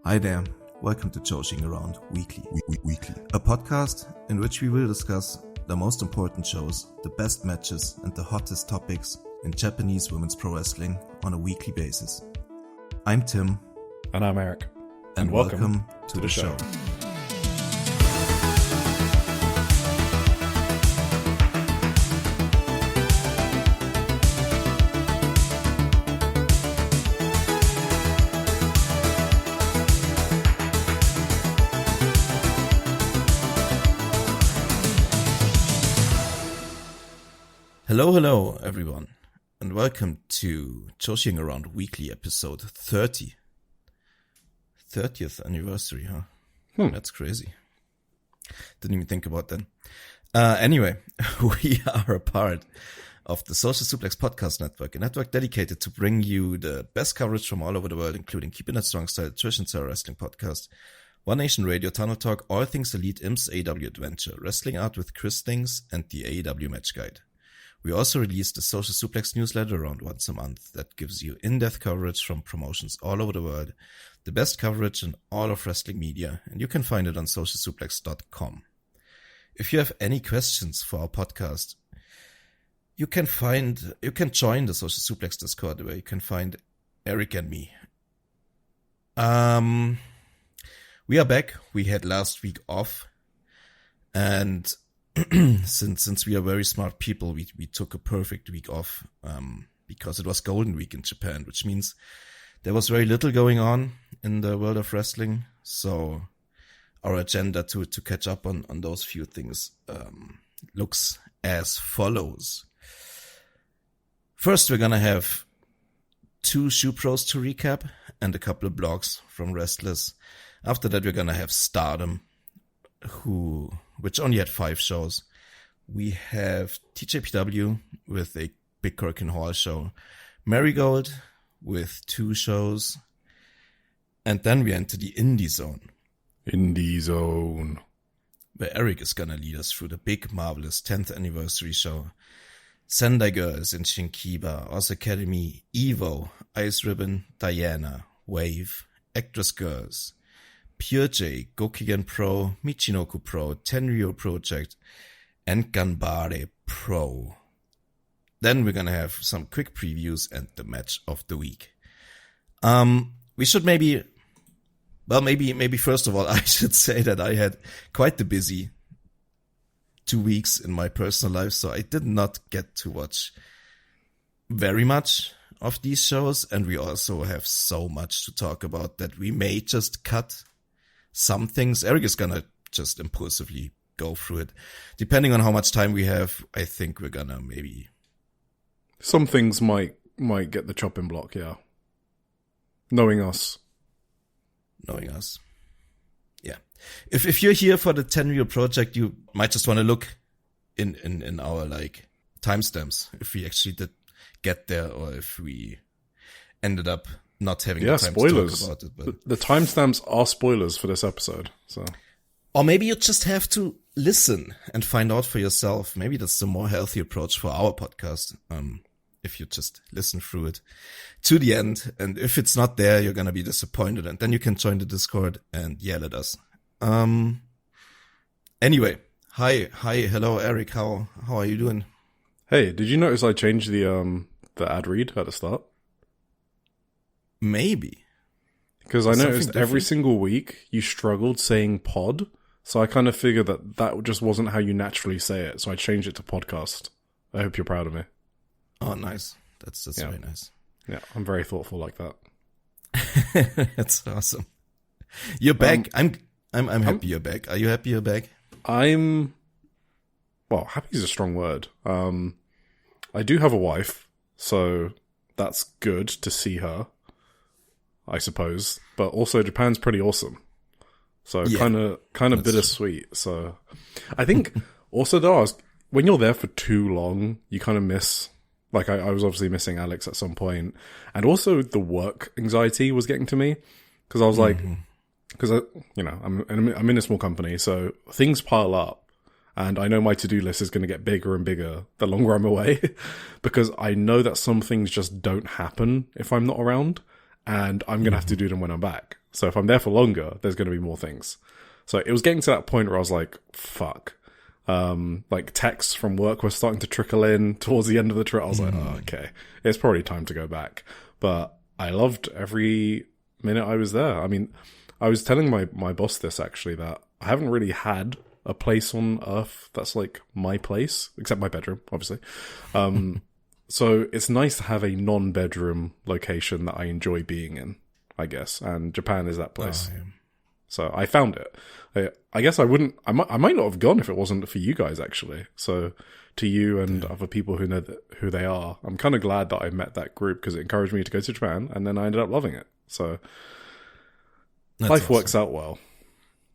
Hi there, welcome to Joshi'ing Around Weekly, a podcast in which we will discuss the most important shows, the best matches and the hottest topics in Japanese women's pro wrestling on a weekly basis. I'm Tim. And I'm Eric. And welcome to the show. Hello everyone, and welcome to Joshi'ing Around Weekly episode 30. 30th anniversary, huh? That's crazy. Didn't even think about that. Anyway, we are a part of the Social Suplex Podcast Network, a network dedicated to bring you the best coverage from all over the world, including Keeping It Strong Style, Trish and Sarah Wrestling Podcast, One Nation Radio, Tunnel Talk, All Things Elite, IMS AEW Adventure, Wrestling Art with Chris Things, and the AEW Match Guide. We also release the Social Suplex newsletter around once a month that gives you in-depth coverage from promotions all over the world, the best coverage in all of wrestling media, and you can find it on socialsuplex.com. If you have any questions for our podcast, you can join the Social Suplex Discord where you can find Eric and me. We are back. We had last week off, and since we are very smart people, we took a perfect week off because it was Golden Week in Japan, which means there was very little going on in the world of wrestling. So our agenda to catch up on those few things looks as follows. First, we're gonna have 2 Shupros to recap and a couple of blogs from wrestlers. After that, we're gonna have Stardom, which only had 5 shows. We have TJPW with a big Korakuen Hall show, Marigold with 2 shows, and then we enter the Indie Zone, where Eric is gonna lead us through the big, marvelous 10th anniversary show, Sendai Girls in Shinkiba, Oz Academy, Evo, Ice Ribbon, Diana, Wave, Actress Girls, Pure J, Gokigen Pro, Michinoku Pro, Tenryu Project, and Ganbare Pro. Then we're gonna have some quick previews and the match of the week. We should maybe first of all, I should say that I had quite the busy 2 weeks in my personal life, so I did not get to watch very much of these shows, and we also have so much to talk about that we may just cut some things. Eric is gonna just impulsively go through it. Depending on how much time we have, I think we're gonna maybe... Some things might get the chopping block, yeah. Knowing us. Yeah. If you're here for the Tenryu project, you might just want to look in our, timestamps, if we actually did get there, or if we ended up not having the time spoilers. to talk about it. But the timestamps are spoilers for this episode. So, or maybe you just have to listen and find out for yourself. Maybe that's the more healthy approach for our podcast. If you just listen through it to the end, and if it's not there, you're gonna be disappointed, and then you can join the Discord and yell at us. Anyway, hello, Eric. How are you doing? Hey, did you notice I changed the ad read at the start? Maybe. Because I noticed every single week you struggled saying pod, so I kind of figured that just wasn't how you naturally say it, so I changed it to podcast. I hope you're proud of me. Oh, nice. That's very nice. Yeah, I'm very thoughtful like that. That's awesome. You're back. I'm happy you're back. Are you happy you're back? Well, happy is a strong word. I do have a wife, so that's good to see her, I suppose. But also Japan's pretty awesome. So kind of bittersweet. So I think also though, when you're there for too long, you kind of miss, I was obviously missing Alex at some point. And also the work anxiety was getting to me. Cause I was I'm in a small company, so things pile up. And I know my to-do list is going to get bigger and bigger the longer I'm away because I know that some things just don't happen if I'm not around, and I'm going to have to do them when I'm back. So if I'm there for longer, there's going to be more things. So it was getting to that point where I was like, fuck. Like texts from work were starting to trickle in towards the end of the trip. I was like, oh, okay, it's probably time to go back. But I loved every minute I was there. I mean, I was telling my boss this actually, that I haven't really had a place on Earth that's like my place, except my bedroom, obviously. So it's nice to have a non-bedroom location that I enjoy being in, I guess. And Japan is that place. Oh, yeah. So I found it. I guess I might not have gone if it wasn't for you guys, actually. So to you and other people who know who they are, I'm kind of glad that I met that group because it encouraged me to go to Japan, and then I ended up loving it. So life works out well.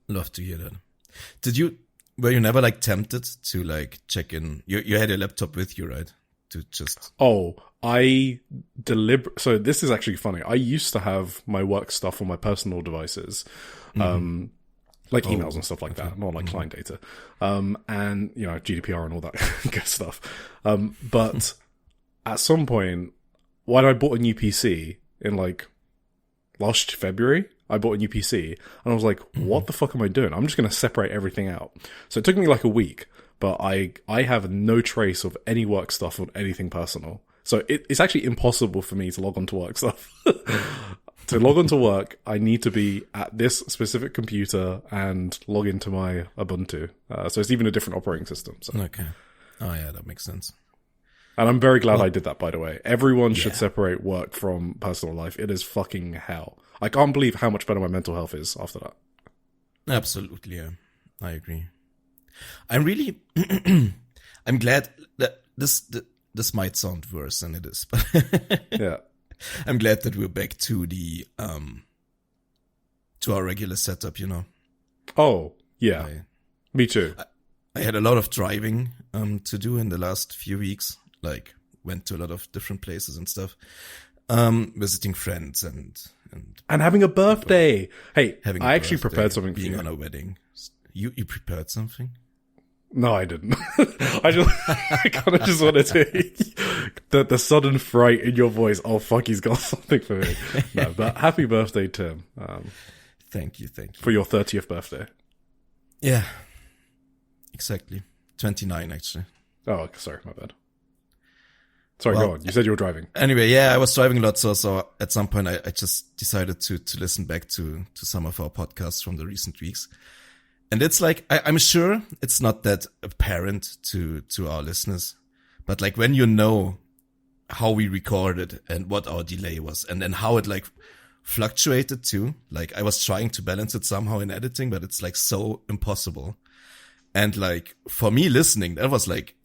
Love to hear that. Were you never like tempted to like check in? You had your laptop with you, right? To just... Oh, so this is actually funny. I used to have my work stuff on my personal devices, like emails and stuff like that, not like client data, and you know, GDPR and all that good stuff. But at some point, when I bought a new PC in like last February, I bought a new PC, and I was like, what the fuck am I doing? I'm just going to separate everything out. So it took me like a week, but I have no trace of any work stuff or anything personal. So it's actually impossible for me to log on to work stuff. To log on to work, I need to be at this specific computer and log into my Ubuntu. So it's even a different operating system. So. Okay. Oh yeah, that makes sense. And I'm very glad I did that, by the way. Everyone should separate work from personal life. It is fucking hell. I can't believe how much better my mental health is after that. Absolutely, yeah. I agree. I'm really... I'm glad that this might sound worse than it is, but... Yeah. I'm glad that we're back to the... to our regular setup, you know. Oh, yeah. Me too. I had a lot of driving to do in the last few weeks. Like, went to a lot of different places and stuff. Visiting friends and having a birthday. Hey, I actually birthday, prepared something for being you. on a wedding. You prepared something? No, I didn't. I kind of just wanted to the sudden fright in your voice. Oh fuck, he's got something for me. No, but happy birthday, Tim. Thank you for your 30th birthday. Yeah, exactly. 29 actually. Oh, sorry, my bad. Sorry, go on. You said you were driving. Anyway, yeah, I was driving a lot, so at some point I just decided to listen back to some of our podcasts from the recent weeks. And it's like, I'm sure it's not that apparent to our listeners, but like when you know how we recorded and what our delay was and then how it like fluctuated too, like I was trying to balance it somehow in editing, but it's like so impossible. And like for me listening, that was like,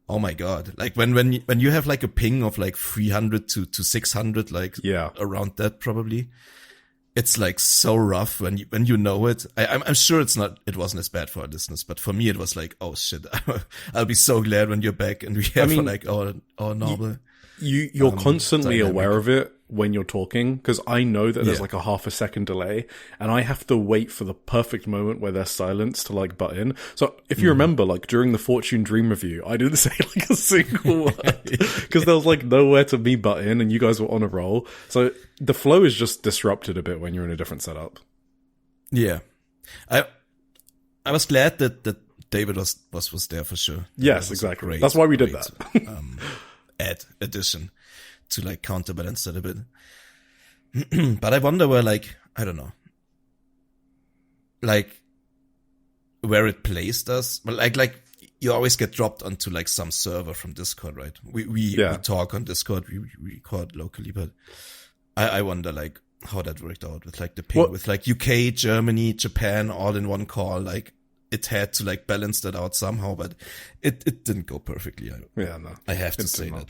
oh my God. Like when you have like a ping of like 300 to 600, like around that probably, it's like so rough when you know it. I'm sure it wasn't as bad for our listeners, but for me it was like, oh shit, I'll be so glad when you're back and we have like our normal. You're constantly aware of it when you're talking, because I know that there's like a half a second delay and I have to wait for the perfect moment where there's silence to like butt in. So if you remember, like during the Fortune Dream review, I didn't say like a single word because there was like nowhere to me butt in and you guys were on a roll. So the flow is just disrupted a bit when you're in a different setup. Yeah. I was glad that David was there for sure. Yes, exactly. That's why we did that. Addition to like counterbalance that a bit. But I wonder where like, I don't know, like where it placed us. Well, like you always get dropped onto like some server from Discord, right? We talk on Discord, we record locally, but I wonder like how that worked out with like the ping with like UK, Germany, Japan all in one call. Like it had to like balance that out somehow, but it didn't go perfectly. I have to say that.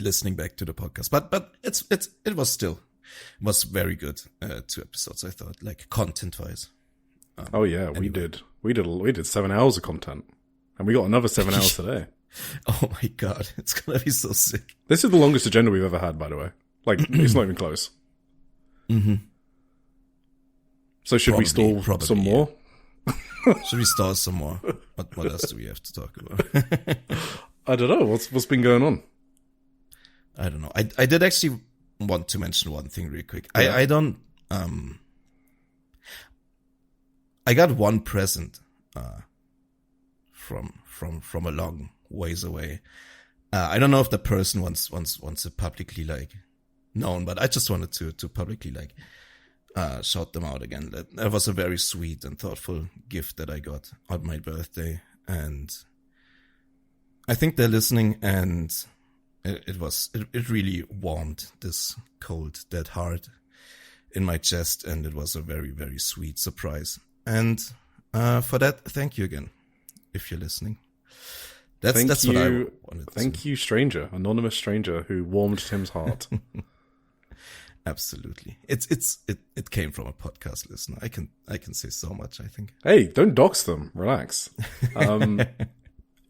Listening back to the podcast, but it was very good. 2 episodes, I thought, like content wise. We did 7 hours of content, and we got another 7 hours today. Oh my God, it's gonna be so sick. This is the longest agenda we've ever had, by the way. Like it's not even close. Mm-hmm. So should we stall some more? Should we stall some more? What else do we have to talk about? I don't know. What's been going on? I don't know. I did actually want to mention one thing real quick. Yeah. I don't I got one present, from a long ways away. I don't know if the person wants it publicly, like, known, but I just wanted to publicly, like, shout them out again. That was a very sweet and thoughtful gift that I got on my birthday, and I think they're listening, and it really warmed this cold, dead heart in my chest, and it was a very, very sweet surprise. And for that, thank you again, if you're listening. That's what I wanted to. Thank you, stranger, anonymous stranger who warmed Tim's heart. Absolutely. It came from a podcast listener. I can say so much, I think. Hey, don't dox them. Relax.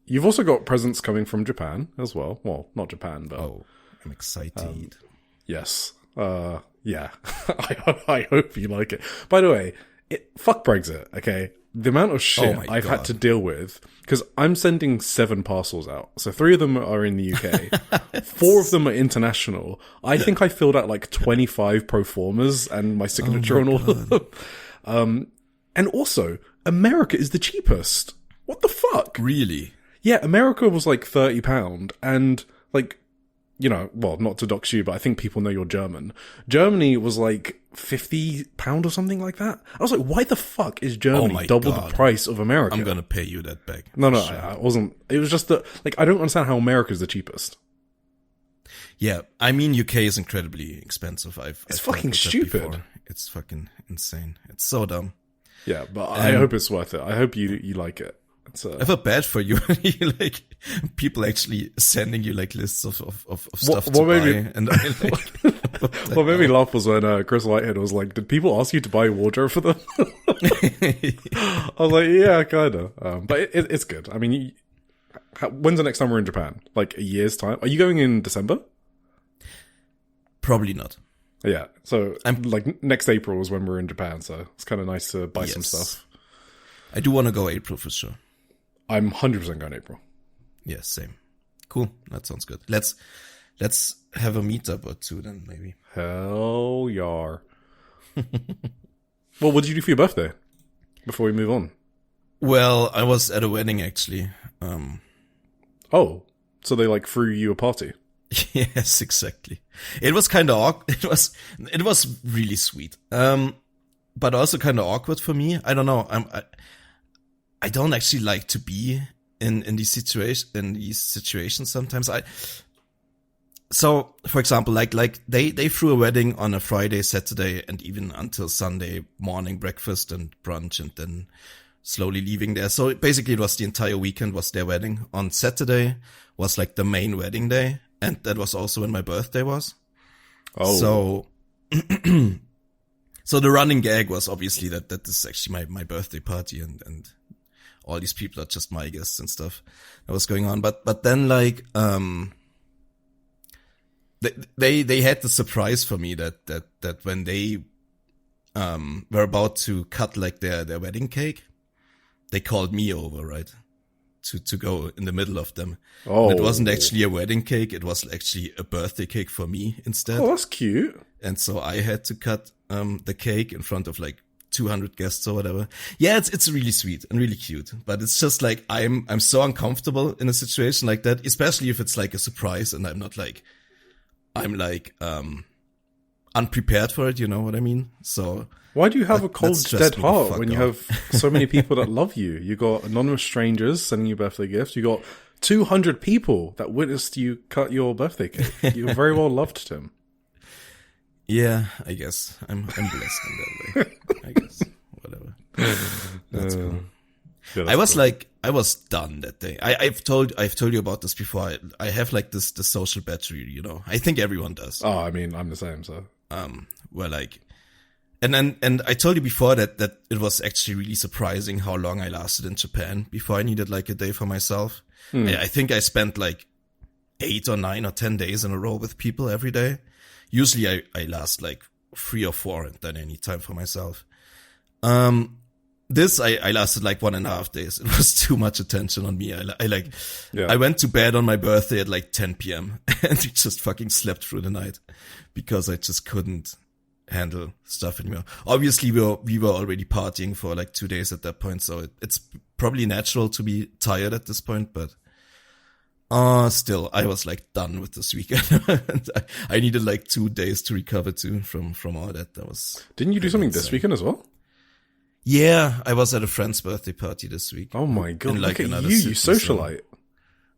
You've also got presents coming from Japan as well. Well, not Japan, but... Oh, I'm excited. Yes. Yeah. I hope you like it. By the way, fuck Brexit, okay? The amount of shit I've had to deal with, because I'm sending 7 parcels out. So 3 of them are in the UK. 4 of them are international. I think I filled out like 25 pro formas and my signature on all of them. And also, America is the cheapest. What the fuck? Really? Yeah, America was like £30 and like, you know, well, not to dox you, but I think people know you're German. Germany was like £50 or something like that. I was like, why the fuck is Germany double the price of America? I'm gonna pay you that back. No, sure. I wasn't. It was just that, like, I don't understand how America is the cheapest. Yeah, I mean, UK is incredibly expensive. It's fucking stupid. It's fucking insane. It's so dumb. Yeah, but I hope it's worth it. I hope you like it. I feel bad for you. Like, people actually sending you like lists of stuff to buy. And I like, what made me laugh was when Chris Whitehead was like, "Did people ask you to buy a wardrobe for them?" I was like, "Yeah, kinda." But it's good. I mean, when's the next time we're in Japan? Like a year's time? Are you going in December? Probably not. Yeah. So like next April is when we're in Japan. So it's kind of nice to buy some stuff. I do want to go April for sure. I'm 100% going April. Yeah, same. Cool. That sounds good. Let's have a meetup or two then, maybe. Hell yar. Well, what did you do for your birthday? Before we move on. Well, I was at a wedding actually. Oh, so they like threw you a party? Yes, exactly. It was kind of awkward. It was really sweet. But also kind of awkward for me. I don't know. I don't actually like to be in these situations sometimes. So for example, like they threw a wedding on a Friday, Saturday, and even until Sunday morning breakfast and brunch, and then slowly leaving there. So basically it was the entire weekend was their wedding. On Saturday was like the main wedding day, and that was also when my birthday was. Oh. So the running gag was obviously that this is actually my birthday party, and all these people are just my guests and stuff that was going on. But then like, they had the surprise for me that when they, were about to cut like their wedding cake, they called me over, right? To go in the middle of them. Oh. And it wasn't actually a wedding cake. It was actually a birthday cake for me instead. Oh, that's cute. And so I had to cut, the cake in front of like 200 guests or whatever. Yeah, it's really sweet and really cute, but it's just like I'm so uncomfortable in a situation like that, especially if it's like a surprise and I'm unprepared for it, you know what I mean? So why do you have a cold, dead heart when you have so many people that love you? You got anonymous strangers sending you birthday gifts. You got 200 people that witnessed you cut your birthday cake. You're very well loved, Tim. Yeah, I guess I'm blessed in that way. I guess whatever. That's cool. Yeah, I was cool. I was done that day. I've told you about this before. I have like this social battery, you know. I think everyone does. Oh, I mean, I'm the same. So where like, and I told you before that it was actually really surprising how long I lasted in Japan before I needed like a day for myself. I think I spent like 8 or 9 or 10 days in a row with people every day. Usually I last like 3 or 4 and then I need time for myself. This I lasted like 1.5 days. It was too much attention on me. I went to bed on my birthday at like 10 p.m. and just fucking slept through the night because I just couldn't handle stuff anymore. Obviously, we were already partying for like 2 days at that point, so it's probably natural to be tired at this point, but still, I was like done with this weekend. And I needed like 2 days to recover too from all that. That was. Didn't you do something this weekend as well? Yeah, I was at a friend's birthday party this week. Oh my god! Like look at you socialite.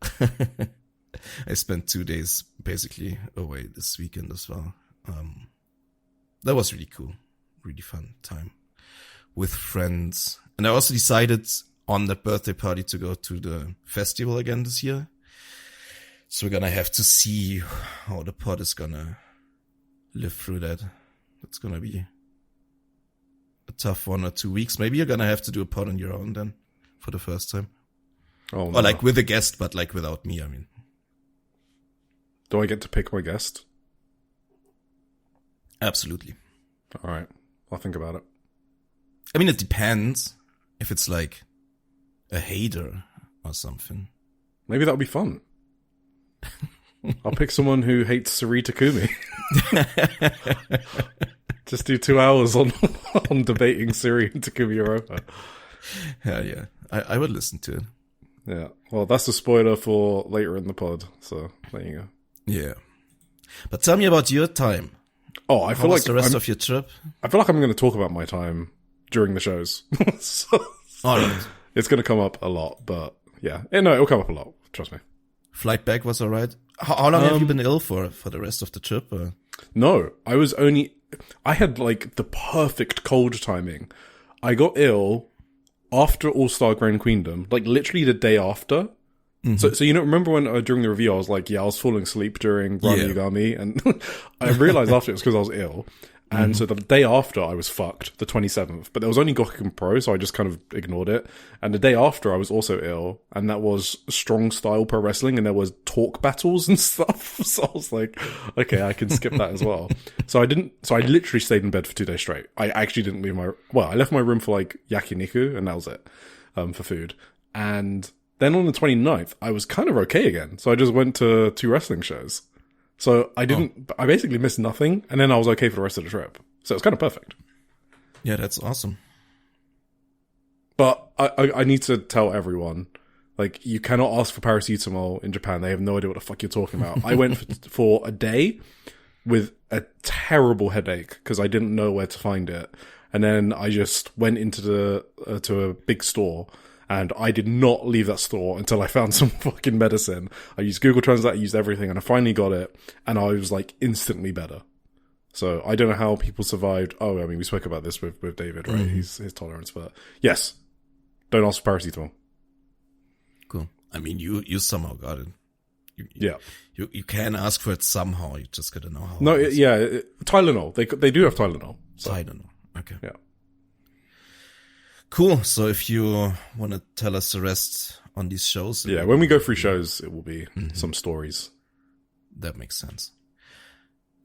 So I spent 2 days basically away this weekend as well. That was really cool, really fun time with friends. And I also decided on that birthday party to go to the festival again this year. So we're gonna have to see how the pod is gonna live through that. It's gonna be a tough 1 or 2 weeks. Maybe you're gonna have to do a pod on your own then for the first time. Oh, no. Or like with a guest, but like without me, I mean. Do I get to pick my guest? Absolutely. All right. I'll think about it. I mean, it depends if it's like a hater or something. Maybe that'll be fun. I'll pick someone who hates Suri Takumi. Just do 2 hours on debating Suri and Takumi Europa. Hell yeah. I would listen to it. Yeah. Well, that's a spoiler for later in the pod, so there you go. Yeah. But tell me about your time. Oh, I feel How like was the rest of your trip? I feel like I'm going to talk about my time during the shows. So, All right. it's going to come up a lot, but yeah. No, it'll come up a lot. Trust me. Flight back was all right. How long have you been ill for the rest of the trip? Or? No, I had like the perfect cold timing. I got ill after All-Star Grand Queendom, like literally the day after. Mm-hmm. So you know, remember when during the review I was like, yeah, I was falling asleep during Rana Yugami, and I realized after it was because I was ill. And so the day after I was fucked, the 27th, but there was only Gokigen Pro, so I just kind of ignored it. And the day after I was also ill, and that was strong style pro wrestling, and there was talk battles and stuff. So I was like, okay, I can skip that as well. So I literally stayed in bed for 2 days straight. I actually didn't leave I left my room for like yakiniku, and that was it, for food. And then on the 29th, I was kind of okay again. So I just went to 2 wrestling shows. So I basically missed nothing, and then I was okay for the rest of the trip. So it's kind of perfect. Yeah, that's awesome. But I need to tell everyone, like, you cannot ask for paracetamol in Japan. They have no idea what the fuck you're talking about. I went for a day with a terrible headache because I didn't know where to find it. And then I just went into to a big store. And I did not leave that store until I found some fucking medicine. I used Google Translate, I used everything, and I finally got it. And I was like instantly better. So I don't know how people survived. Oh, I mean, we spoke about this with David, right? His tolerance, but yes, don't ask for paracetamol. Cool. I mean, you somehow got it. You can ask for it somehow. You just gotta know how. No, Tylenol. They do have Tylenol. So. Tylenol. Okay. Yeah. Cool. So if you want to tell us the rest on these shows. Yeah, when we go through shows, it will be some stories. That makes sense.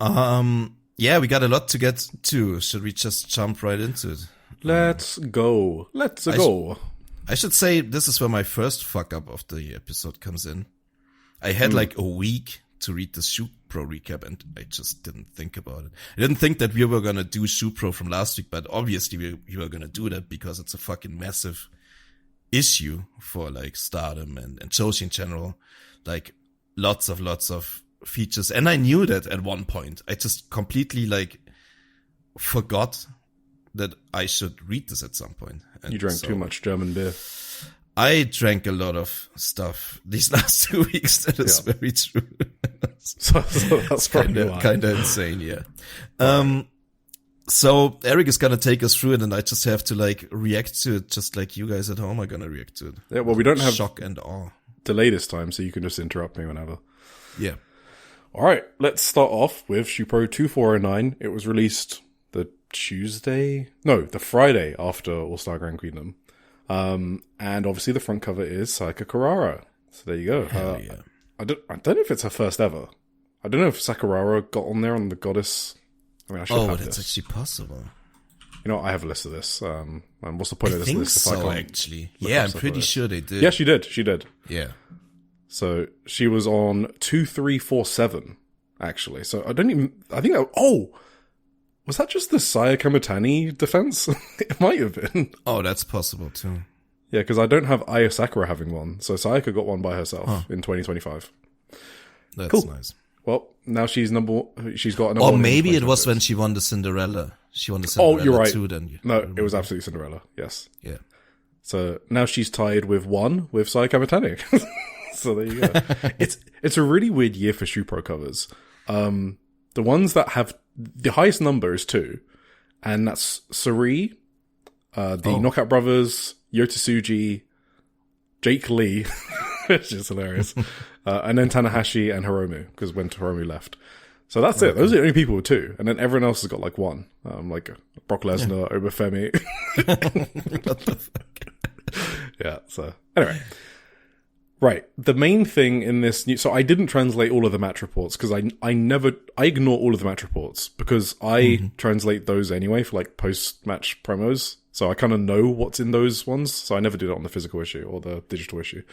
Yeah, we got a lot to get to. Should we just jump right into it? Let's go. Let's go. I should say this is where my first fuck up of the episode comes in. I had like a week to read the Shupro recap, and I just didn't think about it. I didn't think that we were gonna do Shupro from last week, but obviously we were gonna do that because it's a fucking massive issue for like Stardom and Joshi in general. Like lots of features, and I knew that at one point. I just completely like forgot that I should read this at some point. And you drank too much German beer. I drank a lot of stuff these last 2 weeks. That is very true. so that's kind of insane, yeah. So Eric is gonna take us through it, and I just have to like react to it, just like you guys at home are gonna react to it. Yeah, well, we don't have shock and awe delay this time, so you can just interrupt me whenever. Yeah. All right, let's start off with Shupro 2409. It was released the Friday after All-Star Grand Queendom. And obviously the front cover is Sayaka Kurara. So there you go. Yeah. I don't know if it's her first ever. I don't know if Sakurara got on there on the Goddess. I mean, I should have this. Oh, that's actually possible. You know, I have a list of this. And what's the point of this list if I can't? Actually. Yeah, I'm pretty sure they did. Yeah, she did. Yeah. So she was on 2347, actually. So was Was that just the Saya Kamitani defense? It might have been. Oh, that's possible too. Yeah, because I don't have Aya Sakura having one, so Sayaka got one by herself in 2025. That's cool. Nice. Well, now she's got a number Or one. maybe it was when she won the Cinderella. She won the Cinderella you're right. too, then. No, it was absolutely Cinderella, yes. Yeah. So now she's tied with Saya Kamitani. So there you go. It's a really weird year for Shupro covers. The ones that have the highest number is 2, and that's Suri, the Knockout Brothers, Yota Tsuji, Jake Lee, which is hilarious, and then Tanahashi and Hiromu, because when Hiromu left. So that's it. Those are the only people with 2, and then everyone else has got like 1, like Brock Lesnar, Obafemi. What the fuck? Yeah. So anyway. Right. The main thing in this so I didn't translate all of the match reports because I ignore all of the match reports because I translate those anyway for like post-match promos. So I kind of know what's in those ones. So I never do that on the physical issue or the digital issue.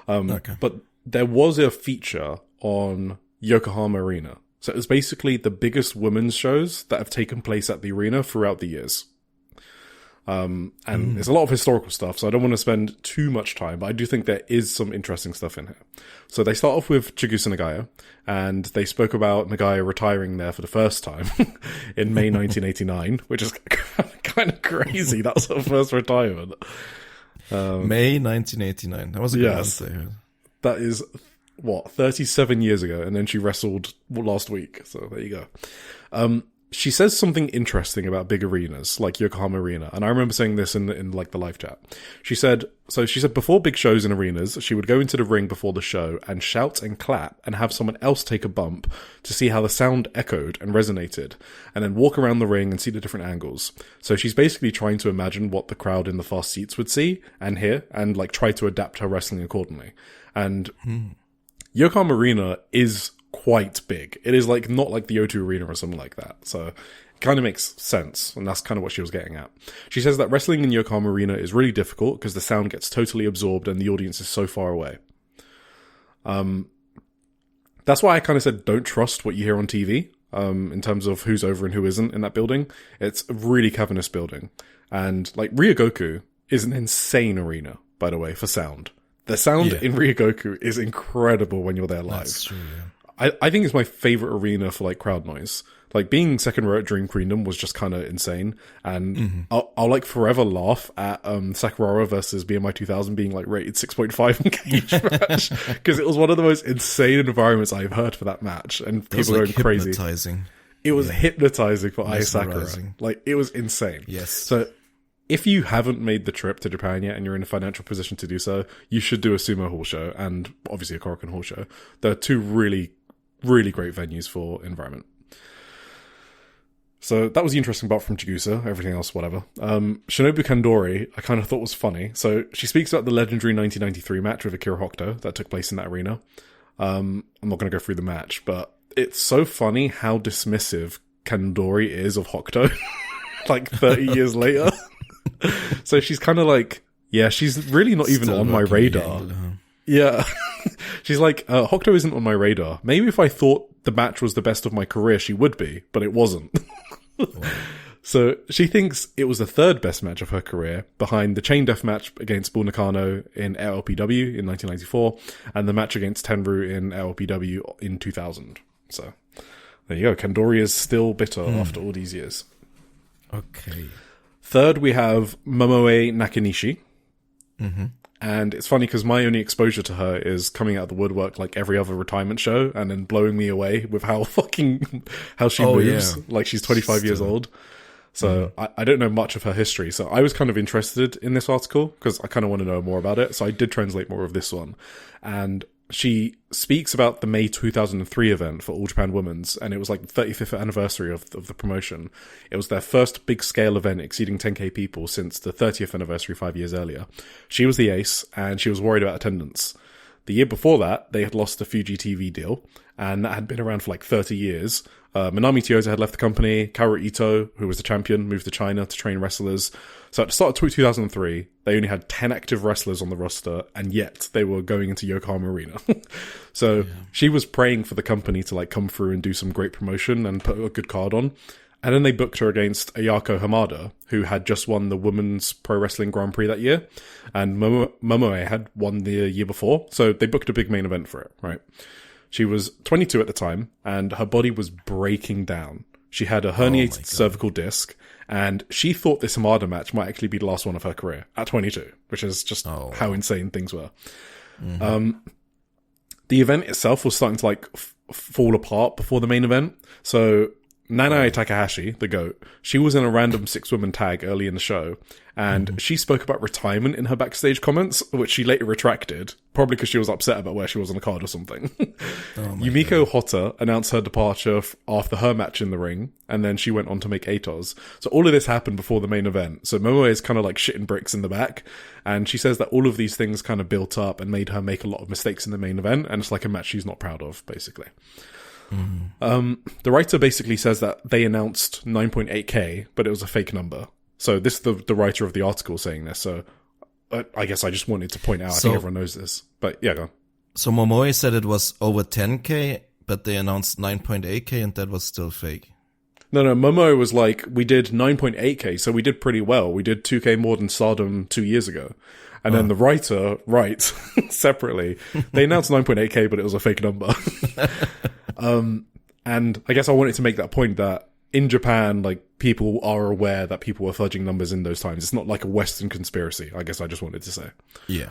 But there was a feature on Yokohama Arena. So it was basically the biggest women's shows that have taken place at the arena throughout the years. And there's a lot of historical stuff, so I don't want to spend too much time, but I do think there is some interesting stuff in here. So they start off with Chigusa Nagaya, and they spoke about Nagaya retiring there for the first time in May 1989, which is kind of crazy. That was her first retirement. May 1989. That was a good answer. That is, 37 years ago, and then she wrestled last week, so there you go. She says something interesting about big arenas, like Yokohama Arena, and I remember saying this in like the live chat. She said before big shows in arenas, she would go into the ring before the show and shout and clap and have someone else take a bump to see how the sound echoed and resonated, and then walk around the ring and see the different angles. So she's basically trying to imagine what the crowd in the fast seats would see and hear, and like try to adapt her wrestling accordingly. And Yokohama Arena is quite big. It is like not like the O2 Arena or something like that. So it kind of makes sense, and that's kind of what she was getting at. She says that wrestling in Yokohama Arena is really difficult because the sound gets totally absorbed and the audience is so far away. That's why I kind of said don't trust what you hear on TV in terms of who's over and who isn't in that building. It's a really cavernous building. And like Ryogoku is an insane arena, by the way, for sound. The sound in Ryogoku is incredible when you're there live. That's true, yeah. I think it's my favorite arena for like crowd noise. Like being second row at Dream Queendom was just kind of insane, and I'll like forever laugh at Sakurara versus BMI 2000 being like rated 6.5 in cage match because it was one of the most insane environments I've heard for that match, and people were going crazy. It was hypnotizing for Aya Sakura. Like it was insane. Yes. So if you haven't made the trip to Japan yet and you're in a financial position to do so, you should do a sumo hall show and obviously a Korakuen hall show. They're 2 really, really great venues for environment. So that was the interesting part from Chigusa. Everything else, whatever. Shinobu Kandori, I kind of thought was funny. So she speaks about the legendary 1993 match with Akira Hokuto that took place in that arena. I'm not going to go through the match, but it's so funny how dismissive Kandori is of Hokuto like 30 years later. So she's kind of like, yeah, she's really not even on my radar. Yeah. She's like, Hokuto isn't on my radar. Maybe if I thought the match was the best of my career, she would be, but it wasn't. So she thinks it was the 3rd best match of her career, behind the chain death match against Bull Nakano in LLPW in 1994, and the match against Tenru in LLPW in 2000. So there you go. Kandori is still bitter after all these years. Okay. 3rd, we have Momoe Nakanishi. And it's funny because my only exposure to her is coming out of the woodwork like every other retirement show and then blowing me away with how she moves. Yeah. Like she's 25 years old. So I don't know much of her history. So I was kind of interested in this article because I kind of want to know more about it. So I did translate more of this one. And she speaks about the May 2003 event for All Japan Women's, and it was like the 35th anniversary of the promotion. It was their first big-scale event exceeding 10k people since the 30th anniversary 5 years earlier. She was the ace, and she was worried about attendance. The year before that, they had lost the Fuji TV deal, and that had been around for like 30 years. Manami Toyota had left the company. Kaoru Ito, who was the champion, moved to China to train wrestlers. So at the start of 2003, they only had 10 active wrestlers on the roster, and yet they were going into Yokohama Arena. So she was praying for the company to like come through and do some great promotion and put a good card on. And then they booked her against Ayako Hamada, who had just won the Women's Pro Wrestling Grand Prix that year. And Momoe had won the year before. So they booked a big main event for it, right? She was 22 at the time, and her body was breaking down. She had a herniated cervical disc, and she thought this Hamada match might actually be the last one of her career at 22, which is just how insane things were. Mm-hmm. The event itself was starting to like fall apart before the main event. So Nanae Takahashi, the GOAT, she was in a random 6-woman tag early in the show, and she spoke about retirement in her backstage comments, which she later retracted, probably because she was upset about where she was on the card or something. Yumiko Hotta announced her departure after her match in the ring, and then she went on to make Atos. So all of this happened before the main event. So Momoe is kind of like shitting bricks in the back, and she says that all of these things kind of built up and made her make a lot of mistakes in the main event, and it's like a match she's not proud of, basically. The writer basically says that they announced 9.8k, but it was a fake number. So this is the writer of the article saying this. So I guess I just wanted to point out. I think everyone knows this, but yeah, go on. So Momoe said it was over 10k, but they announced 9.8k, and that was still fake. No, Momoe was like, we did 9.8k, so we did pretty well. We did 2k more than Stardom 2 years ago. And then the writer writes separately, they announced 9.8k, but it was a fake number. And I guess I wanted to make that point that in Japan, like, people are aware that people were fudging numbers in those times. It's not like a Western conspiracy, I guess I just wanted to say. Yeah.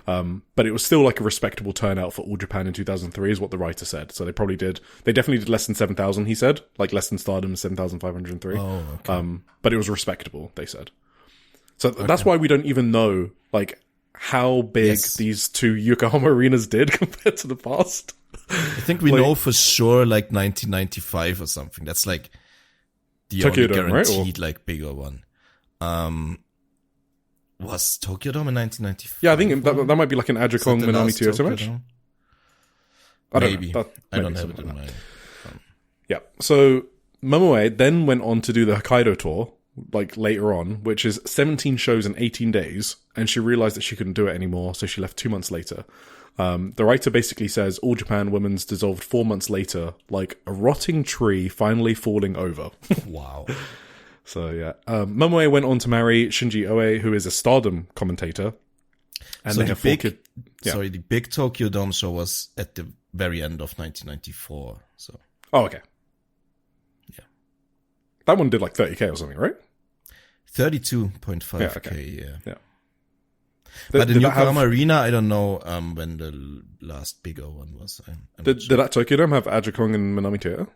But it was still like a respectable turnout for All Japan in 2003 is what the writer said. So they definitely did less than 7,000, he said. Like less than Stardom, 7,503. Oh, okay. But it was respectable, they said. So that's why we don't even know, like, how big these two Yokohama arenas did compared to the past. I think we know for sure, like 1995 or something. That's like the Tokyo only guaranteed, right? Like bigger one. Was Tokyo Dome in 1995? Yeah, I think that might be like an Ajikong Minami Toyota match. Maybe. I don't have it in mind. Yeah. So Momoe then went on to do the Hokkaido tour, like later on, which is 17 shows in 18 days, and she realized that she couldn't do it anymore, so she left 2 months later. The writer basically says All Japan Women's dissolved 4 months later, like a rotting tree finally falling over. Wow. So yeah. Momoe went on to marry Shinji Oe, who is a Stardom commentator. And so they have the big Tokyo Dome show was at the very end of 1994. So. Oh, okay. Yeah. That one did like 30k or something, right? 32.5k, yeah. But in Yokohama Arena, I don't know when the last bigger one was. Did that Tokyo Dome have Ajikong and Minami Toyota?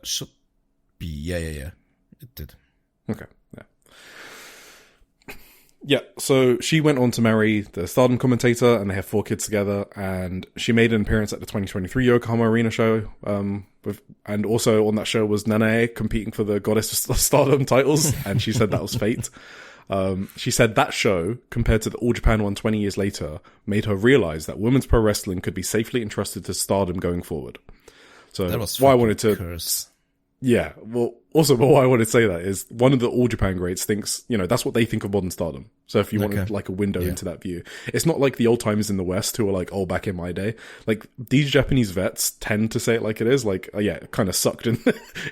Should be. Yeah. It did. Okay. Yeah, so she went on to marry the Stardom commentator, and they have 4 kids together, and she made an appearance at the 2023 Yokohama Arena show, and also on that show was Nanae competing for the Goddess of Stardom titles, and she said that was fate. She said that show, compared to the All Japan one 20 years later, made her realize that women's pro wrestling could be safely entrusted to Stardom going forward. So that was why I wanted to curse. Yeah, well, also, but why I wanted to say that is one of the All Japan greats thinks, that's what they think of modern Stardom. So if you wanted like a window into that view, it's not like the old timers in the West who are like, oh, back in my day. Like these Japanese vets tend to say it like it is, like, kind of sucked in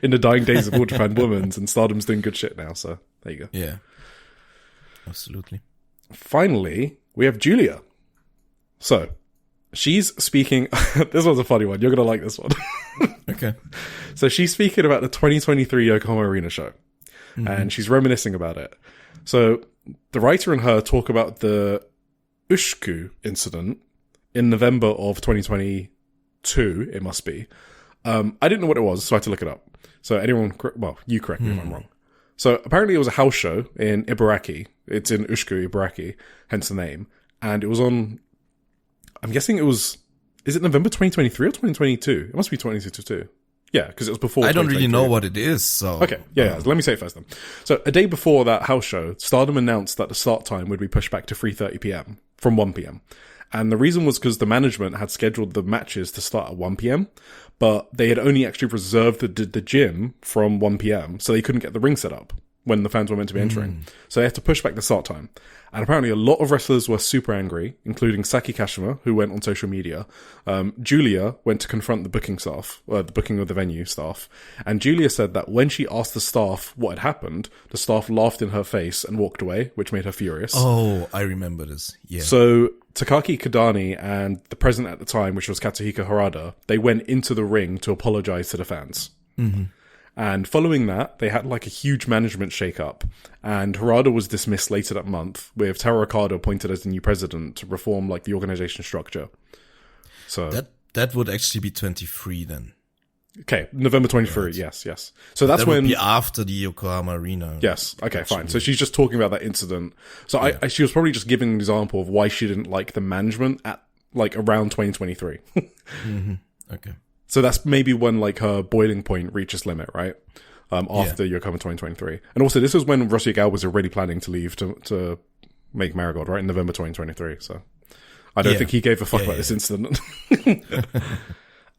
in the dying days of All Japan Women's, and Stardom's doing good shit now. So there you go. Yeah, absolutely. Finally, we have Julia. So she's speaking. This one's a funny one. You're gonna like this one. Okay. So she's speaking about the 2023 Yokohama Arena show, and she's reminiscing about it. So the writer and her talk about the Ushku incident in November of 2022, it must be. I didn't know what it was, so I had to look it up. So you correct me if I'm wrong. So apparently it was a house show in Ibaraki. It's in Ushku, Ibaraki, hence the name. And it was on, I'm guessing it was, is it November 2023 or 2022? It must be 2022. Yeah, because it was before. I don't really know what it is, so. Okay, yeah. Let me say it first then. So a day before that house show, Stardom announced that the start time would be pushed back to 3:30 p.m. from 1 p.m. And the reason was because the management had scheduled the matches to start at 1 p.m., but they had only actually reserved the gym from 1 p.m., so they couldn't get the ring set up. when the fans were meant to be entering. So they had to push back the start time. And apparently a lot of wrestlers were super angry, including Saki Kashima, who went on social media. Julia went to confront the booking staff, the booking of the venue staff. And Julia said that when she asked the staff what had happened, the staff laughed in her face and walked away, which made her furious. Oh, I remember this. Yeah. So Takaki Kadani and the president at the time, which was Katsuhiko Harada, they went into the ring to apologize to the fans. Mm-hmm. And following that, they had like a huge management shake-up. And Harada was dismissed later that month, with Taro Okada appointed as the new president to reform like the organization structure. So that would actually be 23 then. Okay, November 23, right. Yes. So that's that when... would be after the Yokohama Arena. Yes, okay, fine. So she's just talking about that incident. So yeah. She was probably just giving an example of why she didn't like the management at like around 2023. Mm-hmm. Okay. So that's maybe when like her boiling point reaches limit, right? After Yokohama 2023. And also this was when Roshi Gal was already planning to leave to make Marigold, right? In November 2023. So I don't think he gave a fuck about this incident.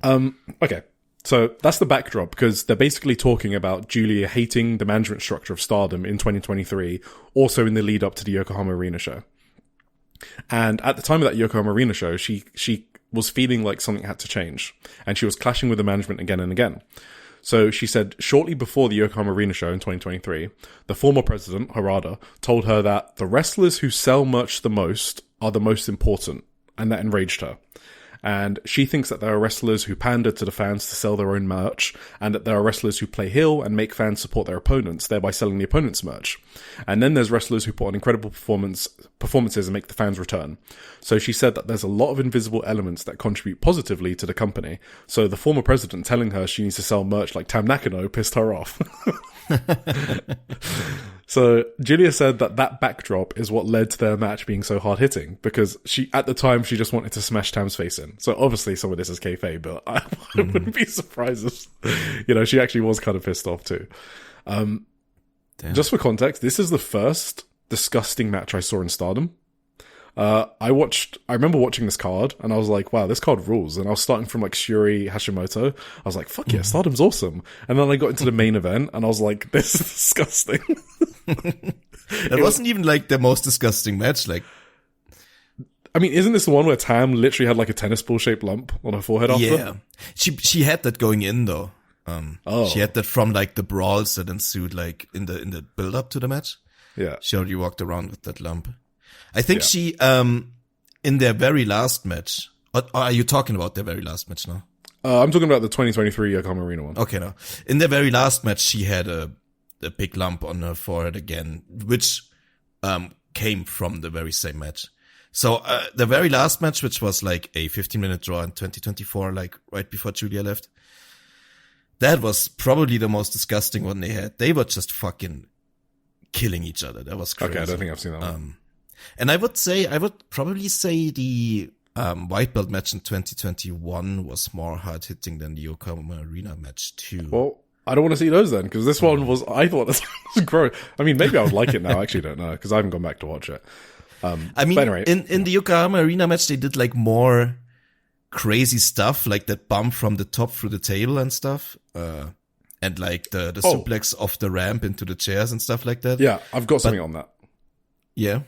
Okay. So that's the backdrop, because they're basically talking about Julia hating the management structure of Stardom in 2023, also in the lead up to the Yokohama Arena show. And at the time of that Yokohama Arena show, she was feeling like something had to change, and she was clashing with the management again and again. So she said shortly before the Yokohama Arena show in 2023, the former president, Harada, told her that the wrestlers who sell merch the most are the most important, and that enraged her. And she thinks that there are wrestlers who pander to the fans to sell their own merch, and that there are wrestlers who play heel and make fans support their opponents, thereby selling the opponent's merch. And then there's wrestlers who put on incredible performances and make the fans return. So she said that there's a lot of invisible elements that contribute positively to the company. So the former president telling her she needs to sell merch like Tam Nakano pissed her off. So Julia said that backdrop is what led to their match being so hard hitting, because at the time she just wanted to smash Tam's face in. So obviously some of this is kayfabe, but I wouldn't be surprised if, she actually was kind of pissed off too. Just for context, this is the first disgusting match I saw in Stardom. I remember watching this card and I was like, wow, this card rules. And I was starting from like Shuri Hashimoto. I was like, fuck yeah, Stardom's awesome. And then I got into the main event and I was like, this is disgusting. It wasn't even like the most disgusting match. Like, I mean, isn't this the one where Tam literally had like a tennis ball shaped lump on her forehead after? Yeah. She had that going in though. She had that from like the brawls that ensued like in the build up to the match. Yeah. She already walked around with that lump. I think she, in their very last match, are you talking about their very last match now? I'm talking about the 2023 Yokohama Arena one. Okay, no. In their very last match, she had a big lump on her forehead again, which, came from the very same match. So, the very last match, which was like a 15-minute draw in 2024, like right before Julia left, that was probably the most disgusting one they had. They were just fucking killing each other. That was crazy. Okay, I don't think I've seen that one. And I would probably say the white belt match in 2021 was more hard hitting than the Yokohama Arena match too. Well, I don't want to see those then, because this one was, I thought this was gross. I mean, maybe I would like it now. I actually don't know, because I haven't gone back to watch it. I mean, anyway, in the Yokohama Arena match, they did like more crazy stuff, like that bump from the top through the table and stuff. And like the suplex off the ramp into the chairs and stuff like that. Yeah, I've got something on that. Yeah.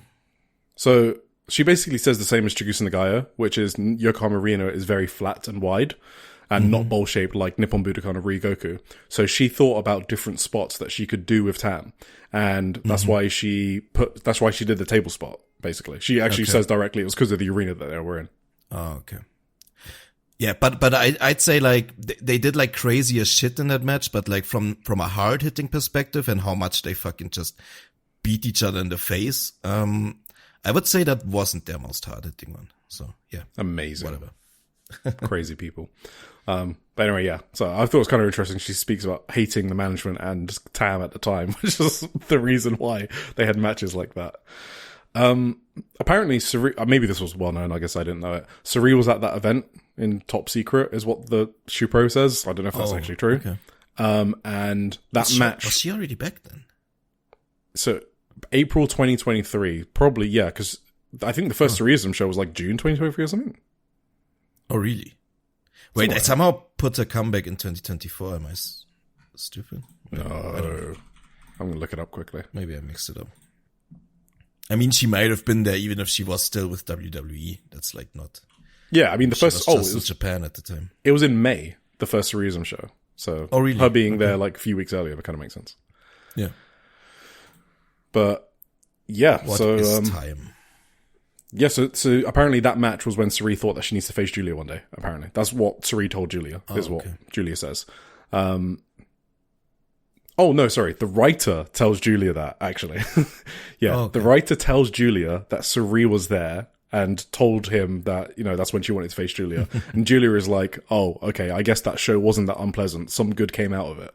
So she basically says the same as Chigusa Nagaya, which is Yokohama Arena is very flat and wide and not bowl shaped like Nippon Budokan or Ryugoku. So she thought about different spots that she could do with Tam. And that's why she did the table spot, basically. She actually says directly it was because of the arena that they were in. Oh, okay. Yeah, but I'd say like they did like crazier shit in that match, but like from a hard hitting perspective and how much they fucking just beat each other in the face, I would say that wasn't their most hard hitting one. So yeah, amazing, whatever. Crazy people. But anyway, yeah. So I thought it was kind of interesting. She speaks about hating the management and Tam at the time, which is the reason why they had matches like that. Apparently, Suri, maybe this was well known. I guess I didn't know it. Suri was at that event in Top Secret, is what the Shupro says. I don't know if that's actually true. Okay. And that match was she already back then? So April 2023, probably, yeah, because I think the first Suriism show was like June 2023 or something. Oh, really? Wait, I somehow put a comeback in 2024. Am I stupid? No. I'm going to look it up quickly. Maybe I mixed it up. I mean, she might have been there even if she was still with WWE. That's like not... Yeah, I mean, the first... it was Japan at the time. It was in May, the first Surizum show. So really? Her being there like a few weeks earlier, that kind of makes sense. Yeah. But, yeah. What is time? Yeah, so apparently that match was when Suri thought that she needs to face Julia one day, apparently. That's what Suri told Julia, what Julia says. The writer tells Julia that, actually. The writer tells Julia that Suri was there and told him that, that's when she wanted to face Julia. And Julia is like, oh, okay, I guess that show wasn't that unpleasant. Some good came out of it.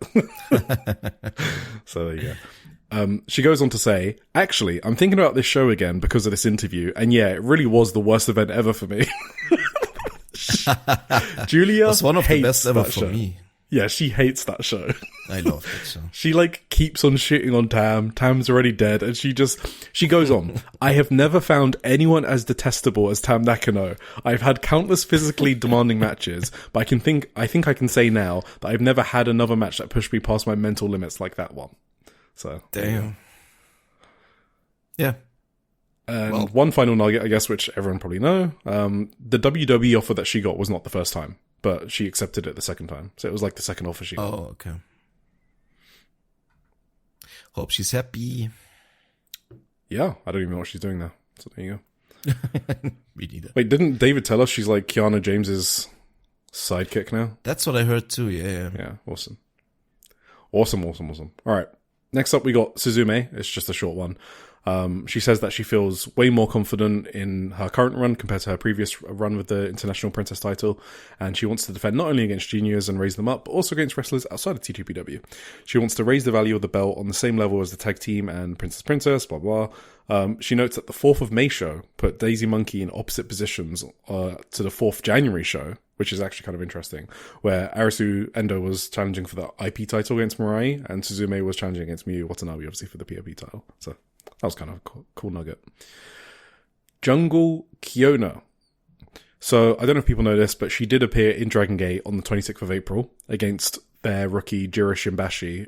So there you go. She goes on to say, actually, I'm thinking about this show again because of this interview, and yeah, it really was the worst event ever for me. Julia was one of the best ever for show. Me. Yeah, she hates that show. I love that show. She keeps on shitting on Tam. Tam's already dead, and she goes on. I have never found anyone as detestable as Tam Nakano. I've had countless physically demanding matches, but I think I can say now that I've never had another match that pushed me past my mental limits like that one. So damn. Yeah. And one final nugget, I guess, which everyone probably know. The WWE offer that she got was not the first time, but she accepted it the second time. So it was like the second offer she got. Oh, okay. Hope she's happy. Yeah, I don't even know what she's doing now. So there you go. Me neither. Wait, didn't David tell us she's like Kiana James's sidekick now? That's what I heard too, yeah. Yeah, awesome. Awesome. All right. Next up, we got Suzume. It's just a short one. She says that she feels way more confident in her current run compared to her previous run with the International Princess title, and she wants to defend not only against juniors and raise them up, but also against wrestlers outside of TJPW. She wants to raise the value of the belt on the same level as the tag team and Princess, blah, blah. She notes that the 4th of May show put Daisy Monkey in opposite positions to the 4th January show, which is actually kind of interesting, where Arisu Endo was challenging for the IP title against Mirai, and Suzume was challenging against Miyu Watanabe, obviously, for the POP title. So that was kind of a cool nugget. Jungle Kiona. So I don't know if people know this, but she did appear in Dragon Gate on the 26th of April against their rookie Jiro Shimbashi.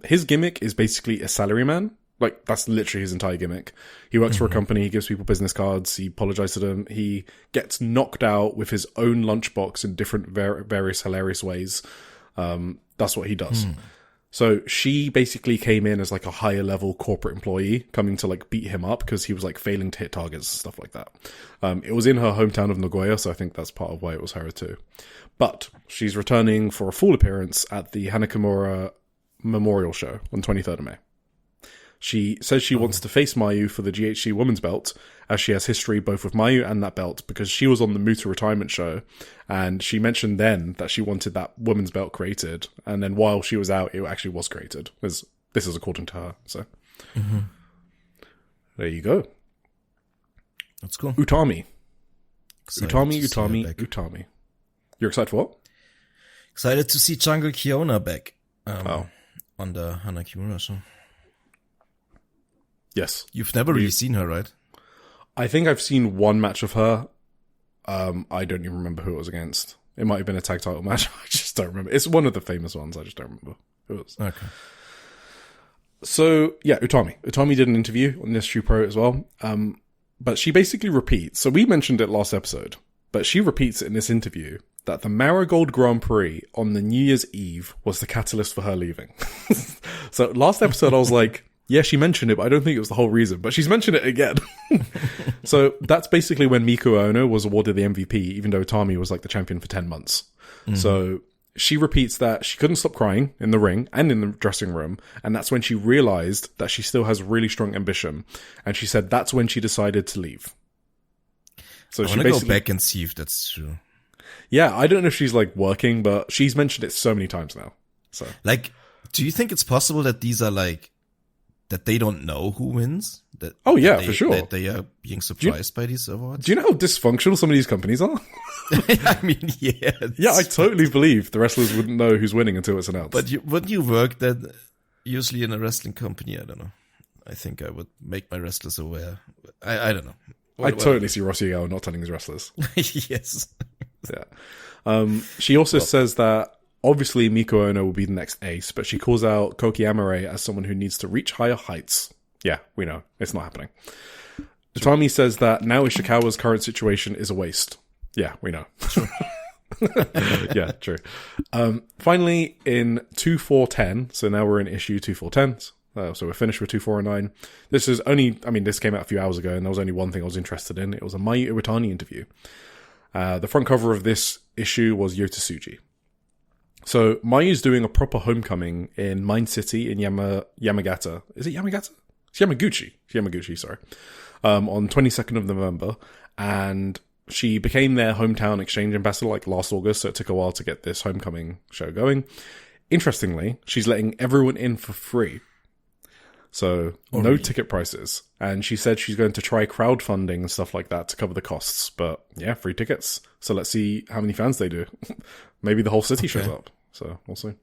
His gimmick is basically a salaryman. Like, that's literally his entire gimmick. He works for a company, he gives people business cards, he apologizes to them, he gets knocked out with his own lunchbox in different various hilarious ways. That's what he does. So she basically came in as like a higher level corporate employee, coming to like beat him up because he was like failing to hit targets and stuff like that. It was in her hometown of Nagoya, so I think that's part of why it was her too. But she's returning for a full appearance at the Hanakamura Memorial Show on 23rd of May. She says she wants to face Mayu for the GHC women's belt, as she has history both with Mayu and that belt, because she was on the Muta retirement show, and she mentioned then that she wanted that women's belt created, and then while she was out, it actually was created. This is according to her, so. There you go. That's cool. Utami. Utami. You're excited for what? Excited to see Jungle Kiona back on the Hanakimura show. Yes. You've never really seen her, right? I think I've seen one match of her. I don't even remember who it was against. It might have been a tag title match. I just don't remember. It's one of the famous ones. I just don't remember who it was. Okay. So, yeah, Utami. Utami did an interview on this Shupro as well. But she basically repeats. So we mentioned it last episode, but she repeats it in this interview that the Marigold Grand Prix on the New Year's Eve was the catalyst for her leaving. So last episode I was like, yeah, she mentioned it, but I don't think it was the whole reason. But she's mentioned it again. So that's basically when Miku Ono was awarded the MVP, even though Utami was like the champion for 10 months. So she repeats that she couldn't stop crying in the ring and in the dressing room. And that's when she realized that she still has really strong ambition. And she said that's when she decided to leave. So I want to go back and see if that's true. Yeah, I don't know if she's like working, but she's mentioned it so many times now. So, like, do you think it's possible that these are like, that they don't know who wins? For sure. That they are being surprised by these awards? Do you know how dysfunctional some of these companies are? I mean, yeah. Yeah, I totally believe the wrestlers wouldn't know who's winning until it's announced. But wouldn't you work that usually in a wrestling company? I don't know. I think I would make my wrestlers aware. I don't know. I totally see Rossi not telling his wrestlers. Yes. Yeah. She also says that Obviously, Miko Ono will be the next ace, but she calls out Koki Amare as someone who needs to reach higher heights. Yeah, we know. It's not happening. Utami says that now Ishikawa's current situation is a waste. Yeah, we know. Yeah, true. Finally, in 2410, so now we're in issue 2410, so we're finished with 2409. This is only, this came out a few hours ago, and there was only one thing I was interested in. It was a Mayu Iwatani interview. The front cover of this issue was Yotasuji. So, Mayu's doing a proper homecoming in Mine City in Yamagata. Is it Yamagata? It's Yamaguchi, sorry. On 22nd of November. And she became their hometown exchange ambassador like last August, so it took a while to get this homecoming show going. Interestingly, she's letting everyone in for free. So, no ticket prices. And she said she's going to try crowdfunding and stuff like that to cover the costs. But, yeah, free tickets. So let's see how many fans they do. Maybe the whole city shows up. So, we'll see.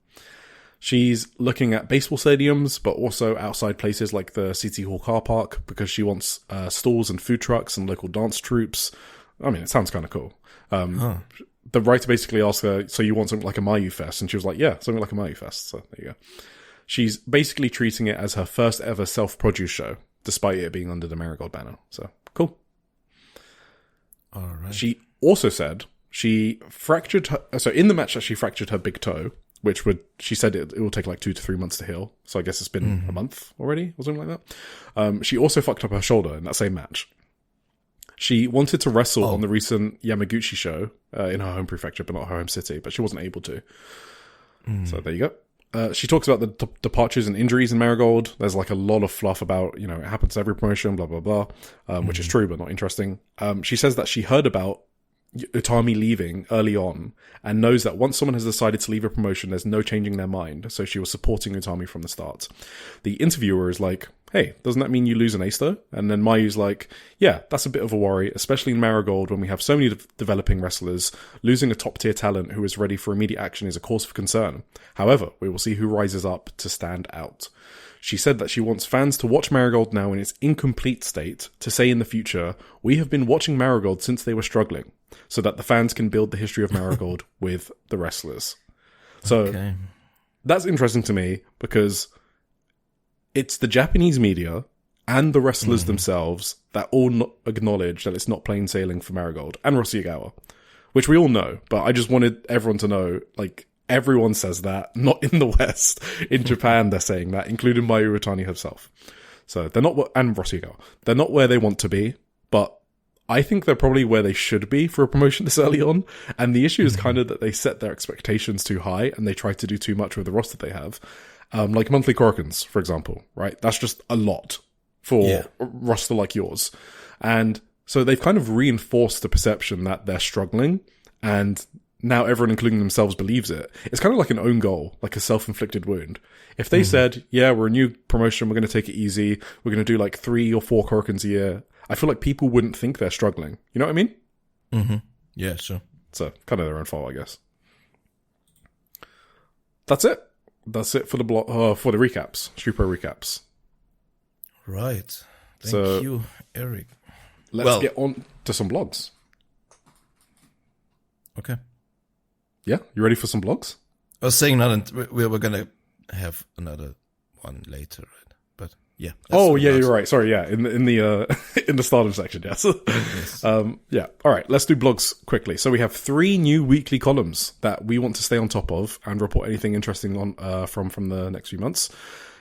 She's looking at baseball stadiums, but also outside places like the City Hall car park, because she wants stalls and food trucks and local dance troupes. It sounds kind of cool. The writer basically asked her, so you want something like a Mayu Fest? And she was like, yeah, something like a Mayu Fest. So, there you go. She's basically treating it as her first ever self-produced show, despite it being under the Marigold banner. So, cool. All right. She also said she fractured her... So, in the match that she fractured her big toe, which she said it will take like 2 to 3 months to heal. So, I guess it's been a month already, or something like that. She also fucked up her shoulder in that same match. She wanted to wrestle on the recent Yamaguchi show in her home prefecture, but not her home city, but she wasn't able to. So, there you go. She talks about the departures and injuries in Marigold. There's like a lot of fluff about, it happens to every promotion, blah, blah, blah, which is true, but not interesting. She says that she heard about Utami leaving early on and knows that once someone has decided to leave a promotion, there's no changing their mind. So she was supporting Utami from the start. The interviewer is like, hey, doesn't that mean you lose an ace though? And then Mayu's like, yeah, that's a bit of a worry, especially in Marigold when we have so many developing wrestlers. Losing a top tier talent who is ready for immediate action is a cause for concern. However, we will see who rises up to stand out. She said that she wants fans to watch Marigold now in its incomplete state to say in the future, we have been watching Marigold since they were struggling, so that the fans can build the history of Marigold with the wrestlers. So that's interesting to me because it's the Japanese media and the wrestlers themselves that all acknowledge that it's not plain sailing for Marigold and Rossi-Ogawa, which we all know, but I just wanted everyone to know, like, everyone says that, not in the West. In Japan, they're saying that, including Mayu Iwatani herself. So they're not, and Rossi-Ogawa, they're not where they want to be, but I think they're probably where they should be for a promotion this early on. And the issue is kind of that they set their expectations too high and they try to do too much with the roster they have. Like monthly Korakuens, for example, right? That's just a lot for a roster like yours. And so they've kind of reinforced the perception that they're struggling, and now everyone, including themselves, believes it. It's kind of like an own goal, like a self-inflicted wound. If they said, yeah, we're a new promotion, we're going to take it easy, we're going to do like 3 or 4 Korakuens a year, I feel like people wouldn't think they're struggling. You know what I mean? Mm-hmm. Yeah, sure. So, kind of their own fault, I guess. That's it. That's it for the for the recaps. Shupro recaps. Right. Thank you, Eric. Let's get on to some blogs. Okay. Yeah? You ready for some blogs? I was saying we're going to have another one later, right? But yeah. Oh, yeah, you're right. Sorry, yeah. In the in the Stardom section, yes. Yes. Yeah. All right, let's do blogs quickly. So we have 3 new weekly columns that we want to stay on top of and report anything interesting on from the next few months.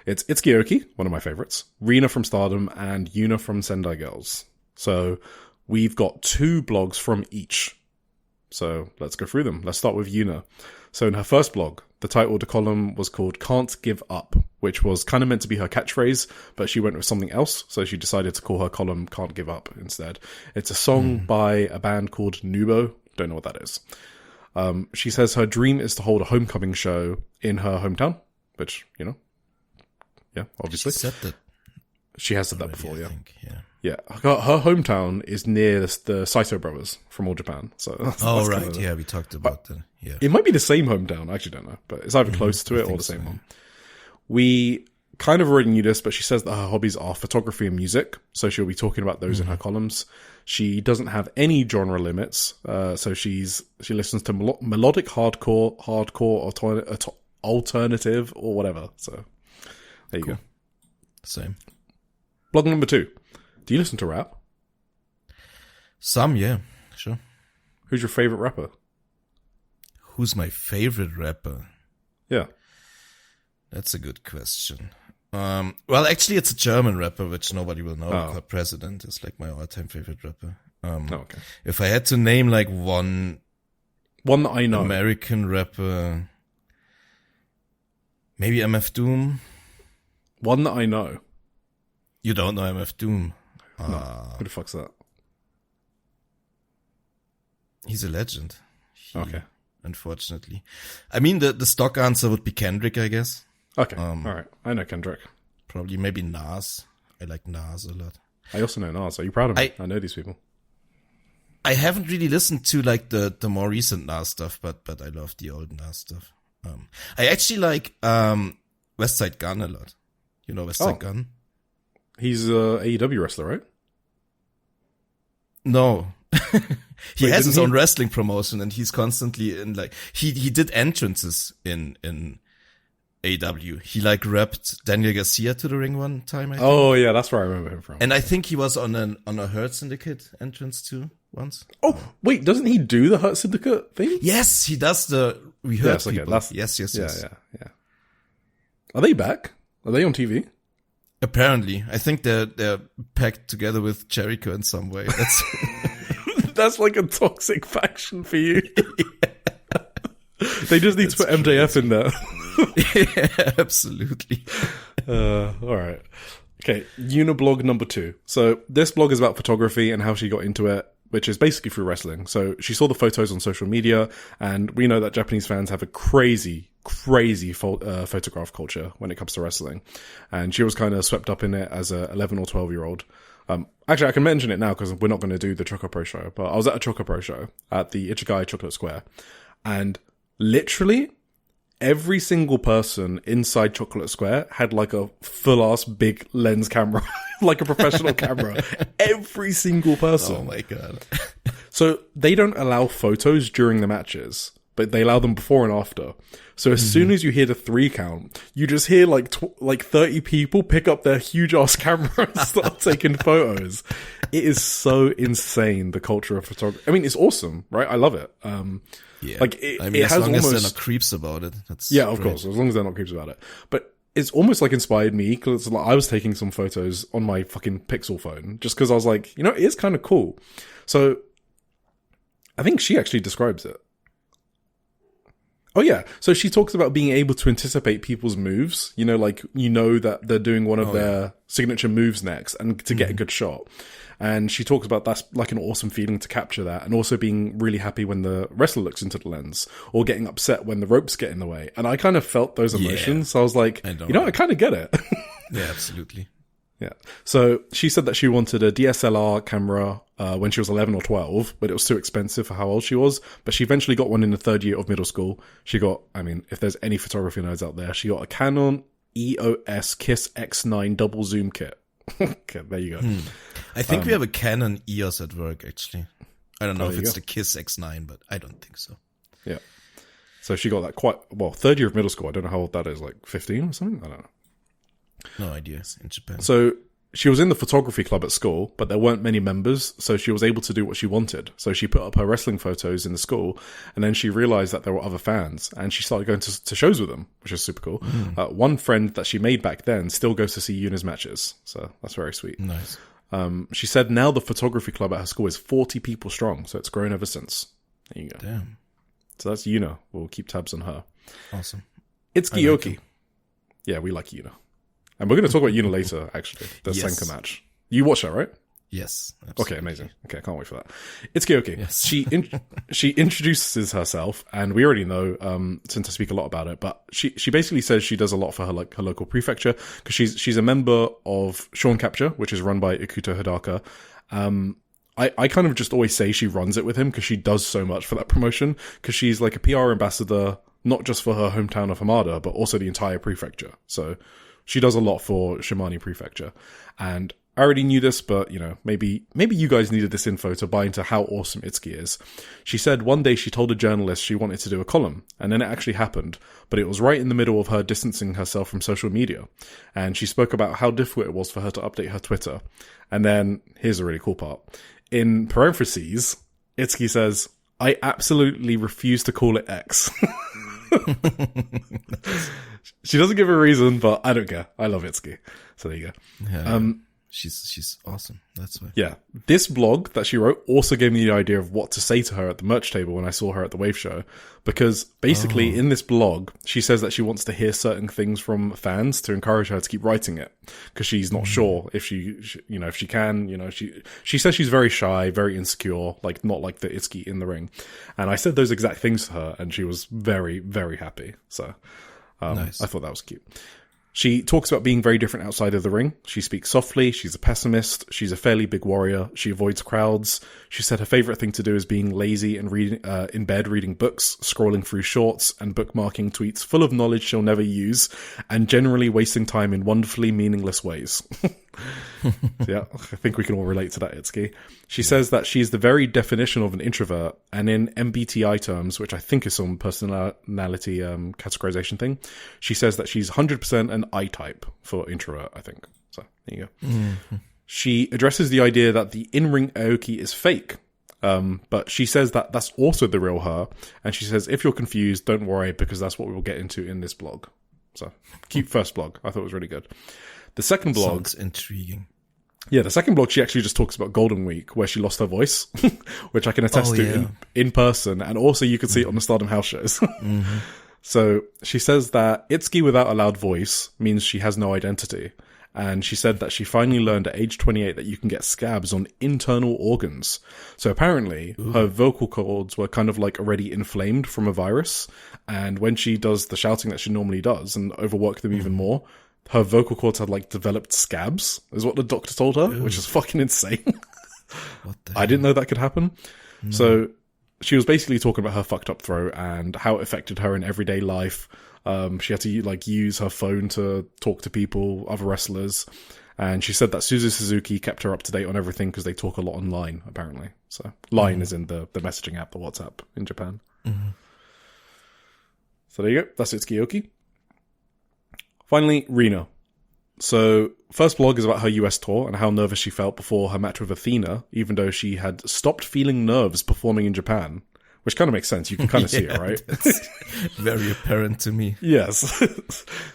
It's Itsuki Aoki, one of my favorites, Rina from Stardom, and YUNA from Sendai Girls. So we've got 2 blogs from each. So let's go through them. Let's start with YUNA. So in her first blog, the title of the column was called Can't Give Up, which was kind of meant to be her catchphrase, but she went with something else, so she decided to call her column Can't Give Up instead. It's a song by a band called Nubo. Don't know what that is. She says her dream is to hold a homecoming show in her hometown, which, yeah, obviously. She said that. She has said that before, yeah. I think, yeah. Yeah, her hometown is near the Saito brothers from All Japan. So that's right. Kind of Yeah, we talked about that. Yeah. It might be the same hometown. I actually don't know. But it's either close to it or the same one. We kind of already knew this, but she says that her hobbies are photography and music, so she'll be talking about those in her columns. She doesn't have any genre limits, so she listens to melodic hardcore, alternative, or whatever. So there you go. Same. Blog number 2. Do you listen to rap? Some, yeah, sure. Who's your favorite rapper? Who's my favorite rapper? Yeah. That's a good question. Well, actually, it's a German rapper, which nobody will know. Called President is like my all-time favorite rapper. Okay. If I had to name like one that I know, American rapper, maybe MF Doom. One that I know. You don't know MF Doom? No. Who the fuck's that? He's a legend. Okay. Unfortunately. I mean, the stock answer would be Kendrick, I guess. Okay. All right. I know Kendrick. Probably maybe Nas. I like Nas a lot. I also know Nas. Are you proud of me? I know these people. I haven't really listened to like the more recent Nas stuff, but I love the old Nas stuff. I actually like West Side Gun a lot. You know West Side Gun? He's a AEW wrestler, right? No. He has his own wrestling promotion, and he's constantly in like he did entrances in AEW. He like rapped Daniel Garcia to the ring one time, I think. Oh yeah, that's where I remember him from. And I think he was on a Hurt Syndicate entrance too once. Oh wait, doesn't he do the Hurt Syndicate thing? Yes, he does the We Hurt People. Okay, yes. Yeah. Are they back? Are they on TV? Apparently, I think they're packed together with Jericho in some way. That's that's like a toxic faction for you. They just need to put MJF in there. Yeah, absolutely. All right. Okay, YUNA blog number 2. So this blog is about photography and how she got into it, which is basically through wrestling. So she saw the photos on social media, and we know that Japanese fans have a crazy photograph culture when it comes to wrestling. And she was kind of swept up in it as a 11 or 12-year-old. Actually, I can mention it now because we're not going to do the Chocopro show, but I was at a Chocopro show at the Ichigai Chocolate Square, and literally every single person inside Chocolate Square had like a full-ass big lens camera, like a professional camera. Every single person. Oh my God. So they don't allow photos during the matches, but they allow them before and after. So as soon as you hear the 3 count, you just hear like 30 people pick up their huge ass camera and start taking photos. It is so insane, the culture of photography. I mean, it's awesome, right? I love it. Yeah. Like I mean, as long as they're not creeps about it. That's yeah, of great. course, as long as they're not creeps about it. But it's almost like inspired me, because like I was taking some photos on my fucking Pixel phone just because I was like, you know, it is kind of cool. So I think she actually describes it. Oh yeah, so she talks about being able to anticipate people's moves. You know, like, you know that they're doing one of their signature moves next, and to get a good shot. And she talks about that's like an awesome feeling to capture that, and also being really happy when the wrestler looks into the lens, or getting upset when the ropes get in the way. And I kind of felt those emotions. Yeah. So I was like, I kind of get it. Yeah, absolutely. Yeah. So she said that she wanted a DSLR camera when she was 11 or 12, but it was too expensive for how old she was. But she eventually got one in the 3rd year of middle school. She got, I mean, if there's any photography nerds out there, she got a Canon EOS Kiss X9 double zoom kit. Okay, there you go. I think we have a Canon EOS at work, actually. I don't know if it's the Kiss X9, but I don't think so. Yeah. So she got that 3rd year of middle school. I don't know how old that is, like 15 or something? I don't know. No ideas in Japan. So she was in the photography club at school, but there weren't many members, so she was able to do what she wanted. So she put up her wrestling photos in the school, and then she realized that there were other fans, and she started going to shows with them, which is super cool. One friend that she made back then still goes to see YUNA's matches, so that's very sweet. Nice. She said now the photography club at her school is 40 people strong, so it's grown ever since. There you go. Damn. So that's YUNA. We'll keep tabs on her. Awesome. Itsuki Aoki. Yeah, we like YUNA. And we're going to talk about YUNA later, actually. The Senka match. You watched that, right? Yes. Absolutely. Okay, amazing. Okay, I can't wait for that. Itsuki Aoki. Yes. She introduces herself, and we already know, since I speak a lot about it, but she basically says she does a lot for her local prefecture, because she's a member of Sean Capture, which is run by Ikuto Hidaka. I kind of just always say she runs it with him, because she does so much for that promotion, because she's like a PR ambassador, not just for her hometown of Hamada, but also the entire prefecture. So She does a lot for Shimane Prefecture. And I already knew this, but, you know, maybe you guys needed this info to buy into how awesome Itsuki is. She said one day she told a journalist she wanted to do a column, and then it actually happened, but it was right in the middle of her distancing herself from social media. And she spoke about how difficult it was for her to update her Twitter. And then, here's a really cool part. In parentheses, Itsuki says, "I absolutely refuse to call it X." She doesn't give a reason, but I don't care. I love Itsuki. So there you go. Yeah. She's awesome. That's why. Yeah. This blog that she wrote also gave me the idea of what to say to her at the merch table when I saw her at the Wave Show. Because basically in this blog, she says that she wants to hear certain things from fans to encourage her to keep writing it. Because she's not sure if she can, she says she's very shy, very insecure, like not like the Itsuki in the ring. And I said those exact things to her and she was very, very happy. So, nice. I thought that was cute. She talks about being very different outside of the ring. She speaks softly. She's a pessimist. She's a fairly big warrior. She avoids crowds. She said her favorite thing to do is being lazy and reading in bed, reading books, scrolling through shorts, and bookmarking tweets full of knowledge she'll never use, and generally wasting time in wonderfully meaningless ways. Yeah, I think we can all relate to that, Itsuki. She says that she's the very definition of an introvert, and in MBTI terms, which I think is some personality categorization thing, she says that she's 100% an I-type for introvert, I think. So, there you go. Mm-hmm. She addresses the idea that the in-ring Aoki is fake, but she says that that's also the real her, and she says, if you're confused, don't worry, because that's what we will get into in this blog. So, cute first blog. I thought it was really good. The second blog... Sounds intriguing. Yeah, the second blog, she actually just talks about Golden Week, where she lost her voice, which I can attest to in person, and also you can see it on the Stardom house shows. Mm-hmm. So she says that Itsuki without a loud voice means she has no identity. And she said that she finally learned at age 28 that you can get scabs on internal organs. So apparently her vocal cords were kind of like already inflamed from a virus. And when she does the shouting that she normally does and overwork them even more, her vocal cords had like developed scabs, is what the doctor told her, which is fucking insane. What the I didn't know that could happen. No. So she was basically talking about her fucked up throat and how it affected her in everyday life. She had to like use her phone to talk to people, other wrestlers. And she said that Suzu Suzuki kept her up to date on everything because they talk a lot online, apparently. So Line is in the messaging app, the WhatsApp in Japan. Mm-hmm. So there you go. That's Itsuki Aoki. Finally, Rina. So, first blog is about her US tour and how nervous she felt before her match with Athena, even though she had stopped feeling nerves performing in Japan. Which kind of makes sense. You can kind of see it, right? It's very apparent to me. Yes.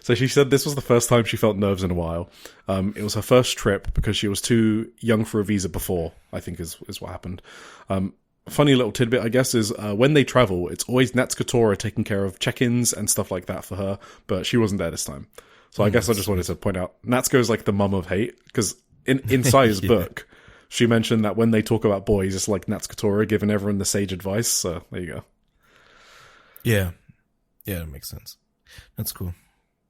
So she said this was the first time she felt nerves in a while. It was her first trip because she was too young for a visa before, I think is what happened. Funny little tidbit, I guess, is when they travel, it's always Natsuki taking care of check-ins and stuff like that for her, but she wasn't there this time. So I guess I just wanted to point out, Natsuko is like the mum of hate, because in Sai's book, she mentioned that when they talk about boys, it's like Natsuko giving everyone the sage advice, so there you go. Yeah, that makes sense. That's cool.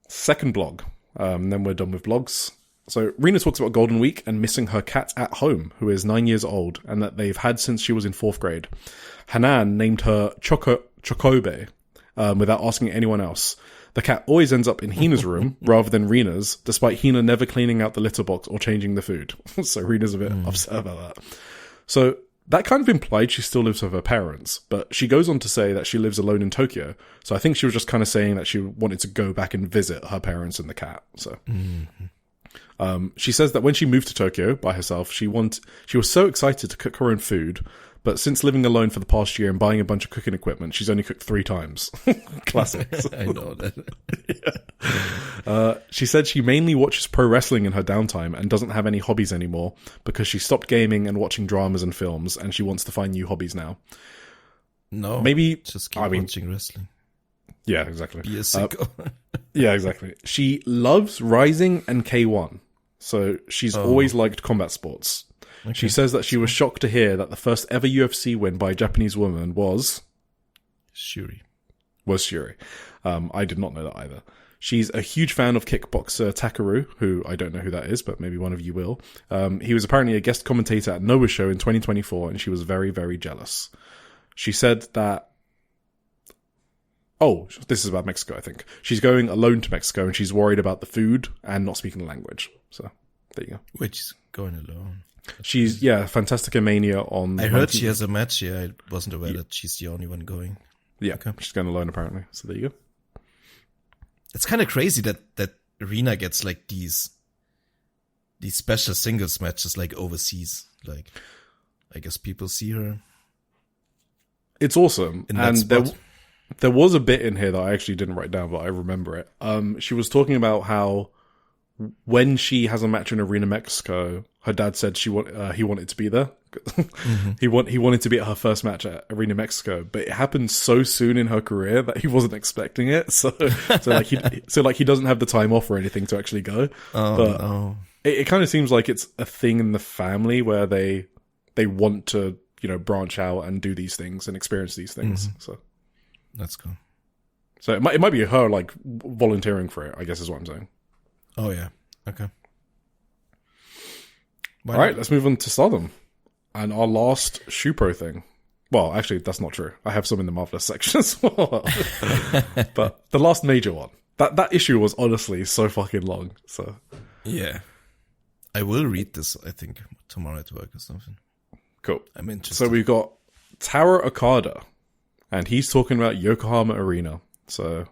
Second blog, then we're done with blogs. So Rina talks about Golden Week and missing her cat at home, who is 9 years old, and that they've had since she was in 4th grade. Hanan named her Chokobe, without asking anyone else. The cat always ends up in Hina's room rather than Rina's, despite Hina never cleaning out the litter box or changing the food. So Rina's a bit upset about that. So that kind of implied she still lives with her parents, but she goes on to say that she lives alone in Tokyo. So I think she was just kind of saying that she wanted to go back and visit her parents and the cat. So she says that when she moved to Tokyo by herself, she was so excited to cook her own food. But since living alone for the past year and buying a bunch of cooking equipment, she's only cooked 3 times. Classics. I know that. She said she mainly watches pro wrestling in her downtime and doesn't have any hobbies anymore because she stopped gaming and watching dramas and films, and she wants to find new hobbies now. No, maybe just keep watching wrestling. Yeah, exactly. Be a sicko. Yeah, exactly. She loves Rising and K1, so she's always liked combat sports. Okay. She says that she was shocked to hear that the first ever UFC win by a Japanese woman was Shuri. I did not know that either. She's a huge fan of kickboxer Takeru, who I don't know who that is, but maybe one of you will. He was apparently a guest commentator at Noah's show in 2024, and she was very, very jealous. She said that Oh, this is about Mexico, I think. She's going alone to Mexico, and she's worried about the food and not speaking the language. So, there you go. Which is going alone. She's, Fantastica Mania on... I heard she has a match. Yeah, I wasn't aware that she's the only one going. Yeah, okay. She's going alone, apparently. So, there you go. It's kind of crazy that Rina gets, like, these special singles matches, like, overseas. Like, I guess people see her. It's awesome. In that spot. There was a bit in here that I actually didn't write down, but I remember it. She was talking about how when she has a match in Arena Mexico, her dad said he wanted to be there. He wanted to be at her first match at Arena Mexico, but it happened so soon in her career that he wasn't expecting it. So he doesn't have the time off or anything to actually go. No. It kind of seems like it's a thing in the family where they want to, branch out and do these things and experience these things. So that's cool. So it might be her like volunteering for it, I guess is what I'm saying. Oh yeah. Okay. All right, let's move on to Stardom and our last Shupro thing. Well, actually, that's not true. I have some in the Marvelous section as well. But the last major one. That issue was honestly so fucking long. So yeah. I will read this, I think, tomorrow at work or something. Cool. I'm interested. So we've got Taro Okada, and he's talking about Yokohama Arena. So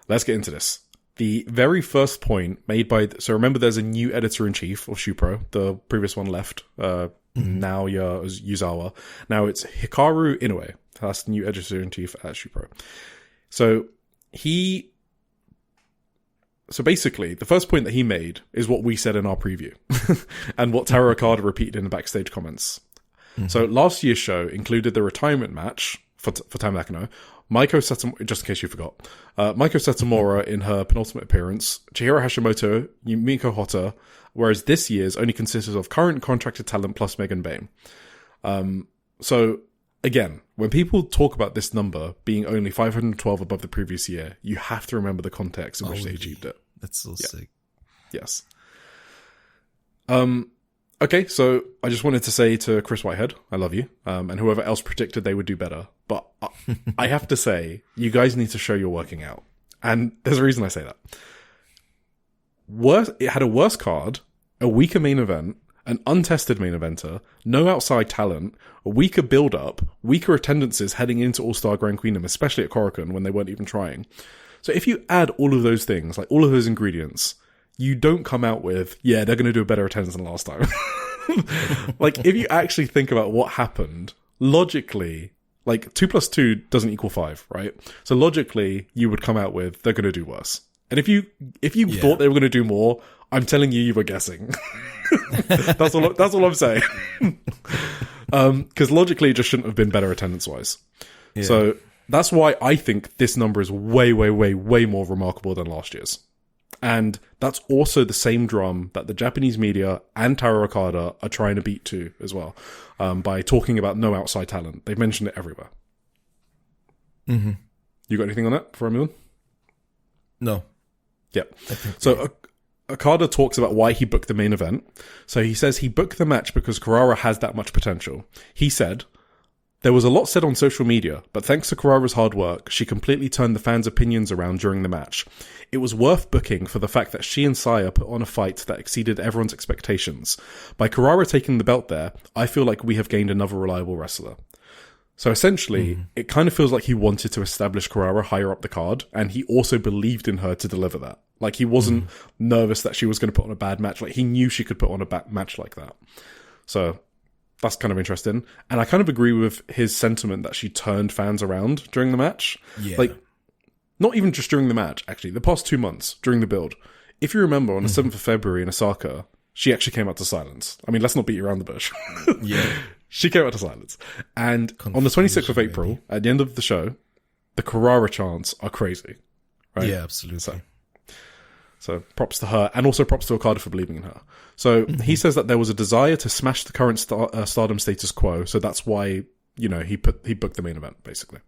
let's get into this. The very first point made by... So remember, there's a new editor-in-chief of Shupro. The previous one left. Naoya Yuzawa. Now it's Hikaru Inoue. That's the new editor-in-chief at Shupro. So basically, the first point that he made is what we said in our preview. And what Taro Okada repeated in the backstage comments. So last year's show included the retirement match for Tam Nakano, Maiko Satomura, just in case you forgot, Maiko Satomura in her penultimate appearance, Chihiro Hashimoto, Yumiko Hotta, whereas this year's only consists of current contracted talent plus Megan Bain. So again, when people talk about this number being only 512 above the previous year, you have to remember the context in which they achieved it. That's so sick. Yes. Okay, so I just wanted to say to Chris Whitehead, I love you, and whoever else predicted they would do better. But I have to say, you guys need to show you're working out. And there's a reason I say that. It had a worse card, a weaker main event, an untested main eventer, no outside talent, a weaker build-up, weaker attendances heading into All-Star Grand Queendom, especially at Korakuen when they weren't even trying. So if you add all of those things, like all of those ingredients, you don't come out with, they're going to do a better attendance than last time. Like, if you actually think about what happened, logically, like 2 plus 2 doesn't equal 5, right? So logically, you would come out with, they're going to do worse. And if you thought they were going to do more, I'm telling you were guessing. That's all I'm saying. Because logically, it just shouldn't have been better attendance-wise. Yeah. So that's why I think this number is way, way, way, way more remarkable than last year's. And that's also the same drum that the Japanese media and Taro Okada are trying to beat to as well, by talking about no outside talent. They've mentioned it everywhere. Mm-hmm. You got anything on that before I move on? No. Yep. So Okada talks about why he booked the main event. So he says he booked the match because Kurara has that much potential. He said, "There was a lot said on social media, but thanks to Kurara's hard work, she completely turned the fans' opinions around during the match. It was worth booking for the fact that she and Saya put on a fight that exceeded everyone's expectations. By Kurara taking the belt there, I feel like we have gained another reliable wrestler." So essentially, it kind of feels like he wanted to establish Kurara higher up the card, and he also believed in her to deliver that. Like, he wasn't nervous that she was going to put on a bad match. Like, he knew she could put on a bad match like that. So that's kind of interesting. And I kind of agree with his sentiment that she turned fans around during the match. Yeah. Like, not even just during the match, actually. The past 2 months, during the build. If you remember, on the 7th of February in Osaka, she actually came out to silence. I mean, let's not beat around the bush. Yeah. She came out to silence. And on the 26th of April, at the end of the show, the Kurara chants are crazy. Right? Yeah, absolutely. So props to her, and also props to Okada for believing in her. So he says that there was a desire to smash the current Stardom status quo, so that's why, he booked the main event, basically.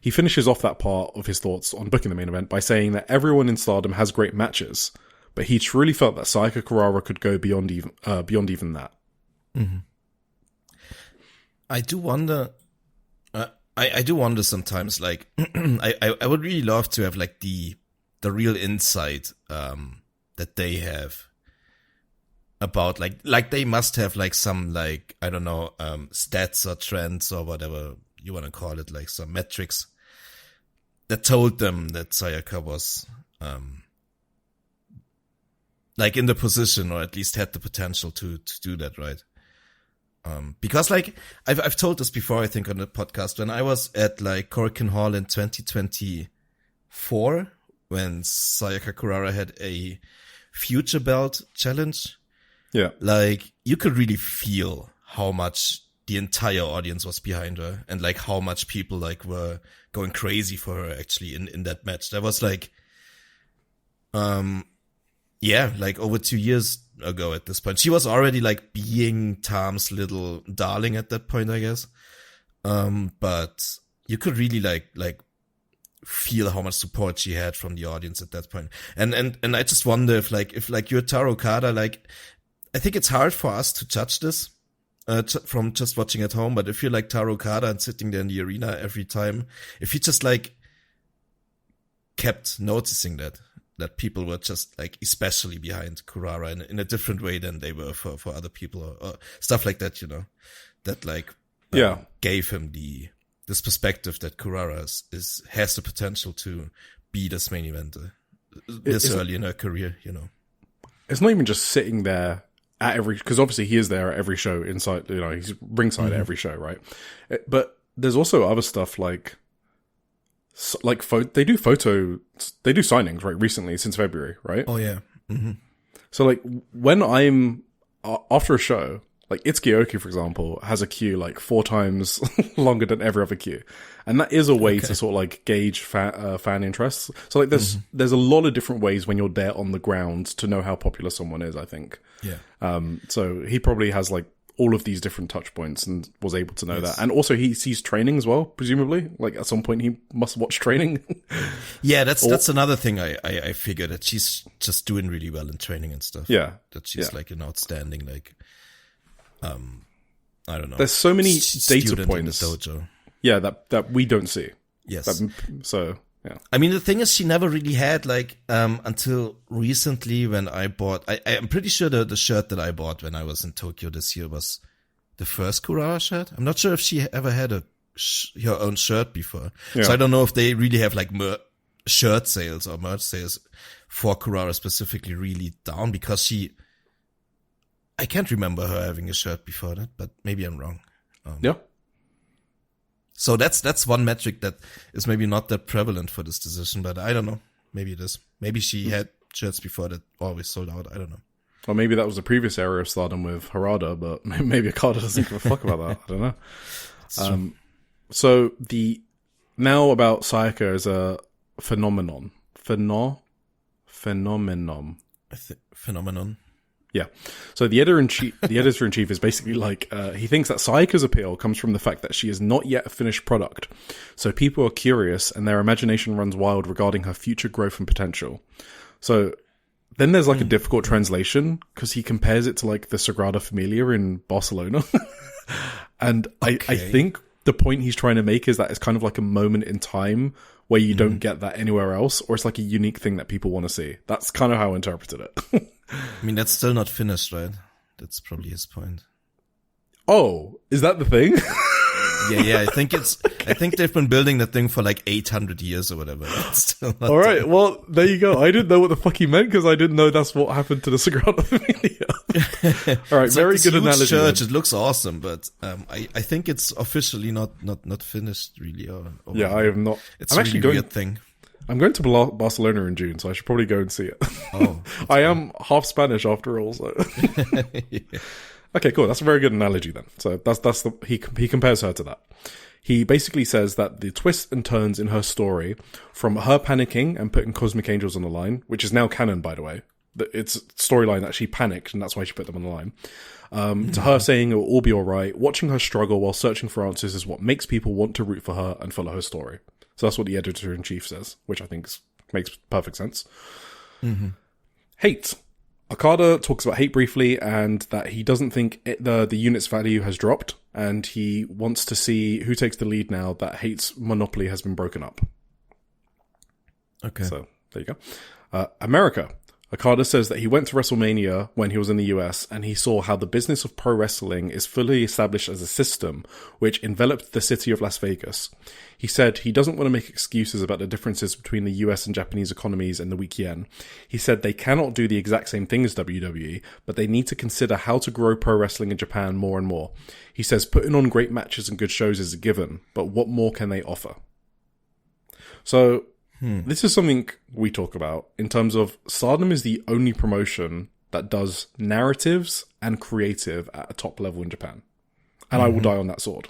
He finishes off that part of his thoughts on booking the main event by saying that everyone in Stardom has great matches, but he truly felt that Sayaka Kurara could go beyond even that. I do wonder, I do wonder sometimes, like, I would really love to have, like, the real insight, that they have about, like they must have, like, some, like, I don't know, stats or trends or whatever you want to call it, like, some metrics that told them that Sayaka was, like, in the position, or at least had the potential to do that, right? Because, like, I've told this before, I think, on the podcast, when I was at, like, Korakuen Hall in 2024, when Sayaka Kurara had a Future Belt challenge. Yeah. Like, you could really feel how much the entire audience was behind her, and, like, how much people, like, were going crazy for her, actually, in that match. That was, like, yeah, like, over 2 years ago at this point. She was already, like, being Tom's little darling at that point, I guess. But you could really, like, feel how much support she had from the audience at that point. And I just wonder if you're Taro Okada, like, I think it's hard for us to judge this, from just watching at home, but if you're like Taro Okada and sitting there in the arena every time, if you just, like, kept noticing that people were just, like, especially behind Kurara in a different way than they were for other people, or stuff like that, you know, that, like, gave him this perspective that Kurara has the potential to be this main eventer this early in her career, you know. It's not even just sitting there at every, because obviously he is there at every show inside, you know, he's ringside at every show, right? But there's also other stuff like they do signings, right? Recently, since February, right? Oh yeah. Mm-hmm. So, like, when I'm after a show, like Itsuki, for example, has a queue like 4 times longer than every other queue, and that is a way to sort of, like, gauge fan interests. So, like, there's a lot of different ways when you're there on the ground to know how popular someone is, I think. Yeah. So he probably has, like, all of these different touch points and was able to know that. And also he sees training as well, presumably. Like, at some point he must watch training. Yeah, that's another thing I figured, that she's just doing really well in training and stuff. Yeah. That she's like an outstanding, like, I don't know. There's so many data points in the dojo. Yeah, that we don't see. Yes. So, yeah. I mean, the thing is, she never really had, like, until recently when I bought, I'm pretty sure the shirt that I bought when I was in Tokyo this year was the first Kurara shirt. I'm not sure if she ever had her own shirt before. Yeah. So I don't know if they really have, like, shirt sales or merch sales for Kurara specifically really down, because I can't remember her having a shirt before that, but maybe I'm wrong. Yeah. So that's one metric that is maybe not that prevalent for this decision, but I don't know. Maybe it is. Maybe she had shirts before that always sold out. I don't know. Or maybe that was the previous era of Stardom with Harada, but maybe Okada doesn't give a fuck about that. I don't know. So now about Sayaka as a phenomenon. Phenomenon. Phenomenon. Yeah. So the editor-in-chief is basically like, he thinks that Sayaka's appeal comes from the fact that she is not yet a finished product. So people are curious and their imagination runs wild regarding her future growth and potential. So then there's, like, a difficult translation, because he compares it to, like, the Sagrada Familia in Barcelona. And I think the point he's trying to make is that it's kind of like a moment in time where you don't get that anywhere else, or it's like a unique thing that people want to see. That's kind of how I interpreted it. I mean, that's still not finished, right? That's probably his point. Oh, is that the thing? Yeah. I think they've been building that thing for like 800 years or whatever. It's still not all right. Done. Well, there you go. I didn't know what the fuck he meant, because I didn't know that's what happened to the Sagrada Familia. All right. It's very like good analogy. Church. It looks awesome, but I think it's officially not finished really. Or yeah, I am not. It's a really weird thing. I'm going to Barcelona in June, so I should probably go and see it. Oh, I am half Spanish after all, so. Yeah. Okay, cool. That's a very good analogy then. So he compares her to that. He basically says that the twists and turns in her story, from her panicking and putting Cosmic Angels on the line, which is now canon, by the way. It's storyline that she panicked, and that's why she put them on the line. To her saying it will all be alright, watching her struggle while searching for answers is what makes people want to root for her and follow her story. So that's what the editor-in-chief says, which I think makes perfect sense. Mm-hmm. Hate. Okada talks about hate briefly and that he doesn't think the unit's value has dropped, and he wants to see who takes the lead now that hate's monopoly has been broken up. Okay. So, there you go. America. Okada says that he went to WrestleMania when he was in the US and he saw how the business of pro wrestling is fully established as a system which enveloped the city of Las Vegas. He said he doesn't want to make excuses about the differences between the US and Japanese economies and the weak yen. He said they cannot do the exact same thing as WWE, but they need to consider how to grow pro wrestling in Japan more and more. He says putting on great matches and good shows is a given, but what more can they offer? So, this is something we talk about in terms of Stardom is the only promotion that does narratives and creative at a top level in Japan. And I will die on that sword.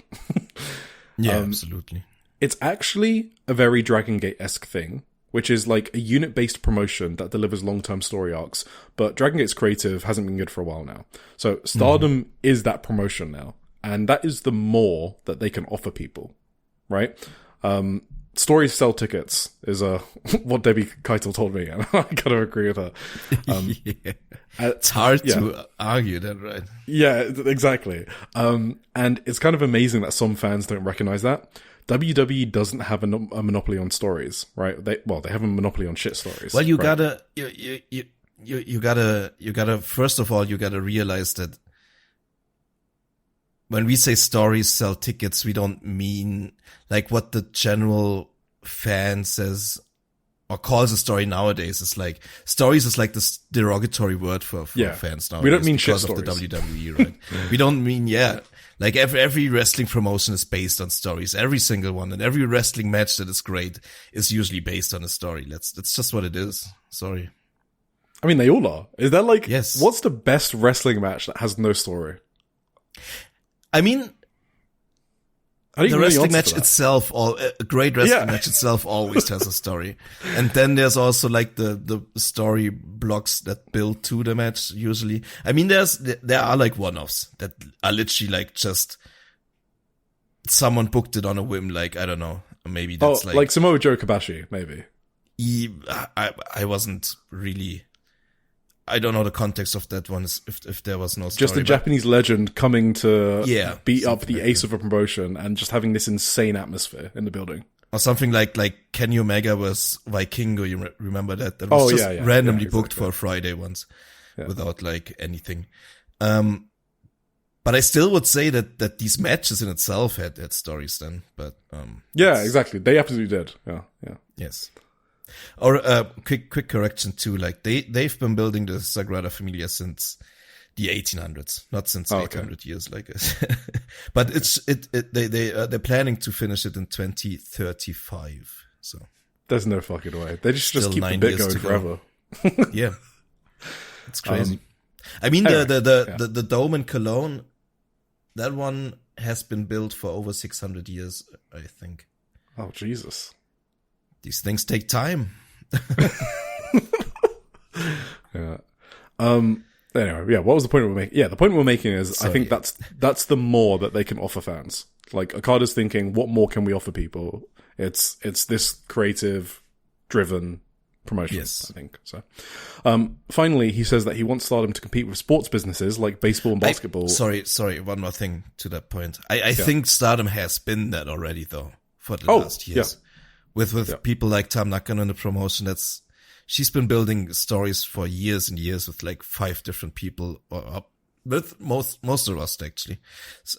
Yeah, absolutely. It's actually a very Dragon Gate-esque thing, which is like a unit-based promotion that delivers long-term story arcs. But Dragon Gate's creative hasn't been good for a while now. So Stardom is that promotion now. And that is the more that they can offer people, right? Stories sell tickets is what Debbie Keitel told me, and I gotta agree with her. Yeah. It's hard to argue that, right? Yeah, exactly. And it's kind of amazing that some fans don't recognize that. WWE doesn't have a monopoly on stories, right? They have a monopoly on shit stories. Well, you right? gotta first of all, you gotta realize that when we say stories sell tickets, we don't mean like what the general fan says or calls a story nowadays. Is like stories is like this derogatory word for fans nowadays. We don't mean shit because stories. of the WWE, right? We don't mean like every wrestling promotion is based on stories. Every single one, and every wrestling match that is great is usually based on a story. That's just what it is. Sorry. I mean, they all are. Is that like yes? What's the best wrestling match that has no story? I mean, the wrestling match itself, a great wrestling match itself always has a story. And then there's also like the story blocks that build to the match usually. I mean, there are like one-offs that are literally like just someone booked it on a whim. Like, I don't know, maybe that's like Samoa Joe Kobashi, maybe. I wasn't really... I don't know the context of that one, if there was no story. Just a Japanese legend coming to beat up the like ace of a promotion and just having this insane atmosphere in the building. Or something like Kenny Omega was Vikingo, you remember that? That was randomly booked for a Friday once without like anything. But I still would say that these matches in itself had stories then. But exactly. They absolutely did. Yeah. Yes. Or quick correction too. Like they've been building the Sagrada Familia since the 1800s, not since 800 years, like but they're planning to finish it in 2035. So there's no fucking way. They just keep the bit going forever. Yeah, it's crazy. I mean, the dome in Cologne, that one has been built for over 600 years, I think. Oh Jesus. These things take time. Yeah. Anyway, what was the point we're making? Yeah, the point we're making is I think that's the more that they can offer fans. Like Okada's thinking, what more can we offer people? It's this creative driven promotion, I think. So finally he says that he wants Stardom to compete with sports businesses like baseball and basketball. Sorry, one more thing to that point. I think Stardom has been that already though for the last years. Yeah. With people like Tam Nakano in the promotion, she's been building stories for years and years with like 5 different people, or with most of us actually,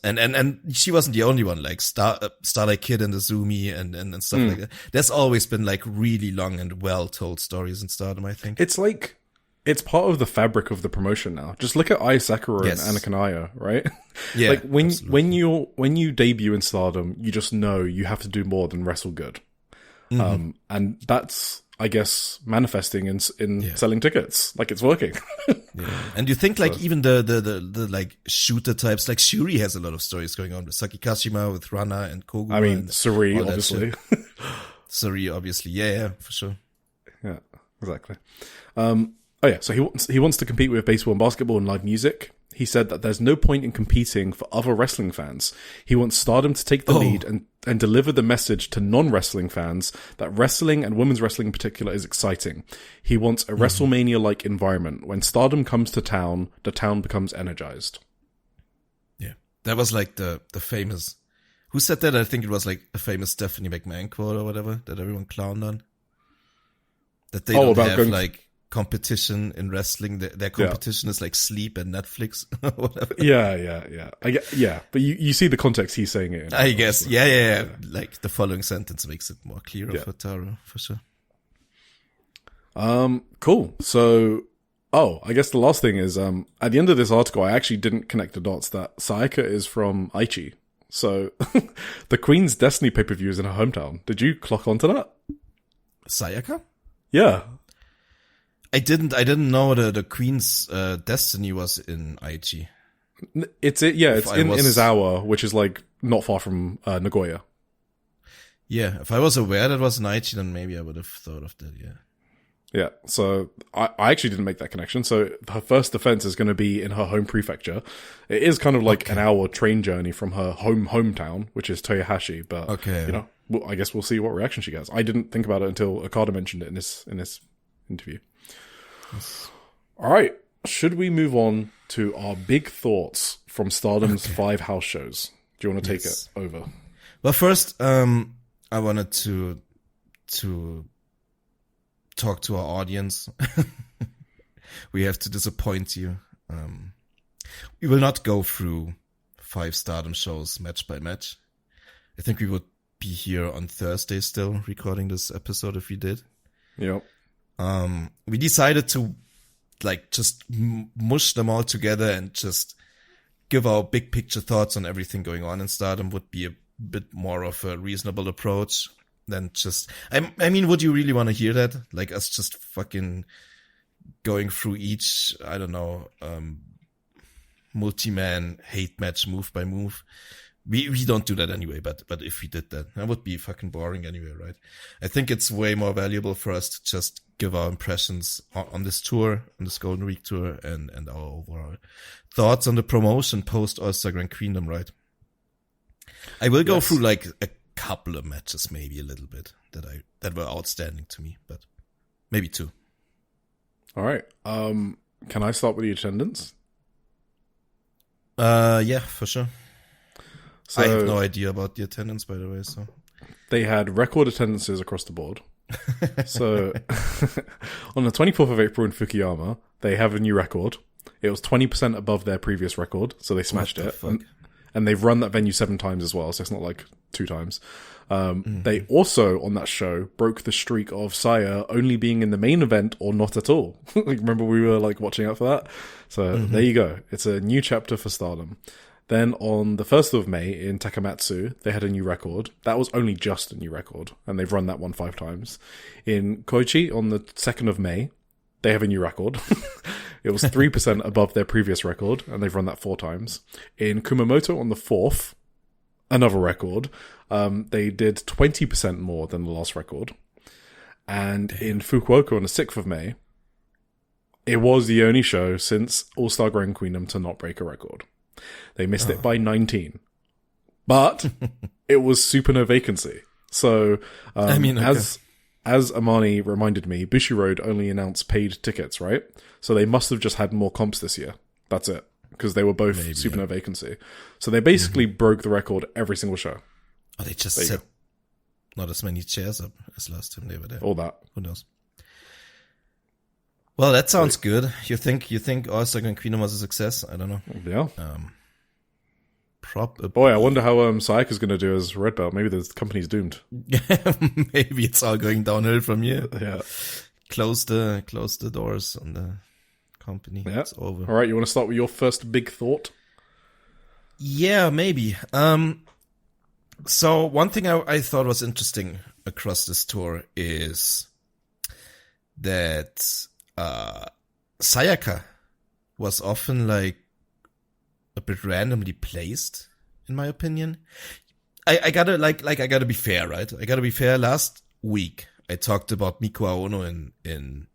and she wasn't the only one. Like Starlight Kid and Azumi and stuff like that. There's always been like really long and well told stories in Stardom. I think it's like it's part of the fabric of the promotion now. Just look at Ai Sakura and Anna Kanaya, right? Yeah, like when you debut in Stardom, you just know you have to do more than wrestle good. And that's, I guess, manifesting in selling tickets. Like it's working. And you think like even the like shooter types, like Shuri has a lot of stories going on with Saki Kashima, with Rana and Koguma. I mean, Suri, obviously. Suri, obviously. Yeah, for sure. Yeah, exactly. So he wants to compete with baseball and basketball and live music. he said that there's no point in competing for other wrestling fans. He wants Stardom to take the lead and deliver the message to non-wrestling fans that wrestling and women's wrestling in particular is exciting. He wants a WrestleMania-like environment. When Stardom comes to town, the town becomes energized. Yeah. That was like the famous... Who said that? I think it was like a famous Stephanie McMahon quote or whatever that everyone clowned on. That they don't have like competition in wrestling. Their competition is like sleep and Netflix or whatever. Yeah. But you see the context he's saying it in. I guess. Yeah. Like the following sentence makes it more clearer for Taro, for sure. Cool. So, I guess the last thing is, at the end of this article, I actually didn't connect the dots that Sayaka is from Aichi. So, the Queen's Destiny pay-per-view is in her hometown. Did you clock onto that? Sayaka? Yeah. I didn't know that the Queen's Destiny was in Aichi. It's in Izawa, which is like not far from Nagoya. Yeah, if I was aware that was in Aichi, then maybe I would have thought of that, yeah. Yeah, so I actually didn't make that connection. So her first defense is going to be in her home prefecture. It is kind of like an hour train journey from her hometown, which is Toyohashi. But I guess we'll see what reaction she gets. I didn't think about it until Okada mentioned it in this interview. Yes. All right, should we move on to our big thoughts from Stardom's 5 house shows? Do you want to take it over? Well, first, I wanted to talk to our audience. We have to disappoint you. We will not go through 5 Stardom shows match by match. I think we would be here on Thursday still recording this episode if we did. Yep. We decided to like just mush them all together and just give our big picture thoughts on everything going on in Stardom. Would be a bit more of a reasonable approach than just, I mean, would you really want to hear that? Like us just fucking going through each, I don't know, multi-man hate match move by move. We don't do that anyway, but if we did that would be fucking boring anyway, right? I think it's way more valuable for us to just give our impressions on this tour, on this Golden Week tour, and our overall thoughts on the promotion post All-Star Grand Queendom, right? I will go through like a couple of matches, maybe a little bit that were outstanding to me, but maybe 2. All right. Can I start with the attendance? Yeah, for sure. So, I have no idea about the attendance, by the way. So they had record attendances across the board. So on the 24th of April in Fukuyama, they have a new record. It was 20% above their previous record, so they smashed it. And they've run that venue 7 times as well, so it's not like 2 times. They also, on that show, broke the streak of Saya only being in the main event or not at all. Like, remember we were like watching out for that? So there you go. It's a new chapter for Stardom. Then on the 1st of May in Takamatsu, they had a new record. That was only just a new record, and they've run that one 5 times. In Koichi on the 2nd of May, they have a new record. It was 3% above their previous record, and they've run that 4 times. In Kumamoto on the 4th, another record. They did 20% more than the last record. And in Fukuoka on the 6th of May, it was the only show since All-Star Grand Queendom to not break a record. They missed it by 19. But it was Super No Vacancy. So, as Amani reminded me, Bushiroad only announced paid tickets, right? So they must have just had more comps this year. That's it. Because they were both Super No Vacancy. So they basically broke the record every single show. Oh, they just set not as many chairs up as last time they were there. All that. Who knows? Well, that sounds good. You think All-Star Grand Queendom was a success? I don't know. Yeah. Probably. Boy, I wonder how Sayaka's going to do as Red Belt. Maybe the company's doomed. Maybe it's all going downhill from here. Yeah. Close the doors on the company. Yeah. It's over. All right, you want to start with your first big thought? Yeah, maybe. So one thing I thought was interesting across this tour is that Sayaka was often like a bit randomly placed, in my opinion. I gotta be fair, right? I gotta be fair. Last week I talked about Miku Aono in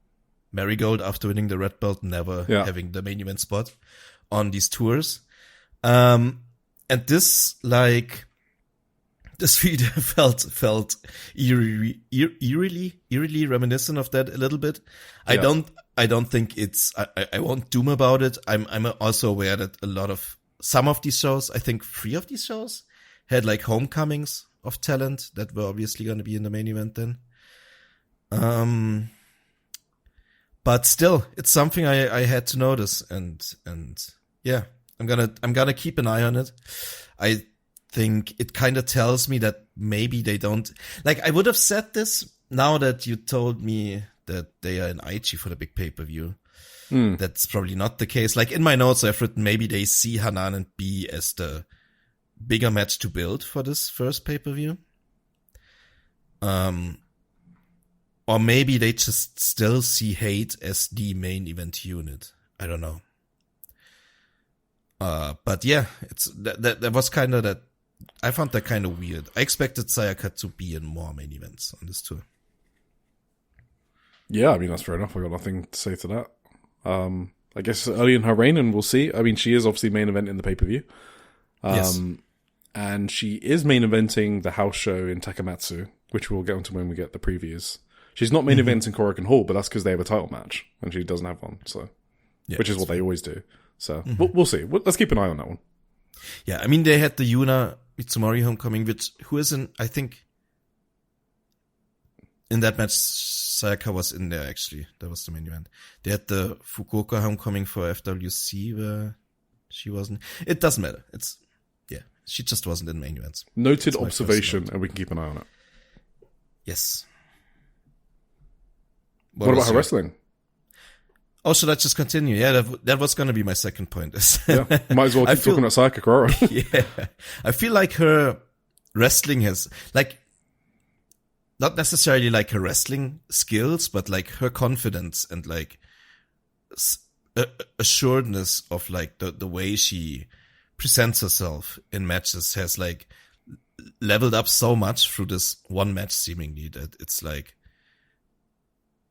Marigold after winning the red belt, never having the main event spot. on these tours. And this video felt eerily reminiscent of that a little bit. Yeah. I don't think I won't doom about it. I'm also aware that some of these shows, I think 3 of these shows had like homecomings of talent that were obviously going to be in the main event then. But still, it's something I had to notice, and yeah, I'm gonna keep an eye on it. I think it kind of tells me that maybe they don't, like, I would have said this now that you told me that they are in Aichi for the big pay-per-view. That's probably not the case. Like, in my notes, I've written maybe they see Hanan and B as the bigger match to build for this first pay-per-view. Or maybe they just still see Hate as the main event unit. I don't know. But yeah, that was kind of that. I found that kind of weird. I expected Sayaka to be in more main events on this tour. Yeah, I mean, that's fair enough. I got nothing to say to that. I guess early in her reign, and we'll see. I mean, she is obviously main event in the pay-per-view. Yes. And she is main eventing the house show in Takamatsu, which we'll get into when we get the previews. She's not main eventing Korakuen Hall, but that's because they have a title match, and she doesn't have one. So, yeah, which is what they always do. So we'll see. Let's keep an eye on that one. Yeah, I mean, they had the YUNA Mitsumori homecoming, who is in, I think, in that match, Sayaka was in there, actually. That was the main event. They had the Fukuoka homecoming for FWC, where she wasn't. It doesn't matter. She just wasn't in main events. Noted observation, and we can keep an eye on it. Yes. What about her wrestling? Oh, should I just continue? Yeah, that was going to be my second point. Yeah, might as well keep talking about Sayaka Kurara. Yeah. I feel like her wrestling has, like, not necessarily like her wrestling skills, but like her confidence and like assuredness of like the way she presents herself in matches has like leveled up so much through this one match seemingly that it's like,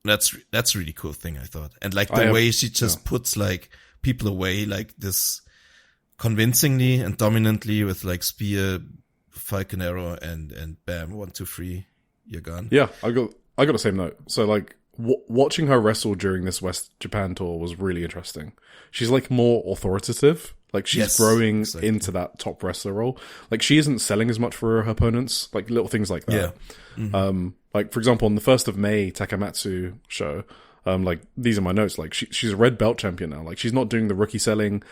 that's a really cool thing, I thought. And like the way she just puts like people away like this convincingly and dominantly with like spear, Falcon Arrow, and bam, 1, 2, 3, you're gone. Yeah, I got the same note. So like watching her wrestle during this West Japan tour was really interesting. She's like more authoritative. Like she's growing into that top wrestler role. Like she isn't selling as much for her opponents. Like little things like that. Yeah. Like for example, on the 1st of May Takamatsu show, like these are my notes. Like she's a red belt champion now. Like she's not doing the rookie selling.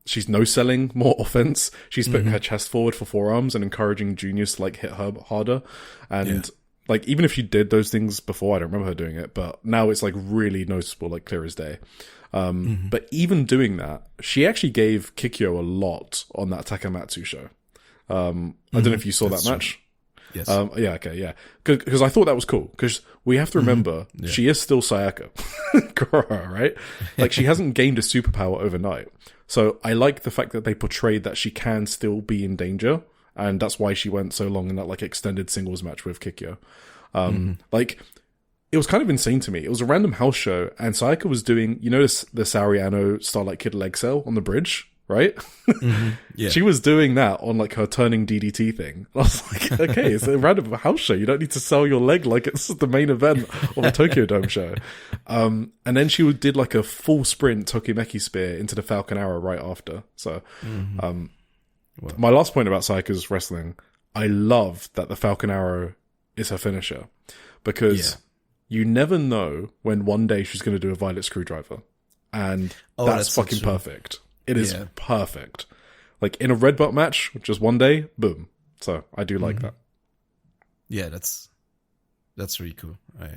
She's no selling, more offense. She's putting her chest forward for forearms and encouraging juniors to like hit her harder. And like even if she did those things before, I don't remember her doing it, but now it's like really noticeable, like clear as day. But even doing that, she actually gave Kikyo a lot on that Takamatsu show. I don't know if you saw that match. Yes. Yeah, okay, yeah. Because I thought that was cool. Because we have to remember, she is still Sayaka. Right? Like, she hasn't gained a superpower overnight. So I like the fact that they portrayed that she can still be in danger. And that's why she went so long in that, like, extended singles match with Kikyo. Like, it was kind of insane to me. It was a random house show, and Sayaka was doing, you know, the Sariano Starlight Kid leg sell on the bridge, right? Yeah. She was doing that on like her turning DDT thing. I was like, okay, it's a random house show. You don't need to sell your leg like it's the main event of a Tokyo Dome show. And then she did like a full sprint Tokimeki spear into the Falcon Arrow right after. So, my last point about Sayaka's wrestling, I love that the Falcon Arrow is her finisher because you never know when one day she's going to do a Violet Screwdriver. And that's fucking perfect. It is perfect. Like in a red belt match, just one day, boom. So I do like that. Yeah, that's really cool. I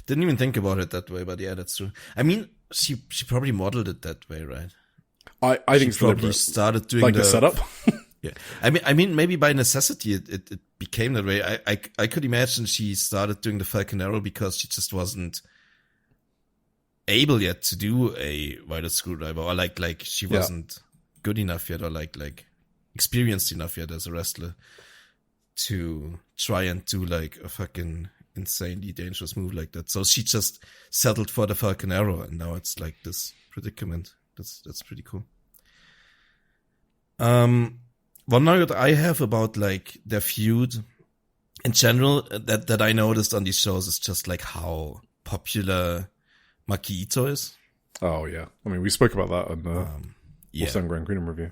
didn't even think about it that way, but yeah, that's true. I mean, she probably modeled it that way, right? I think she probably started doing like the setup. Yeah, I mean, maybe by necessity it became that way. I could imagine she started doing the Falcon Arrow because she just wasn't able yet to do a Violet Screwdriver, or like she wasn't good enough yet, or like experienced enough yet as a wrestler to try and do like a fucking insanely dangerous move like that. So she just settled for the Falcon Arrow, and now it's like this predicament That's pretty cool. One note I have about like their feud in general that I noticed on these shows is just like how popular Maki Ito is. Oh yeah, I mean we spoke about that on the Ulsan Grand Kingdom review.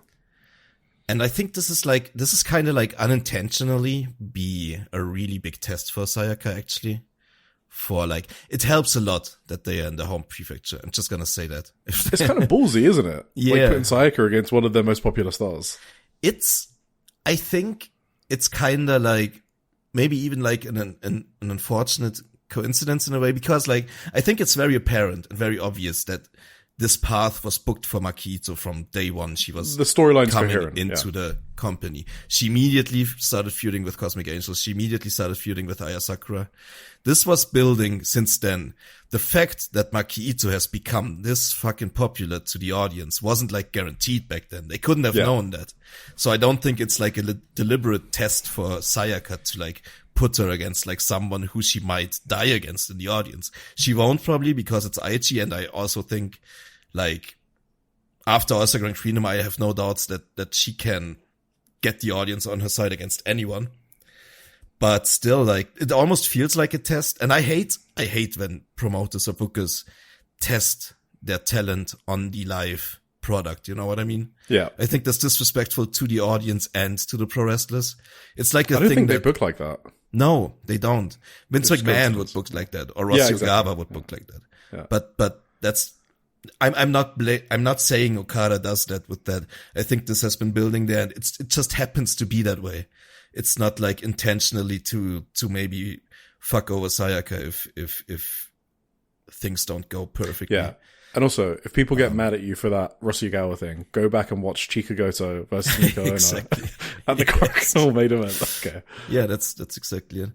And I think this is kind of like unintentionally be a really big test for Sayaka actually. For like, it helps a lot that they are in the home prefecture. I'm just gonna say that. It's kind of ballsy, isn't it? Yeah. Like putting Sayaka against one of their most popular stars. I think it's kind of like, maybe even like an unfortunate coincidence in a way, because like, I think it's very apparent and very obvious that this path was booked for Maki Ito from day one. She was the storyline's coming coherent, into the company. She immediately started feuding with Cosmic Angels. She immediately started feuding with Aya Sakura. This was building since then. The fact that Maki Ito has become this fucking popular to the audience wasn't like guaranteed back then. They couldn't have known that. So I don't think it's like a deliberate test for Sayaka to like put her against like someone who she might die against in the audience. She won't probably, because it's Aichi, and I also think like after Ulster Grand Kingdom, I have no doubts that she can get the audience on her side against anyone. But still, like, it almost feels like a test. And I hate when promoters or bookers test their talent on the live product. You know what I mean? Yeah. I think that's disrespectful to the audience and to the pro wrestlers. It's like a I don't thing think that they book like that. No, they don't. Vince McMahon would book like that, or Ross Yogawa would book like that. Yeah. But that's, I'm not saying Okada does that with that. I think this has been building there, and it just happens to be that way. It's not like intentionally to maybe fuck over Sayaka if things don't go perfectly. Yeah. And also, if people get mad at you for that Rosugawa thing, go back and watch Chikagoto versus Miko Exactly. at the Korakuen main event. Okay. Yeah, that's exactly it.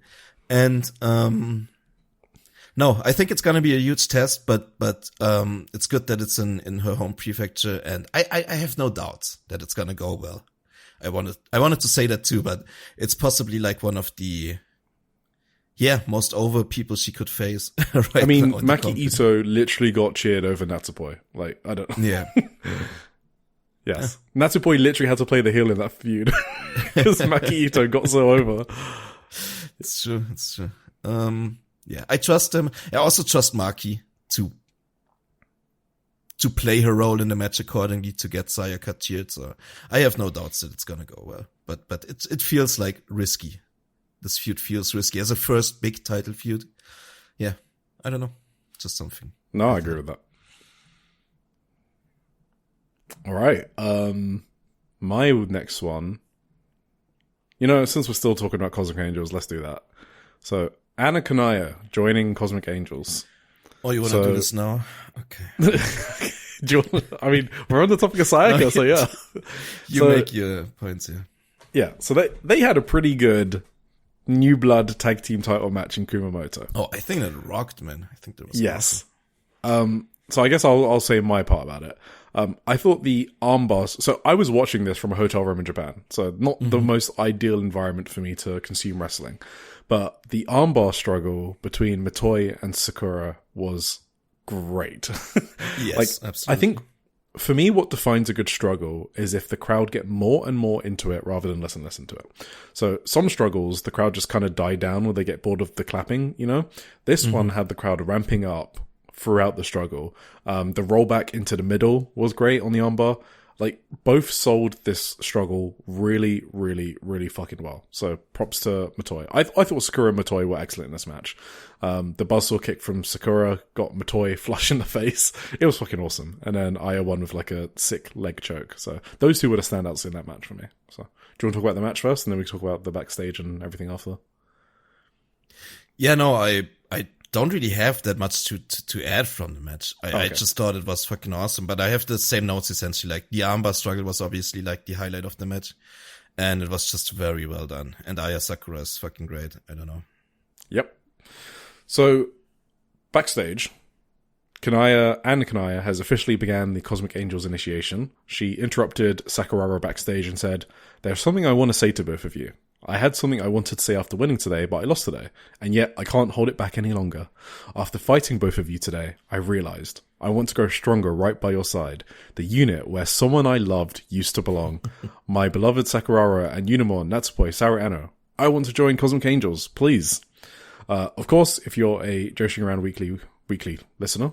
And no, I think it's gonna be a huge test, but it's good that it's in her home prefecture, and I have no doubts that it's gonna go well. I wanted to say that too, but it's possibly like one of the most over people she could face. Right, I mean, Maki Ito literally got cheered over Natsupoi. Like, I don't know. Yeah. Yes. Yeah. Natsupoi literally had to play the heel in that feud because Maki Ito got so over. It's true. Yeah, I trust him. I also trust Maki to play her role in the match accordingly to get Sayaka cheered. So I have no doubts that it's gonna go well. But it feels like risky. This feud feels risky as a first big title feud. Yeah, I don't know. Just something. No, I agree with that. All right. My next one. You know, since we're still talking about Cosmic Angels, let's do that. So, Anna Kanaya joining Cosmic Angels. Oh, you want to do this now? Okay. I mean, we're on the topic of Sayaka, so yeah. You make your points here. Yeah, so they had a pretty good New Blood tag team title match in Kumamoto. Oh, I think that rocked, man. I think that was yes. Awesome. So I guess I'll say my part about it. I thought the armbars. So I was watching this from a hotel room in Japan, so not the most ideal environment for me to consume wrestling. But the armbar struggle between Motoi and Sakura was great. Yes, absolutely. I think for me, what defines a good struggle is if the crowd get more and more into it rather than less and less into it. So some struggles, the crowd just kind of die down when they get bored of the clapping, you know? This one had the crowd ramping up throughout the struggle. The rollback into the middle was great on the armbar. Like, both sold this struggle really, really, really fucking well. So props to Motoi. I thought Sakura and Motoi were excellent in this match. The buzzsaw kick from Sakura got Motoi flush in the face. It was fucking awesome. And then Aya won with like a sick leg choke. So those two were the standouts in that match for me. So do you want to talk about the match first, and then we can talk about the backstage and everything after? Yeah, no, I don't really have that much to add from the match. I just thought it was fucking awesome, but I have the same notes essentially. Like, the armbar struggle was obviously like the highlight of the match, and it was just very well done. And Aya Sakura is fucking great. I don't know. Yep. So, backstage, Anna Kanaya has officially began the Cosmic Angels initiation. She interrupted Sakuraba backstage and said, "There's something I want to say to both of you. I had something I wanted to say after winning today, but I lost today, and yet I can't hold it back any longer. After fighting both of you today, I realized I want to go stronger right by your side, the unit where someone I loved used to belong. My beloved Sakurara and Unimon, Natsupoi, Sarano. I want to join Cosmic Angels, please. Of course, if you're a Joshi'ing Around weekly listener,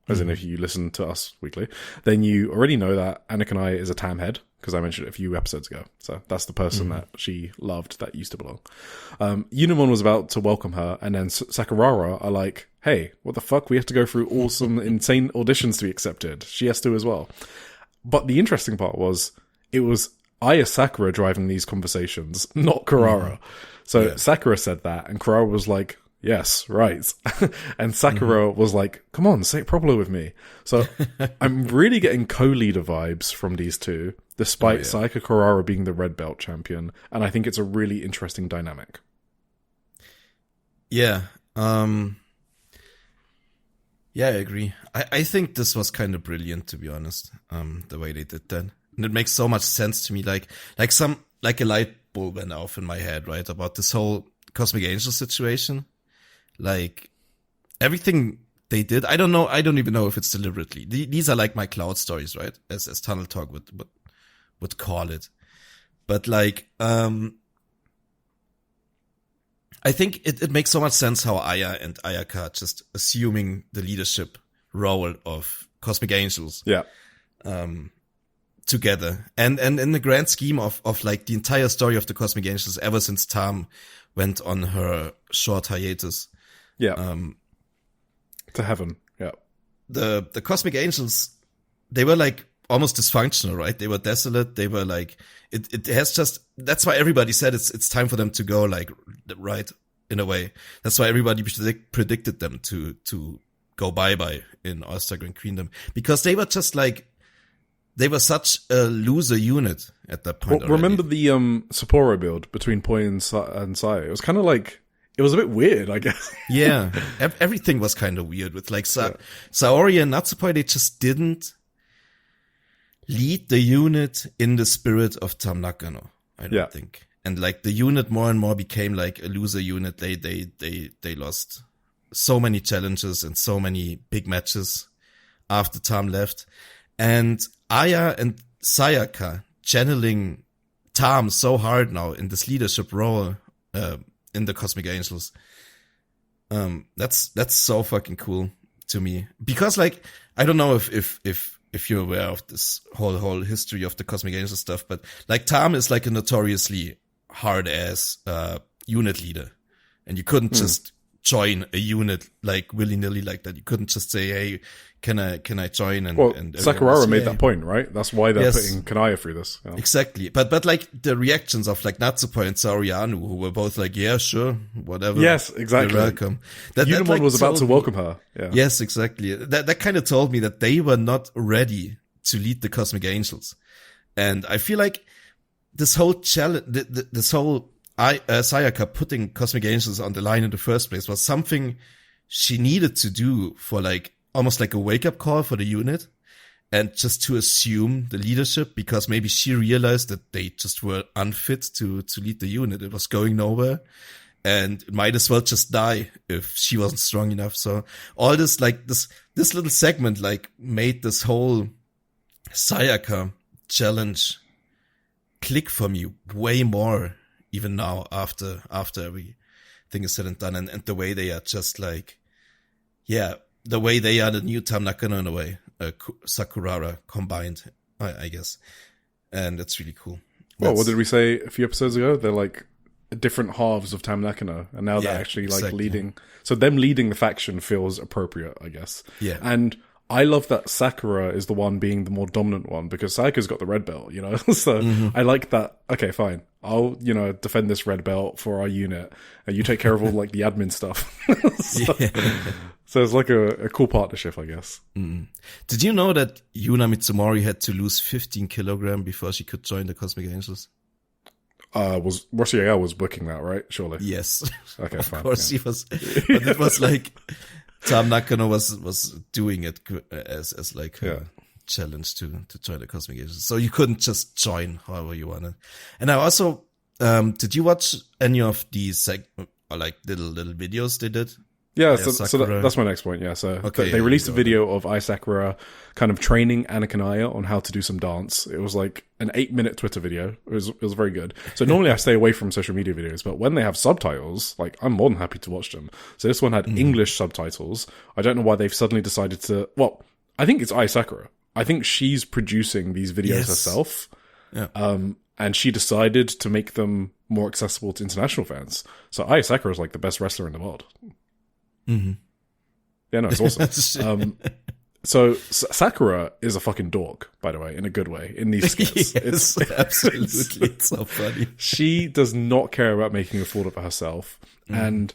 as in if you listen to us weekly, then you already know that Anakanai is a Tam head, because I mentioned it a few episodes ago. So that's the person that she loved that used to belong. Unimon was about to welcome her, and then Sakurara are like, hey, what the fuck? We have to go through all some insane auditions to be accepted. She has to as well. But the interesting part was, it was Aya Sakura driving these conversations, not Kurara. So Sakura said that, and Kurara was like, yes, right. And Sakura was like, come on, say it properly with me. So I'm really getting co-leader vibes from these two, despite Sayaka Kurara being the red belt champion. And I think it's a really interesting dynamic. Yeah. Yeah, I agree. I think this was kind of brilliant, to be honest, the way they did that. And it makes so much sense to me. Like a light bulb went off in my head, right? About this whole Cosmic Angel situation. Like, everything they did, I don't know, I don't even know if it's deliberately. These are like my cloud stories, right? As Tunnel Talk would call it. But like, I think it makes so much sense how Aya and Ayaka just assuming the leadership role of Cosmic Angels. Yeah. Together. And in the grand scheme of like the entire story of the Cosmic Angels ever since Tam went on her short hiatus. Yeah. To heaven. Yeah. The Cosmic Angels, they were like almost dysfunctional, right? They were desolate. They were like, it has just, that's why everybody said it's time for them to go, like, right, in a way. That's why everybody predicted them to go bye-bye in All-Star Grand Queendom. Because they were just like, they were such a loser unit at that point. Well, remember the Sapporo build between Poi and Saya? It was kind of like, it was a bit weird, I guess. Yeah, everything was kind of weird with like Saori and Natsupoi. They just didn't lead the unit in the spirit of Tam Nakano, I don't think. And like the unit more and more became like a loser unit. They lost so many challenges and so many big matches after Tam left. And Aya and Sayaka channeling Tam so hard now in this leadership role, in the Cosmic Angels. That's so fucking cool to me. Because like, I don't know if you're aware of this whole history of the Cosmic Angels stuff, but like Tam is like a notoriously hard ass, unit leader. And you couldn't just join a unit like willy-nilly like that. You couldn't just say, hey, can I join? And Sakurara made that point, right? That's why they're putting Kanaya through this. Yeah. Exactly. But like the reactions of like Natsupoi and Saorianu, who were both like, yeah, sure, whatever. Yes, exactly. You're welcome. Unimon like was about to welcome her. Yeah. Yes, exactly. That kind of told me that they were not ready to lead the Cosmic Angels. And I feel like this whole challenge, this whole Sayaka putting Cosmic Angels on the line in the first place was something she needed to do for like almost like a wake-up call for the unit, and just to assume the leadership, because maybe she realized that they just were unfit to lead the unit. It was going nowhere, and it might as well just die if she wasn't strong enough. So all this, like this little segment, like made this whole Sayaka challenge click for me way more, even now after everything is said and done, and the way they are just like, the way they are the new Tam Nakano in a way, Sakurara combined, I guess. And that's really cool. Well, what did we say a few episodes ago? They're like different halves of Tam Nakano, and now they're actually like leading. So them leading the faction feels appropriate, I guess. Yeah. And I love that Sakura is the one being the more dominant one, because Sayaka's got the red belt, you know? So I like that. Okay, fine. I'll, defend this red belt for our unit, and you take care of all like the admin stuff. So it's like a cool partnership, I guess. Did you know that Yuna Mitsumori had to lose 15 kilograms before she could join the Cosmic Angels? Was Rossier was booking that, right? Surely. Yes. Okay, fine. Of course he was. But it was like Tam Nakano was doing it as like a challenge to join the Cosmic Angels. So you couldn't just join however you wanted. And I also Did you watch any of these like little videos they did? Yeah, so that's my next point. Yeah, so they released a video of Ai Sakura kind of training Anakanaya on how to do some dance. It was like an 8-minute Twitter video. It was very good. So normally I stay away from social media videos, but when they have subtitles, like I'm more than happy to watch them. So this one had English subtitles. I don't know why they've suddenly decided to. Well, I think it's Ai Sakura. I think she's producing these videos herself. Yeah. And she decided to make them more accessible to international fans. So Ai Sakura is like the best wrestler in the world. Mm-hmm. Yeah, no, it's awesome. So Sakura is a fucking dork, by the way, in a good way, in these skits. Yes, absolutely. It's so funny. She does not care about making a fool of herself. And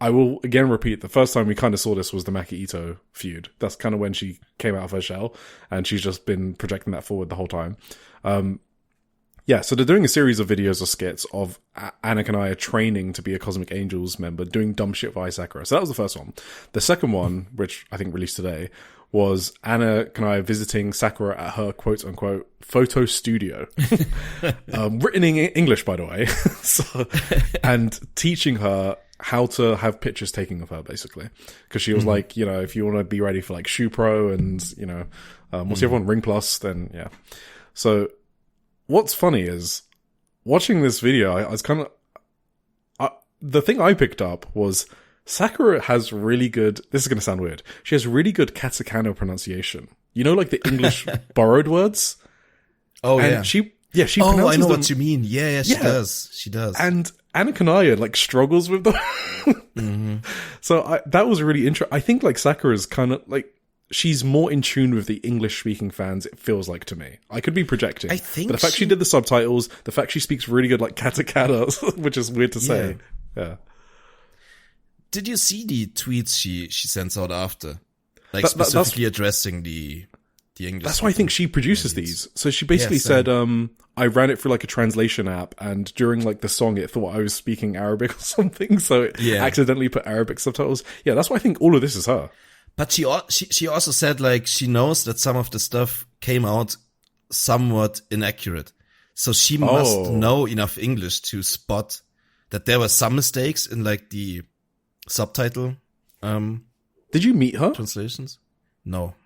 I will again repeat, the first time we kind of saw this was the Maki Ito feud. That's kind of when she came out of her shell, and she's just been projecting that forward the whole time. Yeah, so they're doing a series of videos or skits of Anakanaya training to be a Cosmic Angels member, doing dumb shit for Ai Sakura. So that was the first one. The second one, which I think released today, was Anakanaya visiting Sakura at her quote-unquote photo studio. Written in English, by the way. And teaching her how to have pictures taken of her, basically. Because she was like, you know, if you want to be ready for like Shupro and, you know, what's the other one? Ring Plus, then yeah. So what's funny is, watching this video, I was kind of... the thing I picked up was Sakura has really good... This is going to sound weird. She has really good katakana pronunciation. You know, like the English borrowed words? Oh, and yeah. she pronounces I know them, what you mean. Yeah, she does. She does. And Anakanaya, like, struggles with them. So that was really interesting. I think, like, Sakura's kind of, like... She's more in tune with the English-speaking fans, it feels like to me. I could be projecting. I think but the fact she did the subtitles, the fact she speaks really good, like, katakana, which is weird to say. Yeah. Did you see the tweets she sends out after? Like, specifically addressing the English. That's why I think she produces these. So she basically said, I ran it through, like, a translation app, and during, like, the song, it thought I was speaking Arabic or something, so it accidentally put Arabic subtitles. Yeah, that's why I think all of this is her. But she also said, like, she knows that some of the stuff came out somewhat inaccurate. So she must know enough English to spot that there were some mistakes in, like, the subtitle. Did you meet her? Translations? No.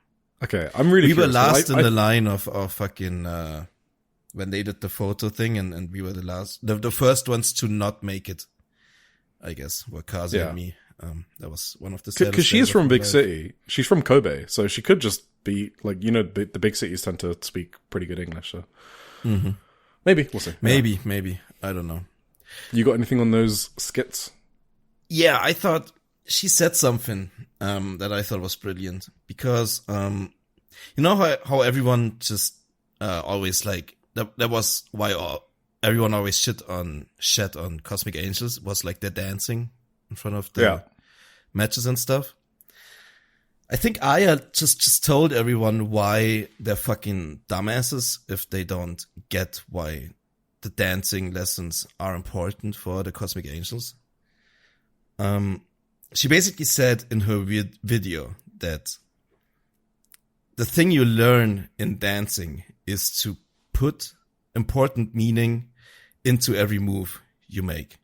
Okay, I'm really curious. We were last in the line of fucking, when they did the photo thing, and we were the first ones to not make it, I guess, were Kazi and me. That was one of the saddest because she is days from of big my life. city. She's from Kobe, so she could just be like, you know, the big cities tend to speak pretty good English. So maybe we'll see. Maybe I don't know. You got anything on those skits? Yeah, I thought she said something that I thought was brilliant because you know how everyone just always like that was why everyone always shat on Cosmic Angels was like their dancing in front of the matches and stuff. I think Aya just told everyone why they're fucking dumbasses if they don't get why the dancing lessons are important for the Cosmic Angels. She basically said in her video that the thing you learn in dancing is to put important meaning into every move you make.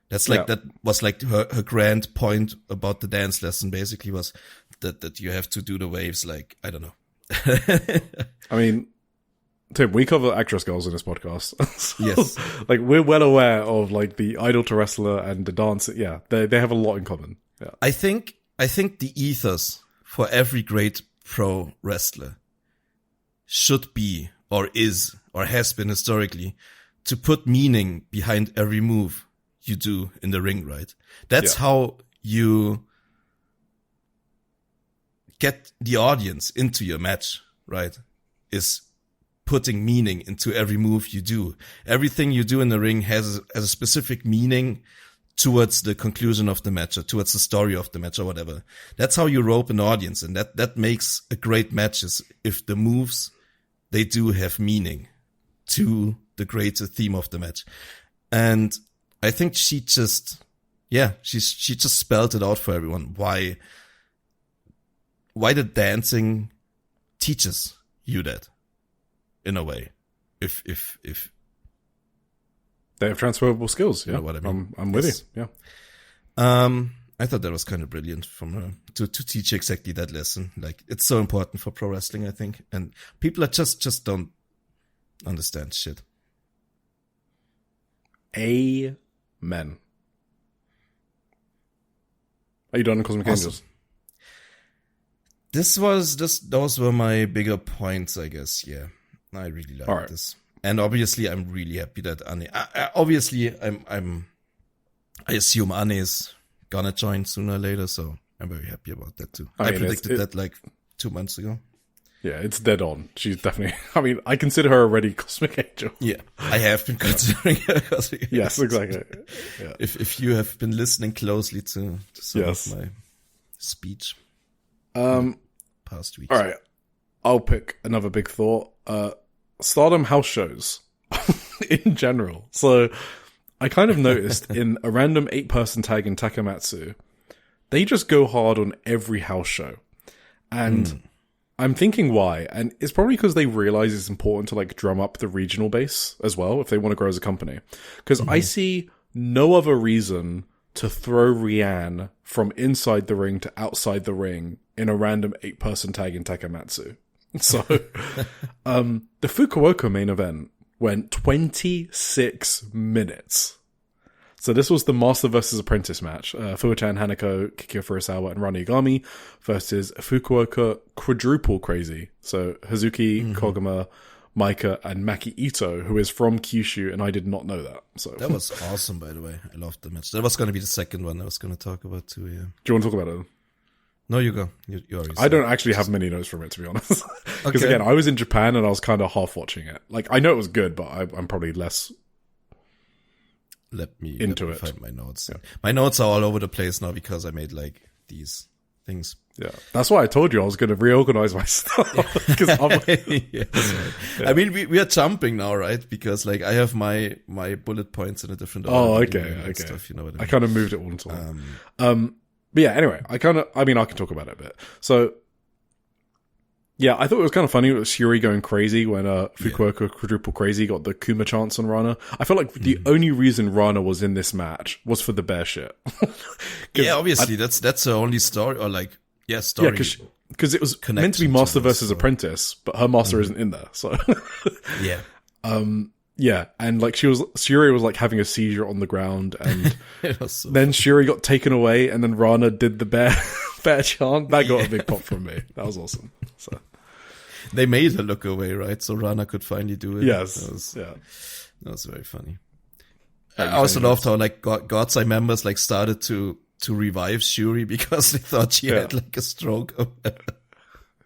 That's like, that was like her grand point about the dance lesson basically was that you have to do the waves like, I don't know. I mean, Tim, we cover actress girls in this podcast. So, yes. Like, we're well aware of like the idol to wrestler and the dance. Yeah, they have a lot in common. Yeah. I think the ethos for every great pro wrestler should be, or is, or has been historically, to put meaning behind every move you do in the ring, right? That's how you get the audience into your match, right? Is putting meaning into every move you do. Everything you do in the ring has a specific meaning towards the conclusion of the match or towards the story of the match or whatever. That's how you rope an audience, and that makes a great match is if the moves they do have meaning to the greater theme of the match. And I think she just spelled it out for everyone why the dancing teaches you that in a way. If They have transferable skills. Yeah, You know what I mean? I'm with Yes. you. Yeah. I thought that was kind of brilliant from her to teach exactly that lesson. Like, it's so important for pro wrestling, I think. And people are just don't understand shit. Amen. Are you done on Cosmic Angels? Those were my bigger points, I guess. Yeah. I really like this. And obviously, I'm really happy that Anne, I assume Anne is gonna join sooner or later, so I'm very happy about that too. I predicted that like 2 months ago. Yeah, it's dead on. She's definitely, I mean, I consider her already Cosmic Angel. Yeah, I have been considering her Cosmic Angel. Yes, exactly. Yeah. If you have been listening closely to some of my speech past weeks. All right, I'll pick another big thought. Stardom house shows in general. So I kind of noticed in a random 8-person tag in Takamatsu, they just go hard on every house show. And I'm thinking why. And it's probably because they realize it's important to like drum up the regional base as well if they want to grow as a company. Because I see no other reason to throw Rianne from inside the ring to outside the ring in a random 8-person tag in Takamatsu. So, the Fukuoka main event went 26 minutes. So this was the Master vs. Apprentice match. Fuwachan, Hanako, Kikyo Furusawa, and Rani Igami versus Fukuoka Quadruple Crazy. So Hazuki, Koguma, Maika, and Maki Ito, who is from Kyushu, and I did not know that. So that was awesome, by the way. I loved the match. That was going to be the second one I was going to talk about too, yeah. Do you want to talk about it? No, you go. You already I don't actually have many notes from it, to be honest. Because Okay. again, I was in Japan and I was kind of half watching it. Like, I know it was good, but I'm probably less Let me it. find my notes. Yeah. My notes are all over the place now because I made like these things. Yeah, that's why I told you I was going to reorganize my stuff. Because Yes, right. I mean, we are jumping now, right? Because like I have my bullet points in a different order. Oh, okay. And stuff, you know what I mean? I kind of moved it all into one. But yeah, anyway, I can talk about it a bit. So, yeah, I thought it was kind of funny with Shuri going crazy when Fukuoka Quadruple Crazy got the Kuma chance on Rana. I felt like the only reason Rana was in this match was for the bear shit. Yeah, obviously, that's her only story, or like, story. Yeah, because it was meant to be Master versus Apprentice, but her Master isn't in there, so. Yeah. Yeah, and like Shuri was like having a seizure on the ground, and So then Shuri got taken away, and then Rana did the bear chant. That got a big pop from me. That was awesome. So they made her look away, right? So Rana could finally do it. Yes, that was very funny. I also loved how like God's Eye members like started to revive Shuri because they thought she had like a stroke.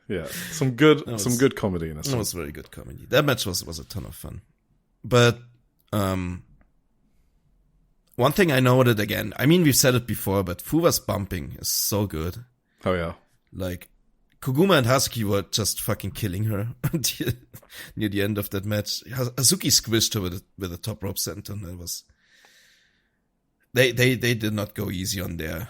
Yeah, some good comedy in this. That was very good comedy. That match was a ton of fun. But one thing I noted again, I mean we've said it before, but Fuwa's bumping is so good. Oh yeah. Like Koguma and Hazuki were just fucking killing her until near the end of that match. Hazuki squished her with a top rope senton. That was they did not go easy on their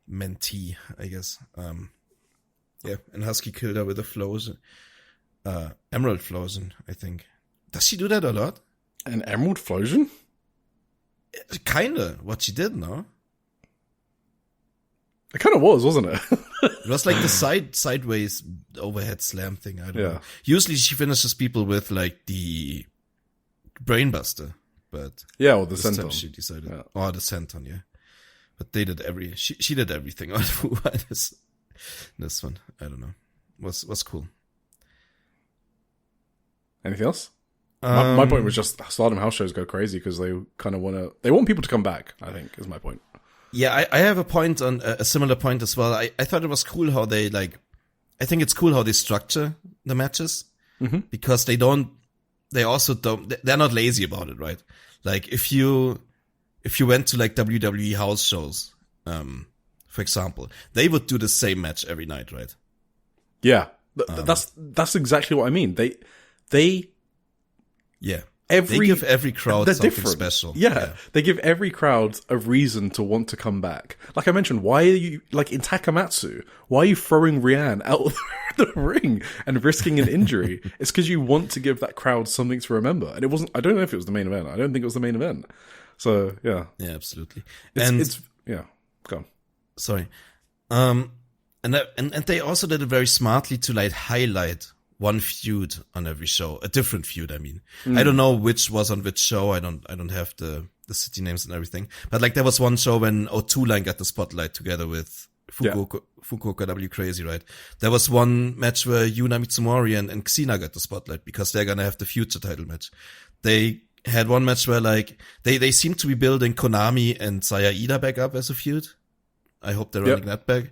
mentee, I guess. Yeah, and Hazuki killed her with a Flosion. Emerald Flosion, I think. Does she do that a lot? An Emerald Flosion? Kinda, what she did, no? It kind of was, wasn't it? It was like the sideways overhead slam thing, I don't know. Usually she finishes people with like the Brainbuster, but yeah, or the this time senton. she decided, or the senton, yeah. But they did she did everything on Fuwa this one. I don't know. Was cool. Anything else? My point was just Stardom house shows go crazy because they kind of want people to come back, I think, is my point. Yeah, I have a point on a similar point as well. I thought it was cool how they I think it's cool how they structure the matches because they're not lazy about it, right? Like if you went to like WWE house shows, for example, they would do the same match every night, right? Yeah, that's exactly what I mean. They They give every crowd something special. Yeah, they give every crowd a reason to want to come back. Like I mentioned, why are you, like in Takamatsu, why are you throwing Rian out of the ring and risking an injury? It's because you want to give that crowd something to remember. And it wasn't, I don't know if it was the main event. I don't think it was the main event. So, yeah. Yeah, absolutely. It's yeah, go on. Sorry. And they also did it very smartly to like highlight one feud on every show, a different feud. I mean, I don't know which was on which show. I don't have the city names and everything, but like there was one show when O2 Line got the spotlight together with Fukuoka W Crazy, right? There was one match where YUNA Mitsumori and Xena got the spotlight because they're gonna have the future title match. They had one match where like they seem to be building Konami and Saya Ida back up as a feud. I hope they're running that back.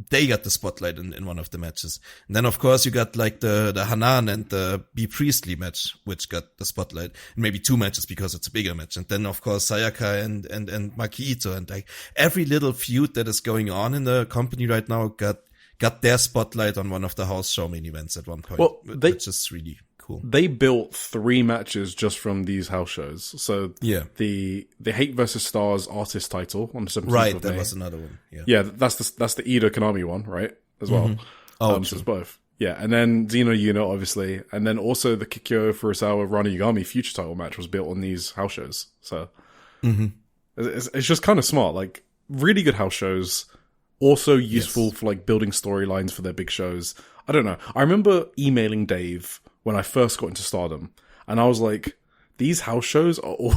They got the spotlight in one of the matches. And then of course you got like the Hanan and the B Priestley match, which got the spotlight. Maybe two matches because it's a bigger match. And then of course Sayaka and Maki Ito, and like every little feud that is going on in the company right now got their spotlight on one of the house show main events at one point. Well, which is really cool. They built 3 matches just from these house shows. So the Hate vs. Stars artist title on the 17th of May. That was another one. Yeah, that's the Ida Konami one, right? As well. Mm-hmm. Oh, so it's both. Yeah, and then Xeno Yuno, obviously. And then also the Kikyo Furusawa Rana Yagami future title match was built on these house shows. So it's just kind of smart. Like, really good house shows. Also useful for like building storylines for their big shows. I don't know. I remember emailing Dave when I first got into Stardom, and I was like, these house shows are all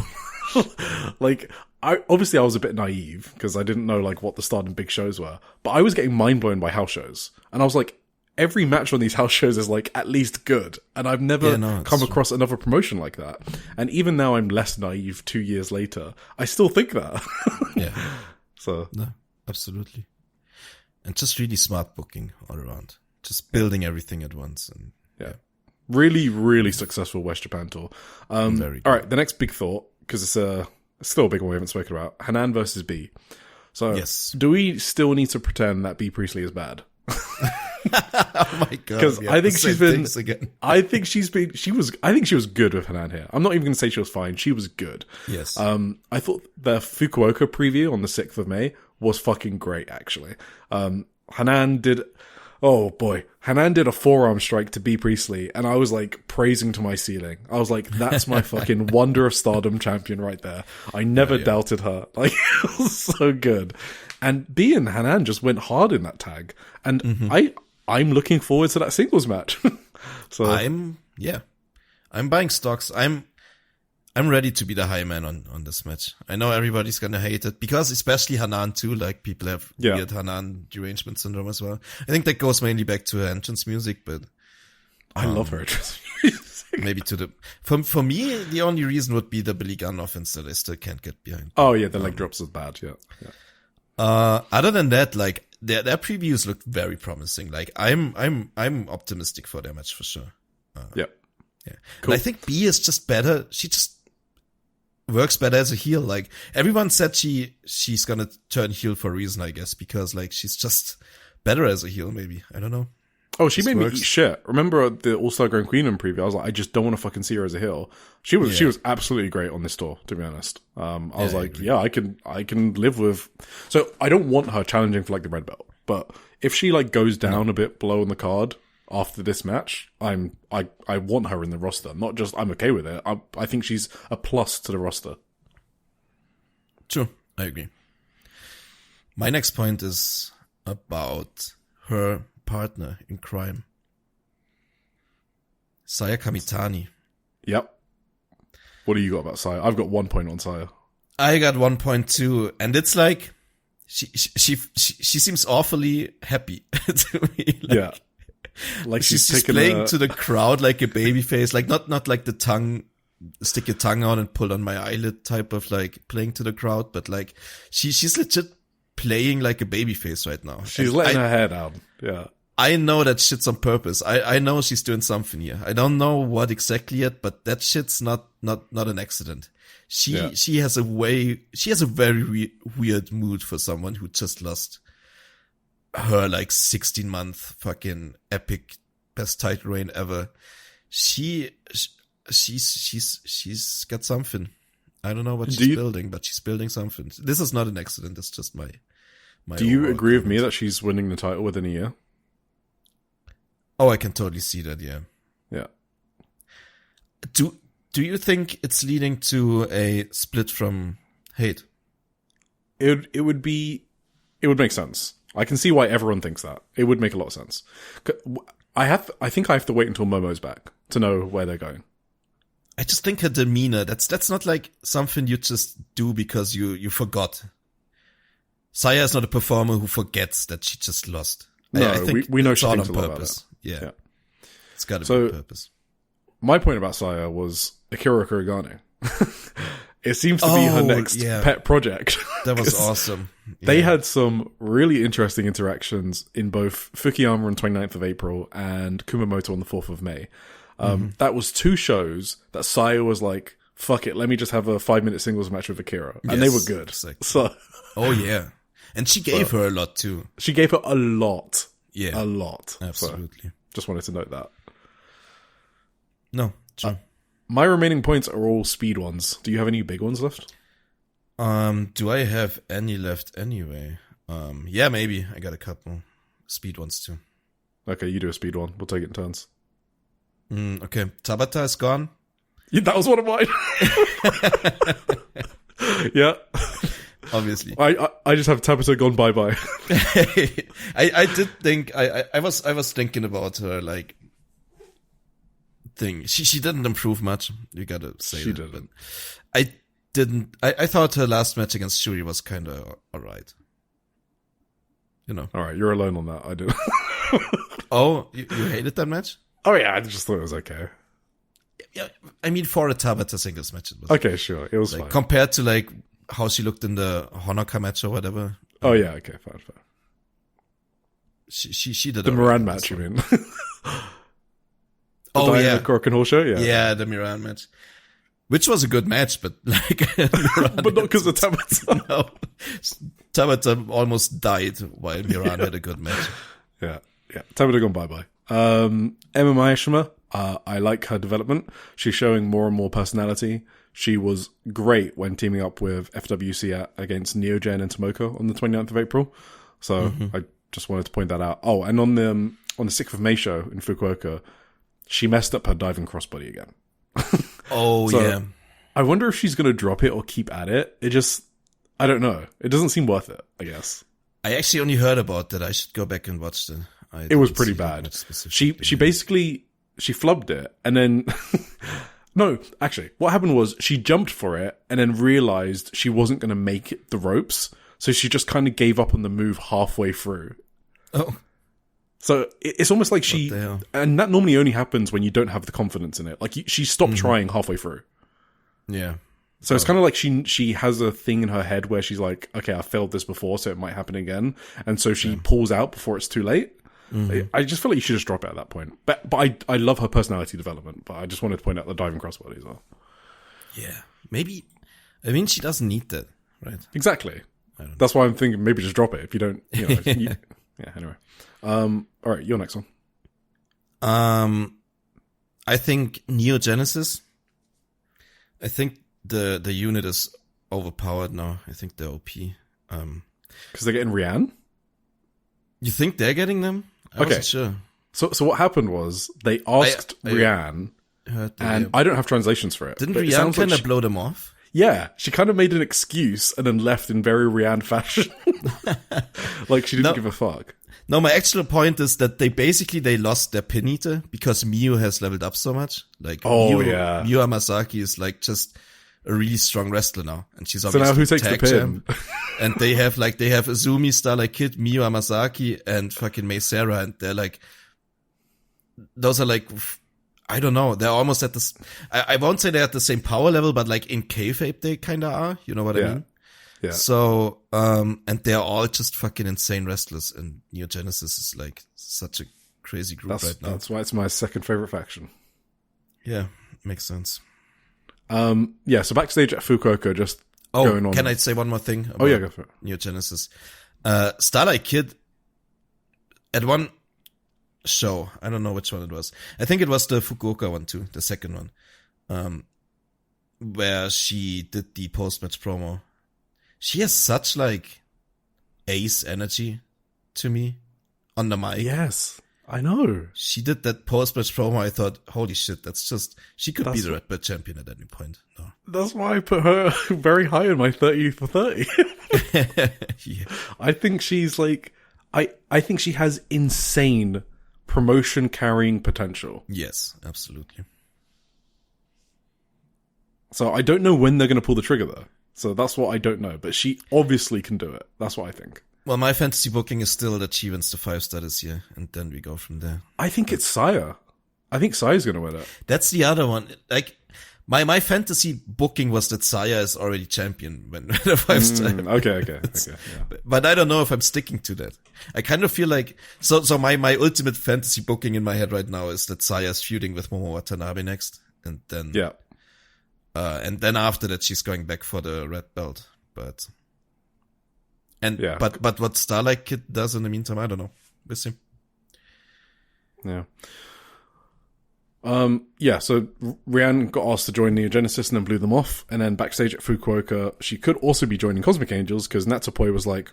like, I was a bit naive because I didn't know like what the Stardom big shows were, but I was getting mind blown by house shows, and I was like, every match on these house shows is like at least good, and I've never come across another promotion like that. And even now I'm less naive 2 years later, I still think that. So no, absolutely. And just really smart booking all around. Just building everything at once. And really, really successful West Japan tour. Very good. All right, the next big thought, because it's still a big one we haven't spoken about. Hanan versus B. So, do we still need to pretend that B Priestley is bad? Oh my god! Because I think she's been. I think she was good with Hanan here. I'm not even going to say she was fine. She was good. Yes. I thought the Fukuoka preview on the 6th of May was fucking great. Actually, Hanan did. Oh boy, Hanan did a forearm strike to B Priestley, and I was like praising to my ceiling. I was like, "That's my fucking Wonder of Stardom champion right there." I never doubted her. Like, it was so good. And B and Hanan just went hard in that tag, and I'm looking forward to that singles match. So I'm buying stocks. I'm ready to be the high man on this match. I know everybody's gonna hate it because especially Hanan too, like people have weird Hanan derangement syndrome as well. I think that goes mainly back to her entrance music, but I love her entrance music. Maybe for me, the only reason would be the Billy Gunn offense that I still can't get behind. Oh yeah, the leg drops is bad, yeah. Other than that, like their previews look very promising. Like I'm optimistic for their match for sure. Yeah. Cool. And I think B is just better. She just works better as a heel. Like everyone said she's gonna turn heel for a reason, I guess, because like she's just better as a heel, maybe. I don't know. Oh, she made me eat shit. Remember the All-Star Grand Queen preview? I was like, I just don't want to fucking see her as a heel. She was absolutely great on this tour, to be honest. I was like, I can live with. So I don't want her challenging for like the red belt, but if she like goes down a bit below in the card after this match, I want her in the roster. Not just I'm okay with it. I think she's a plus to the roster. True, I agree. My next point is about her partner in crime, Saya Kamitani. Yep. What do you got about Saya? I've got 1 point on Saya. I got 1 point too, and it's like she seems awfully happy to me. Like she's playing to the crowd like a baby face, like not like the tongue, stick your tongue out and pull on my eyelid type of like playing to the crowd, but like she's legit playing like a baby face right now. She's letting her hair down. Yeah. I know that shit's on purpose. I know she's doing something here. I don't know what exactly yet, but that shit's not an accident. She has a very weird mood for someone who just lost her like 16-month fucking epic best title reign ever. she's got something. I don't know what she's building, but she's building something. This is not an accident. It's just my Do you agree with me that she's winning the title within a year? Oh, I can totally see that. Yeah. Yeah. Do you think it's leading to a split from Hate? It would make sense. I can see why everyone thinks that. It would make a lot of sense. I think I have to wait until Momo's back to know where they're going. I just think her demeanor, that's not like something you just do because you forgot. Saya is not a performer who forgets that she just lost. No, I think we know it's she all thinks on a lot purpose. about it. Yeah. It's got to be on purpose. My point about Saya was Akira Kurigane. It seems to be her next pet project. That was awesome. Yeah. They had some really interesting interactions in both Fukuyama on 29th of April and Kumamoto on the 4th of May. That was 2 shows that Saya was like, fuck it, let me just have a 5-minute singles match with Akira. And they were good. Exactly. So, oh, yeah. And she gave her a lot, too. She gave her a lot. Yeah. A lot. Absolutely. So, just wanted to note that. No, true. My remaining points are all speed ones. Do you have any big ones left? Do I have any left anyway? Yeah, maybe. I got a couple speed ones, too. Okay, you do a speed one. We'll take it in turns. Okay. Tabata is gone. Yeah, that was one of mine. Yeah. Obviously. I just have Tabata gone bye-bye. I did think, I was thinking about her, like, thing. She didn't improve much. You gotta say she that. didn't. I thought her last match against Shuri was kind of alright. You know. Alright, you're alone on that. I do. Oh, you hated that match? Oh yeah, I just thought it was okay. Yeah, I mean, for a Tabata singles match, it was okay. Sure, it was like, fine compared to like how she looked in the Honoka match or whatever. Oh yeah, okay, fine. She did the Moran match. You mean? Oh yeah, Korakuen Hall show. Yeah, the Moran match, which was a good match, but like, but not because of Tabata. No, Tabata almost died while Moran had a good match. Yeah. Tabata gone bye. Emma Mayashima, I like her development. She's showing more and more personality. She was great when teaming up with FWC against Neogen and Tomoko on the 29th of April. So I just wanted to point that out. Oh, and on the 6th of May show in Fukuoka, she messed up her diving crossbody again. Oh, so yeah. I wonder if she's going to drop it or keep at it. I don't know. It doesn't seem worth it, I guess. I actually only heard about that. I should go back and watch it. It was pretty bad. She basically, she flubbed it and then, no, actually what happened was she jumped for it and then realized she wasn't going to make it the ropes. So she just kind of gave up on the move halfway through. Oh. So it's almost like and that normally only happens when you don't have the confidence in it. Like she stopped trying halfway through. Yeah. So it's kind of like she has a thing in her head where she's like, okay, I failed this before, so it might happen again. And so she pulls out before it's too late. I just feel like you should just drop it at that point. But I love her personality development, but I just wanted to point out the diving crossbody as well. Yeah. Maybe, I mean, she doesn't need that, right? Exactly. That's why I'm thinking maybe just drop it if you don't, yeah, anyway. All right, your next one. I think Neo Genesis. I think the unit is overpowered now. I think they're OP. Because they're getting Rian? You think they're getting them? I wasn't sure. So what happened was they asked Rian, and I don't have translations for it. Didn't Rian kind of blow them off? Yeah, she kind of made an excuse and then left in very Rian fashion. Like she didn't give a fuck. No, my actual point is that they lost their pin eater because Miyu has leveled up so much. Like, Miyu Hamasaki is like just a really strong wrestler now, and she's obviously so now who takes the pin? And they have Azumi, Starlight Kid, Miyu Hamasaki, and fucking Mei Sarah, and they're like, those are like, I don't know, they're almost at this. I won't say they're at the same power level, but like in kayfabe they kind of are. You know what I mean? Yeah. So, and they're all just fucking insane wrestlers, and Neo Genesis is like such a crazy group right now. That's why it's my second favorite faction. Yeah, makes sense. Yeah, so backstage at Fukuoka, just going on. Can I say one more thing? Oh yeah, go for it. Neo Genesis. Starlight Kid, at one show, I don't know which one it was. I think it was the Fukuoka one too, the second one. where she did the post-match promo. She has such like ace energy to me on the mic. Yes, I know. She did that post-match promo. I thought, holy shit, she could be the Red Belt champion at any point. No. That's why I put her very high in my 30 for 30. Yeah. I think she's like, I think she has insane promotion carrying potential. Yes, absolutely. So I don't know when they're going to pull the trigger though. So that's what I don't know. But she obviously can do it. That's what I think. Well, my fantasy booking is still that she wins the 5-star this year, and then we go from there. I think it's Saya. I think Saya's going to win it. That's the other one. Like, my fantasy booking was that Saya is already champion when the 5-star. Okay. Yeah. But I don't know if I'm sticking to that. I kind of feel like, so my ultimate fantasy booking in my head right now is that Saya's feuding with Momo Watanabe next, and then, and then after that she's going back for the red belt. But what Starlight Kid does in the meantime, I don't know. We'll see. Yeah. So Rian got asked to join Neo Genesis and then blew them off. And then backstage at Fukuoka, she could also be joining Cosmic Angels because Natsupoi was like,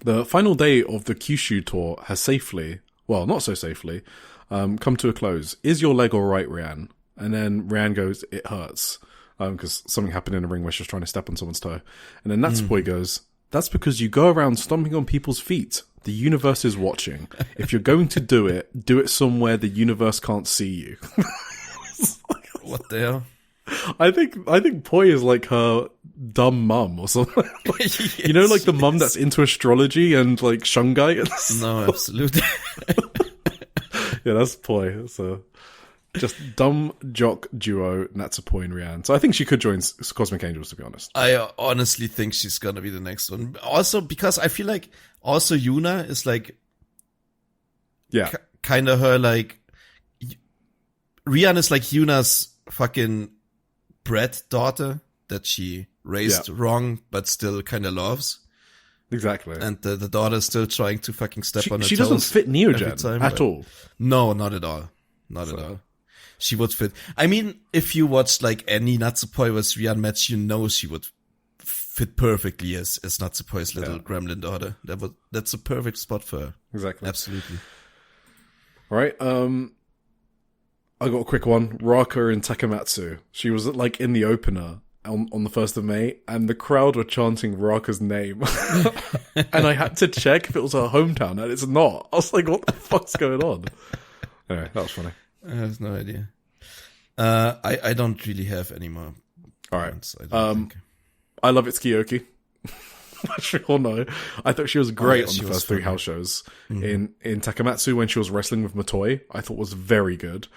the final day of the Kyushu tour has safely, well, not so safely, come to a close. Is your leg alright, Rian? And then Rian goes, it hurts. Because something happened in the ring where she was trying to step on someone's toe. And then Natsupoi goes, that's because you go around stomping on people's feet. The universe is watching. If you're going to do it somewhere the universe can't see you. What the hell? I think Poi is like her dumb mum or something. Yes, you know, like the mum that's into astrology and like shungai? No, absolutely. Yeah, that's Poi. So just dumb jock duo Natsupoi and Rian. So I think she could join Cosmic Angels, to be honest. I honestly think she's gonna be the next one. Also, because I feel like also YUNA is like, kind of her like, Rian is like YUNA's fucking brat daughter that she raised wrong, but still kind of loves. Exactly. And the daughter's still trying to fucking step on her toes. She doesn't fit Neogen at all. No, not at all. Not at all. She would fit. I mean, if you watched like any Natsupoi vs. Rian match, you know she would fit perfectly as Natsupoi's little gremlin daughter. That's a perfect spot for her. Exactly. Absolutely. All right. I got a quick one. Raka in Takamatsu. She was like in the opener on the 1st of May, and the crowd were chanting Raka's name. And I had to check if it was her hometown, and it's not. I was like, what the fuck's going on? Anyway, that was funny. I have no idea. I don't really have any more. All right. I love Itsuki. As you all know, I thought she was great on the first 3 house shows. In Takamatsu, when she was wrestling with Matoi, I thought was very good.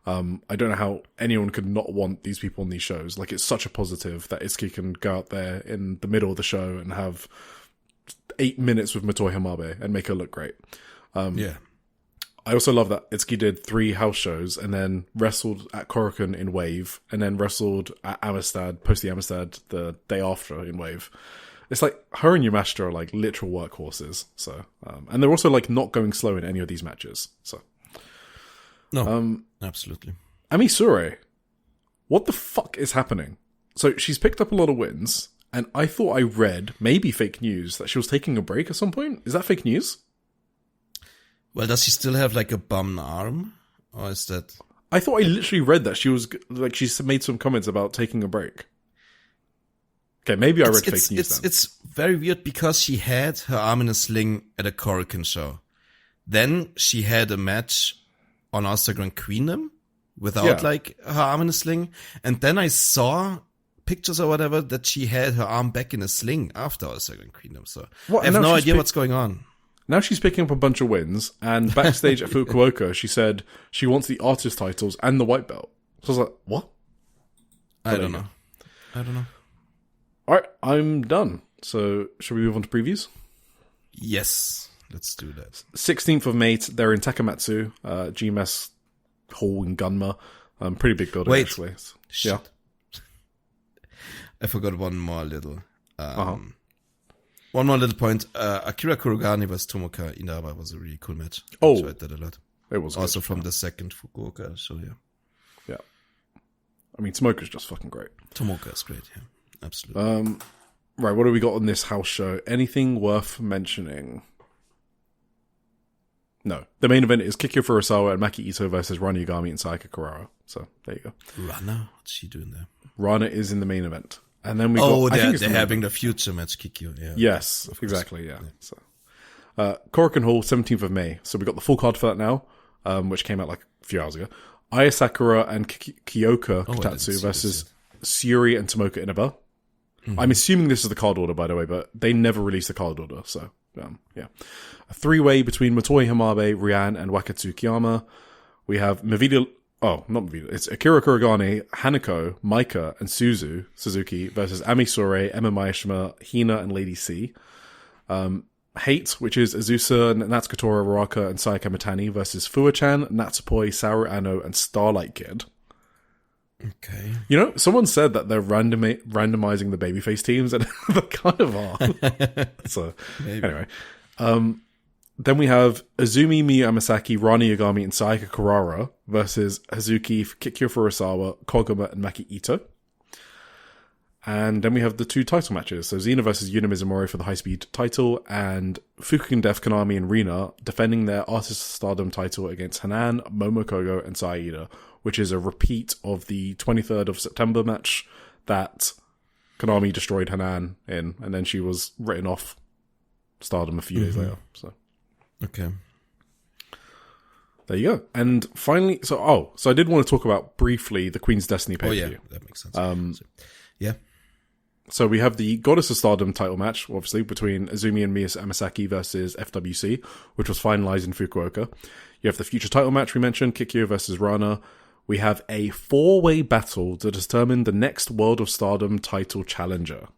I don't know how anyone could not want these people on these shows. Like, it's such a positive that Itsuki can go out there in the middle of the show and have 8 minutes with Matoi Hamabe and make her look great. I also love that Itsuki did 3 house shows and then wrestled at Korakuen in Wave and then wrestled at Amistad, post the Amistad, the day after in Wave. It's like her and Yamashita are like literal workhorses. So, and they're also like not going slow in any of these matches. So, no, absolutely. Ami Sure, what the fuck is happening? So she's picked up a lot of wins, and I thought I read, maybe fake news, that she was taking a break at some point. Is that fake news? Well, does she still have like a bum arm? Or is that... I thought I literally read that she was, like, she made some comments about taking a break. Okay, maybe I read fake news then. It's very weird because she had her arm in a sling at a Korakuen show. Then she had a match on All-Star Grand Queendom without like her arm in a sling. And then I saw pictures or whatever that she had her arm back in a sling after All-Star Grand Queendom. So I have no idea what's going on. Now she's picking up a bunch of wins, and backstage at Fukuoka, she said she wants the artist titles and the white belt. So I was like, what? I don't know. Alright, I'm done. So, shall we move on to previews? Yes, let's do that. 16th of May, they're in Takamatsu, GMS Hall in Gunma. Pretty big building, actually. Shit. Yeah. I forgot one more little... One more little point. Akira Kurogane vs. Tomoka Inaba was a really cool match. I enjoyed that a lot. It was also good. From the second Fukuoka show, yeah. mean, Tomoka's just fucking great. Tomoka is great, yeah. Absolutely. Right, what do we got on this house show? Anything worth mentioning? No. The main event is Kikyo Furusawa and Maki Ito versus Rana Yagami and Sayaka Kurara. So, there you go. Rana? What's she doing there? Rana is in the main event. And then we they're having the future match, Kikyo. Yeah. Yes, exactly, yeah. So, Korakuen Hall, 17th of May. So we got the full card for that now, which came out like a few hours ago. Aya Sakura and Kyoka Kotatsu versus Suri and Tomoka Inaba. Mm-hmm. I'm assuming this is the card order, by the way, but they never released the card order, so, yeah. A three-way between Motoi Hamabe, Ryan, and Waka Tsukiyama. We have it's Akira Kurogane, Hanako, Maika, and Suzuki versus Ami Sore, Emma Mayashima, Hina, and Lady C. Hate, which is Azusa, Natsukatora, Ruaka, and Sayaka Mitani versus Fuwa-chan, Natsupoi, Saru Ano, and Starlight Kid. Okay. You know, someone said that they're randomizing the babyface teams, and they kind of are. So, maybe. Anyway. Then we have Azumi, Miyu Amasaki, Rana Yagami, and Sayaka Kurara versus Hazuki, Kikyo Furusawa, Koguma, and Maki Ito. And then we have the two title matches. So Xena versus Yuna Mizumori for the high-speed title, and Fukukin Def Konami and Rina defending their Artist of Stardom title against Hanan, Momokogo, and Saida, which is a repeat of the 23rd of September match that Konami destroyed Hanan in, and then she was written off Stardom a few days later. So, okay. There you go. And finally, so I did want to talk about briefly the Queen's Destiny pay-per-view. Oh yeah, that makes sense. Yeah. So we have the Goddess of Stardom title match, obviously, between Azumi and Miyu Amasaki versus FWC, which was finalized in Fukuoka. You have the future title match we mentioned, Kikyo versus Rana. We have a 4-way battle to determine the next World of Stardom title challenger.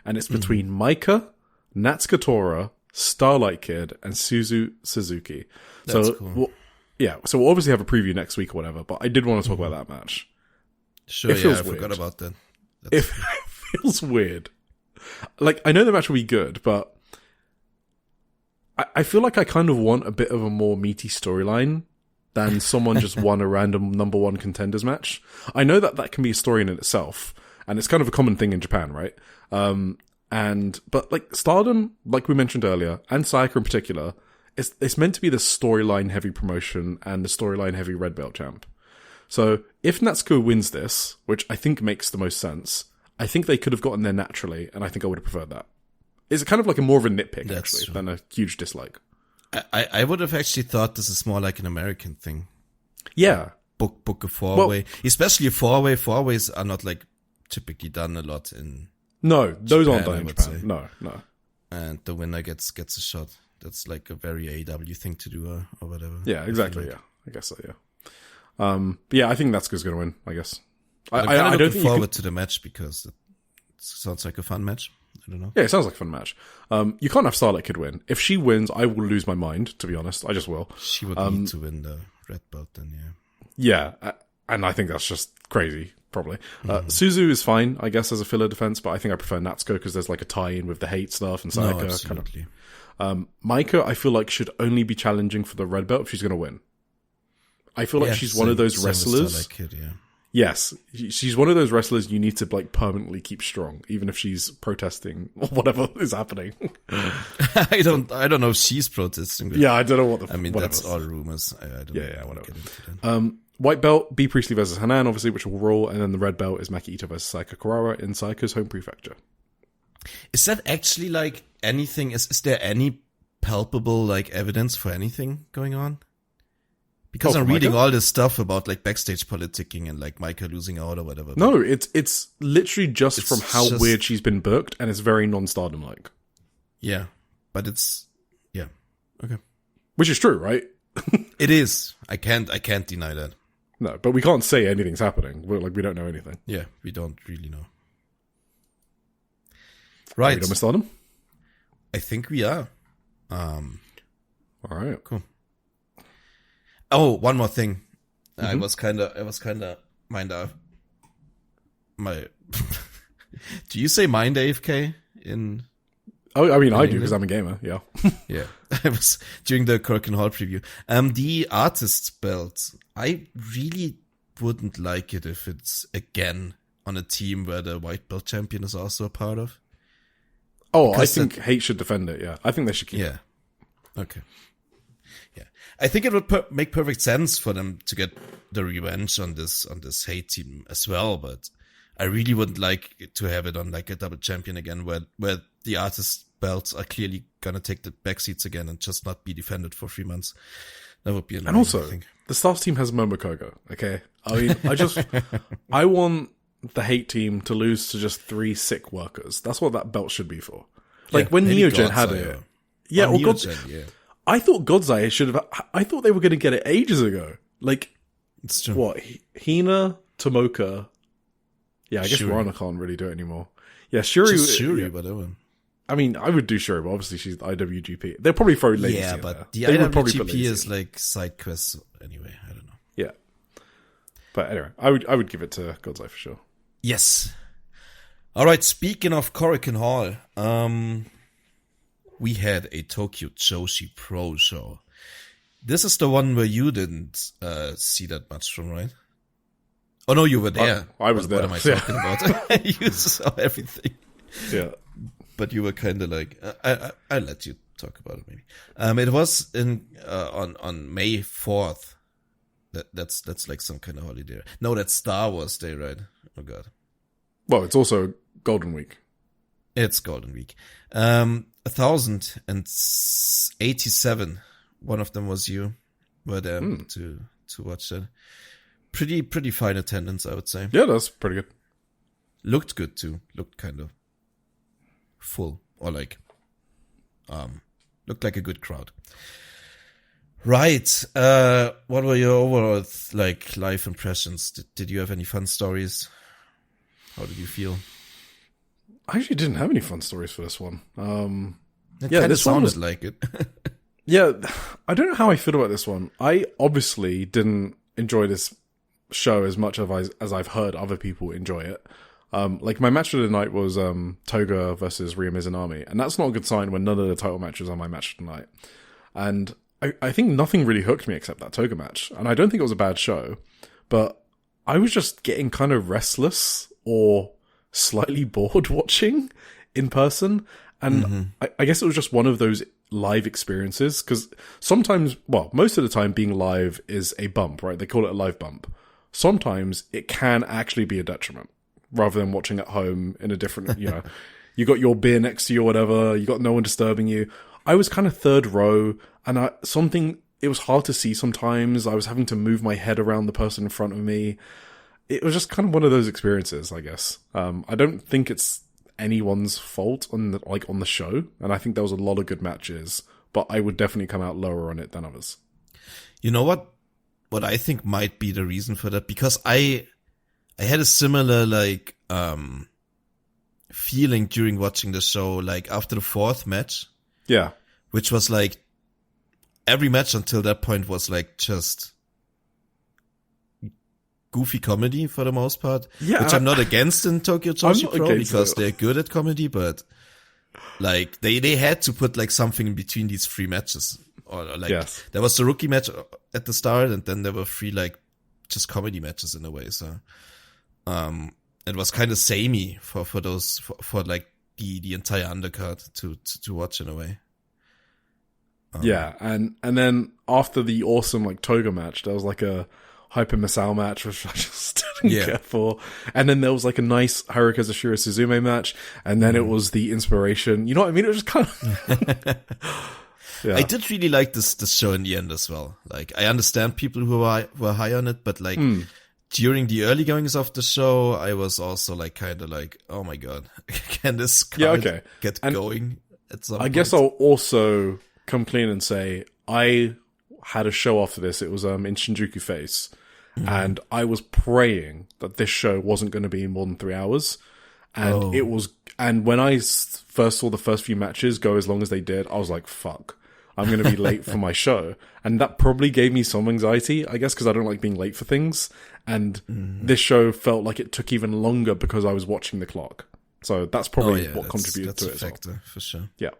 And it's between Maika, Natsukatora, Starlight Kid, and Suzu Suzuki. That's cool. So we'll obviously have a preview next week or whatever, but I did want to talk about that match. Sure, I forgot about that. It feels weird. Like, I know the match will be good, but I feel like I kind of want a bit of a more meaty storyline than someone just won a random number one contenders match. I know that can be a story in itself, and it's kind of a common thing in Japan, right? But like Stardom, like we mentioned earlier, and Sayaka in particular, it's meant to be the storyline heavy promotion and the storyline heavy red belt champ. So if Natsuko wins this, which I think makes the most sense, I think they could have gotten there naturally, and I think I would have preferred that. It's kind of like more of a nitpick, actually, than a huge dislike. I would have actually thought this is more like an American thing. Yeah. Book a 4-way. Especially a 4-way. 4-ways are not like typically done a lot in No, those Japan, aren't done in Japan. No. And the winner gets a shot. That's like a very AEW thing to do or whatever. Yeah, exactly, yeah. I guess so, yeah. But yeah, I think Natsuko's going to win, I guess. I don't look forward to the match because it sounds like a fun match. I don't know. Yeah, it sounds like a fun match. You can't have Starlight Kid win. If she wins, I will lose my mind, to be honest. I just will. She would need to win the red belt then, yeah. Yeah, and I think that's just crazy, probably. Suzu is fine, I guess, as a filler defense, but I think I prefer Natsuko because there's like a tie-in with the hate stuff and Sayaka. No, absolutely. Maika, I feel like should only be challenging for the red belt if she's going to win. I feel like she's one of those wrestlers. Kid, yeah. Yes, she's one of those wrestlers you need to like permanently keep strong, even if she's protesting or whatever is happening. I don't know if she's protesting. Yeah, I don't know what that's all rumors. I don't know. Whatever. White belt, B. Priestley versus Hanan, obviously, which will roll, and then the red belt is Maki Ito versus Sayaka Kurara in Sayaka's home prefecture. Is that actually like anything? Is there any palpable like evidence for anything going on? Because I'm reading all this stuff about like backstage politicking and like Maika losing out or whatever. No, it's literally just from how weird she's been booked, and it's very non-Stardom like. Yeah, but okay. Which is true, right? It is. I can't deny that. No, but we can't say anything's happening. We don't know anything. Yeah, we don't really know. Right. Are we done with Stardom? I think we are. All right. Cool. Oh, one more thing. I was kind of mind my. Do you say mind AFK in? Oh, I mean, I do because I'm a gamer. Yeah. Yeah. I was during the Korakuen Hall preview. The artist's belt. I really wouldn't like it if it's again on a team where the white belt champion is also a part of. Oh, because I think Hate should defend it, yeah. I think they should keep it. Okay. Yeah. I think it would make perfect sense for them to get the revenge on this Hate team as well, but I really wouldn't like to have it on like a double champion again where the artist belts are clearly gonna take the back seats again and just not be defended for 3 months. That would be annoying. And also, the Stars team has Momokogo, okay? I mean, I want the Hate team to lose to just 3 sick workers. That's what that belt should be for. Like when Neogen had it. Yeah, or I thought Godzai should have. I thought they were going to get it ages ago. Like, it's true. What? Hina, Tomoka. Yeah, I guess Shuri. Rana can't really do it anymore. Yeah, Shuri. Just Shuri, whatever. I mean, I would do Shuri, but obviously she's IWGP. They'll probably throw Lacey in but there. the IWGP is like side quests anyway. I don't know. Yeah. But anyway, I would give it to Godzai for sure. Yes. All right. Speaking of Korakuen Hall, we had a Tokyo Joshi Pro show. This is the one where you didn't see that much from, right? Oh no, you were there. I was there. What am I talking about? You saw everything. Yeah. But you were kind of like, I'll let you talk about it maybe. It was on May 4th. That's like some kind of holiday. No, that's Star Wars Day, right? Oh god. Well, it's also Golden Week. It's Golden Week. 1,087. One of them was you. Were there to watch that. Pretty fine attendance, I would say. Yeah, that's pretty good. Looked good too. Looked kind of full, or like looked like a good crowd. Right. What were your overall like live impressions? Did you have any fun stories? How did you feel? I actually didn't have any fun stories for this one. It kind of sounded like it. Yeah, I don't know how I feel about this one. I obviously didn't enjoy this show as much as I've heard other people enjoy it. Like my match of the night was Toga versus Ryo Mizunami, and that's not a good sign when none of the title matches are my match of the night. And I think nothing really hooked me except that Toga match, and I don't think it was a bad show, but I was just getting kind of restless or slightly bored watching in person, and I guess it was just one of those live experiences, because sometimes, well, most of the time being live is a bump, right? They call it a live bump. Sometimes it can actually be a detriment, rather than watching at home in a different, you know, you got your beer next to you or whatever, you got no one disturbing you. I was kind of third row, and it was hard to see sometimes. I was having to move my head around the person in front of me. It was just kind of one of those experiences, I guess. I don't think it's anyone's fault on the show, and I think there was a lot of good matches, but I would definitely come out lower on it than others. You know what I think might be the reason for that, because I had a similar like feeling during watching the show, like after the 4th match. Yeah. Which was like every match until that point was like just goofy comedy for the most part. Yeah. Which I'm not against in Tokyo Joshi Pro, because they're good at comedy, but like they had to put like something in between these 3 matches. Or like there was the rookie match at the start, and then there were 3 like just comedy matches in a way. So it was kind of samey for those for like the entire undercard to watch in a way. Yeah, and then after the awesome like Toga match, there was like a Hyper Misao match, which I just didn't care for. And then there was like a nice Haruka Zashiro Suzume match, and then it was the inspiration. You know what I mean? It was just kind of yeah. I did really like this show in the end as well. Like, I understand people who were high on it, but like during the early goings of the show, I was also like kind of like, oh my god, can this card get going at some point? I guess I'll also come clean and say I had a show after this. It was in Shinjuku Face, and I was praying that this show wasn't going to be more than 3 hours, and it was. And when I first saw the first few matches go as long as they did, I was like, fuck, I'm going to be late for my show. And that probably gave me some anxiety, I guess, because I don't like being late for things. And this show felt like it took even longer because I was watching the clock. So that's probably what contributed to it. That's a factor, for sure. Yeah.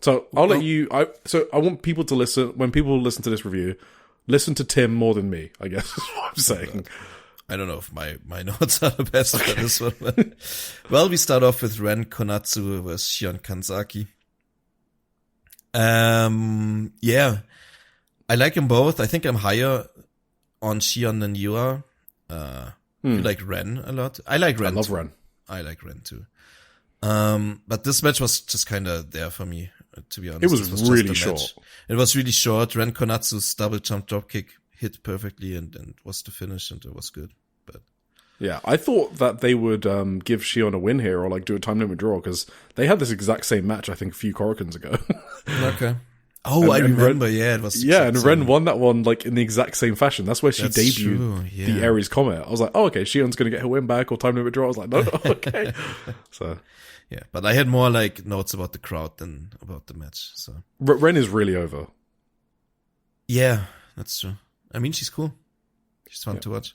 So I'll let you. I want people to listen. When people listen to this review, listen to Tim more than me, I guess is what I'm saying. I don't know if my notes are the best for this one. But, well, we start off with Ren Konatsu versus Shion Kanzaki. Yeah, I like them both. I think I'm higher on Shion than you are. You like Ren a lot. I like Ren. I love too. Ren. I like Ren too. But this match was just kind of there for me, to be honest. It was really short. It was really short. Ren Konatsu's double jump dropkick hit perfectly and was the finish, and it was good. But yeah, I thought that they would give Shion a win here or like do a time limit draw because they had this exact same match, I think, a few Korakuens ago. Okay. Oh, I remember. Ren, it was. Yeah, and Ren won that one like in the exact same fashion. That's where she debuted the Aries Comet. I was like, oh, okay, Shion's going to get her win back or time limit draw. I was like, no, okay. So yeah, but I had more like notes about the crowd than about the match. So Ren is really over. Yeah, that's true. I mean, she's cool. She's fun to watch.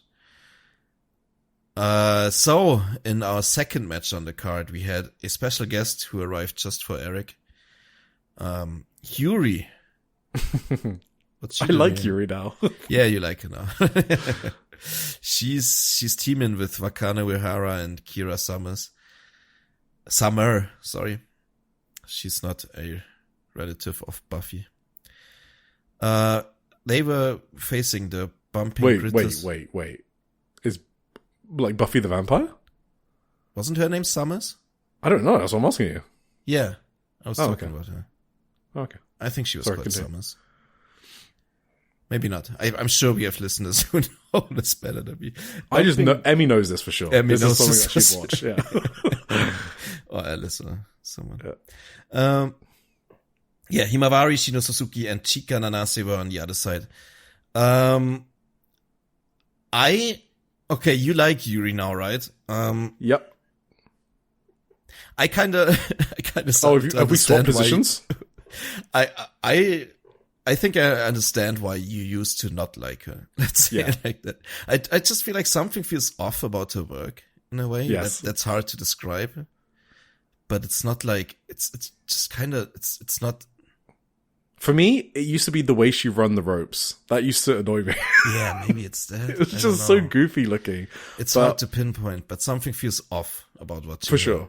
So in our second match on the card, we had a special guest who arrived just for Eric. Yuri. I like Yuri now. Yeah, you like her now. She's teaming with Wakana Uehara and Kira Summer, sorry. She's not a relative of Buffy. They were facing the bumping Wait. Is like Buffy the Vampire? Wasn't her name Summers? I don't know. That's what I'm asking you. Yeah. I was talking about her. Okay. I think she was called Summers. Maybe not. I'm sure we have listeners who know this better than me. I just know Emmy knows this for sure. Emmy this knows is something that she'd watch. Yeah. Or a listener, someone. Yeah. Himawari, Shino Suzuki, and Chika Nanase were on the other side. Okay, you like Yuri now, right? Yep. I kind of. Oh, have we swapped positions? I think I understand why you used to not like her. Let's say it like that. I just feel like something feels off about her work in a way. Yes. That's hard to describe. But it's not like, it's just kind of, it's not. For me, it used to be the way she run the ropes. That used to annoy me. Yeah, maybe it's that. It was just so goofy looking. It's hard to pinpoint, but something feels off about what she for sure.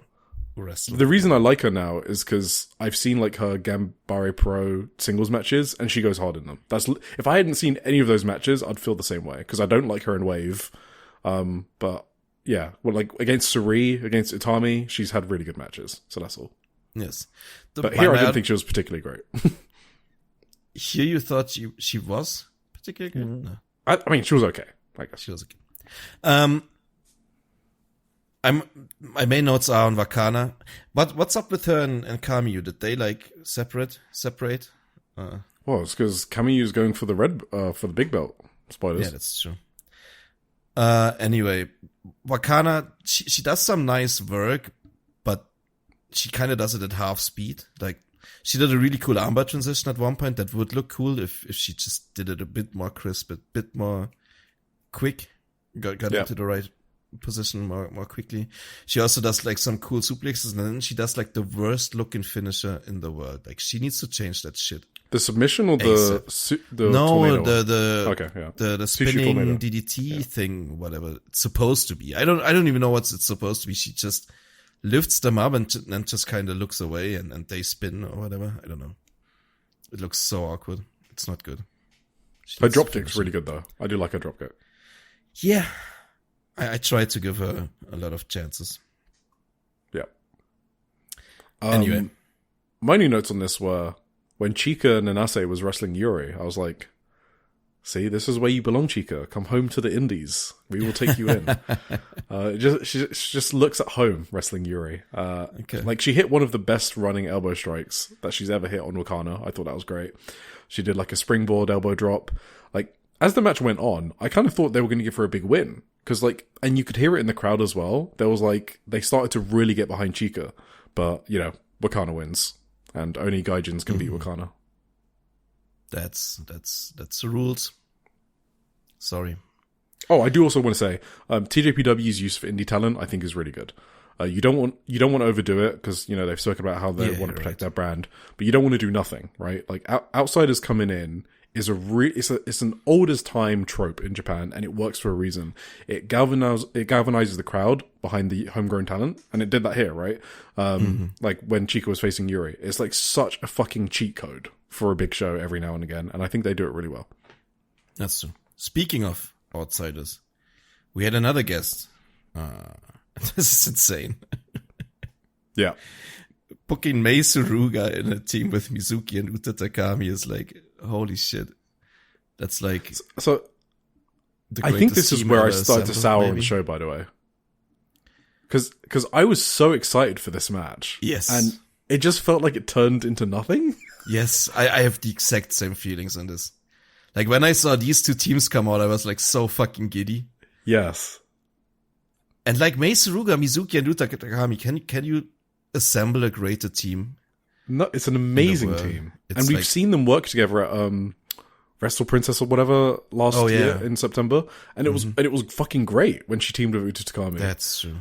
Wrestling. The reason I like her now is because I've seen like her Gambare Pro singles matches and she goes hard in them. If I hadn't seen any of those matches, I'd feel the same way because I don't like her in Wave. But yeah, well, like against Suri, against Utami, she's had really good matches. So that's all. Yes. But here I didn't think she was particularly great. Here you thought she was particularly good? Mm-hmm. No. I mean, she was okay. I guess. She was okay. My main notes are on Wakana. What's up with her and Kamiyu? Did they like separate? Well, it's because Kamiyu's going for the big belt. Spoilers. Yeah, that's true. Anyway, Wakana, she does some nice work, but she kind of does it at half speed. Like, she did a really cool armbar transition at one point that would look cool if she just did it a bit more crisp, a bit more quick, got into the right position more quickly. She also does like some cool suplexes, and then she does like the worst looking finisher in the world. Like, she needs to change that shit. The submission or the tornado? The spinning DDT thing, whatever it's supposed to be. I don't even know what it's supposed to be. She just lifts them up and then just kind of looks away and they spin or whatever. I don't know. It looks so awkward. It's not good. Her dropkick's really good though. I do like her dropkick. Yeah. I tried to give her a lot of chances. Yeah. Anyway. My new notes on this were when Chika Nanase was wrestling Yuri, I was like, see, this is where you belong, Chika. Come home to the indies. We will take you in. She just looks at home wrestling Yuri. Okay. Like, she hit one of the best running elbow strikes that she's ever hit on Wakana. I thought that was great. She did like a springboard elbow drop. Like, as the match went on, I kind of thought they were going to give her a big win. Because, like, and you could hear it in the crowd as well. There was like, they started to really get behind Chika. But, you know, Wakana wins. And only Gaijins can beat Wakana. That's the rules. Sorry. Oh, I do also want to say, TJPW's use of indie talent, I think, is really good. You don't want to overdo it because, you know, they've spoken about how they want to protect their brand, but you don't want to do nothing, right? Like outsiders coming in is it's an old as time trope in Japan, and it works for a reason. It galvanizes the crowd behind the homegrown talent, and it did that here, right? Like when Chica was facing Yuri. It's like such a fucking cheat code for a big show every now and again, and I think they do it really well. That's true. Speaking of outsiders, we had another guest. This is insane. Yeah. Booking Mei Suruga in a team with Mizuki and Uta Takami is like, holy shit. That's like... So, I think this is where I started to sour on the show, by the way. Because I was so excited for this match. Yes. And it just felt like it turned into nothing. Yes, I have the exact same feelings on this. Like, when I saw these two teams come out, I was like so fucking giddy. Yes. And like Mei Suruga, Mizuki, and Uta Takami, can you assemble a greater team? No, it's an amazing team. And we've seen them work together at Wrestle Princess or whatever last year in September. And it was fucking great when she teamed with Uta Takami. That's true.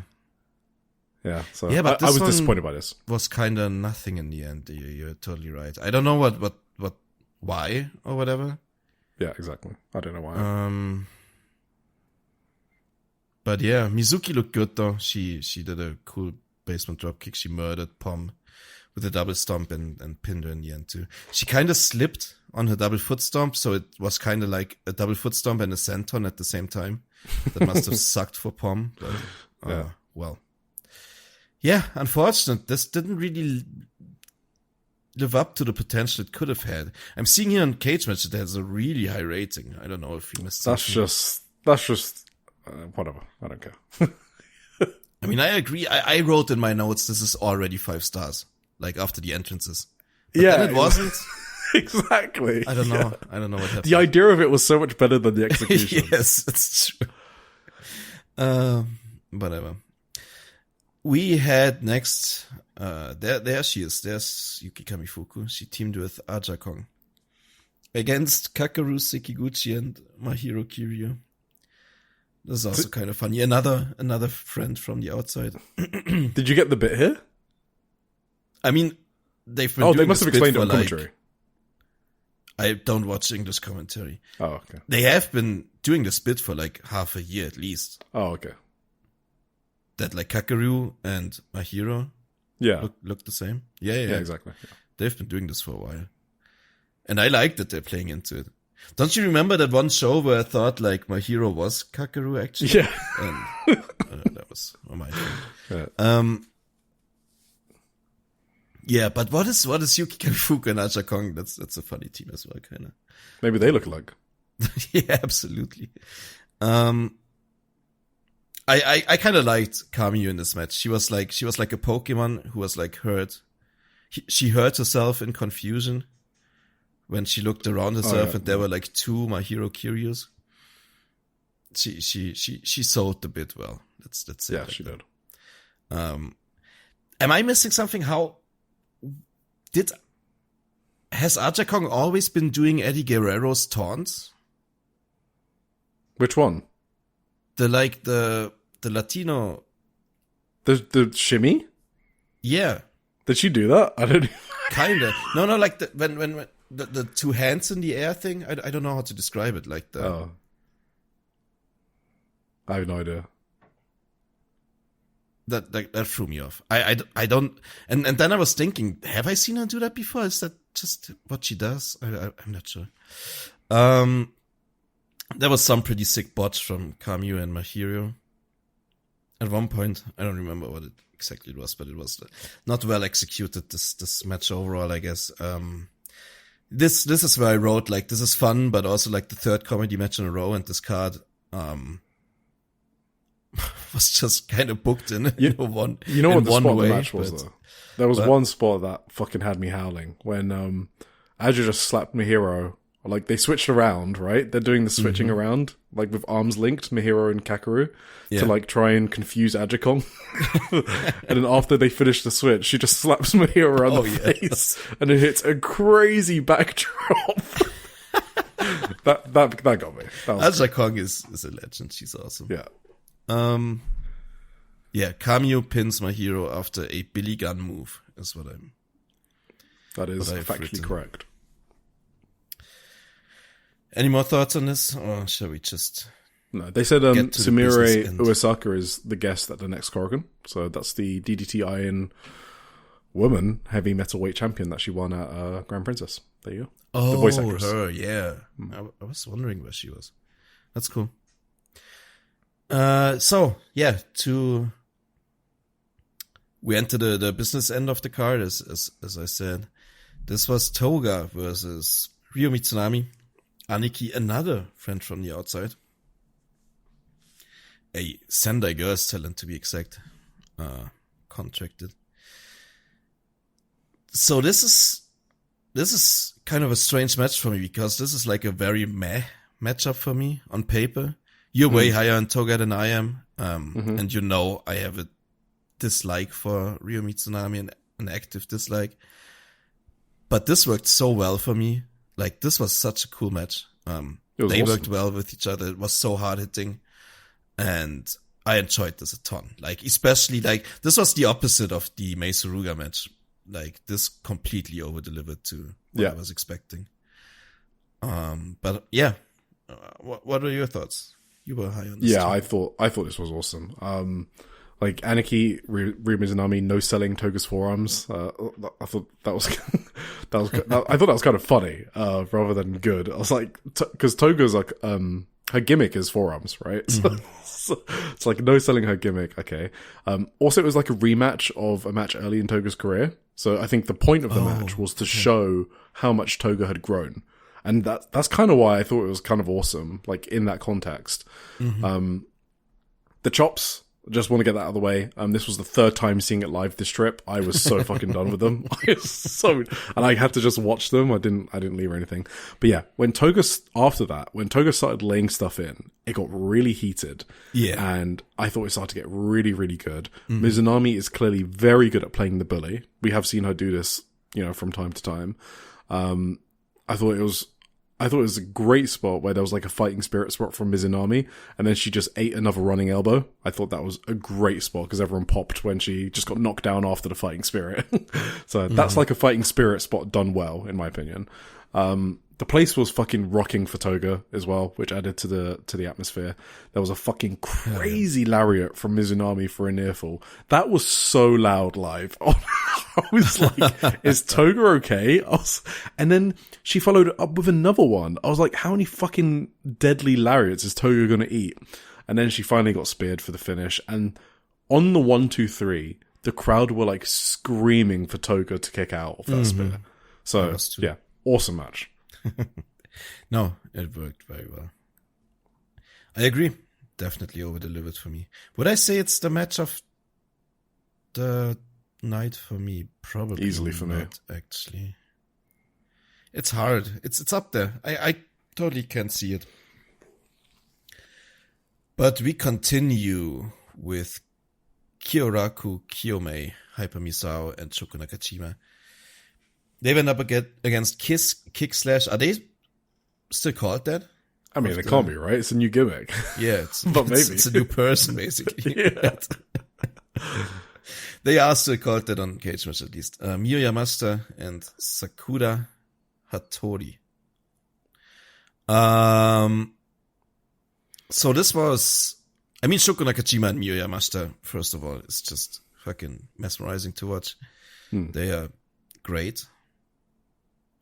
Yeah, so but I was disappointed by this. Was kind of nothing in the end. You're totally right. I don't know why or whatever. Yeah, exactly. I don't know why. But yeah, Mizuki looked good though. She did a cool basement dropkick. She murdered Pom with a double stomp and pinned her in the end too. She kind of slipped on her double foot stomp, so it was kind of like a double foot stomp and a senton at the same time. That must have sucked for Pom. But, well. Yeah, unfortunate. This didn't really live up to the potential it could have had. I'm seeing here on Cage Match it has a really high rating. I don't know if you missed something. That's just whatever. I don't care. I mean, I agree. I wrote in my notes this is already 5 stars, like after the entrances. But then it wasn't. Exactly. I don't know. Yeah. I don't know what happened. The idea of it was so much better than the execution. Yes, it's true. Whatever. We had next, there she is. There's Yuki Kamifuku. She teamed with Aja Kong against Kakeru Sekiguchi and Mahiro Kiryu. This is also kind of funny. Another friend from the outside. Did you get the bit here? I mean, they've been doing they must have explained it on like, commentary. I don't watch English commentary. Oh, okay. They have been doing this bit for like half a year at least. Oh, okay. That like Kakeru and Mahiro look the same. Yeah, exactly. Yeah. They've been doing this for a while. And I like that they're playing into it. Don't you remember that one show where I thought like Mahiro was Kakeru actually? Yeah. And that was my thing. Yeah, but what is Yuki Kamifuku and Aja Kong? That's a funny team as well, kinda. Maybe they look alike. Yeah, absolutely. I kind of liked Kamiyu in this match. She was like a Pokemon who was like hurt. She hurt herself in confusion when she looked around herself and there were like 2 Mahiro Kiryus. She sold the bit well. Let's say yeah, like she that. did. Am I missing something? Has Aja Kong always been doing Eddie Guerrero's taunts? Which one? The Latino. The shimmy? Yeah. Did she do that? I don't. Kinda. No, like when the 2 hands in the air thing. I don't know how to describe it. Like the. Oh. I have no idea. That threw me off. I don't. And then I was thinking, have I seen her do that before? Is that just what she does? I'm not sure. There was some pretty sick botch from Kamiyu and Mahiro. At one point, I don't remember what it exactly was, but it was not well executed, this match overall, I guess. This is where I wrote, like, this is fun, but also, like, the 3rd comedy match in a row, and this card, was just kind of booked in one You know what the spot way, of the match was, though? There was one spot that fucking had me howling, when, Aja just slapped Mahiro. Like, they switched around, right? They're doing the switching around, like, with arms linked, Mahiro and Kakeru, to, like, try and confuse Aja Kong. And then after they finish the switch, she just slaps Mahiro around the face, and it hits a crazy backdrop. that got me. Aja Kong is a legend. She's awesome. Yeah. Yeah, Kamiyu pins Mahiro after a Billy Gunn move, is what I'm... That is factually correct. Any more thoughts on this, or shall we just... No, they said get to the Sumire business end? Uesaka is the guest at the next Korakuen. So that's the DDT Iron Woman heavy metalweight champion that she won at Grand Princess. There you go. Oh, the voice actress. her, yeah. I was wondering where she was. That's cool. We enter the business end of the card, as I said. This was Toga versus Ryo Mitsunami. Aniki, another friend from the outside. A Sendai Girls talent, to be exact. Contracted. So this is kind of a strange match for me, because this is like a very meh matchup for me on paper. You're way higher on Toga than I am. And you know I have a dislike for Ryo Mitsunami, an active dislike. But this worked so well for me. Like, this was such a cool match. They worked well with each other. It was so hard hitting. And I enjoyed this a ton. Like, especially, like, this was the opposite of the Mei Suruga match. Like, this completely over-delivered to what I was expecting. But yeah. What are your thoughts? You were high on this. Yeah, I thought this was awesome. Like Aniki, Ryo Mitsunami, no selling Toga's forearms. I thought that was I thought that was kind of funny, rather than good. I was like, because Toga's like, her gimmick is forearms, right? So it's like no selling her gimmick. Okay. Also, it was like a rematch of a match early in Toga's career. So I think the point of the match was to show how much Toga had grown. And that's kind of why I thought it was kind of awesome, like in that context. The chops, just want to get that out of the way. This was the third time seeing it live this trip. I was so fucking done with them. And I had to just watch them. I didn't leave or anything. But yeah, when Toga started laying stuff in, it got really heated. Yeah. And I thought it started to get really, really good. Mizunami is clearly very good at playing the bully. We have seen her do this, from time to time. I thought it was a great spot where there was like a fighting spirit spot from Mizunami, and then she just ate another running elbow. I thought that was a great spot because everyone popped when she just got knocked down after the fighting spirit. So that's like a fighting spirit spot done well, in my opinion. The place was fucking rocking for Toga as well, which added to the atmosphere. There was a fucking crazy lariat from Mizunami for a near fall. That was so loud live. I was like, is Toga okay? And then she followed it up with another one. I was like, how many fucking deadly lariats is Toga going to eat? And then she finally got speared for the finish. And on the 1, 2, 3, the crowd were like screaming for Toga to kick out of that spear. So yeah, awesome match. No, it worked very well. I agree. Definitely over-delivered for me. Would I say it's the match of the night for me? Probably easily for me. Actually, it's hard. It's up there. I totally can't see it. But we continue with Kyoraku Kiyomei, Hyper Misao, and Shoko Nakajima. They went up against Kick Slash. Are they still called that? I mean, it can't be, right? It's a new gimmick. Yeah, but maybe it's a new person, basically. Yeah. They are still called that on Cage Match, at least. Miyu Yamashita and Sakura Hattori. So this was... I mean, Shoko Nakajima and Miyu Yamashita, first of all, is just fucking mesmerizing to watch. They are great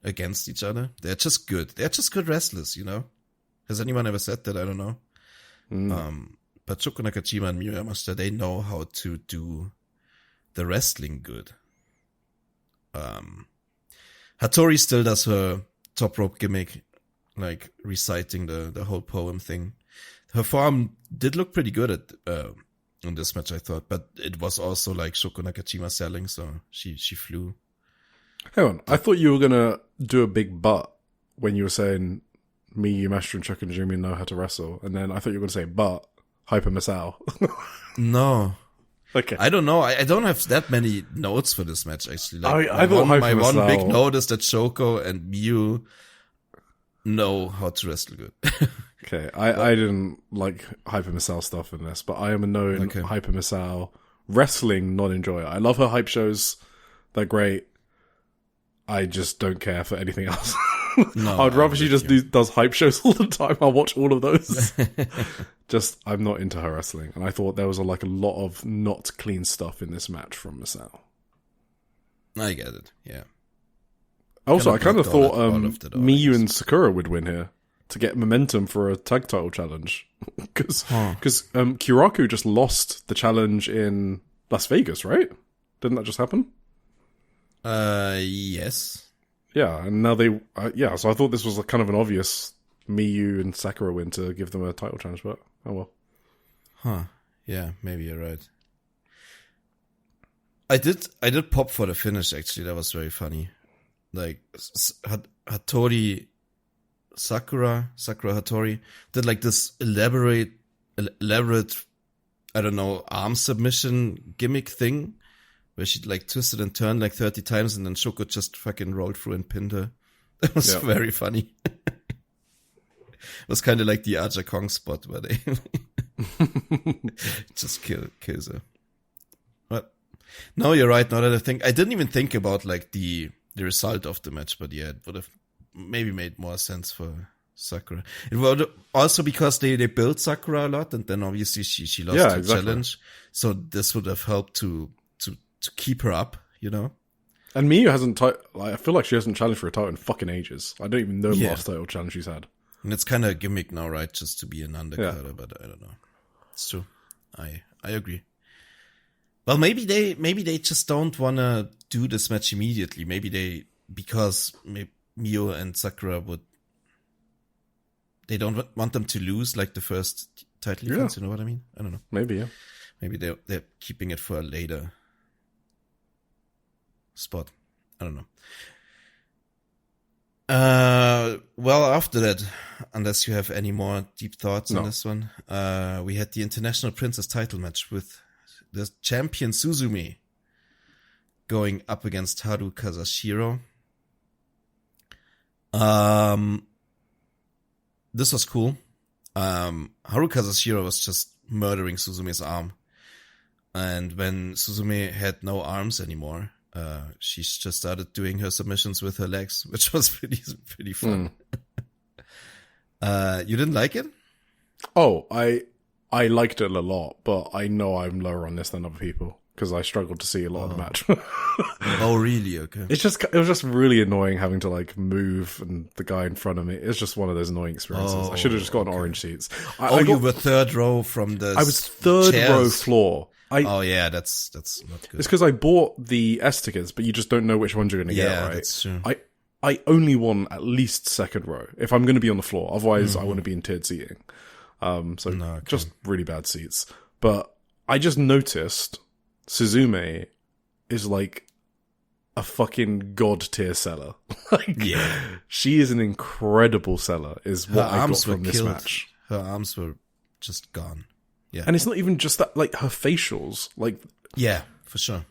against each other. They're just good. They're just good wrestlers, Has anyone ever said that? I don't know. But Shoko Nakajima and Miyu Yamashita, they know how to do the wrestling good. Hattori still does her top rope gimmick, like reciting the whole poem thing. Her form did look pretty good in this match, I thought, but it was also like Shoko Nakajima selling, so she flew. Hang on, I thought you were gonna do a big but when you were saying Miyu Yamashita and Shoko Nakajima know how to wrestle, and then I thought you were gonna say but Hyper Misao. No. Okay. I don't know. I don't have that many notes for this match, actually. Like, I thought my one big note is that Shoko and Miyu know how to wrestle good. Okay, I didn't like Hyper Misao stuff in this, but I am a known Hyper Misao wrestling non-enjoyer. I love her hype shows. They're great. I just don't care for anything else. No, I'd rather she just does hype shows all the time. I'll watch all of those. I'm not into her wrestling, and I thought there was a lot of not clean stuff in this match from Misao. I get it. Yeah. Also, I kind of thought all of the Miyu and Sakura would win here to get momentum for a tag title challenge, because Kyoraku just lost the challenge in Las Vegas, right? Didn't that just happen? Yes. Yeah, and now they... so I thought this was kind of an obvious Miyu and Sakura win to give them a title challenge, but oh well. Huh. Yeah, maybe you're right. I did pop for the finish, actually. That was very funny. Like, Hattori... Sakura Hattori did like this elaborate, I don't know, arm submission gimmick thing where she like twisted and turned like 30 times and then Shoko just fucking rolled through and pinned her. That was very funny. It was kind of like the Aja Kong spot where they just kills her. But no, you're right. Now that I didn't even think about like the result of the match, but yeah, it would have maybe made more sense for Sakura. It would also because they built Sakura a lot, and then obviously she lost her challenge. So this would have helped to keep her up, you know. And Miyu hasn't. I feel like she hasn't challenged for a title in fucking ages. I don't even know the last title challenge she's had. And it's kind of a gimmick now, right? Just to be an undercutter, but I don't know. It's true. I agree. Well, maybe they just don't want to do this match immediately. Because Miyu and Sakura they don't want them to lose like the first title defense, you know what I mean? I don't know. Maybe, yeah. Maybe they're keeping it for a later spot. I don't know. Well, after that, unless you have any more deep thoughts on this one, we had the International Princess title match with the champion Suzume going up against Haru Kazashiro. This was cool. Haru Kazashiro was just murdering Suzume's arm. And when Suzume had no arms anymore, she just started doing her submissions with her legs, which was pretty fun. You didn't like it? Oh, I liked it a lot, but I know I'm lower on this than other people because I struggled to see a lot of the match. Oh, really? Okay. It was just really annoying having to like move and the guy in front of me. It's just one of those annoying experiences. I should have just gotten orange seats. You were third row from the. I was third row floor. That's not good. It's because I bought the S tickets, but you just don't know which ones you're going to get, right? That's true. I only want at least second row if I'm going to be on the floor. Otherwise, I want to be in tiered seating. Just really bad seats. But I just noticed Suzume is like a fucking god tier seller. She is an incredible seller, is what I got from this match. Her arms were just gone. Yeah. And it's not even just that, like, her facials. Like, yeah, for sure.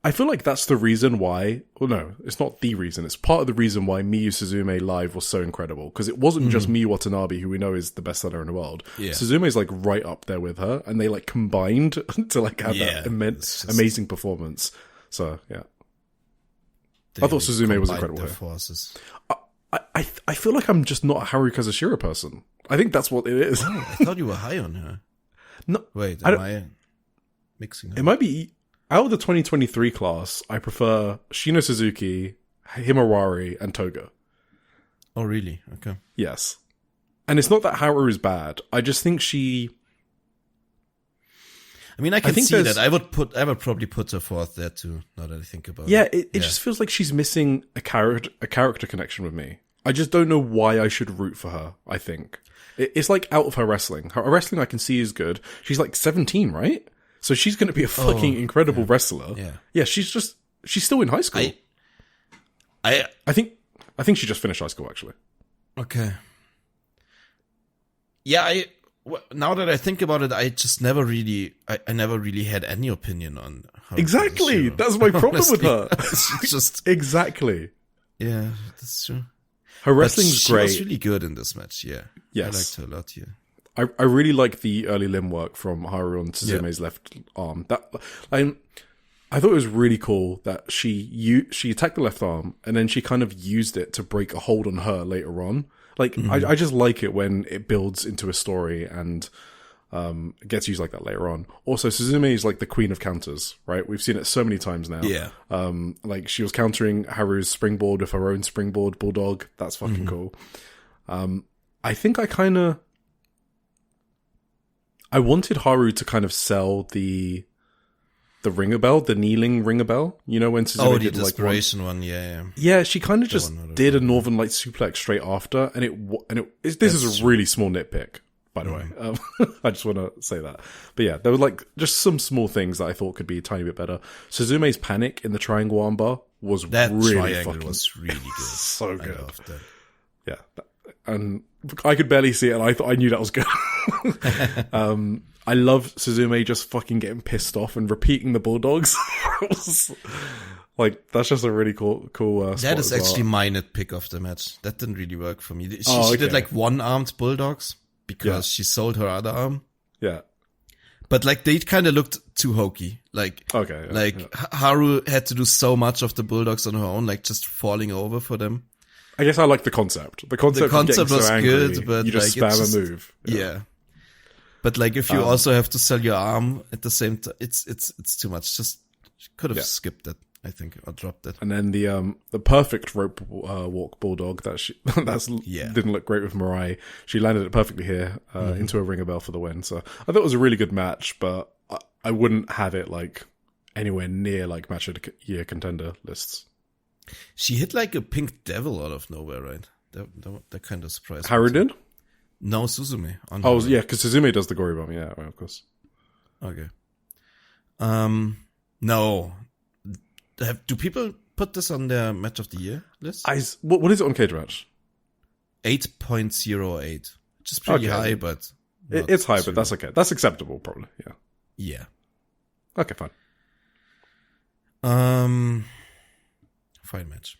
I feel like that's the reason why... Well, no, it's not the reason. It's part of the reason why Miyu Suzume live was so incredible. Because it wasn't just Miyu Watanabe, who we know is the best seller in the world. Yeah. Suzume's, like, right up there with her. And they, like, combined to, like, have that amazing performance. So, yeah. I thought Suzume was incredible here. Forces. I feel like I'm just not a Haru Kazashiro person. I think that's what it is. Oh, I thought you were high on her. No, wait, am I mixing them? It might be out of the 2023 class. I prefer Shino Suzuki, Himawari, and Toga. Oh, really? Okay. Yes, and it's not that Haru is bad. I just think she. I mean, I can see that. I would probably put her fourth there too. Now that I think about it. Yeah, it just feels like she's missing a character connection with me. I just don't know why I should root for her. I think. It's like out of her wrestling. Her wrestling I can see is good. She's like 17, right? So she's going to be a fucking incredible wrestler. Yeah. She's still in high school. I think she just finished high school actually. Okay. Yeah, now that I think about it, I just never really had any opinion on her. Exactly. That's my problem with her. It's just exactly. Yeah, that's true. Her wrestling's great. She was really good in this match, yeah. Yes. I liked her a lot, yeah. I really like the early limb work from Haru on Suzume's left arm. That I thought it was really cool that she attacked the left arm and then she kind of used it to break a hold on her later on. Like, I just like it when it builds into a story and gets used like that later on. Also, Suzume is like the queen of counters, right? We've seen it so many times now. Yeah. Like, she was countering Haru's springboard with her own springboard bulldog. That's fucking cool. I think I wanted Haru to kind of sell the ringer bell, the kneeling ringer bell. You know, when Suzume the did like desperation one, yeah. Yeah, she kind of just did a Northern Light suplex straight after, this is a really small nitpick, by the way. I just want to say that. But yeah, there were like just some small things that I thought could be a tiny bit better. Suzume's panic in the triangle armbar was really fucking was really good. So good. I loved that. Yeah, and I could barely see it, and I knew that was good. I love Suzume just fucking getting pissed off and repeating the bulldogs. Like, that's just a really cool spot. That is actually my nitpick of the match. That didn't really work for me. She did like one-armed bulldogs because she sold her other arm. Yeah. But like, they kind of looked too hokey. Like, Haru had to do so much of the bulldogs on her own, like just falling over for them. I guess I like the concept. The concept was so angry, good, but you just spam a move. Yeah. But like, if you also have to sell your arm at the same time, it's too much. Just could have skipped it, I think, or dropped it. And then the perfect rope walk bulldog didn't look great with MIRAI. She landed it perfectly here into a ringer bell for the win. So I thought it was a really good match, but I wouldn't have it like anywhere near like match of the year contender lists. She hit like a pink devil out of nowhere, right? That kind of surprised me. Haru did? No, Suzume. Yeah, because Suzume does the gory bomb. Yeah, right, of course. Okay. No. Do people put this on their match of the year list? What is it on Cage Match? 8.08, which is pretty high, but it's high, but that's okay. That's acceptable, probably. Yeah. Yeah. Okay, fine. Fine match.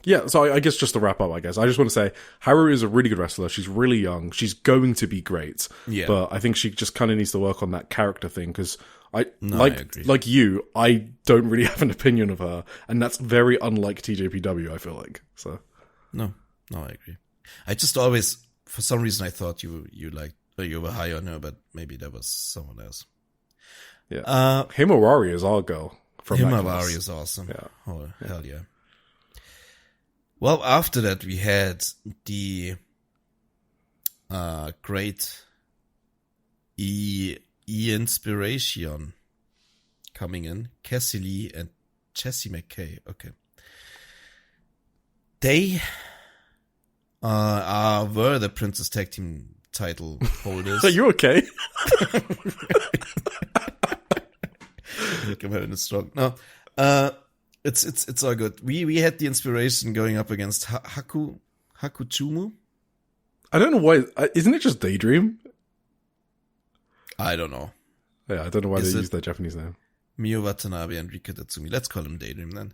Yeah, so I guess just to wrap up, I just want to say Haru is a really good wrestler. She's really young. She's going to be great. Yeah. But I think she just kind of needs to work on that character thing because I agree. Like you, I don't really have an opinion of her, and that's very unlike TJPW, I feel like. So No, I agree. I just always, for some reason, I thought you were high on her, but maybe that was someone else. Yeah. Himawari is our girl from Himawari is awesome. Yeah. Oh, hell yeah. Well, after that, we had the great E-Inspiration coming in. Cassie Lee and Jessie McKay. Okay. They were the Princess Tag Team title holders. Are you okay? I'm having a stroke. No. It's all good. We had the Inspiration going up against Hakuchumu. I don't know why. Isn't it just Daydream? I don't know. Yeah, I don't know why they use their Japanese name. Miyu Watanabe and Rika Tatsumi. Let's call him Daydream then.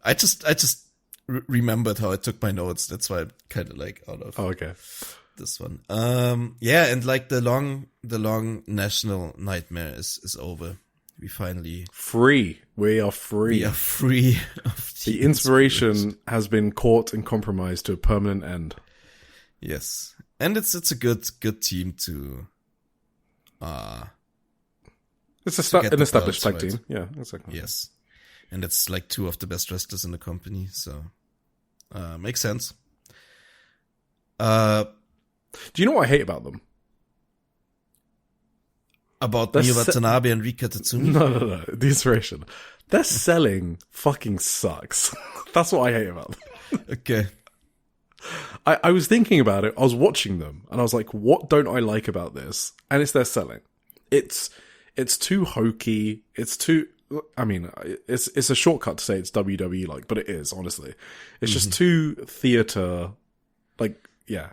I just remembered how I took my notes. That's why I'm kind of like out of this one. Yeah, and like the long national nightmare is over. We finally free. We are free. We are free of the Inspiration has been caught and compromised to a permanent end. Yes, and it's a good team to. It's an established tag team. Yeah, exactly. Yes, and it's like two of the best wrestlers in the company, so makes sense. Do you know what I hate about them? About Miyu Watanabe and Rika Tatsumi? No. The Inspiration. Their selling fucking sucks. That's what I hate about them. Okay. I was thinking about it. I was watching them, and I was like, what don't I like about this? And it's their selling. It's too hokey. It's too... I mean, it's a shortcut to say it's WWE like, but it is, honestly. It's just too theater. Like, yeah.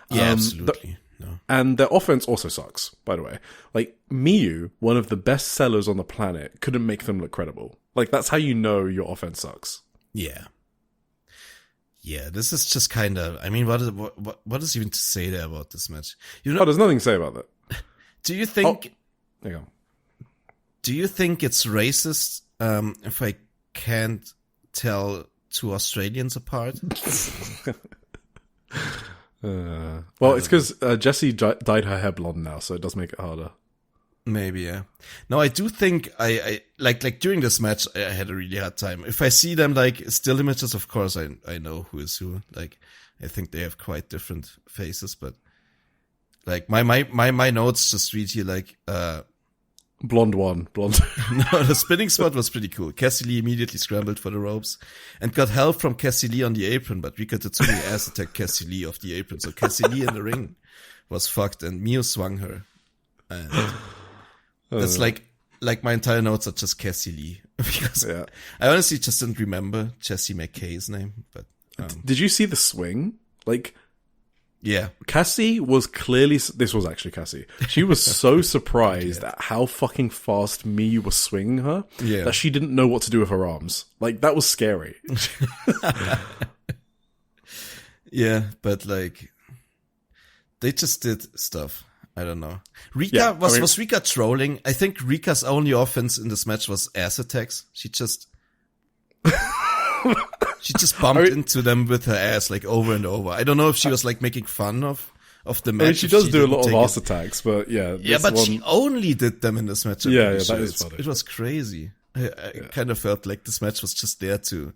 Yeah, absolutely. No. And their offense also sucks, by the way. Like, Miyu, one of the best sellers on the planet, couldn't make them look credible. Like, that's how you know your offense sucks. Yeah. Yeah, this is just kind of... I mean, what is even to say there about this match? There's nothing to say about that. Do you think... There you go. Do you think it's racist if I can't tell two Australians apart. Well, it's because Jessie dyed her hair blonde now, so it does make it harder. Maybe, yeah. No, I do think I like during this match, I had a really hard time. If I see them like still images, of course I know who is who. Like, I think they have quite different faces, but like my notes just read here like, blonde. No, the spinning spot was pretty cool. Cassie Lee immediately scrambled for the ropes and got help from Cassie Lee on the apron, but Rika Tatsumi ass attacked Cassie Lee off the apron, so Cassie Lee in the ring was fucked, and Miu swung her. And that's like my entire notes are just Cassie Lee. Because I honestly just didn't remember Jessie McKay's name, but... Did you see the swing? Like... Yeah. Cassie was clearly... This was actually Cassie. She was so surprised at how fucking fast Miyu was swinging her that she didn't know what to do with her arms. Like, that was scary. Yeah, but like... They just did stuff. I don't know. Rika, was Rika trolling? I think Rika's only offense in this match was ass attacks. She just bumped into them with her ass like over and over. I don't know if she was like making fun of the match. I mean, she does do a lot of ass attacks, but yeah. Yeah, but she only did them in this match. Yeah, that is funny. It was crazy. I kind of felt like this match was just there to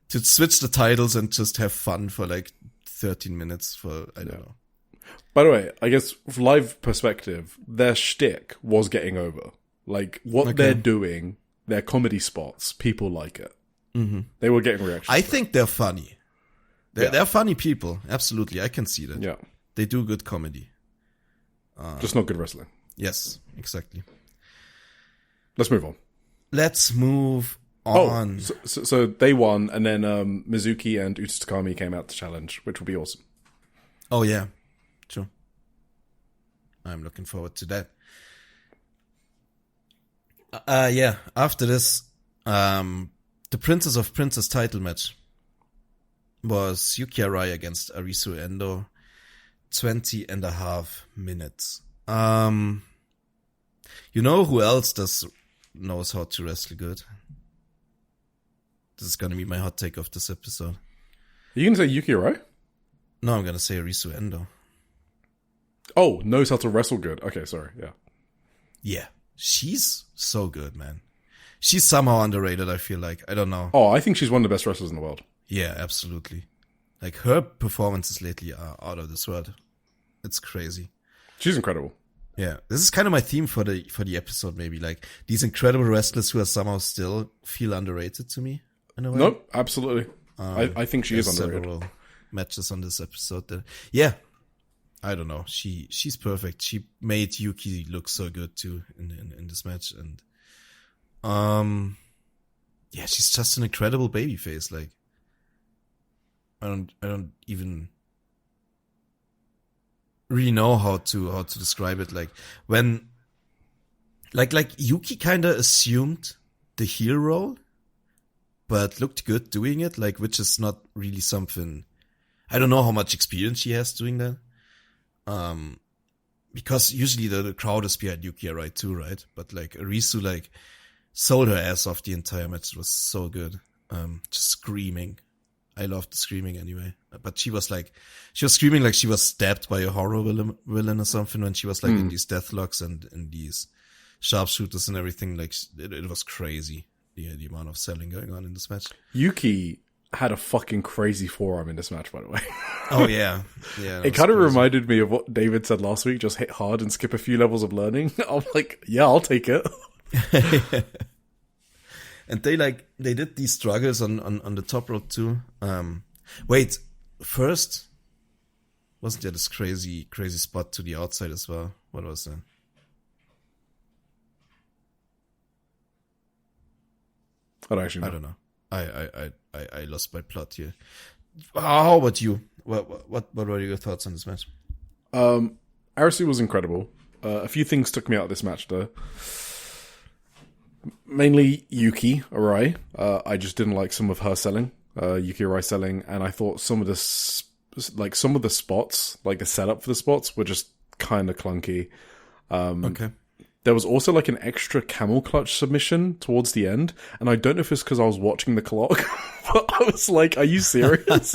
switch the titles and just have fun for like 13 minutes for, I don't know. By the way, I guess from live perspective, their shtick was getting over. Like, what they're doing, their comedy spots, people like it. Mm-hmm. They were getting reactions. I think they're funny. They're funny people. Absolutely. I can see that. Yeah. They do good comedy. Just not good wrestling. Yes, exactly. Let's move on. Let's move on. So they won, and then Mizuki and Utsukami came out to challenge, which will be awesome. Oh, yeah. True. I'm looking forward to that. Yeah, after this, the Princess of Princess title match was Yuki Arai against Arisu Endo, 20.5 minutes. You know who else knows how to wrestle good? This is gonna be my hot take of this episode. Are you gonna say Yuki Arai? No, I'm gonna say Arisu Endo. Oh, knows how to wrestle good. Okay, sorry, yeah. Yeah, she's so good, man. She's somehow underrated, I feel like. I don't know. Oh, I think she's one of the best wrestlers in the world. Yeah, absolutely. Like, her performances lately are out of this world. It's crazy. She's incredible. Yeah, this is kind of my theme for the episode, maybe. Like, these incredible wrestlers who are somehow still feel underrated to me, in a way. Nope, absolutely. I think she is underrated. Several matches on this episode. Yeah. I don't know. She's perfect. She made Yuki look so good too in this match, and yeah, she's just an incredible babyface. Like, I don't even really know how to describe it. Like, when like Yuki kind of assumed the heel role, but looked good doing it. Like, which is not really something. I don't know how much experience she has doing that. Because usually the crowd is behind Yuki Arai too, right? But like Arisu like sold her ass off the entire match. It was so good. Just screaming. I loved the screaming anyway. But she was screaming like she was stabbed by a horror villain or something when she was like in these deathlocks and in these sharpshooters and everything. Like, it was crazy. The amount of selling going on in this match. Yuki had a fucking crazy forearm in this match, by the way. Oh, yeah. Yeah. It kind of reminded me of what David said last week, just hit hard and skip a few levels of learning. I'm like, yeah, I'll take it. And they did these struggles on the top rope too. Wait, first, wasn't there this crazy spot to the outside as well? What was that? I don't actually know. I don't know. I lost my plot here. How about you? What were your thoughts on this match? Arisu was incredible. A few things took me out of this match though. Mainly Yuki Arai. I just didn't like some of her selling. Yuki Arai selling, and I thought some of the spots, like the setup for the spots, were just kind of clunky. Okay. there was also like an extra camel clutch submission towards the end, and I don't know if it's because I was watching the clock, but I was like, "Are you serious?"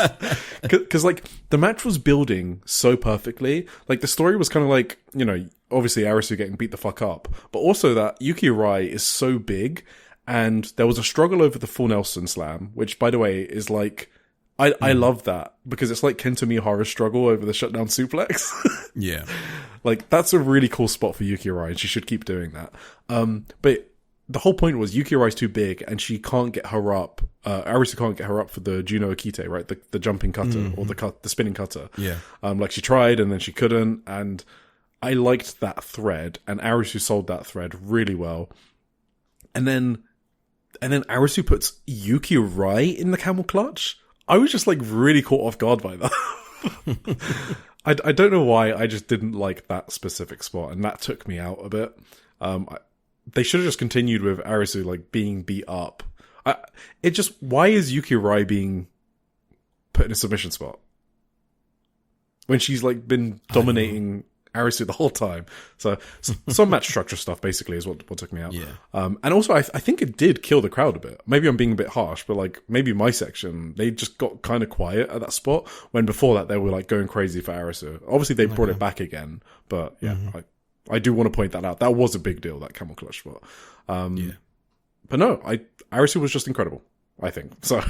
Because like the match was building so perfectly. Like the story was kind of like, you know, obviously Arisu getting beat the fuck up, but also that Yuki Arai is so big, and there was a struggle over the full Nelson slam, which by the way is like. I love that because it's like Kento Miyahara's struggle over the shutdown suplex. Yeah. Like, that's a really cool spot for Yuki Arai, and she should keep doing that. But the whole point was Yuki Arai's too big, and she can't get her up. Arisu can't get her up for the Juno Akite, right? The jumping cutter, or the spinning cutter. Yeah. Like, she tried, and then she couldn't, and I liked that thread, and Arisu sold that thread really well. And then Arisu puts Yuki Arai in the camel clutch. I was just like really caught off guard by that. I don't know why, I just didn't like that specific spot, and that took me out a bit. They should have just continued with Arisu like being beat up. Why is Yuki Arai being put in a submission spot when she's like been dominating Arisu the whole time? So some match structure stuff basically is what took me out. Yeah. And also I think it did kill the crowd a bit. Maybe I'm being a bit harsh, but like maybe my section, they just got kind of quiet at that spot when before that they were like going crazy for Arisu. Obviously they brought it back again, but yeah, I do want to point that out. That was a big deal, that camel clutch spot. Yeah. But no, Arisu was just incredible, I think. So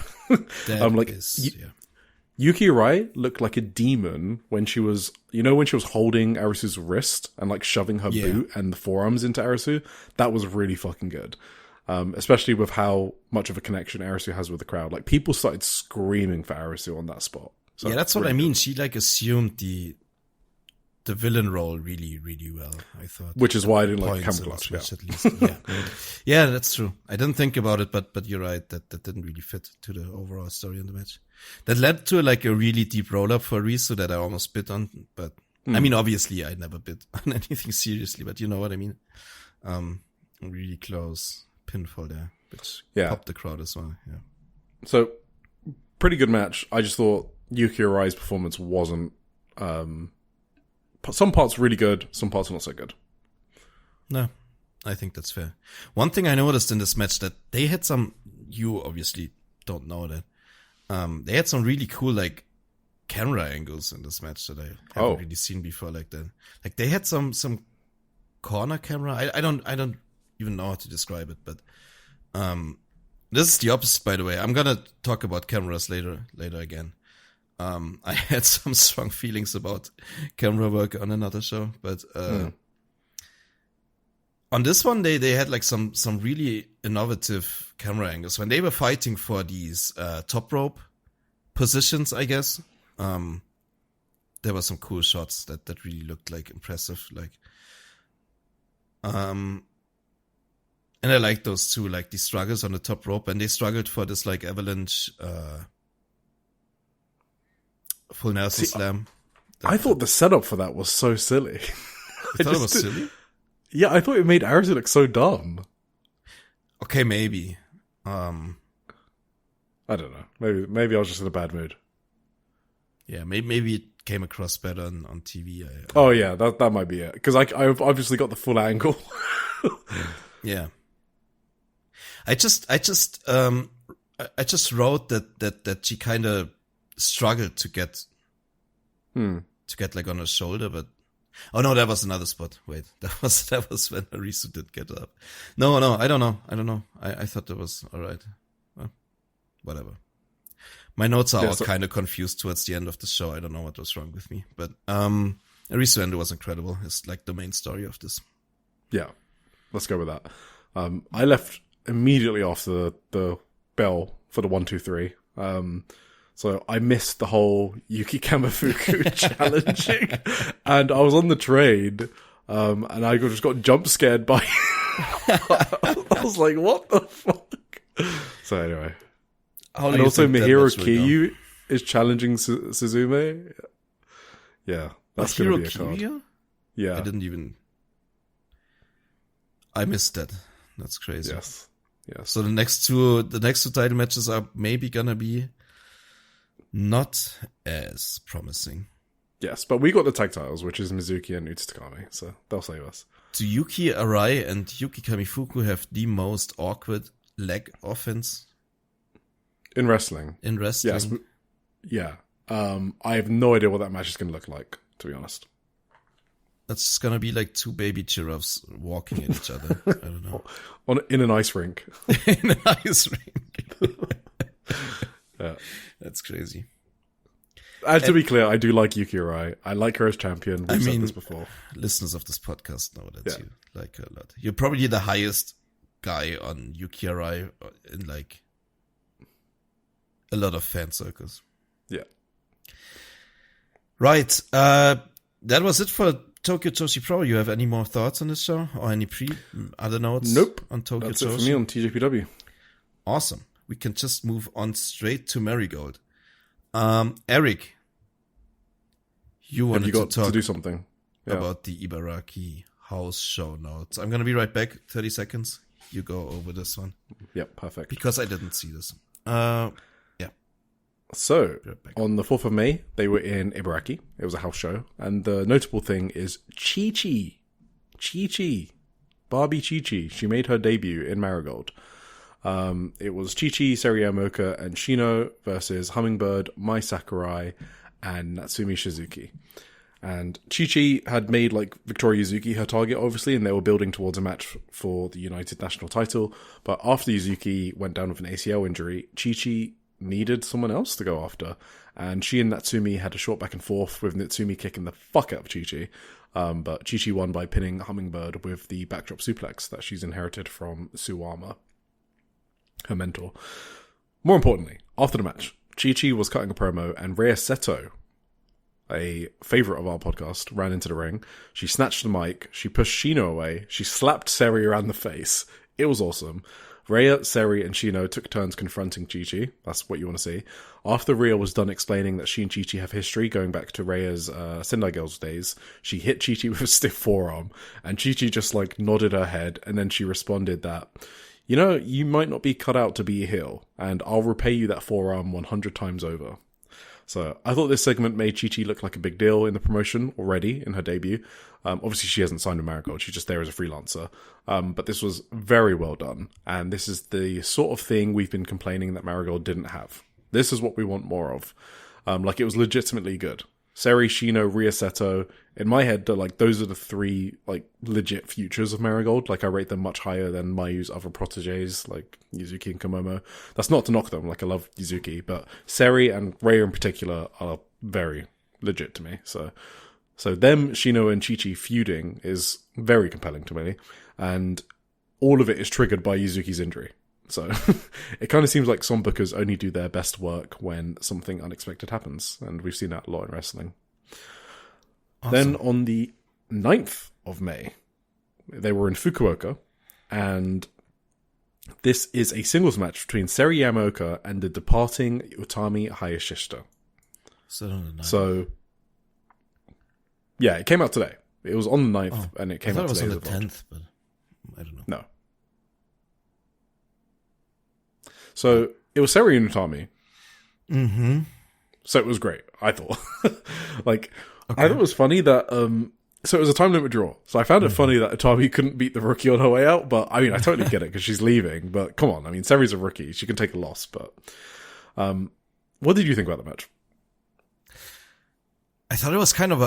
Yuki Arai looked like a demon when she was holding Arisu's wrist and like shoving her boot and the forearms into Arisu. That was really fucking good. Especially with how much of a connection Arisu has with the crowd. Like people started screaming for Arisu on that spot. So yeah, that's what I mean. She like assumed the villain role really, really well, I thought. Which is why I didn't like camel clutch. Yeah. At least. Yeah, that's true. I didn't think about it, but you're right. That didn't really fit to the overall story in the match. That led to like a really deep roll up for Risu that I almost bit on. But I mean, obviously I never bit on anything seriously, but you know what I mean? Really close pinfall there, which popped the crowd as well. Yeah. So pretty good match. I just thought Yuki Arai's performance wasn't, some parts really good, some parts not so good. No, I think that's fair. One thing I noticed in this match that they had you obviously don't know that, they had some really cool like camera angles in this match that I haven't really seen before like that. Like they had some corner camera. I don't even know how to describe it, but this is the opposite, by the way. I'm gonna talk about cameras later again. I had some strong feelings about camera work on another show, but on this one they had like some really innovative camera angles when they were fighting for these top rope positions, I guess. There were some cool shots that really looked like impressive, like and I like those too, like the struggles on the top rope, and they struggled for this like avalanche full Nelson slam. I thought the setup for that was so silly. You thought it was silly? Yeah, I thought it made Arisu look so dumb. Okay, maybe. I don't know. Maybe I was just in a bad mood. Yeah, maybe it came across better on TV. Oh yeah, that might be it. Because I've obviously got the full angle. Yeah. I just wrote that she kind of struggled to get like on her shoulder, but oh no, that was another spot. Wait, that was when Arisu did get up. No, I don't know. I thought that was all right. Well, whatever. My notes are all kind of confused towards the end of the show. I don't know what was wrong with me, but Arisu Endo was incredible. It's like the main story of this. Yeah, let's go with that. I left immediately after the bell for the 1, 2, 3. So I missed the whole Yuki Kamifuku challenging, and I was on the train, and I just got jump scared by. I was like, "What the fuck?" So anyway, and also Mihiro Kiyu is challenging Suzume. Yeah, that's going to be a card. Yeah, I missed that. That's crazy. Yes. So the next two title matches are maybe gonna be not as promising. Yes, but we got the tag titles, which is Mizuki and Utami, so they'll save us. do Yuki Arai and Yuki Kamifuku have the most awkward leg offense In wrestling. Yes. Yeah. I have no idea what that match is going to look like, to be honest. That's gonna be like two baby giraffes walking at each other. I don't know. In an ice rink. In an ice rink. Yeah. That's crazy. And to be clear, I do like Yuki Arai. I like her as champion. We've said this before. Listeners of this podcast know that you like her a lot. You're probably the highest guy on Yuki Arai in like a lot of fan circles. Yeah. Right. That was it for Tokyo Joshi Pro. You have any more thoughts on this show or any other notes? Nope. On Tokyo That's Joshi? it for me on TJPW. Awesome. We can just move on straight to Marigold. Eric, you wanted to talk to do something about the Ibaraki house show notes. I'm going to be right back. 30 seconds. You go over this one. Yep, perfect. Because I didn't see this. So, on the 4th of May, they were in Ibaraki. It was a house show. And the notable thing is Chi-Chi. Chi-Chi. Barbie Chi-Chi. She made her debut in Marigold. It was Chi-Chi, Seriyamoka, and Shino versus Hummingbird, Mai Sakurai, and Natsumi Shizuki. And Chi-Chi had made, like, Victoria Yuzuki her target, obviously, and they were building towards a match for the United National title. But after Yuzuki went down with an ACL injury, Chi-Chi needed someone else to go after. And she and Natsumi had a short back and forth, with Natsumi kicking the fuck out of Chi-Chi. But Chi-Chi won by pinning Hummingbird with the backdrop suplex that she's inherited from Suwama, her mentor. More importantly, after the match, Chi-Chi was cutting a promo, and Rhea Seto, a favourite of our podcast, ran into the ring. She snatched the mic, she pushed Shino away, she slapped Seri around the face. It was awesome. Rhea, Seri, and Shino took turns confronting Chi-Chi. That's what you want to see. After Rhea was done explaining that she and Chi-Chi have history going back to Rhea's Sendai Girls days, she hit Chi-Chi with a stiff forearm, and Chi-Chi just like nodded her head, and then she responded that, you know, you might not be cut out to be a heel, and I'll repay you that forearm 100 times over. So I thought this segment made Chi-Chi look like a big deal in the promotion already in her debut. Obviously, she hasn't signed with Marigold. She's just there as a freelancer. But this was very well done. And this is the sort of thing we've been complaining that Marigold didn't have. This is what we want more of. Like, it was legitimately good. Seri, Shino, Rhea Seto. In my head, those are the three, legit futures of Marigold. I rate them much higher than Mayu's other proteges, like Yuzuki and Komomo. That's not to knock them. I love Yuzuki. But Seri and Rhea in particular are very legit to me. So them, Shino and Chi-Chi feuding is very compelling to me. And all of it is triggered by Yuzuki's injury. So it kind of seems like some bookers only do their best work when something unexpected happens. And we've seen that a lot in wrestling. Awesome. Then on the 9th of May, they were in Fukuoka. And this is a singles match between Seri Yamaoka and the departing Utami Hayashishita. So, yeah, it came out today. It was on the 9th, and it came out today. I thought it was on the 10th, but I don't know. No. So, it was Seri and Utami. Mm-hmm. So, it was great, I thought. I thought it was funny that... so, it was a time limit draw. So, I found it funny that Utami couldn't beat the rookie on her way out. But, I mean, I totally get it, because she's leaving. But, come on. I mean, Seri's a rookie. She can take a loss. But, what did you think about the match? I thought it was kind of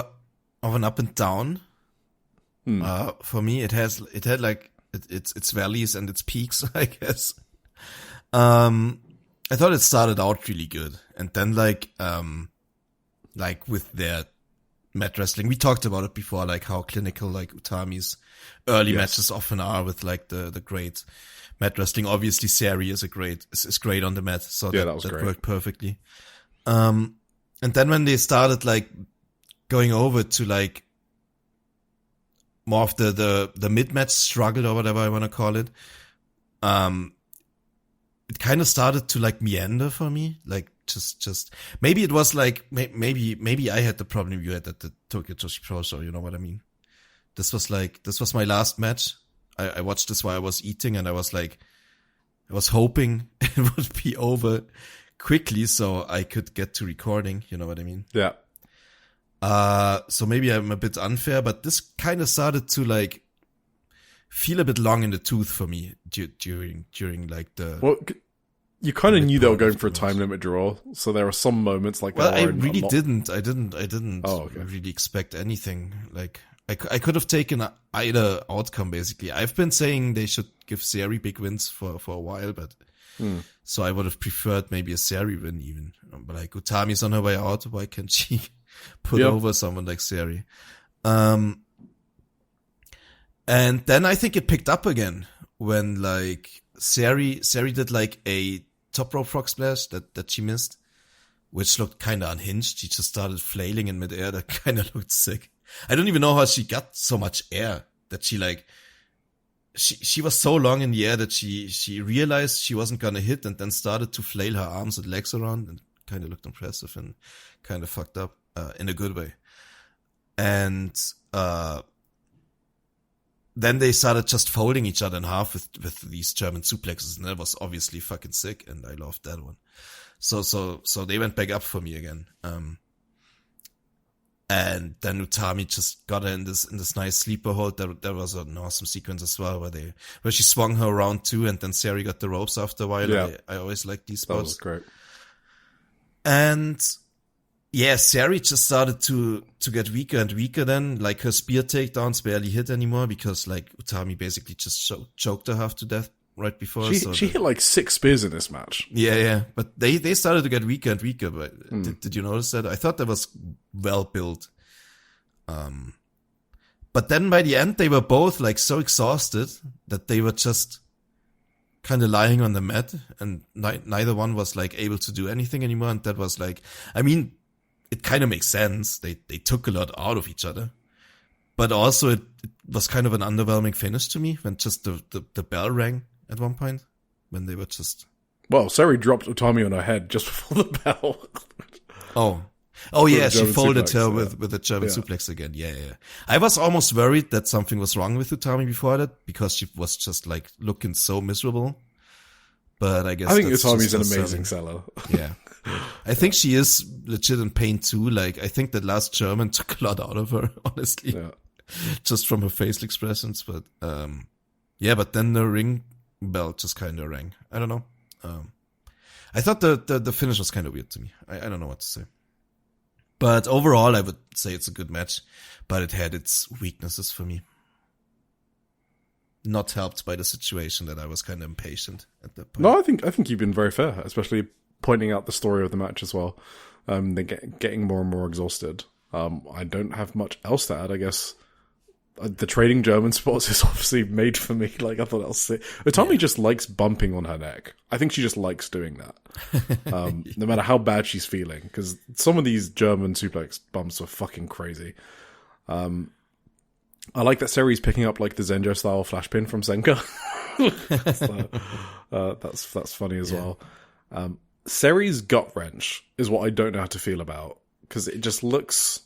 an up and down. For me, it had its valleys and its peaks, I guess. I thought it started out really good, and then with their mat wrestling, we talked about it before, how clinical Utami's early matches often are with the great mat wrestling. Obviously, Seri is great on the mat, so that worked perfectly. And then when they started going over to more of the mid-match struggle or whatever I want to call it, it kind of started to meander for me. Just maybe it was maybe I had the problem you had at the Tokyo Joshi Pro show. You know what I mean? This was my last match. I watched this while I was eating, and I was hoping it would be over quickly so I could get to recording. You know what I mean? Yeah. So maybe I'm a bit unfair, but this kind of started to feel a bit long in the tooth for me during like the. Well, you kind of knew they were going for a time limit draw, so there are some moments like. Well, I really didn't. I didn't okay. really expect anything. Like I could have taken either outcome basically. I've been saying they should give Seri big wins for a while, but so I would have preferred maybe a Seri win even. But like Utami's on her way out, why can't she put over someone like Seri? And then I think it picked up again when like Seri did like a top rope frog splash that she missed, which looked kind of unhinged. She just started flailing in midair. That kind of looked sick. I don't even know how she got so much air that she like, she was so long in the air that she realized she wasn't going to hit and then started to flail her arms and legs around and kind of looked impressive and kind of fucked up, in a good way. And, then they started just folding each other in half with these German suplexes, and that was obviously fucking sick, and I loved that one. So they went back up for me again. And then Utami just got her in this nice sleeper hold. There was an awesome sequence as well where she swung her around too, and then Seri got the ropes after a while. Yeah. I always liked these spots. That was great. And yeah, Seri just started to get weaker and weaker then. Like her spear takedowns barely hit anymore because like Utami basically just choked her half to death right before. She hit like 6 spears in this match. Yeah. But they started to get weaker and weaker. But did you notice that? I thought that was well built. But then by the end, they were both like so exhausted that they were just kind of lying on the mat, and neither one was like able to do anything anymore. And that was like, I mean, it kind of makes sense. They took a lot out of each other, but also it was kind of an underwhelming finish to me when just the bell rang at one point when they were just. Well, Seri dropped Utami on her head just before the bell. Oh yeah, she folded suplex, her with a German suplex again. Yeah. I was almost worried that something was wrong with Utami before that because she was just like looking so miserable. But I guess I think Utami's an amazing seller. Yeah. I think she is legit in pain too. Like, I think that last German took a lot out of her, honestly. Yeah. Just from her facial expressions. But, but then the ring bell just kind of rang. I don't know. I thought the finish was kind of weird to me. I don't know what to say. But overall, I would say it's a good match. But it had its weaknesses for me. Not helped by the situation that I was kind of impatient at that point. No, I think you've been very fair, especially pointing out the story of the match as well. They're getting more and more exhausted. I don't have much else to add, I guess. The trading German spots is obviously made for me. Like, I thought that was sick. Utami just likes bumping on her neck. I think she just likes doing that. No matter how bad she's feeling. Because some of these German suplex bumps are fucking crazy. I like that Seri's picking up like the Zenjo style flash pin from Senka. That's funny as well. Seri's gut wrench is what I don't know how to feel about, because it just looks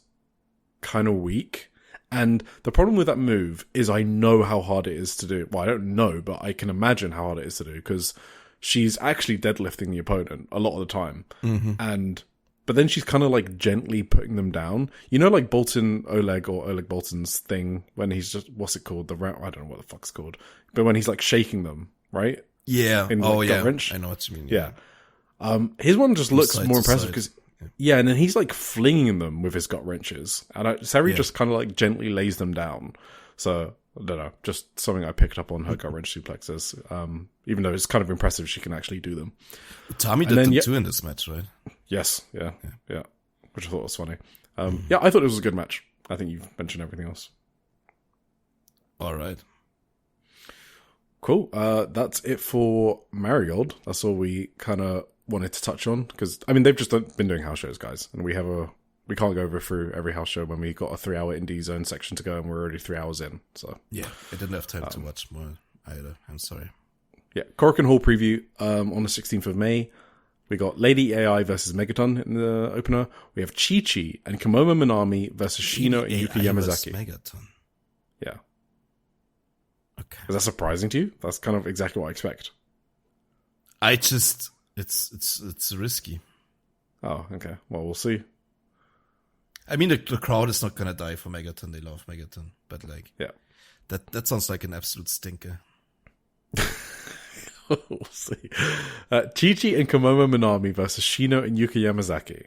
kind of weak. And the problem with that move is I know how hard it is to do. Well, I don't know, but I can imagine how hard it is to do, because she's actually deadlifting the opponent a lot of the time. Mm-hmm. But then she's kind of like gently putting them down. You know, like Bolton Oleg or Oleg Bolton's thing when he's just, what's it called? I don't know what the fuck's called. But when he's like shaking them, right? Yeah. In, like, gut wrench. I know what you mean. Yeah. His one just looks more impressive because, and then he's like flinging them with his gut wrenches. And Seri just kind of like gently lays them down. So, I don't know, just something I picked up on her gut wrench suplexes. Even though it's kind of impressive she can actually do them. Tommy did them too in this match, right? Yes, yeah. Which I thought was funny. I thought it was a good match. I think you've mentioned everything else. All right. Cool. That's it for Marigold. That's all we kind of wanted to touch on, because, I mean, they've just been doing house shows, guys, and we can't go through every house show when we got a 3-hour indie zone section to go, and we're already 3 hours in. So yeah, I didn't have time to watch more either. I'm sorry. Yeah, Korakuen Hall preview on the 16th of May. We got Lady AI versus Megaton in the opener. We have Chi-Chi and Kamoma Minami versus Shino and Yuki Yamazaki. Megaton. Yeah. Okay. Is that surprising to you? That's kind of exactly what I expect. It's risky. Oh, okay. Well, we'll see. I mean, the crowd is not gonna die for Megaton. They love Megaton, but like, That sounds like an absolute stinker. We'll see. Chi-Chi and Komomo Minami versus Shino and Yuka Yamazaki.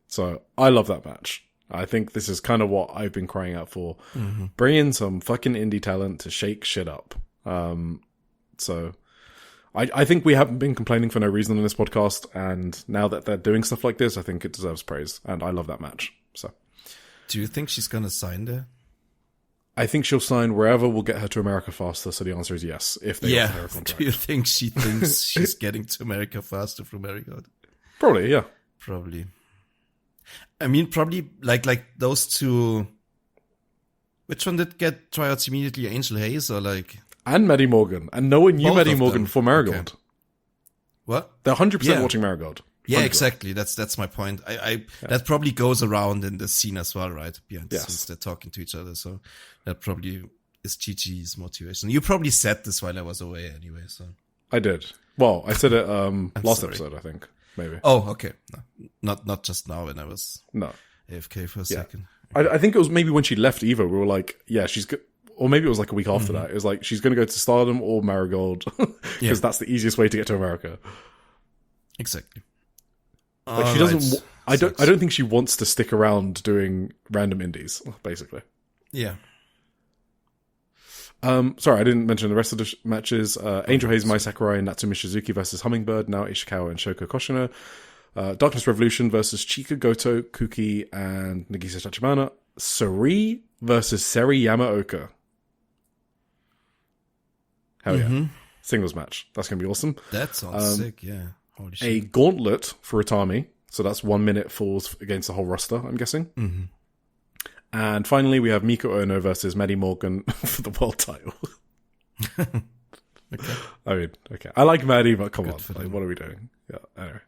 So I love that match. I think this is kind of what I've been crying out for. Mm-hmm. Bring in some fucking indie talent to shake shit up. So I think we haven't been complaining for no reason on this podcast, and now that they're doing stuff like this, I think it deserves praise, and I love that match. So, do you think she's gonna sign there? I think she'll sign wherever will get her to America faster, so the answer is yes, if they offer her a contract. Do you think she thinks she's getting to America faster from Marigold? Probably, yeah. Probably. I mean, probably like those two. Which one did get tryouts immediately? Angel Hayes or like? And Maddie Morgan. And no one knew Maddie Morgan for Marigold. Okay. What? They're 100% watching Marigold. 100%. Yeah, exactly. That's my point. That probably goes around in the scene as well, right? Behind the scenes, they're talking to each other. So that probably is Chi-Chi's motivation. You probably said this while I was away anyway, so. I did. Well, I said it last episode, I think. Maybe. Oh, okay. No, not just now when I was AFK for a second. I think it was maybe when she left Evo, we were like, yeah, she's good. Or maybe it was like a week after that. It was like, she's going to go to Stardom or Marigold because that's the easiest way to get to America. Exactly. Like she doesn't. I don't think she wants to stick around doing random indies. Basically. Yeah. Sorry, I didn't mention the rest of the matches. Angel Hayes, Mai Sakurai, and Natsumi Shizuki versus Hummingbird, Naoki Ishikawa and Shoko Koshino. Darkness Revolution versus Chika Goto, Kuki, and Nagisa Tachibana. Sari versus Seri Yamaoka. Hell yeah. Singles match. That's going to be awesome. That sounds sick, yeah. Holy shit. A gauntlet for Utami. So that's 1 minute falls against the whole roster, I'm guessing. Mm-hmm. And finally, we have Miko Ono versus Maddie Morgan for the world title. Okay. I mean, okay. I like Maddie, but come on. Like, what are we doing? Yeah, anyway.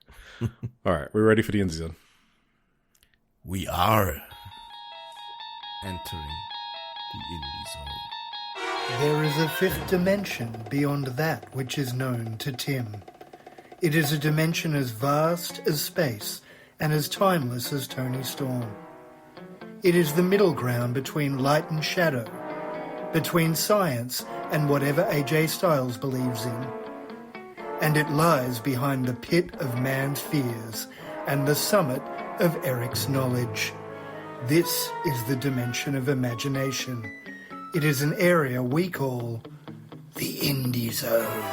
All right, we're ready for the Indie Zone. We are entering the Indie Zone. There is a fifth dimension beyond that which is known to Tim. It is a dimension as vast as space and as timeless as Tony Storm. It is the middle ground between light and shadow, between science and whatever AJ Styles believes in. And it lies behind the pit of man's fears and the summit of Eric's knowledge. This is the dimension of imagination. It is an area we call the Indie Zone.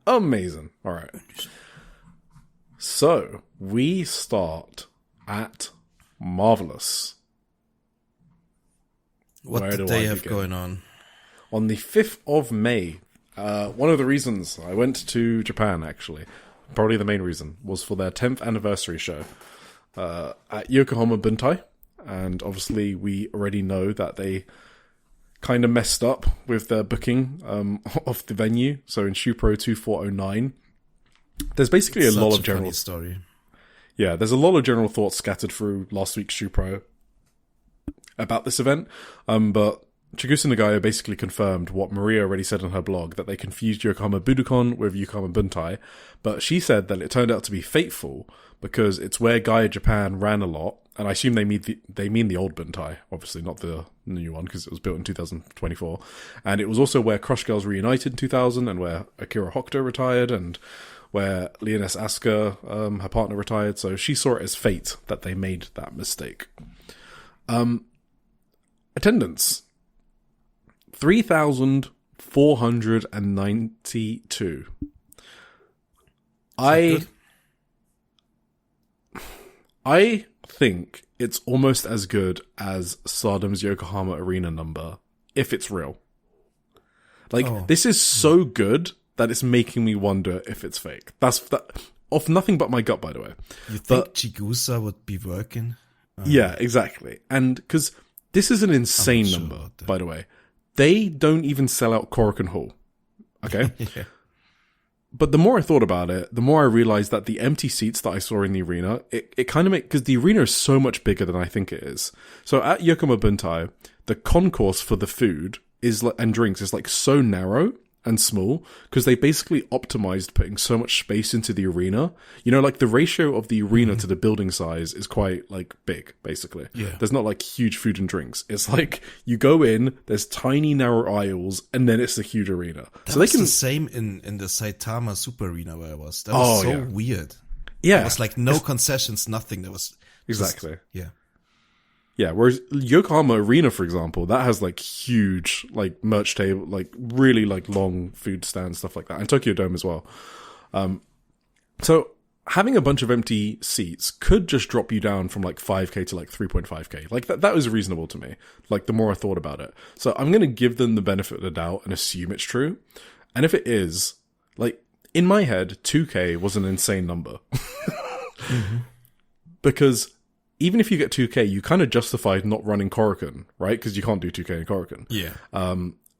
Amazing. All right. So, we start at Marvelous. What did they have going on? On the 5th of May, one of the reasons I went to Japan, actually, probably the main reason, was for their 10th anniversary show at Yokohama Buntai. And obviously, we already know that they kind of messed up with their booking of the venue. So in Shupro 2409, there's basically a lot of general story. Yeah, there's a lot of general thoughts scattered through last week's Shupro about this event. But Chigusa Nagaya basically confirmed what Maria already said on her blog, that they confused Yokohama Budokan with Yokohama Buntai. But she said that it turned out to be fateful because it's where Gaia Japan ran a lot. And I assume they mean the old Buntai, obviously not the new one, because it was built in 2024. And it was also where Crush Girls reunited in 2000, and where Akira Hokuto retired, and where Leoness Asuka, her partner, retired. So she saw it as fate that they made that mistake. Attendance 3,492. I think it's almost as good as Stardom's Yokohama Arena number, if it's real. This is so good that it's making me wonder if it's fake. That's off nothing but my gut, by the way. You think Chigusa would be working? Yeah, exactly. And because this is an insane number, by the way. They don't even sell out Korakuen Hall. Okay? Yeah. But the more I thought about it, the more I realized that the empty seats that I saw in the arena, it kind of because the arena is so much bigger than I think it is. So at Yokohama Buntai, the concourse for the food and drinks is so narrow, and small because they basically optimized putting so much space into the arena. You know, like the ratio of the arena to the building size is quite like big, basically. Yeah. There's not like huge food and drinks. It's like you go in, there's tiny narrow aisles, and then it's a huge arena. That was the same in the Saitama Super Arena where I was. That was weird. Yeah. There was like no concessions, nothing. There was exactly. Yeah. Yeah, whereas Yokohama Arena, for example, that has like huge like merch table, like really like long food stands, stuff like that, and Tokyo Dome as well. So having a bunch of empty seats could just drop you down from like 5k to like 3.5k. Like that was reasonable to me. Like the more I thought about it, so I'm gonna give them the benefit of the doubt and assume it's true. And if it is, like in my head, 2k was an insane number because. Even if you get 2k, you kind of justified not running Korakuen, right? Because you can't do 2k in Korakuen. Yeah.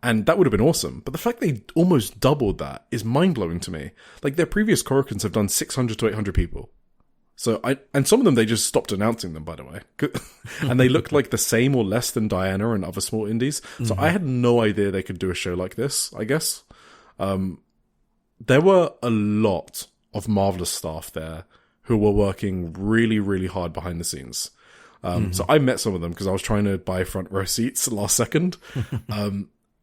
And that would have been awesome. But the fact they almost doubled that is mind-blowing to me. Like, their previous Korakuens have done 600 to 800 people. So, and some of them, they just stopped announcing them, by the way. And they looked like the same or less than Diana and other small indies. So I had no idea they could do a show like this, I guess. There were a lot of marvelous staff there who were working really, really hard behind the scenes. So I met some of them because I was trying to buy front row seats last second.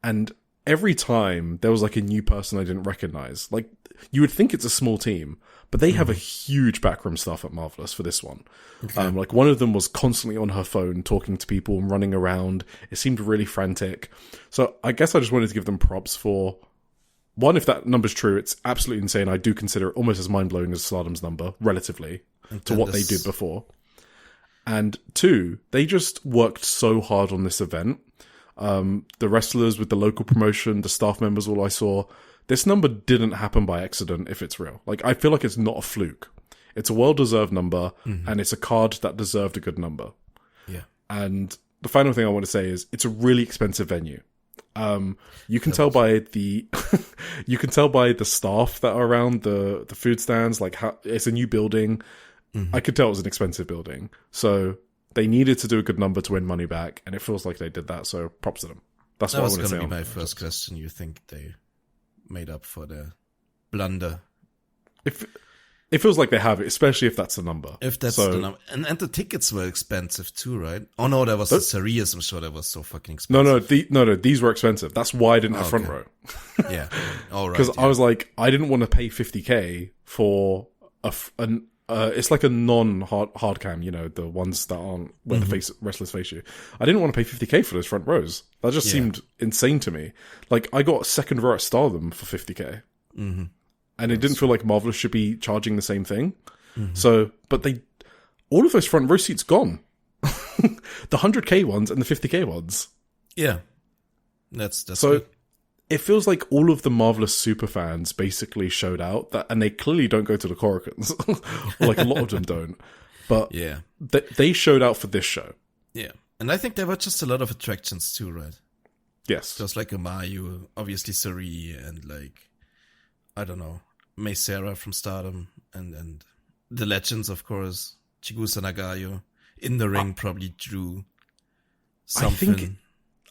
And every time there was like a new person I didn't recognize. Like, you would think it's a small team, but they have a huge backroom staff at Marvelous for this one. Okay. Like, one of them was constantly on her phone talking to people and running around. It seemed really frantic. So I guess I just wanted to give them props for... One, if that number's true, it's absolutely insane. I do consider it almost as mind-blowing as Stardom's number, relatively, to what they did before. And two, they just worked so hard on this event. The wrestlers with the local promotion, the staff members, all I saw, this number didn't happen by accident if it's real. Like, I feel like it's not a fluke. It's a well-deserved number, and it's a card that deserved a good number. Yeah. And the final thing I want to say is it's a really expensive venue. You can tell by the you can tell by the staff that are around the food stands, like how it's a new building. I could tell it was an expensive building, so they needed to do a good number to win money back, and it feels like they did that. So props to them. That's what I want to say. That was going to be my first question. You think they made up for the blunder? It feels like they have it, especially if that's the number. If that's the number. And the tickets were expensive too, right? Oh no, that was the Sarias. I'm sure that was so fucking expensive. No, these were expensive. That's why I didn't have front row. Yeah. All right. Because I was like, I didn't want to pay 50k for it's like a non-hard cam, you know, the ones that aren't where the wrestlers face you. I didn't want to pay 50k for those front rows. That just seemed insane to me. Like, I got a second row at Stardom for 50k. And it didn't feel like Marvelous should be charging the same thing. So, but all of those front row seats gone. The 100k ones and the 50k ones. Yeah. That's so good. It feels like all of the Marvelous super fans basically showed out and they clearly don't go to the Korakuens. Or like a lot of them don't. But yeah, they showed out for this show. Yeah. And I think there were just a lot of attractions too, right? Yes. Just like a Mayu, obviously Sari, and like, I don't know, Mei Sarah from Stardom, and the legends, of course, Chigusa Nagayo. In the ring probably drew something.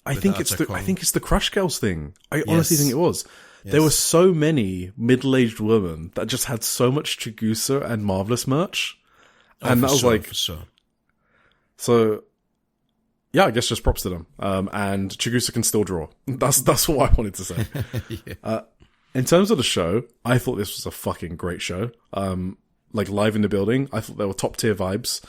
I think it's the Crush Girls thing. I honestly think it was. Yes. There were so many middle-aged women that just had so much Chigusa and Marvelous merch. And that was like... For sure. So, yeah, I guess just props to them. And Chigusa can still draw. That's what I wanted to say. Yeah. In terms of the show, I thought this was a fucking great show. Like, live in the building, I thought there were top-tier vibes.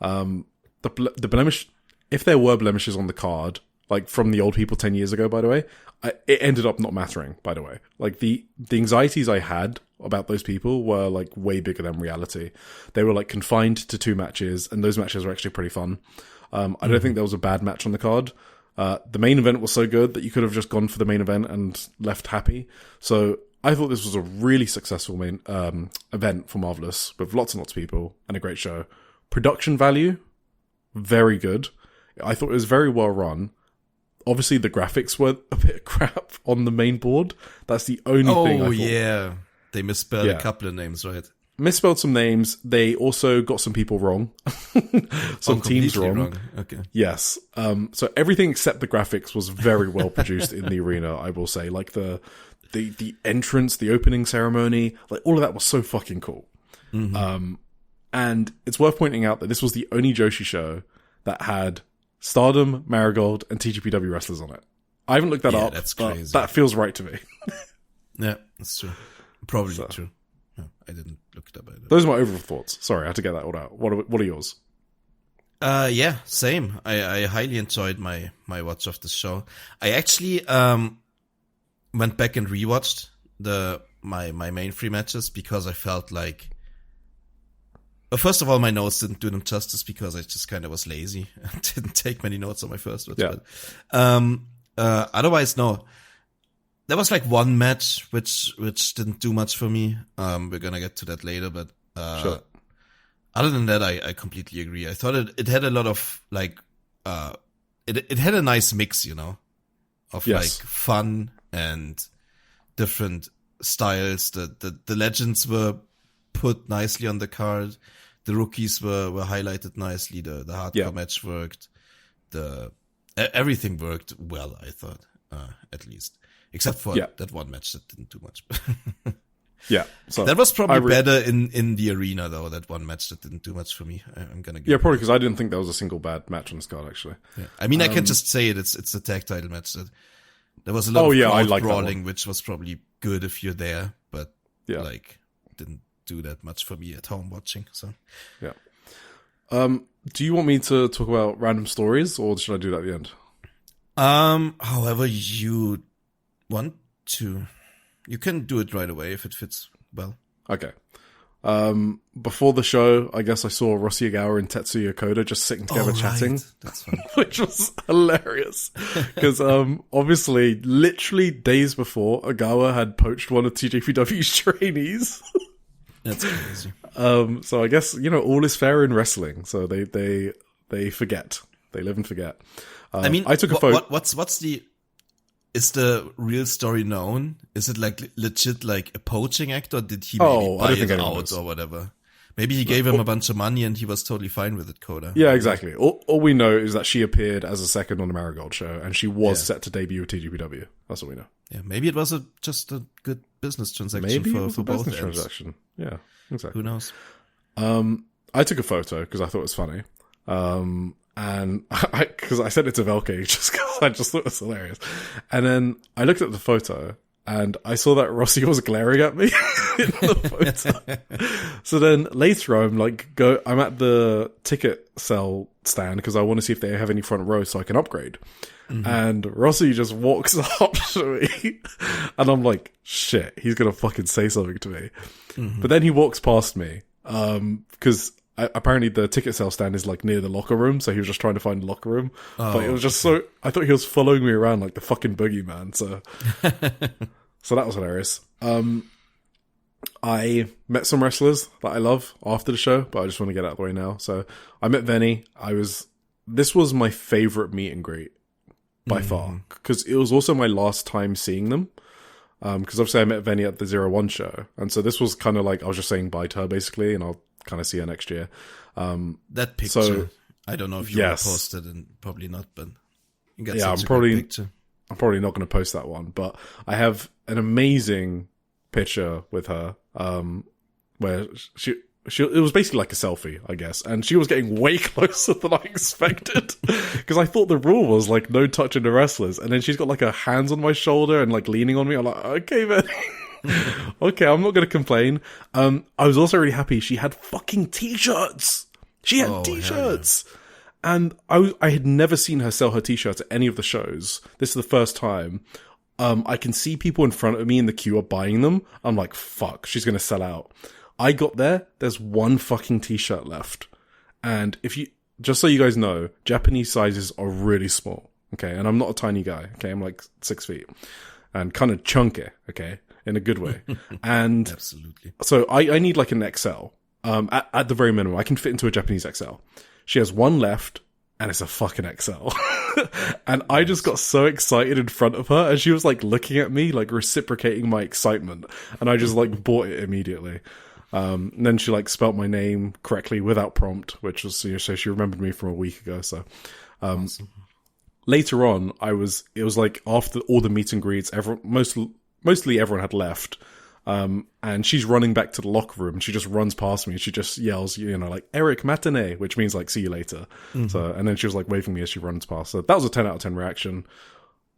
The blemish... If there were blemishes on the card... Like, from the old people 10 years ago, by the way, it ended up not mattering, by the way. Like, the anxieties I had about those people were, like, way bigger than reality. They were, like, confined to 2 matches, and those matches were actually pretty fun. I don't think there was a bad match on the card. The main event was so good that you could have just gone for the main event and left happy. So, I thought this was a really successful main event for Marvelous, with lots and lots of people, and a great show. Production value, very good. I thought it was very well run. Obviously, the graphics were a bit crap on the main board. That's the only thing I thought. Oh, yeah. They misspelled a couple of names, right? Misspelled some names. They also got some people wrong. Some teams wrong. Okay. Yes. So everything except the graphics was very well produced in the arena, I will say. Like, the the entrance, the opening ceremony, like all of that was so fucking cool. And it's worth pointing out that this was the only Joshi show that had Stardom, Marigold, and TJPW wrestlers on it. I haven't looked that up. That's crazy. That feels right to me. Yeah, that's true. Probably true. No, I didn't look it up either. Those are my overall thoughts. Sorry, I had to get that all out. What are yours? Yeah, same. I highly enjoyed my watch of the show. I actually went back and rewatched my main 3 matches because I felt like, first of all, my notes didn't do them justice because I just kind of was lazy and didn't take many notes on my first watch. Yeah. But, otherwise, no. There was like one match which didn't do much for me. We're gonna get to that later, but Sure. Other than that, I completely agree. I thought it had a lot of like it had a nice mix, you know, of like fun and different styles. The legends were put nicely on the card. The rookies were highlighted nicely. The hardcore match worked. Everything worked well, I thought, at least. Except for that one match that didn't do much. Yeah. So that was probably better in the arena, though, that one match that didn't do much for me. I'm gonna give probably because I didn't think there was a single bad match on this card, actually. Yeah. I mean, I can just say it. It's a tag title match. There was a lot of crowd brawling, which was probably good if you're there, but like didn't do that much for me at home watching. So yeah. Do you want me to talk about random stories, or should I do that at the end? However you want to. You can do it right away if it fits well. Okay. Before the show, I guess I saw Rossi Ogawa and Tetsuya Okada just sitting together chatting. Right. That's funny. Which was hilarious. Because obviously, literally days before, Ogawa had poached one of TJPW's trainees. That's crazy. So I guess, all is fair in wrestling. So they forget. They live and forget. I mean, I took a photo. Is the real story known? Is it like legit like a poaching act, or did he maybe buy it out or whatever? Maybe he gave him a bunch of money and he was totally fine with it, Koda. Yeah, exactly. All we know is that she appeared as a second on the Marigold show, and she was set to debut with TJPW. That's all we know. Yeah, maybe it was just a good business transaction maybe for it was a both business ends. transaction. Yeah, exactly. Who knows? I took a photo because I thought it was funny. And because I sent it to Velke just because I just thought it was hilarious. And then I looked at the photo and I saw that Rossi was glaring at me in the photo. So then later I'm at the ticket sell stand because I want to see if they have any front row so I can upgrade. Mm-hmm. And Rossi just walks up to me and I'm like, shit, he's going to fucking say something to me. Mm-hmm. But then he walks past me, because apparently the ticket sale stand is like near the locker room, so he was just trying to find the locker room. But it was just I thought he was following me around like the fucking boogeyman. So that was hilarious. I met some wrestlers that I love after the show, but I just want to get out of the way now. So I met Venny. This was my favorite meet and greet by far, because it was also my last time seeing them. Because obviously I met Venny at the 01 show, and so this was kind of like I was just saying bye to her basically, and I'll kind of see her next year. That picture, I don't know if you will post it, and probably not, but you got such a good picture. I'm probably not going to post that one, but I have an amazing picture with her, where it was basically like a selfie, I guess, and she was getting way closer than I expected, because I thought the rule was like no touching the wrestlers, and then she's got like her hands on my shoulder and like leaning on me. I'm like, okay, man. Okay, I'm not going to complain. I was also really happy she had fucking t-shirts. She had t-shirts. Yeah. And I had never seen her sell her t-shirts at any of the shows. This is the first time. I can see people in front of me in the queue are buying them. I'm like, fuck, she's going to sell out. I got there. There's one fucking t-shirt left. And just so you guys know, Japanese sizes are really small. Okay. And I'm not a tiny guy. Okay. I'm like 6 feet and kind of chunky. Okay. In a good way. And absolutely. So I need like an XL. At the very minimum, I can fit into a Japanese XL. She has one left, and it's a fucking XL. And I just got so excited in front of her, and she was like looking at me, like reciprocating my excitement. And I just like bought it immediately. And then she like spelt my name correctly without prompt, which was, so she remembered me from a week ago. So, awesome. Later on, it was like after all the meet and greets, mostly everyone had left. And she's running back to the locker room. She just runs past me and she just yells, like, Eric, matinee, which means like, see you later. Mm-hmm. So, and then she was like waving me as she runs past. So that was a 10 out of 10 reaction.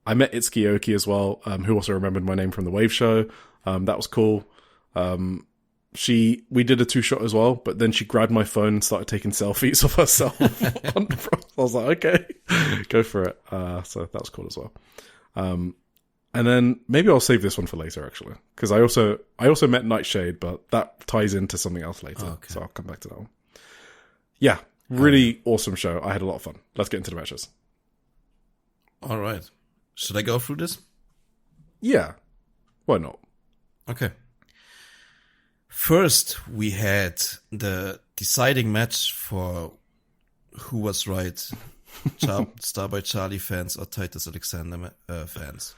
I met Itsuki Aoki as well, who also remembered my name from the Wave show. That was cool. We did a 2-shot as well, but then she grabbed my phone and started taking selfies of herself. I was like, okay, go for it. So that was cool as well. And then maybe I'll save this one for later, actually, because I also met Nightshade, but that ties into something else later, so I'll come back to that one. Yeah, really awesome show. I had a lot of fun. Let's get into the matches. All right. Should I go through this? Yeah. Why not? Okay. First, we had the deciding match for who was right, Starboy Charlie fans or Titus Alexander fans.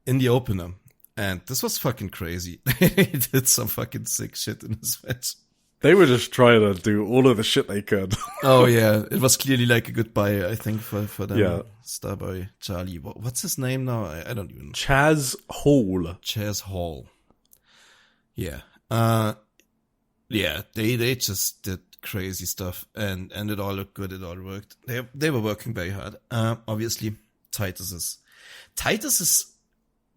In the opener. And this was fucking crazy. He did some fucking sick shit in this match. They were just trying to do all of the shit they could. Oh yeah, it was clearly like a goodbye, I think, for them. Yeah. Starboy Charlie. What's his name now? I don't even know. Chaz Hall. Yeah. Yeah, they just did crazy stuff and it all looked good, it all worked. They were working very hard. Obviously,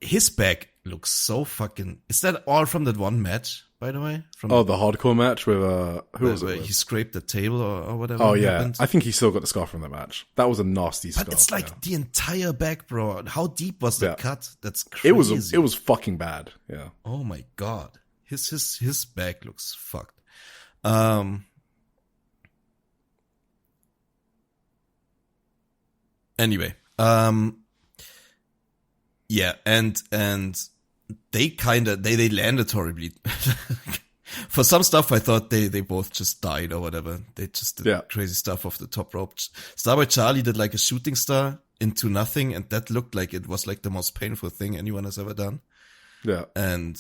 his back looks so fucking... Is that all from that one match, by the way? The hardcore match with... who was it with? He scraped the table or whatever. Oh, yeah. Happened. I think he still got the scar from that match. That was a nasty scar. But it's like the entire back, bro. How deep was the cut? That's crazy. It was fucking bad, yeah. Oh my god. His back looks fucked. Anyway, yeah, and they landed horribly. For some stuff, I thought they both just died or whatever. They just did crazy stuff off the top rope. Starboy Charlie did like a shooting star into nothing, and that looked like it was like the most painful thing anyone has ever done. Yeah, and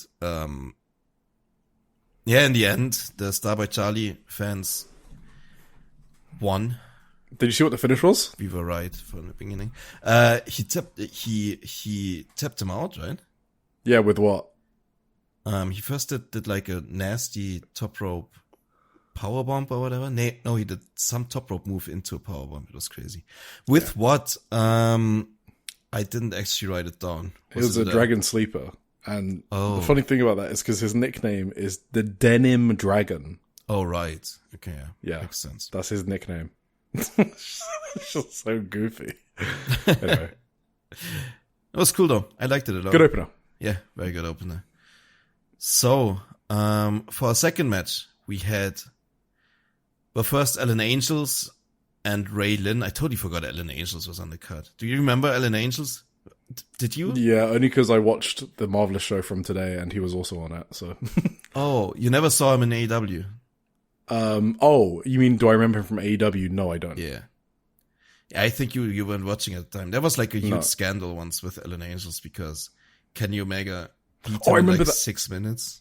yeah, in the end, the Starboy Charlie fans won. Did you see what the finish was? We were right from the beginning. He tapped him out, right? Yeah, with what? He first did like a nasty top rope powerbomb or whatever. No, he did some top rope move into a powerbomb. It was crazy. With what? I didn't actually write it down. It was a Dragon Sleeper. And the funny thing about that is because his nickname is the Denim Dragon. Oh, right. Okay, yeah. Makes sense. That's his nickname. It's just so goofy. Anyway. It was cool though. I liked it a lot. Good opener. Yeah, very good opener. So, for our second match, we had, first Ellen Angels and Ray Lynn. I totally forgot Ellen Angels was on the card. Do you remember Ellen Angels? Did you? Yeah, only because I watched the Marvelous show from today and he was also on it, so. Oh, you never saw him in AEW? You mean, do I remember him from AEW? No, I don't. Yeah. I think you weren't watching at the time. There was like a huge scandal once with Ellen Angels because Kenny Omega beat him in like 6 minutes.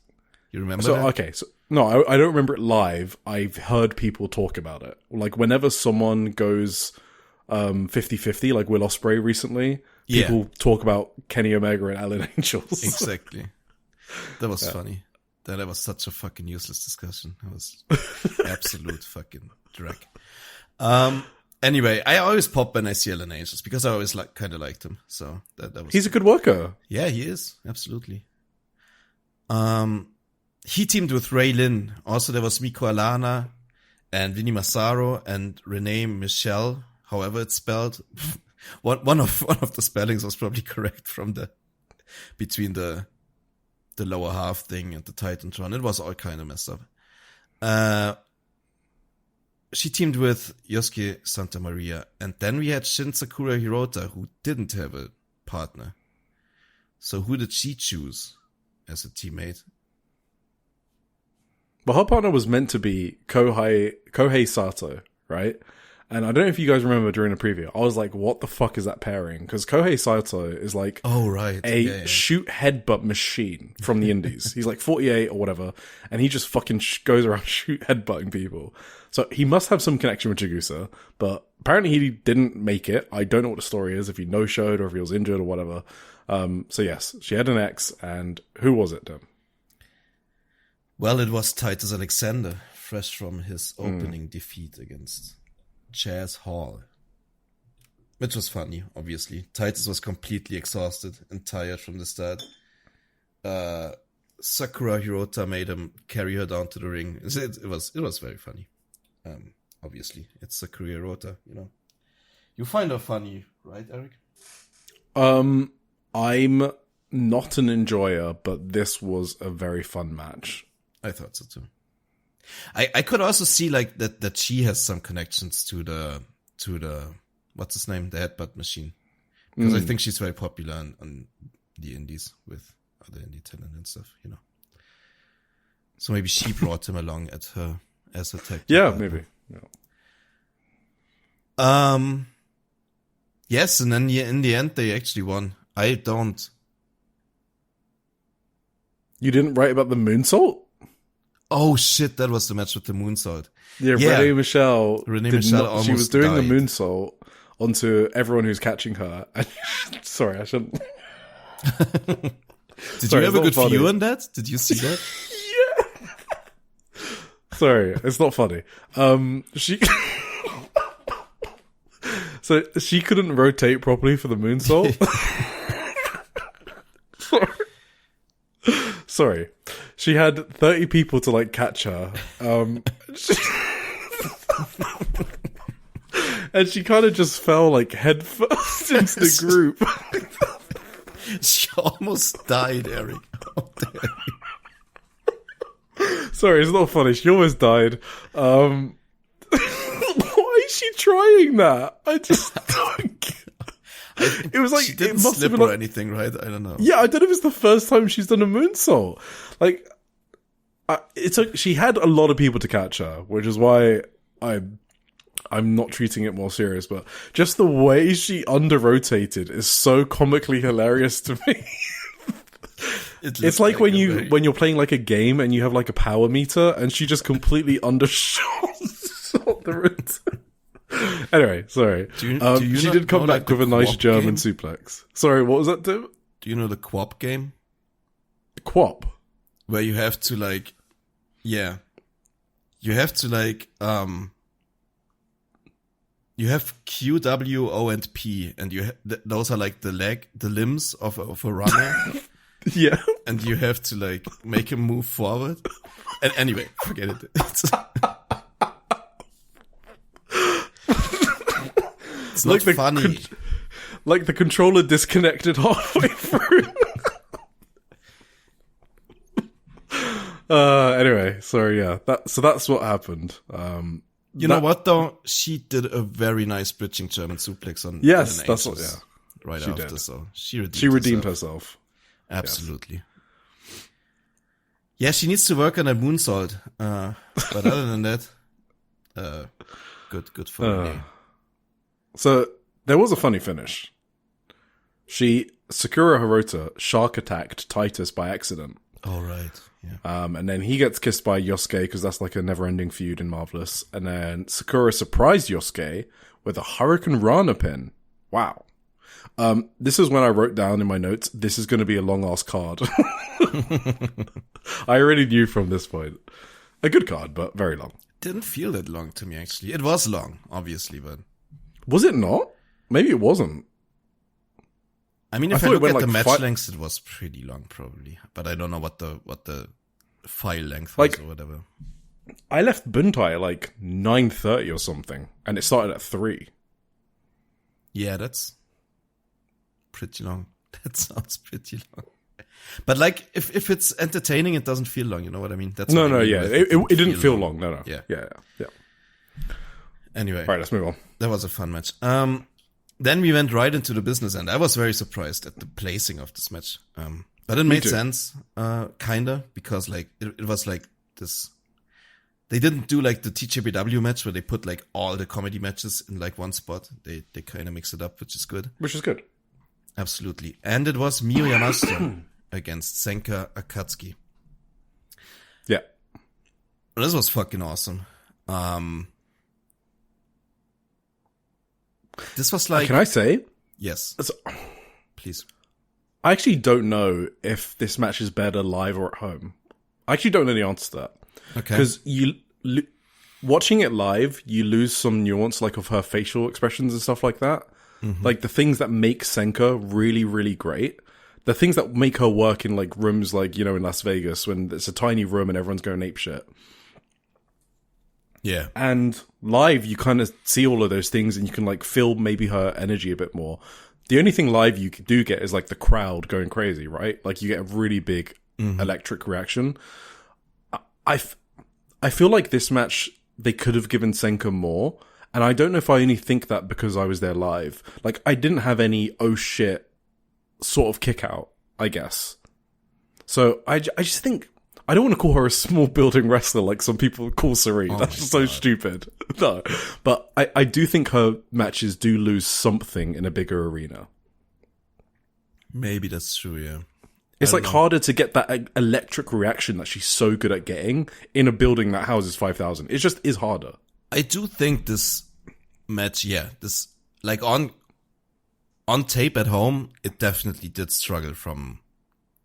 You remember that? Okay, so no, I don't remember it live. I've heard people talk about it. Like whenever someone goes 50-50, like Will Ospreay recently, people talk about Kenny Omega and Ellen Angels. Exactly. That was funny. That was such a fucking useless discussion. It was absolute fucking drag. Anyway, I always pop when I see Ellen Angels because I always kind of liked him. So that was. He's a good worker. Yeah, he is absolutely. He teamed with Ray Lynn. Also, there was Miko Alana and Vinny Massaro and Renee Michelle. However it's spelled. one of the spellings was probably correct from between the lower half thing and the Titantron. It was all kind of messed up. She teamed with Yosuke Santa Maria, and then we had Shin Sakura Hirota, who didn't have a partner. So who did she choose as a teammate? Well, her partner was meant to be Kohei Sato, right? And I don't know if you guys remember during the preview, I was like, what the fuck is that pairing? Because Kohei Sato is like a shoot headbutt machine from the indies. He's like 48 or whatever, and he just fucking goes around shoot headbutting people. So he must have some connection with Chigusa, but apparently he didn't make it. I don't know what the story is, if he no-showed or if he was injured or whatever. So yes, she had an ex, and who was it, Tim? Well, it was Titus Alexander, fresh from his opening defeat against Jazz Hall. Which was funny, obviously. Titus was completely exhausted and tired from the start. Sakura Hirota made him carry her down to the ring. It was very funny. Obviously, it's Sakura Hirota, you know. You find her funny, right, Eric? I'm not an enjoyer, but this was a very fun match. I thought so too. I could also see like that she has some connections to the what's his name, the headbutt machine, because I think she's very popular on the indies with other indie talent and stuff, you know. So maybe she brought him along as her tech. Yeah, maybe. Yeah. Yes, and then in the end they actually won. I don't. You didn't write about the moonsault? Oh shit, that was the match with the moonsault. Yeah, Renee Michelle. Almost she was doing died. the moonsault onto everyone who's catching her. Sorry, I shouldn't. Did you have a good view on that? Did you see that? Yeah. Sorry, it's not funny. So she couldn't rotate properly for the moonsault. Sorry. She had 30 people to like catch her. And she kind of just fell like head first into the group. She almost died, Eric. Sorry, it's not funny. She almost died. Why is she trying that? I just don't get it. Was like she didn't it must slip have been or like, anything, right? I don't know. Yeah, I don't know if it's the first time she's done a moonsault. Like, she had a lot of people to catch her, which is why I'm not treating it more serious. But just the way she under-rotated is so comically hilarious to me. It's like when you're playing like a game and you have like a power meter, and she just completely undershot the route. Anyway, sorry. She did come back with a nice German suplex. Sorry, what was that, Tim? Do you know the QWOP game? QWOP? Where you have to like, you have to like, you have Q, W, O, and P, and those are like the limbs of a runner. Yeah. And you have to like make him move forward. And anyway, forget it. It's not like funny. Like the controller disconnected halfway through. Anyway, sorry, yeah. That's what happened. You know what though? She did a very nice bridging German suplex on. Yes, on that's what. Yeah, right she after. Did. So she redeemed herself. Absolutely. Yes. Yeah, she needs to work on a moonsault. But other than that, good for her. So there was a funny finish. Sakura Hirota shark attacked Titus by accident. Oh, right. Yeah. And then he gets kissed by Yosuke because that's like a never-ending feud in Marvelous. And then Sakura surprised Yosuke with a Hurricane Rana pin. Wow. This is when I wrote down in my notes, this is going to be a long-ass card. I already knew from this point. A good card, but very long. Didn't feel that long to me, actually. It was long, obviously, but... Was it not? Maybe it wasn't. I mean, if I look at the match lengths, it was pretty long, probably. But I don't know what the file length was or whatever. I left Buntai at like 9:30 or something, and it started at 3. Yeah, that's pretty long. That sounds pretty long. But like, if it's entertaining, it doesn't feel long. You know what I mean? That's no, yeah. It didn't feel long. No. Yeah. Anyway. All right, let's move on. That was a fun match. Then we went right into the business end. I was very surprised at the placing of this match. But it made sense, kinda, because like, it was like this, they didn't do like the TJPW match where they put like all the comedy matches in like one spot. They kind of mix it up, which is good. Absolutely. And it was Miyu Yamashita against Senka Akatsuki. Yeah. This was fucking awesome. This was like... Can I say? Yes. Please. I actually don't know if this match is better live or at home. I actually don't know the answer to that. Okay. Because watching it live, you lose some nuance, like, of her facial expressions and stuff like that. Mm-hmm. Like, the things that make Senka really, really great. The things that make her work in, like, rooms like, you know, in Las Vegas, when it's a tiny room and everyone's going apeshit. Yeah. And live, you kind of see all of those things and you can, like, feel maybe her energy a bit more. The only thing live you do get is, like, the crowd going crazy, right? Like, you get a really big electric reaction. I feel like this match, they could have given Senka more. And I don't know if I only think that because I was there live. Like, I didn't have any, oh shit, sort of kick out, I guess. So I just think, I don't want to call her a small building wrestler like some people call Serene. That's just so stupid. No. But I do think her matches do lose something in a bigger arena. Maybe that's true, yeah. It's like harder to get that electric reaction that she's so good at getting in a building that houses 5,000. It just is harder. I do think this match, this, like, on tape at home, it definitely did struggle from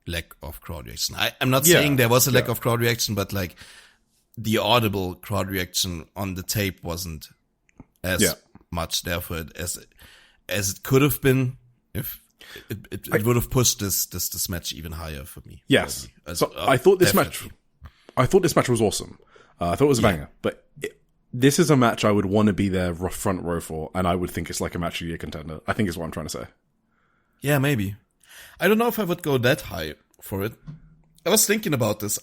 lack of crowd reaction. I'm not saying there was a lack of crowd reaction, but, like, the audible crowd reaction on the tape wasn't as much there for it as it could have been if it would have pushed this match even higher for me. Yes. So I thought this match was awesome. I thought it was a banger, but this is a match I would want to be there front row for, and I would think it's like a match of the year contender. I think is what I'm trying to say. Yeah, maybe. I don't know if I would go that high for it. I was thinking about this.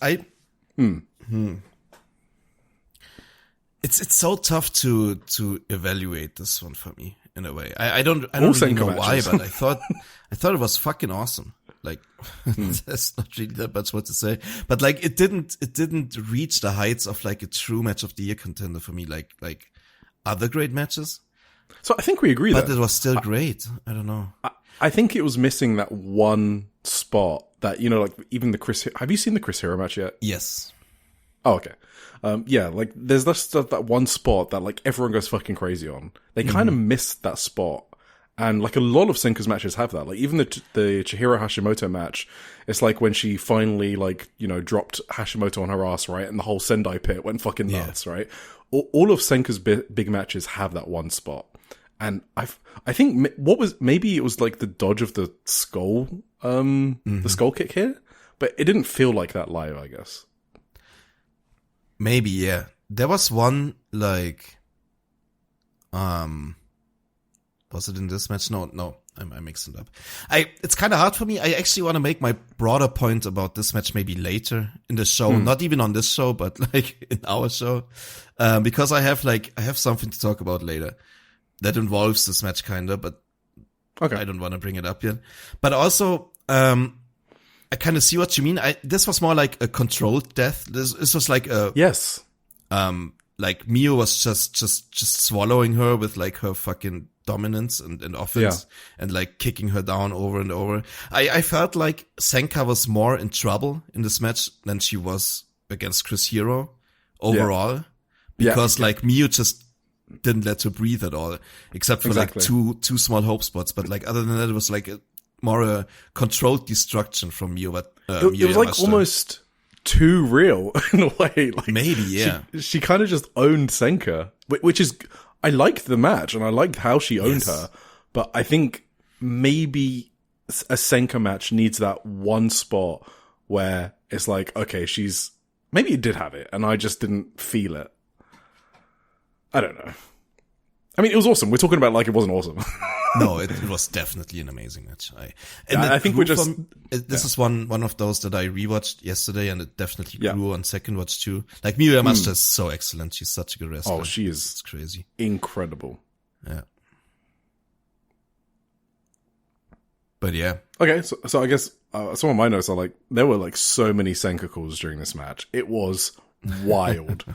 It's so tough to evaluate this one for me in a way. I don't really know why, but I thought it was fucking awesome. Like, there's not really that much what to say, but like it didn't reach the heights of like a true match of the year contender for me, like other great matches. So I think we agree, but it was still great. I don't know. I think it was missing that one spot that, you know, like even the Chris. Have you seen the Chris Hero match yet? Yes. Oh, okay. Yeah, like there's that one spot that like everyone goes fucking crazy on. They kind of missed that spot. And like a lot of Senka's matches have that. Like even the Chihiro Hashimoto match, it's like when she finally like, you know, dropped Hashimoto on her ass, right? And the whole Sendai pit went fucking nuts, right? All of Senka's big matches have that one spot. And I think maybe it was like the dodge of the skull, the skull kick here, but it didn't feel like that live, I guess. Maybe, yeah. There was one like, was it in this match? No, I mixed it up. It's kind of hard for me. I actually want to make my broader point about this match maybe later in the show, not even on this show, but like in our show, because I have something to talk about later that involves this match kinda, but okay, I don't want to bring it up yet. But also, I kind of see what you mean. This was more like a controlled death. This was like a like Miyu was just swallowing her with like her fucking dominance and offense and like kicking her down over and over. I felt like Senka was more in trouble in this match than she was against Chris Hero overall, because like Miyu just didn't let her breathe at all, except for like two small hope spots. But like other than that, it was like a controlled destruction from Miyu. But it was like almost too real in a way. Like maybe, she kind of just owned Senka, which is, I liked the match and I liked how she owned her, but I think maybe a Senka match needs that one spot where it's like, okay, maybe it did have it and I just didn't feel it. I don't know. I mean, it was awesome. We're talking about like it wasn't awesome. No, it was definitely an amazing match. I think we're just... this is one of those that I rewatched yesterday, and it definitely grew on second watch too. Like, Miyu Yamashita is so excellent. She's such a good wrestler. Oh, she is. It's crazy. Incredible. Yeah. But yeah. Okay, so I guess some of my notes are like, there were like so many Senka calls during this match. It was wild.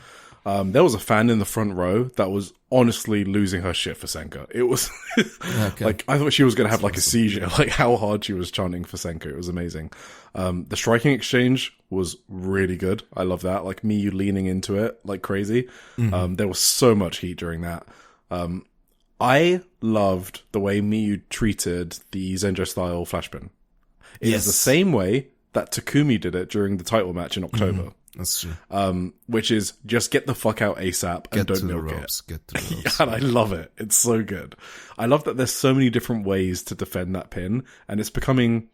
There was a fan in the front row that was honestly losing her shit for Senka. It was like, I thought she was going to have like a seizure, like how hard she was chanting for Senka. It was amazing. The striking exchange was really good. I love that. Like Miyu leaning into it like crazy. There was so much heat during that. I loved the way Miyu treated the Zenjo style flashpin. It is the same way that Takumi did it during the title match in October. That's true. Which is just get the fuck out ASAP and don't milk it. Get to the ropes. And I love it. It's so good. I love that there's so many different ways to defend that pin, and it's becoming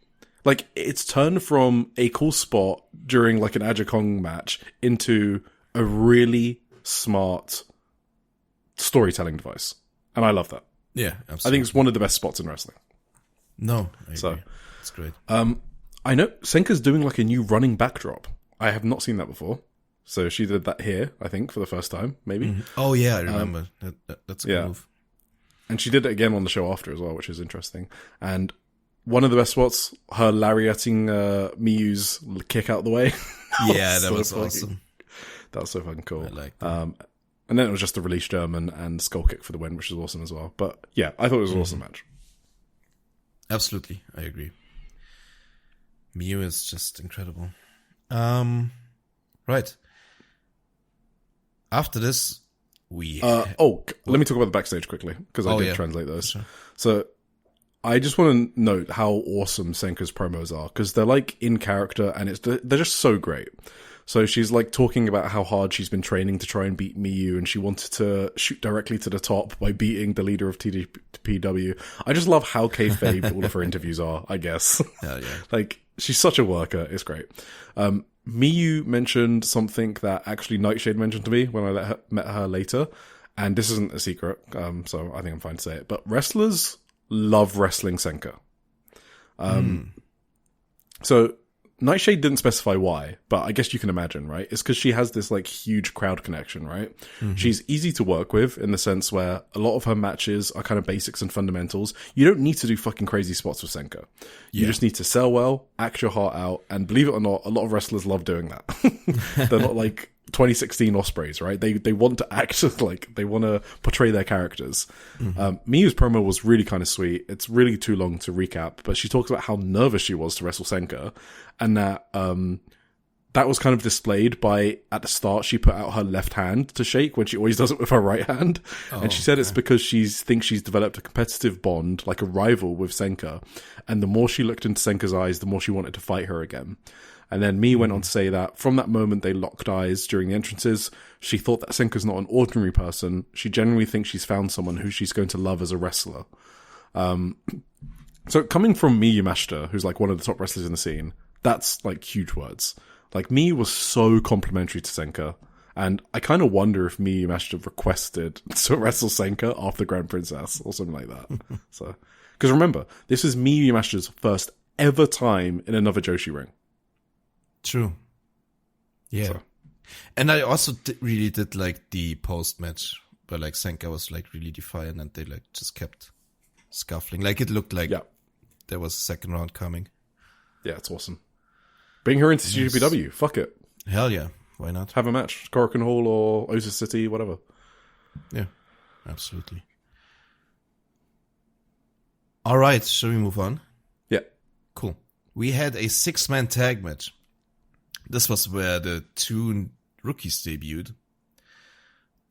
like it's turned from a cool spot during like an Ajikong match into a really smart storytelling device, and I love that. Yeah, absolutely. I think it's one of the best spots in wrestling. No, I agree. It's great. I know Senka's doing like a new running backdrop. I have not seen that before. So she did that here, I think, for the first time, maybe. Mm-hmm. Oh, yeah, I remember. That's a good move. And she did it again on the show after as well, which is interesting. And one of the best spots, her lariating Miyu's kick out the way. Yeah, that was awesome. That was so fucking cool. I like that. And then it was just a release German and skull kick for the win, which is awesome as well. But yeah, I thought it was an awesome match. Absolutely, I agree. Miyu is just incredible. Right. After this, we... let me talk about the backstage quickly, because I did translate those. Sure. So, I just want to note how awesome Senka's promos are, because they're like in character, and they're just so great. So she's like talking about how hard she's been training to try and beat Miyu, and she wanted to shoot directly to the top by beating the leader of TJPW. I just love how kayfabe all of her interviews are, I guess. Hell yeah. Like, she's such a worker. It's great. Miyu mentioned something that actually Nightshade mentioned to me when I met her later, and this isn't a secret, so I think I'm fine to say it, but wrestlers love wrestling Senka. So Nightshade didn't specify why, but I guess you can imagine, right? It's because she has this like huge crowd connection, right? Mm-hmm. She's easy to work with in the sense where a lot of her matches are kind of basics and fundamentals. You don't need to do fucking crazy spots with Senka. You just need to sell well, act your heart out, and believe it or not, a lot of wrestlers love doing that. They're not like 2016 Ospreys, right? They want to act like they want to portray their characters. Mm-hmm. Miyu's promo was really kind of sweet. It's really too long to recap, but she talks about how nervous she was to wrestle Senka, and that that was kind of displayed by, at the start, she put out her left hand to shake when she always does it with her right hand. And she said it's because she thinks she's developed a competitive bond, like a rival with Senka. And the more she looked into Senka's eyes, the more she wanted to fight her again. And then Miyu went on to say that from that moment they locked eyes during the entrances. She thought that Senka's not an ordinary person. She genuinely thinks she's found someone who she's going to love as a wrestler. So coming from Miyu Yamashita, who's like one of the top wrestlers in the scene, that's like huge words. Like, Miyu was so complimentary to Senka, and I kind of wonder if Miyu Yamashita requested to wrestle Senka after Grand Princess or something like that. So, because remember, this is Miyu Yamashita's first ever time in another Joshi ring. True. Yeah. So. And I also really did like the post-match where like Senka was like really defiant and they like just kept scuffling. Like, it looked like there was a second round coming. Yeah, it's awesome. Bring her into TJPW. Fuck it. Hell yeah. Why not? Have a match. Korakuen Hall or Osa City, whatever. Yeah, absolutely. All right. Shall we move on? Yeah. Cool. We had a 6-man tag match. This was where the 2 rookies debuted.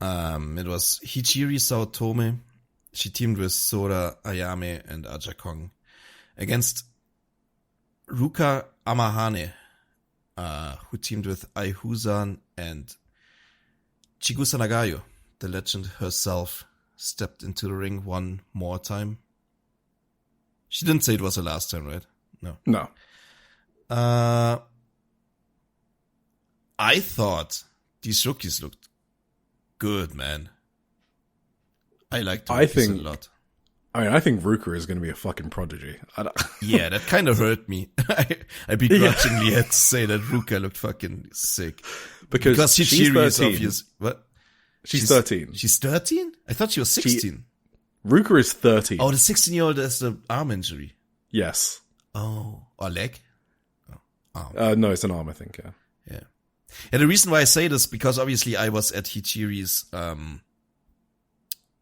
It was Hichiri Saotome. She teamed with Sora Ayame and Aja Kong against Ruka Amahane, who teamed with Aihuzan, and Chigusa Nagayo. The legend herself stepped into the ring one more time. She didn't say it was the last time, right? No. I thought these rookies looked good, man. I liked the rookies a lot. I think Ruka is going to be a fucking prodigy. Yeah, that kind of hurt me. I begrudgingly had to say that Ruka looked fucking sick. Because Hichiri is obvious. What? She's 13. She's 13? I thought she was 16. Ruka is 13. Oh, the 16-year-old has the arm injury. Yes. Oh, or leg? Oh, arm. No, it's an arm, I think, yeah. Yeah. And the reason why I say this, because obviously I was at Hichiri's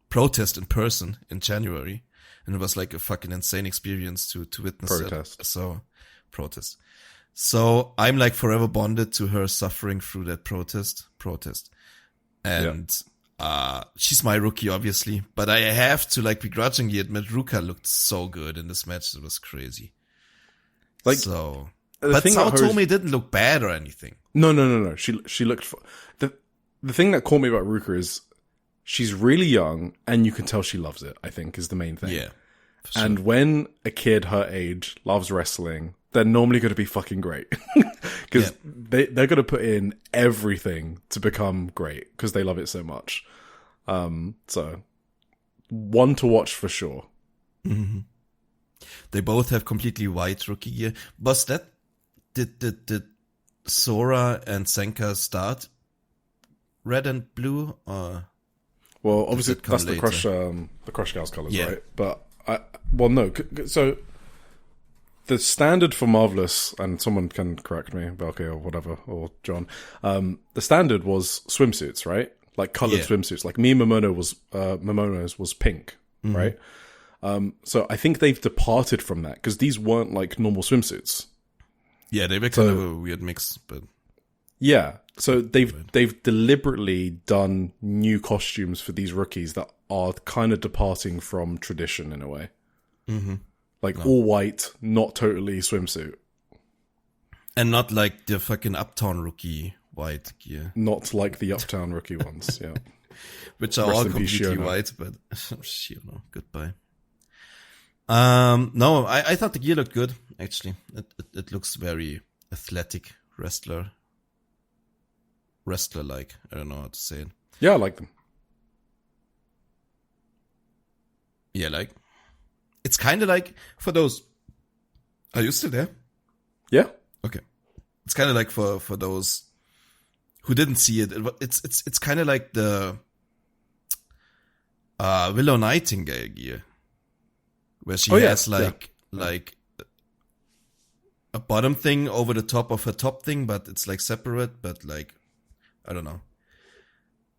protest in person in January, and it was like a fucking insane experience to witness protest. So I'm like forever bonded to her suffering through that protest. And she's my rookie, obviously, but I have to like begrudgingly admit Ruka looked so good in this match. It was crazy. Like, so, the but thing that Saotome didn't look bad or anything. No. She looked. The thing that caught me about Ruka is she's really young, and you can tell she loves it. I think is the main thing. Yeah. Sure. And when a kid her age loves wrestling, they're normally going to be fucking great because they're going to put in everything to become great because they love it so much. So one to watch for sure. Mm-hmm. They both have completely white rookie gear. Was that did Sora and Senka start red and blue, or well, obviously that's later? the Crush Gals colors, right? But no. So the standard for Marvelous, and someone can correct me, Belke or whatever, or John. The standard was swimsuits, right? Like colored swimsuits. Like Momono's was pink, right? So I think they've departed from that because these weren't like normal swimsuits. Yeah, they were kind of a weird mix, but yeah. So they've deliberately done new costumes for these rookies that are kind of departing from tradition in a way. Mm-hmm. Like all white, not totally swimsuit. And not like the fucking Uptown rookie white gear. Not like the Uptown rookie ones, yeah. Which are Rest all in peace, completely Shiona. white, but Shiona, goodbye. No, I thought the gear looked good, actually. It looks very athletic wrestler-like. I don't know how to say it. Yeah, I like them. Yeah, like, it's kind of like for those. Are you still there? Yeah. Okay. It's kind of like for those who didn't see it. It's kind of like the Willow Nightingale gear, where she has like a bottom thing over the top of her top thing, but it's like separate. But like, I don't know.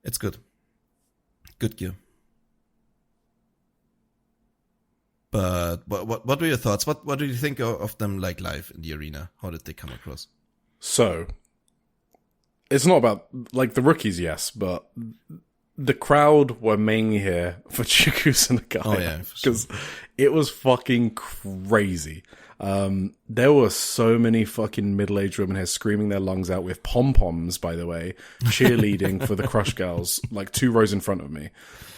It's good. Good gear. But what were your thoughts? What do you think of them like live in the arena? How did they come across? So, it's not about, like, the rookies, yes, but the crowd were mainly here for Chigusa and Nagai. Oh, yeah, for sure. Because it was fucking crazy. There were so many fucking middle-aged women here screaming their lungs out with pom-poms, by the way, cheerleading for the Crush Girls, like 2 rows in front of me.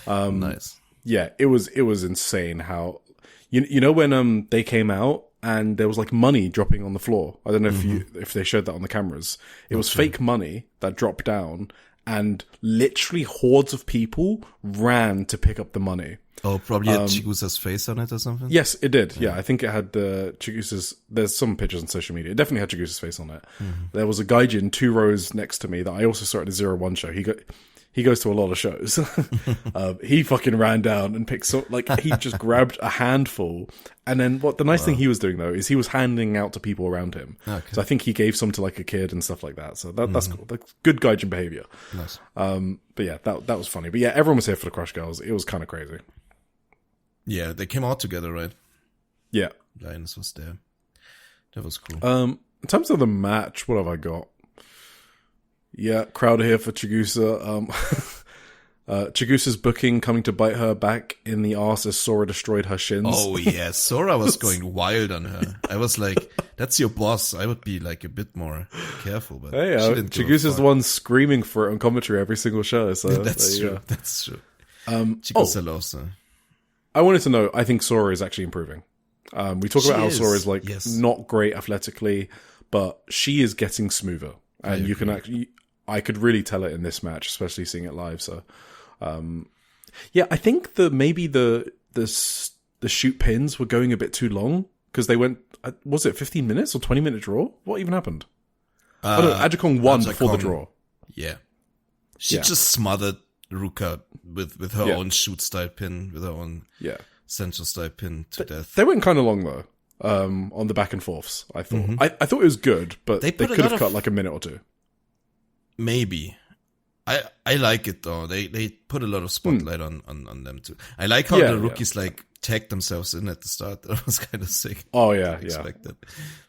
Nice. Yeah, it was insane how... You know when they came out and there was like money dropping on the floor? I don't know if they showed that on the cameras. It was fake money that dropped down, and literally hordes of people ran to pick up the money. Oh, probably had Chigusa's face on it or something? Yes, it did. Yeah, I think it had Chigusa's... There's some pictures on social media. It definitely had Chigusa's face on it. There was a gaijin 2 rows next to me that I also saw at the 01 show. He goes to a lot of shows. He fucking ran down and picked he just grabbed a handful. And then the nice thing he was doing though is he was handing out to people around him. Okay. So I think he gave some to like a kid and stuff like that. So that's cool. That's good gaijin behavior. Nice. But yeah, that was funny. But yeah, everyone was here for the Crush Girls. It was kind of crazy. Yeah, they came out together, right? Yeah. Linus was there. That was cool. In terms of the match, what have I got? Yeah, crowd here for Chigusa. Chigusa's booking coming to bite her back in the arse as Sora destroyed her shins. Oh yeah, Sora was going wild on her. I was like, that's your boss. I would be like a bit more careful. But hey, Chigusa's the one screaming for it on commentary every single show. So that's true. That's true. Chigusa loves her. I wanted to know, I think Sora is actually improving. We talk about how Sora is not great athletically, but she is getting smoother. And you can actually... I could really tell it in this match, especially seeing it live. So, yeah, I think maybe the shoot pins were going a bit too long because they went. Was it 15 minutes or 20-minute draw? What even happened? Ajikong won before the draw. Yeah, she just smothered Ruka with her own shoot style pin, with her own central style pin to death. They went kind of long though. On the back and forths, I thought. I thought it was good, but they could have cut like a minute or two. Maybe. I like it though. They put a lot of spotlight on them too. I like how the rookies like tagged themselves in at the start. That was kind of sick. Oh yeah, expected.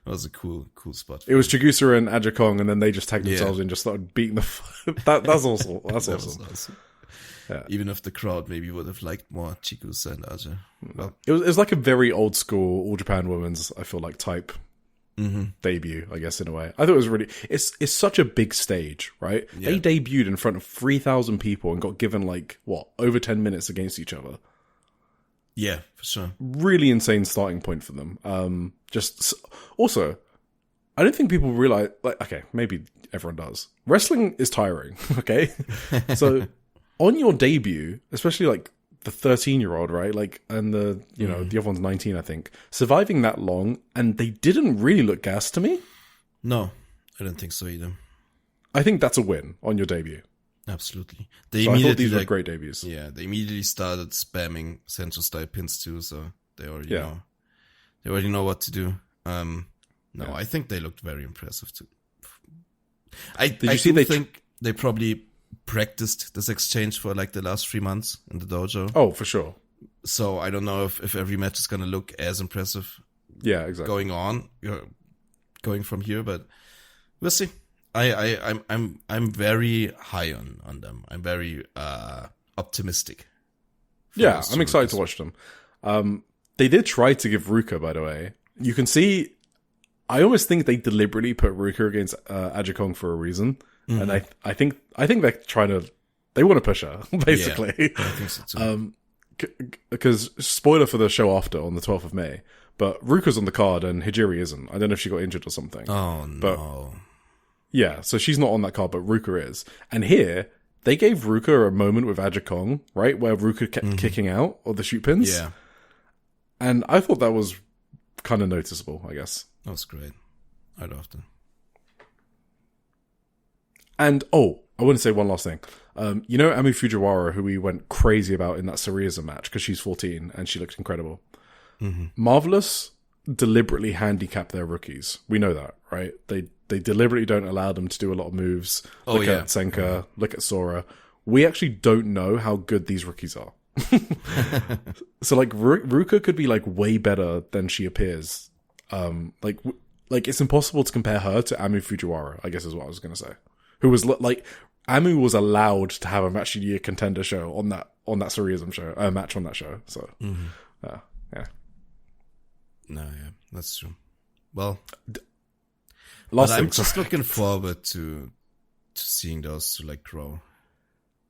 That was a cool spot. It was Chigusa and Ajikong, and then they just tagged themselves in and just started beating the. That's awesome. That's awesome. Yeah. Even if the crowd maybe would have liked more Chigusa and Aja. Well, it was like a very old school All Japan Women's, I feel like, type debut, I guess, in a way. I thought it was really... It's such a big stage, right? Yeah. They debuted in front of 3,000 people and got given, over 10 minutes against each other. Yeah, for sure. Really insane starting point for them. Also, I don't think people realize... okay, maybe everyone does. Wrestling is tiring, okay? So, on your debut, especially, the 13-year-old, right? And the other one's 19, I think. Surviving that long, and they didn't really look gassed to me. No, I don't think so either. I think that's a win on your debut. Absolutely. I thought these were great debuts. Yeah, they immediately started spamming Sensu style pins too, so they already know. They already know what to do. I think they looked very impressive too. I think they probably practiced this exchange for the last 3 months in the dojo. Oh, for sure. So I don't know if every match is gonna look as impressive. Yeah, exactly. Going from here, but we'll see. I'm very high on them. I'm very optimistic. Yeah, I'm excited to watch them. They did try to give Ruka, by the way. You can see. I almost think they deliberately put Ruka against Ajikong for a reason. And I think they're trying to... They want to push her, basically. Yeah, I think so too. Because, spoiler for the show after, on the 12th of May, but Ruka's on the card and Hijiri isn't. I don't know if she got injured or something. Oh, no. But, yeah, so she's not on that card, but Ruka is. And here, they gave Ruka a moment with Ajikong, right? Where Ruka kept kicking out of the shoot pins. Yeah. And I thought that was kind of noticeable, I guess. That was great. I loved it. And, I want to say one last thing. Amu Fujiwara, who we went crazy about in that Sariza match, because she's 14 and she looked incredible. Marvelous deliberately handicap their rookies. We know that, right? They deliberately don't allow them to do a lot of moves. Look at Senka, look at Sora. We actually don't know how good these rookies are. So, Ruka could be, way better than she appears. It's impossible to compare her to Amu Fujiwara, I guess is what I was going to say. Who was Amu was allowed to have a match of the year contender show on that Suriism show, match on that show. So, yeah. No, yeah, that's true. Well, I'm just looking forward to seeing those two grow.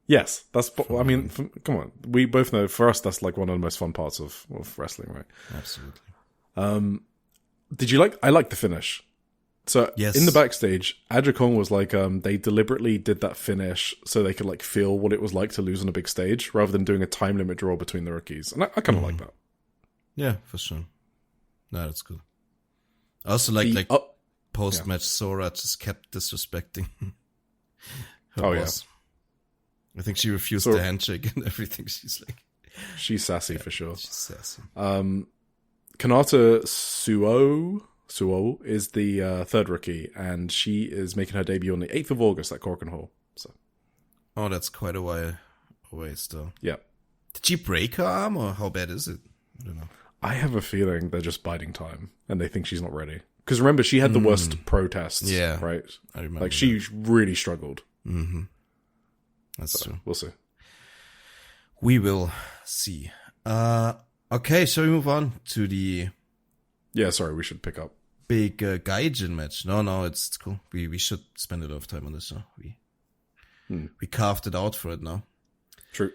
Yes, that's. I mean, come on, we both know. For us, that's one of the most fun parts of wrestling, right? Absolutely. Did you I like the finish. So yes. In the backstage, Ajikong was they deliberately did that finish so they could feel what it was like to lose on a big stage, rather than doing a time limit draw between the rookies, and I kind of like that. Yeah, for sure. No, that's good. I also post match Sora just kept disrespecting her boss. I think she refused the handshake and everything. She's sassy for sure. She's sassy. Kanata Suo is the third rookie, and she is making her debut on the 8th of August at Korakuen Hall. So, that's quite a while away still. Yeah. Did she break her arm, or how bad is it? I don't know. I have a feeling they're just biding time, and they think she's not ready. Because remember, she had the worst protests, right? I remember. She really struggled. Mm-hmm. That's true. We'll see. We will see. Okay, shall we move on to the... Yeah, sorry, we should pick up. Big Gaijin match. No, it's cool. We should spend a lot of time on this. So we carved it out for it now. True.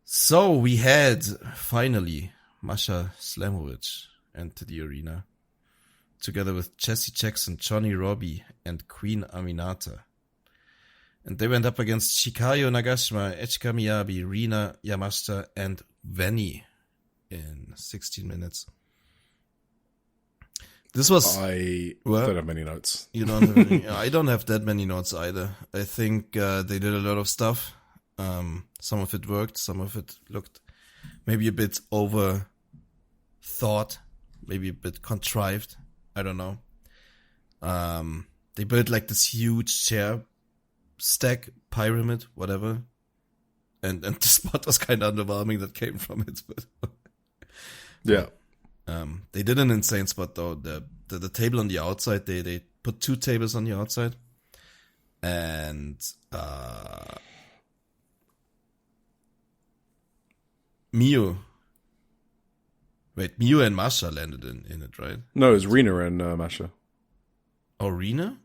So we had, finally, Masha Slamovich enter the arena, together with Jesse Jackson, Johnny Robbie, and Queen Aminata. And they went up against Shikayo Nagashima, Echika Miyabi, Rina Yamashita, and Venny in 16 minutes. This was... I don't have many notes. You don't have any, I don't have that many notes either. I think they did a lot of stuff. Some of it worked, some of it looked maybe a bit over thought, maybe a bit contrived. I don't know. They built this huge chair stack, pyramid, whatever. And the spot was kind of underwhelming that came from it. But yeah. They did an insane spot though. The table on the outside, they put 2 tables on the outside. And Miyu and Masha landed in it, right? No, it was Rina and Masha. or Rina?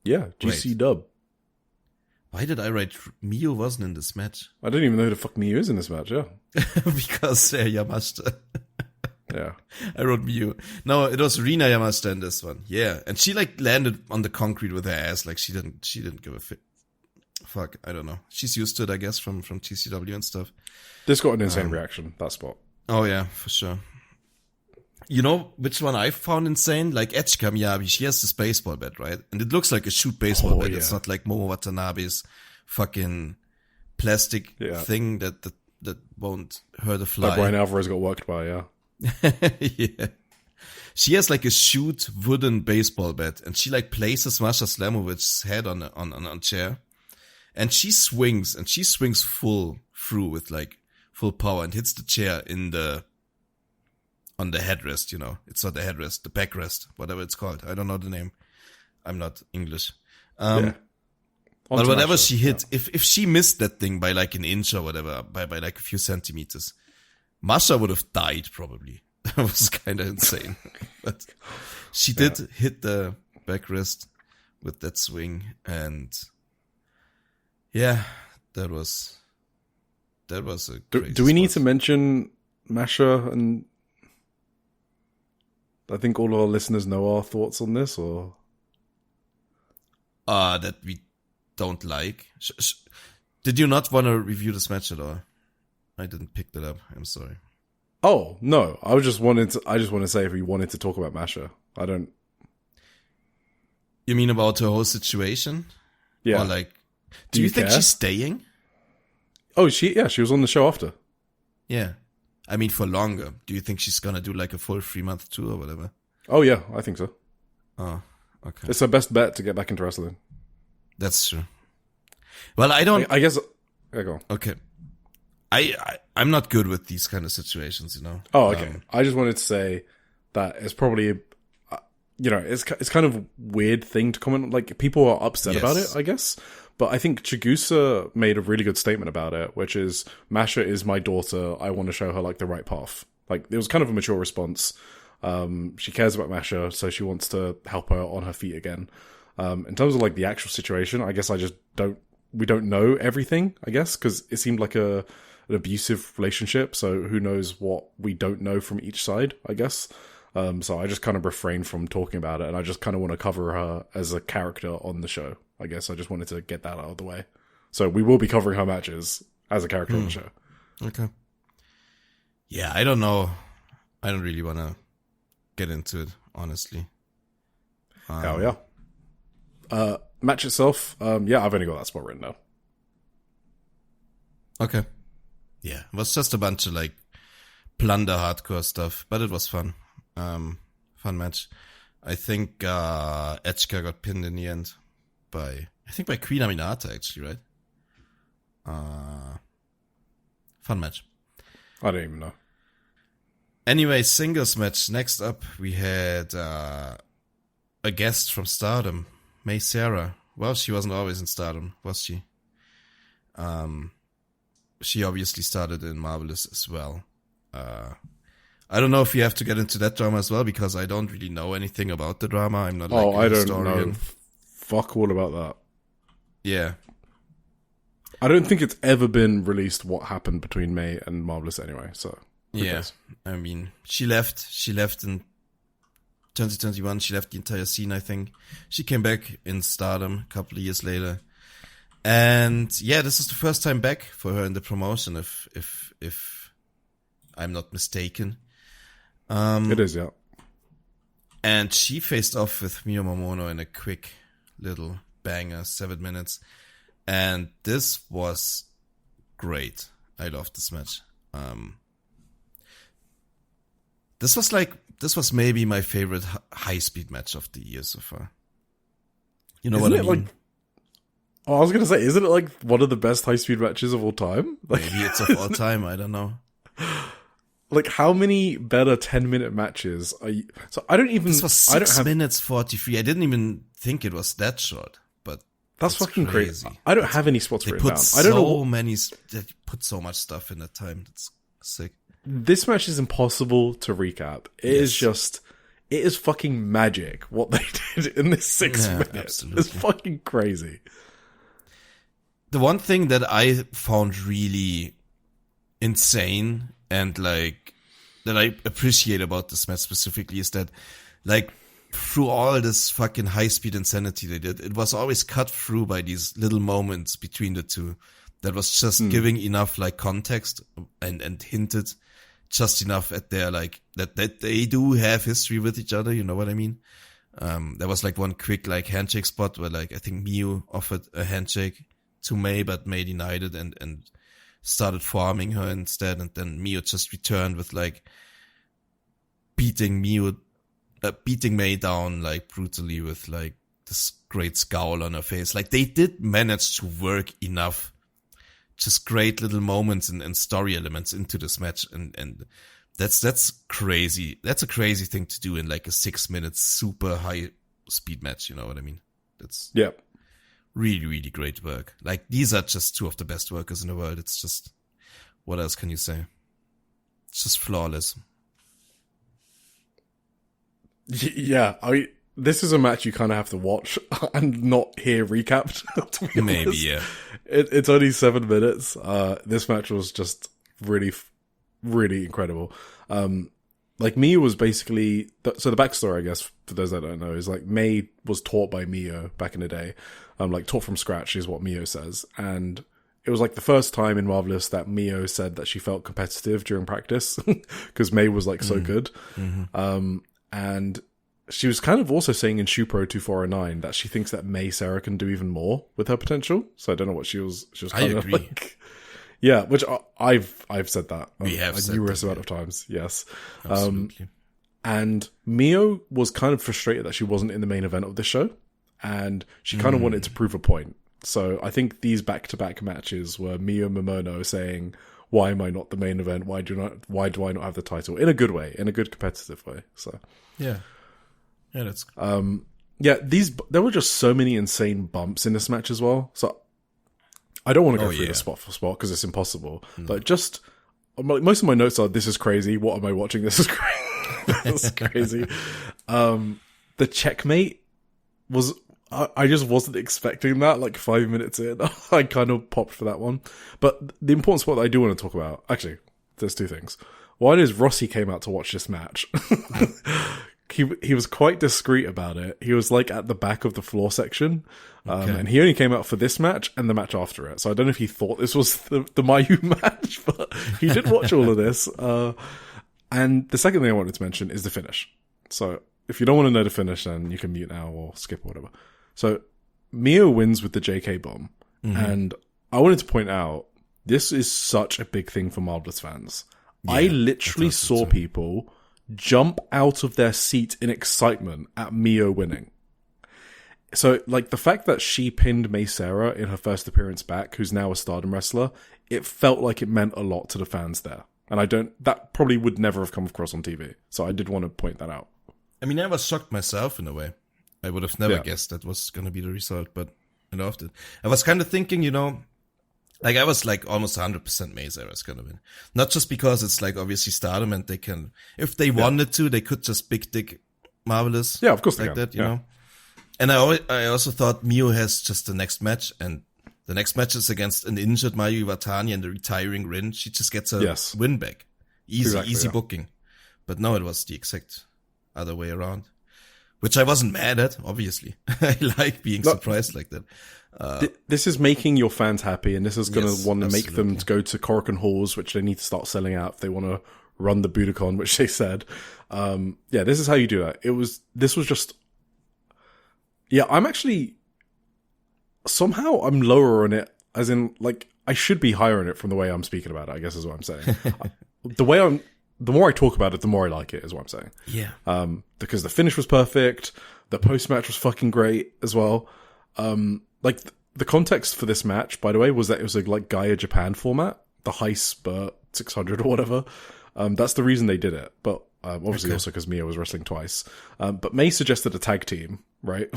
Yeah, GC dub. Why did I write Mayu wasn't in this match? I don't even know who the fuck Mayu is in this match, yeah. Because Yamashita. Yeah. I wrote Mayu. No, it was Rina Yamashita in this one. Yeah. And she like landed on the concrete with her ass. Like she didn't give a fuck. I don't know. She's used to it, I guess, from TCW and stuff. This got an insane reaction, that spot. Oh yeah, for sure. You know which one I found insane? Like Etsuki Miyabi, she has this baseball bat, right? And it looks like a shoot baseball bat. Yeah. It's not like Momo Watanabe's fucking plastic thing that won't hurt a fly. Like Brian Alvarez got worked by, yeah. Yeah. She has like a shoot wooden baseball bat, and she like places Masha Slamovic's head on a chair, and she swings full through with like full power and hits the chair on the headrest, you know. It's not the headrest, the backrest, whatever it's called. I don't know the name. I'm not English. But whatever she hit, if she missed that thing by like an inch or whatever, by like a few centimeters, Masha would have died probably. That was kind of insane. But she did hit the backrest with that swing, and yeah, that was a crazy do we need to spot. mention Masha? And I think all of our listeners know our thoughts on this, or that we don't like. Did you not want to review this match at all? I didn't pick that up. I'm sorry. Oh no, I just want to say if we wanted to talk about Masha, I don't. You mean about her whole situation? Yeah. Or like, do you think care? she's staying? Oh, she was on the show after. Yeah. I mean, for longer. Do you think she's gonna do like a full 3-month tour or whatever? Oh yeah, I think so. Oh, okay. It's her best bet to get back into wrestling. That's true. Well, I don't. I guess. Yeah, go on. Okay. I'm not good with these kind of situations, you know. Oh, okay. I just wanted to say that it's probably, it's kind of weird thing to comment. Like people are upset about it, I guess. But I think Chigusa made a really good statement about it, which is Masha is my daughter. I want to show her like the right path. Like it was kind of a mature response. She cares about Masha, so she wants to help her on her feet again. In terms of like the actual situation, I guess we don't know everything, I guess, because it seemed like an abusive relationship. So who knows what we don't know from each side, I guess. So I just kind of refrain from talking about it, and I just kind of want to cover her as a character on the show. I guess I just wanted to get that out of the way. So we will be covering her matches as a character on the show. Okay. Yeah, I don't know. I don't really want to get into it, honestly. Hell yeah. Match itself, I've only got that spot written down. Okay. Yeah, it was just a bunch of like plunder hardcore stuff, but it was fun. Fun match. I think Etsuki got pinned in the end by Queen Aminata, actually, right? Fun match. I don't even know. Anyway, singles match. Next up, we had a guest from Stardom, May Sarah. Well, she wasn't always in Stardom, was she? She obviously started in Marvelous as well. I don't know if you have to get into that drama as well, because I don't really know anything about the drama. I'm not like I a don't historian. know fuck all about that. Yeah. I don't think it's ever been released what happened between May and Marvelous anyway, so. Yeah. I mean, she left in 2021. She left the entire scene, I think. She came back in Stardom a couple of years later. And yeah, this is the first time back for her in the promotion, if I'm not mistaken. It is, yeah. And she faced off with Miyu Momono in a quick little banger, 7 minutes. And this was great. I loved this match. This was maybe my favorite high-speed match of the year so far. You know what I mean? I was going to say, isn't it like one of the best high-speed matches of all time? Maybe it's of all time, I don't know. Like, how many better 10-minute matches are you... So, I don't even... This was 6 minutes 43. I didn't even think it was that short, but... That's fucking crazy. I don't have any spots written down. I don't know they put so much stuff in that time. That's sick. This match is impossible to recap. It is just it is fucking magic what they did in this 6 minutes. Absolutely. It's fucking crazy. The one thing that I found really insane and like that I appreciate about this match specifically is that like through all this fucking high speed insanity they did, it was always cut through by these little moments between the two that was just giving enough like context and hinted just enough at their like that they do have history with each other, you know what I mean? There was like one quick like handshake spot where like I think Mayu offered a handshake to May, but May denied it and started farming her instead, and then Mayu just returned with like beating May down like brutally with like this great scowl on her face. Like they did manage to work enough just great little moments and story elements into this match, and that's crazy. That's a crazy thing to do in like a 6 minute super high speed match, you know what I mean? That's really, really great work. Like, these are just two of the best workers in the world. It's just, what else can you say? It's just flawless. Yeah, this is a match you kind of have to watch and not hear recapped. To be Maybe, honest. yeah. It's only 7 minutes. This match was just really, really incredible. Like, Miyu was basically... So the backstory, I guess, for those that don't know, is like May was taught by Miyu back in the day. Like, taught from scratch is what Miyu says. And it was like the first time in Marvelous that Miyu said that she felt competitive during practice because May was like so good. Mm-hmm. And she was kind of also saying in Shupro 2409 that she thinks that May Sarah can do even more with her potential. So I don't know what she was kind of agree. like... Yeah, which I've said that we have a numerous amount of times. Yes, absolutely. And Mio was kind of frustrated that she wasn't in the main event of this show, and she kind of wanted to prove a point. So I think these back-to-back matches were Mio Momono saying, "Why am I not the main event? Why do I not have the title?" In a good way, in a good competitive way. So that's there were just so many insane bumps in this match as well. So I don't want to go through the spot for spot because it's impossible. But just most of my notes are, "This is crazy. What am I watching? This is crazy." This is crazy. The checkmate was. I just wasn't expecting that. Like 5 minutes in, I kind of popped for that one. But the important spot that I do want to talk about, actually, there's two things. One is Rossi came out to watch this match. He was quite discreet about it. He was like at the back of the floor section. And he only came out for this match and the match after it. So I don't know if he thought this was the Mayu match, but he did watch all of this. And the second thing I wanted to mention is the finish. So if you don't want to know the finish, then you can mute now or skip or whatever. So Mio wins with the JK bomb. And I wanted to point out, this is such a big thing for Marvelous fans. Yeah, I literally saw people jump out of their seat in excitement at Mio winning. So, like, the fact that she pinned May Sarah in her first appearance back, who's now a Stardom wrestler, it felt like it meant a lot to the fans there. And that probably would never have come across on TV. So I did want to point that out. I mean, I was shocked myself in a way. I would have never guessed that was going to be the result, but I loved it. I was kind of thinking, like I was like almost 100% May Sarah's going to win. Not just because it's like obviously Stardom and they can, if they wanted to, they could just big dick Marvelous. Yeah, of course like they can. That, you know. And I also thought Mio has just the next match, and the next match is against an injured Mayu Iwatani and the retiring Rin. She just gets a win back. Easy booking. But no, it was the exact other way around. Which I wasn't mad at, obviously. I like being surprised like that. This is making your fans happy, and this is going to want to make them go to Korakuen halls, which they need to start selling out if they want to run the Budokan, which they said. This is how you do that. This was just... Yeah, I'm actually... Somehow I'm lower on it, as in, like, I should be higher on it from the way I'm speaking about it, I guess is what I'm saying. The more I talk about it, the more I like it, is what I'm saying. Yeah. Because the finish was perfect, the post-match was fucking great as well. Like, the context for this match, by the way, was that it was a, like, Gaia Japan format, the High Spurt 600 or whatever. That's the reason they did it, but obviously also because Mia was wrestling twice. But May suggested a tag team, right?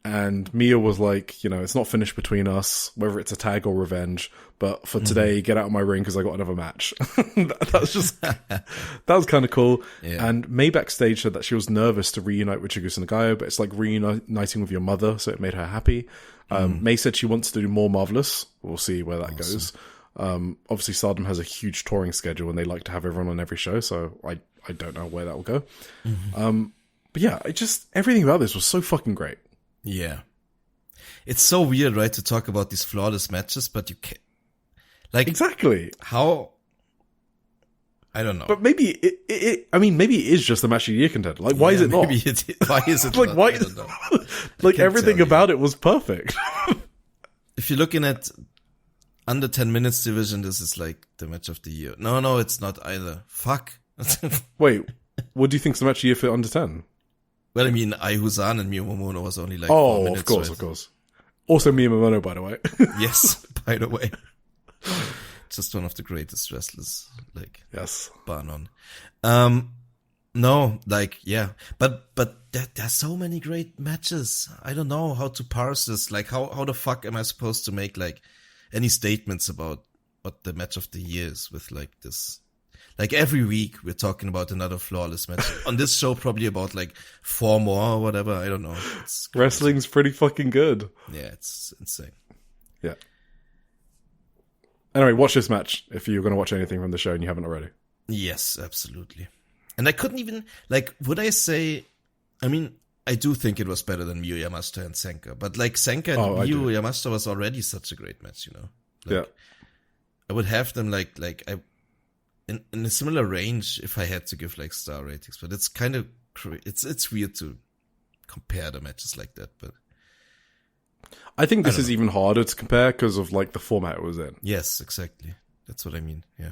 And Mia was like, it's not finished between us, whether it's a tag or revenge. But for today, get out of my ring because I got another match. That was kind of cool. Yeah. And May backstage said that she was nervous to reunite with Chigusa Nagayo, but it's like reuniting with your mother, so it made her happy. May said she wants to do more Marvelous. We'll see where that goes. Obviously, Stardom has a huge touring schedule, and they like to have everyone on every show, so I don't know where that will go. But yeah, everything about this was so fucking great. Yeah. It's so weird, right, to talk about these flawless matches, but you can't. Like, exactly. How? I don't know. But maybe maybe it is just a match of the year contender. Like, why is it not? Why is it like, not? why? I don't know. Like, everything about it was perfect. If you're looking at under 10 minutes division, this is like the match of the year. No, it's not either. Fuck. Wait, what do you think's the match of the year for under 10? Well, I mean, Ai-Huzan and Miyu Momono was only like 4 minutes. Of course. Also Miyu Momono, by the way. Yes, by the way. Just one of the greatest wrestlers, like, yes, bar none. No, like, yeah, but there's so many great matches. I don't know how to parse this. Like, how the fuck am I supposed to make like any statements about what the match of the year is with like this? Like, every week we're talking about another flawless match. On this show, probably about like 4 more or whatever. I don't know. Wrestling's pretty fucking good. Yeah, it's insane. Yeah. Anyway, watch this match if you're going to watch anything from the show and you haven't already. Yes, absolutely. And I couldn't even, like, would I say, I mean, I do think it was better than Miyu Yamashita and Senka, but like Senka and Miyu Yamashita was already such a great match, Like, yeah. I would have them like in a similar range if I had to give like star ratings, but it's kind of, it's weird to compare the matches like that, but. I think this is even harder to compare because of like the format it was in. Yes, exactly. That's what I mean. Yeah.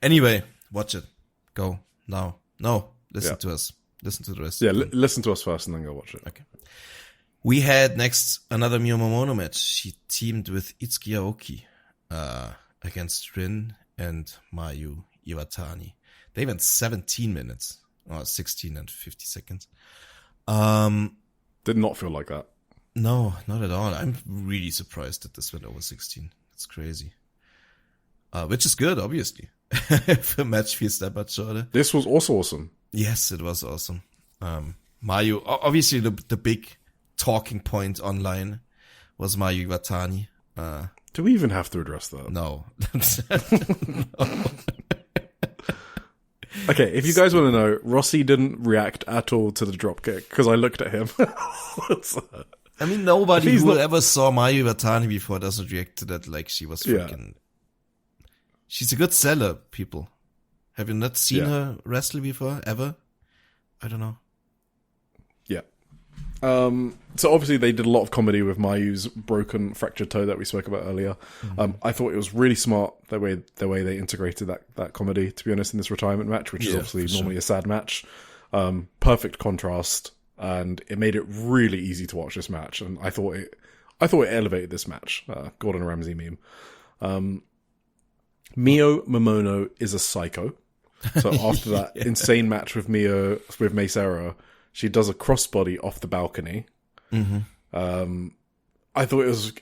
Anyway, watch it. Go now. No, listen to us. Listen to the rest. Yeah, listen to us first and then go watch it. Okay. We had next another Miyu Momono match. She teamed with Itsuki Aoki against Rin and Mayu Iwatani. They went 17 minutes, or 16 and 50 seconds. Did not feel like that. No, not at all. I'm really surprised that this went over 16. It's crazy. Which is good, obviously. If a match feels that much shorter. This was also awesome. Yes, it was awesome. Mayu, obviously the big talking point online was Mayu Iwatani. Do we even have to address that? No. No. Okay, if you guys want to know, Rossi didn't react at all to the dropkick because I looked at him. I mean, nobody who ever saw Mayu Iwatani before doesn't react to that like she was freaking... Yeah. She's a good seller, people. Have you not seen her wrestle before, ever? I don't know. Yeah. So obviously they did a lot of comedy with Mayu's broken, fractured toe that we spoke about earlier. I thought it was really smart the way they integrated that comedy, to be honest, in this retirement match, which is obviously normally a sad match. Perfect contrast, and it made it really easy to watch this match. And I thought it elevated this match. Gordon Ramsay meme. Miyu Momono is a psycho. So after that insane match with Mei Seira, she does a crossbody off the balcony. I thought it was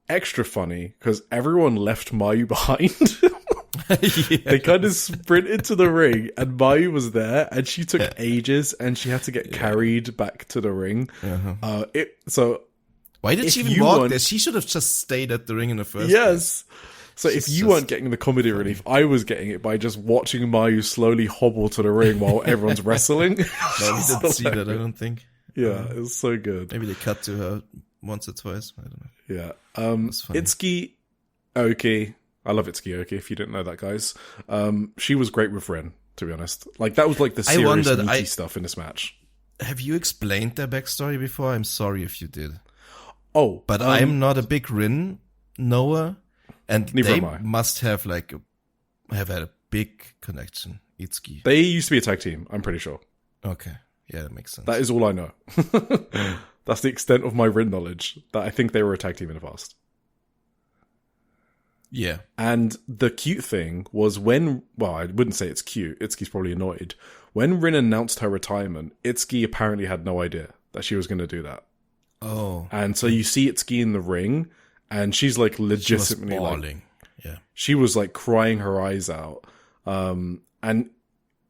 extra funny because everyone left Mayu behind. They kind of sprinted to the ring and Mayu was there and she took ages and she had to get carried back to the ring. Why did she even walk there? She should have just stayed at the ring in the first place. So if you weren't getting the comedy relief, I was getting it by just watching Mayu slowly hobble to the ring while everyone's wrestling. No, we didn't see that, I don't think. Yeah, it was so good. Maybe they cut to her once or twice. I don't know. Yeah. Itsuki Aoki. I love Itsuki Aoki, if you didn't know that, guys. She was great with Rin, to be honest. Like, that was like the serious meaty stuff in this match. Have you explained their backstory before? I'm sorry if you did. Oh. But I'm not a big Rin knower. And neither they am I. must have have had a big connection. Itsuki. They used to be a tag team, I'm pretty sure. Okay. Yeah, that makes sense. That is all I know. That's the extent of my Rin knowledge, that I think they were a tag team in the past. Yeah. And the cute thing was when, well, I wouldn't say it's cute. Itsuki's probably annoyed. When Rin announced her retirement, Itsuki apparently had no idea. that she was going to do that. Oh. And so you see Itsuki in the ring, and she's like legitimately she was bawling. Yeah. She was like crying her eyes out. And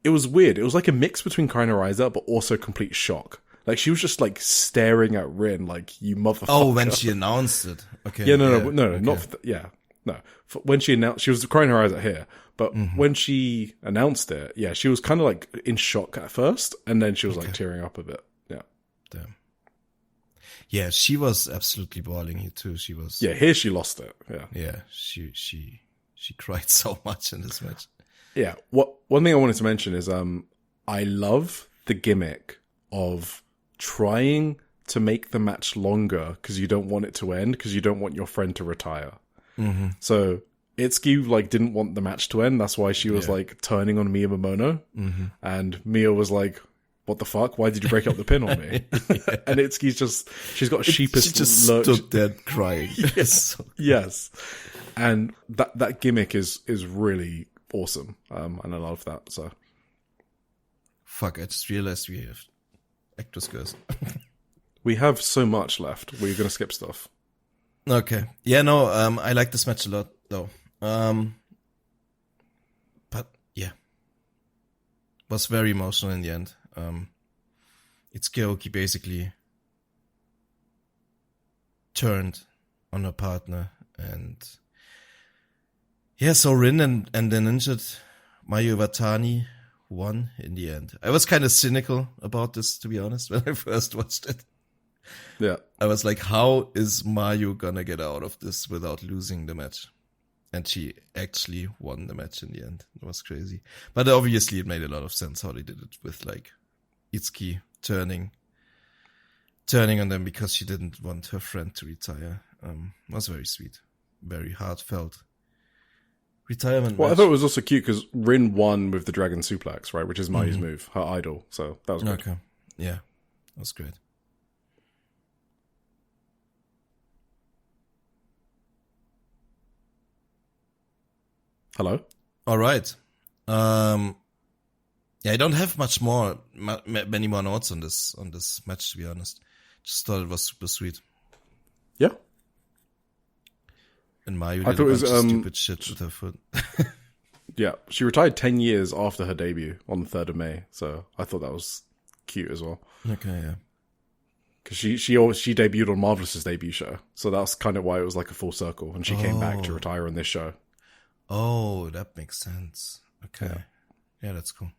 it was weird. It was like a mix between crying her eyes out, but also complete shock. Like, she was just like staring at Rin like, you motherfucker. Oh, when she announced it. Okay. Yeah, no, okay. not for no. When she announced, she was crying her eyes out here. But when she announced it, yeah, she was kind of like in shock at first, and then she was like tearing up a bit. Yeah. Damn. Yeah, she was absolutely bawling here too. She was. Yeah, here she lost it. Yeah. Yeah, she cried so much in this match. Yeah. One thing I wanted to mention is I love the gimmick of trying to make the match longer because you don't want it to end, because you don't want your friend to retire. Mm-hmm. So Itsuki like didn't want the match to end. That's why she was like turning on Miya Momono, and Miya was like, "What the fuck? Why did you break up the pin on me?" And Itsuki's she's got a sheepish She just look. stood there crying. Yes, yes, and that gimmick is really awesome, and I love that. So, fuck! I just realized we have actress girls. We have so much left. We're gonna skip stuff. Okay. Yeah. No. I like this match a lot, though. But yeah, was very emotional in the end. It's Aoki basically turned on her partner, and yeah, so Rin and then injured Mayu Iwatani won in the end. I was kind of cynical about this, to be honest, when I first watched it. Yeah. I was like, how is Mayu gonna get out of this without losing the match? And she actually won the match in the end. It was crazy. But obviously it made a lot of sense how they did it with like Itsuki turning on them because she didn't want her friend to retire. It was very sweet. Very heartfelt retirement Well, match. I thought it was also cute because Rin won with the Dragon Suplex, right? Which is Mayu's move, her idol. So that was good. Okay. Yeah. That was great. Hello? All right. Yeah, I don't have much more, many more notes on this match, to be honest. Just thought it was super sweet. Yeah. And Mayu I did thought a it was, bunch of stupid shit with her foot. Yeah. She retired 10 years after her debut on the 3rd of May. So I thought that was cute as well. Okay, yeah. Because she debuted on Marvelous's debut show. So that's kind of why it was like a full circle. And she came back to retire on this show. Oh, that makes sense. Okay. Yeah, that's cool.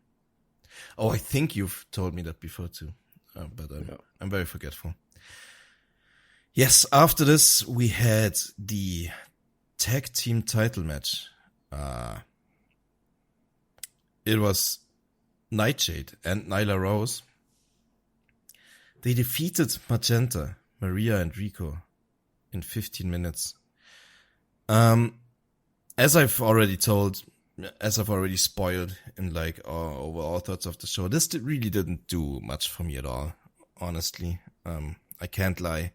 Oh, I think you've told me that before too. But I'm very forgetful. Yes, after this, we had the tag team title match. It was Nightshade and Nyla Rose. They defeated Magenta, Maria, and Rico in 15 minutes. As I've already spoiled in like our overall thoughts of the show, this really didn't do much for me at all, honestly. I can't lie.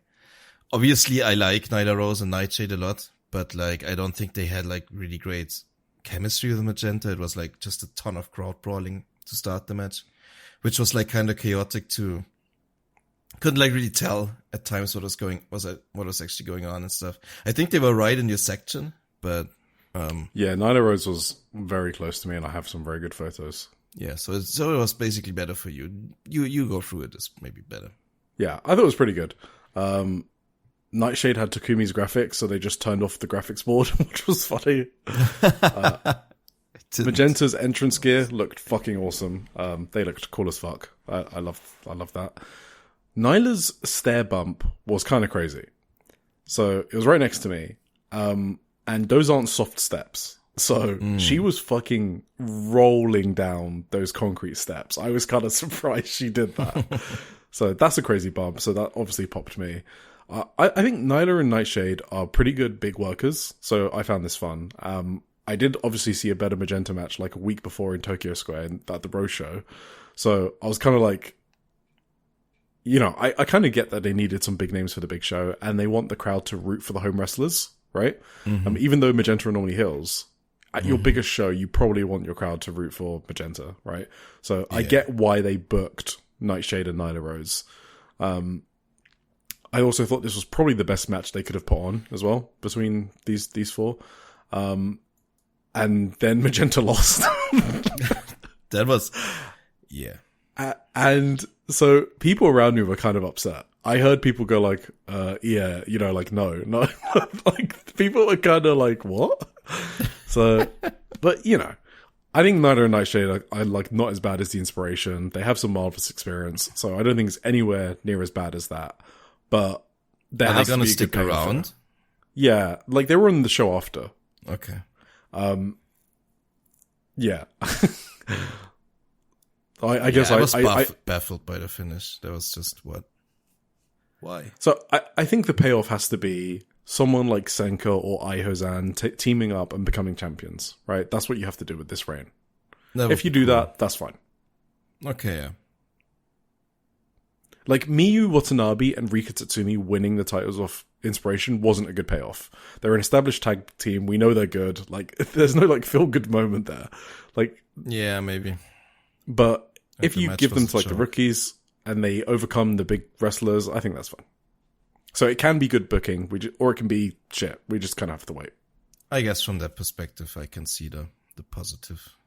Obviously, I like Nyla Rose and Nightshade a lot, but like I don't think they had like really great chemistry with Magenta. It was like just a ton of crowd brawling to start the match, which was like kind of chaotic too. Couldn't like really tell at times what was actually going on and stuff. I think they were right in your section, but yeah, Nyla Rose was very close to me, and I have some very good photos. Yeah, so it was basically better for you. You go through it, it's maybe better. Yeah, I thought it was pretty good. Nightshade had Takumi's graphics, so they just turned off the graphics board, which was funny. Magenta's entrance gear looked fucking awesome. They looked cool as fuck. I love that. Nyla's stair bump was kind of crazy. So it was right next to me. And those aren't soft steps. So she was fucking rolling down those concrete steps. I was kind of surprised she did that. So that's a crazy bump. So that obviously popped me. I think Nyla and Nightshade are pretty good big workers. So I found this fun. I did obviously see a better Magenta match like a week before in Tokyo Square at the Bro Show. So I was kind of like, you know, I kind of get that they needed some big names for the big show and they want the crowd to root for the home wrestlers. Right? Mm-hmm. Even though Magenta are normally heels, at your biggest show, you probably want your crowd to root for Magenta, right? So I get why they booked Nightshade and Nyla Rose. I also thought this was probably the best match they could have put on as well between these four. And then Magenta lost. That was, yeah. And so people around me were kind of upset. I heard people go like, yeah, you know, like, no. Like, people were kind of like, what? So, but, you know, I think Nido and Nightshade are like not as bad as The Inspiration. They have some marvelous experience, so I don't think it's anywhere near as bad as that. But there Are has they going to to be a good stick payoff around? there. Yeah, like they were on the show after. Okay. Yeah. I guess I was I baffled by the finish. That was just what? Why? So I think the payoff has to be someone like Senka or Aihozan teaming up and becoming champions, right? That's what you have to do with this reign. If you do that, that's fine. Okay, yeah. Like Miyu Watanabe and Rika Tatsumi winning the titles of Inspiration wasn't a good payoff. They're an established tag team. We know they're good. Like, there's no like feel good moment there. Like, yeah, maybe. But Like if you give them to like the rookies and they overcome the big wrestlers, I think that's fine. So it can be good booking, or it can be shit. We just kind of have to wait. I guess from that perspective, I can see the positive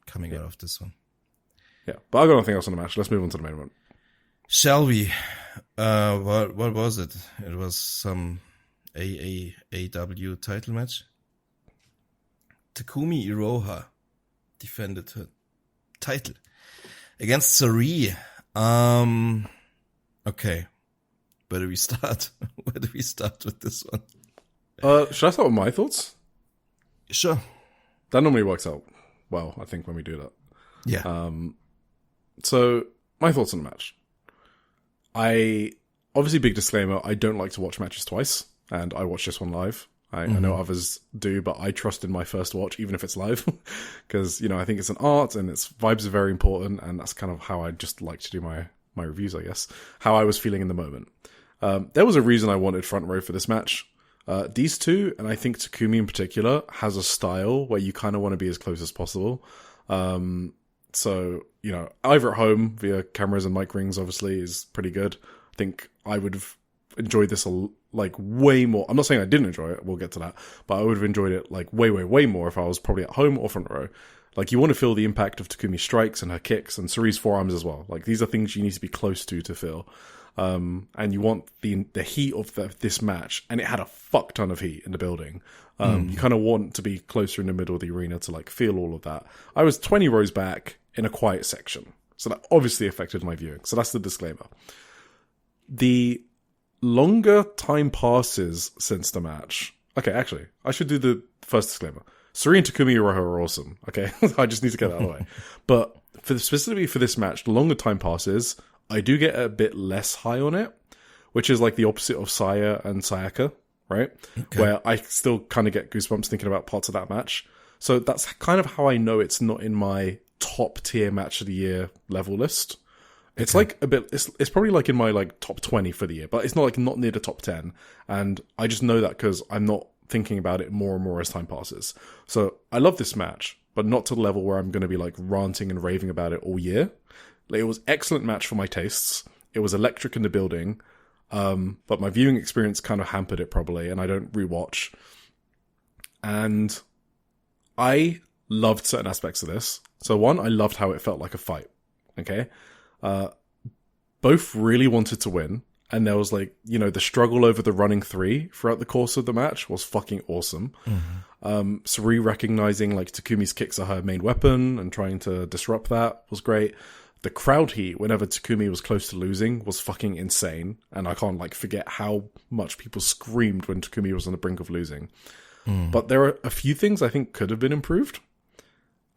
coming out of this one. Yeah, but I've got nothing else on the match. Let's move on to the main event. Shall we? What was it? It was some AAW title match. Takumi Iroha defended her title against Sari. Okay. Where do we start? Where do we start with this one? Should I start with my thoughts? Sure. That normally works out well, I think, when we do that. Yeah. So, my thoughts on the match. Obviously, big disclaimer, I don't like to watch matches twice, and I watch this one live. I know others do, but I trust in my first watch, even if it's live, because, you know, I think it's an art, and its vibes are very important, and that's kind of how I just like to do my reviews, I guess. How I was feeling in the moment. There was a reason I wanted front row for this match. These two, and I think Takumi in particular, has a style where you kind of want to be as close as possible. So, you know, either at home via cameras and mic rings, obviously, is pretty good. I think I would have enjoyed this like way more. I'm not saying I didn't enjoy it. We'll get to that. But I would have enjoyed it like way, way, way more if I was probably at home or front row. Like, you want to feel the impact of Takumi's strikes and her kicks and Sari's forearms as well. Like, these are things you need to be close to feel. And you want the heat of this match, and it had a fuck ton of heat in the building. You kind of want to be closer in the middle of the arena to like feel all of that. I was 20 rows back in a quiet section, so that obviously affected my viewing. So that's the disclaimer. The longer time passes since the match. Okay, actually, I should do the first disclaimer. Sari and Takumi Iroha are awesome. Okay, I just need to get that out of the way. But specifically for this match, the longer time passes, I do get a bit less high on it, which is like the opposite of Saya and Sayaka, right? Okay. Where I still kind of get goosebumps thinking about parts of that match. So that's kind of how I know it's not in my top tier match of the year level list. It's like a bit, it's probably like in my like top 20 for the year, but it's not like not near the top 10. And I just know that because I'm not thinking about it more and more as time passes. So I love this match, but not to the level where I'm going to be like ranting and raving about it all year. Like, it was excellent match for my tastes. It was electric in the building. But my viewing experience kind of hampered it probably, and I don't rewatch. And I loved certain aspects of this. So one, I loved how it felt like a fight. Okay? Both really wanted to win. And there was like, you know, the struggle over the running three throughout the course of the match was fucking awesome. Sari recognizing like Takumi's kicks are her main weapon and trying to disrupt that was great. The crowd heat whenever Takumi was close to losing was fucking insane. And I can't like forget how much people screamed when Takumi was on the brink of losing. But there are a few things I think could have been improved.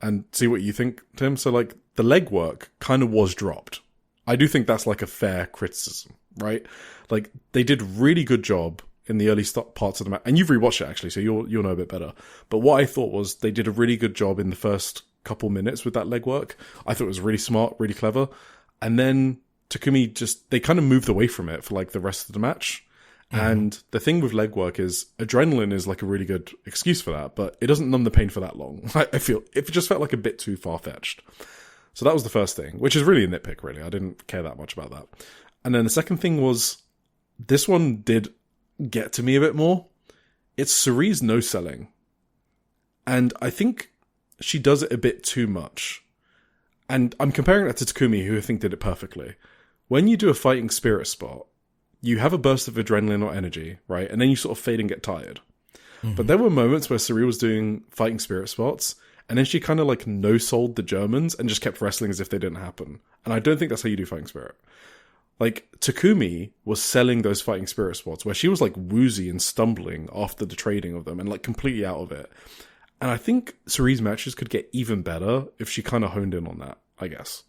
And see what you think, Tim. So like the legwork kind of was dropped. I do think that's like a fair criticism, right? Like they did a really good job in the early parts of the match. And you've rewatched it actually, so you'll know a bit better. But what I thought was they did a really good job in the first couple minutes with that legwork. I thought it was really smart, really clever. And then Takumi they kind of moved away from it for like the rest of the match. And the thing with legwork is adrenaline is like a really good excuse for that, but it doesn't numb the pain for that long. I feel it just felt like a bit too far-fetched. So that was the first thing, which is really a nitpick, really. I didn't care that much about that. And then the second thing was, this one did get to me a bit more. It's Suri's no-selling. And I think she does it a bit too much. And I'm comparing that to Takumi, who I think did it perfectly. When you do a fighting spirit spot, you have a burst of adrenaline or energy, right? And then you sort of fade and get tired. Mm-hmm. But there were moments where Suri was doing fighting spirit spots, and then she kind of like no-sold the Germans and just kept wrestling as if they didn't happen. And I don't think that's how you do fighting spirit. Like, Takumi was selling those fighting spirit spots where she was like woozy and stumbling after the trading of them and like completely out of it. And I think Suri's matches could get even better if she kind of honed in on that, I guess.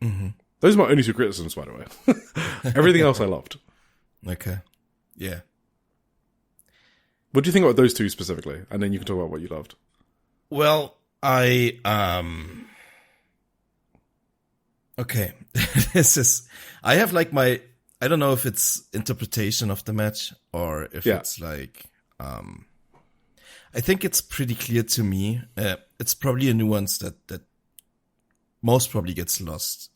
Mm-hmm. Those are my only two criticisms, by the way. Everything else I loved. Okay. Yeah. What do you think about those two specifically? And then you can talk about what you loved. Well, okay. I have like I don't know if it's interpretation of the match or if it's like, I think it's pretty clear to me. It's probably a nuance that most probably gets lost,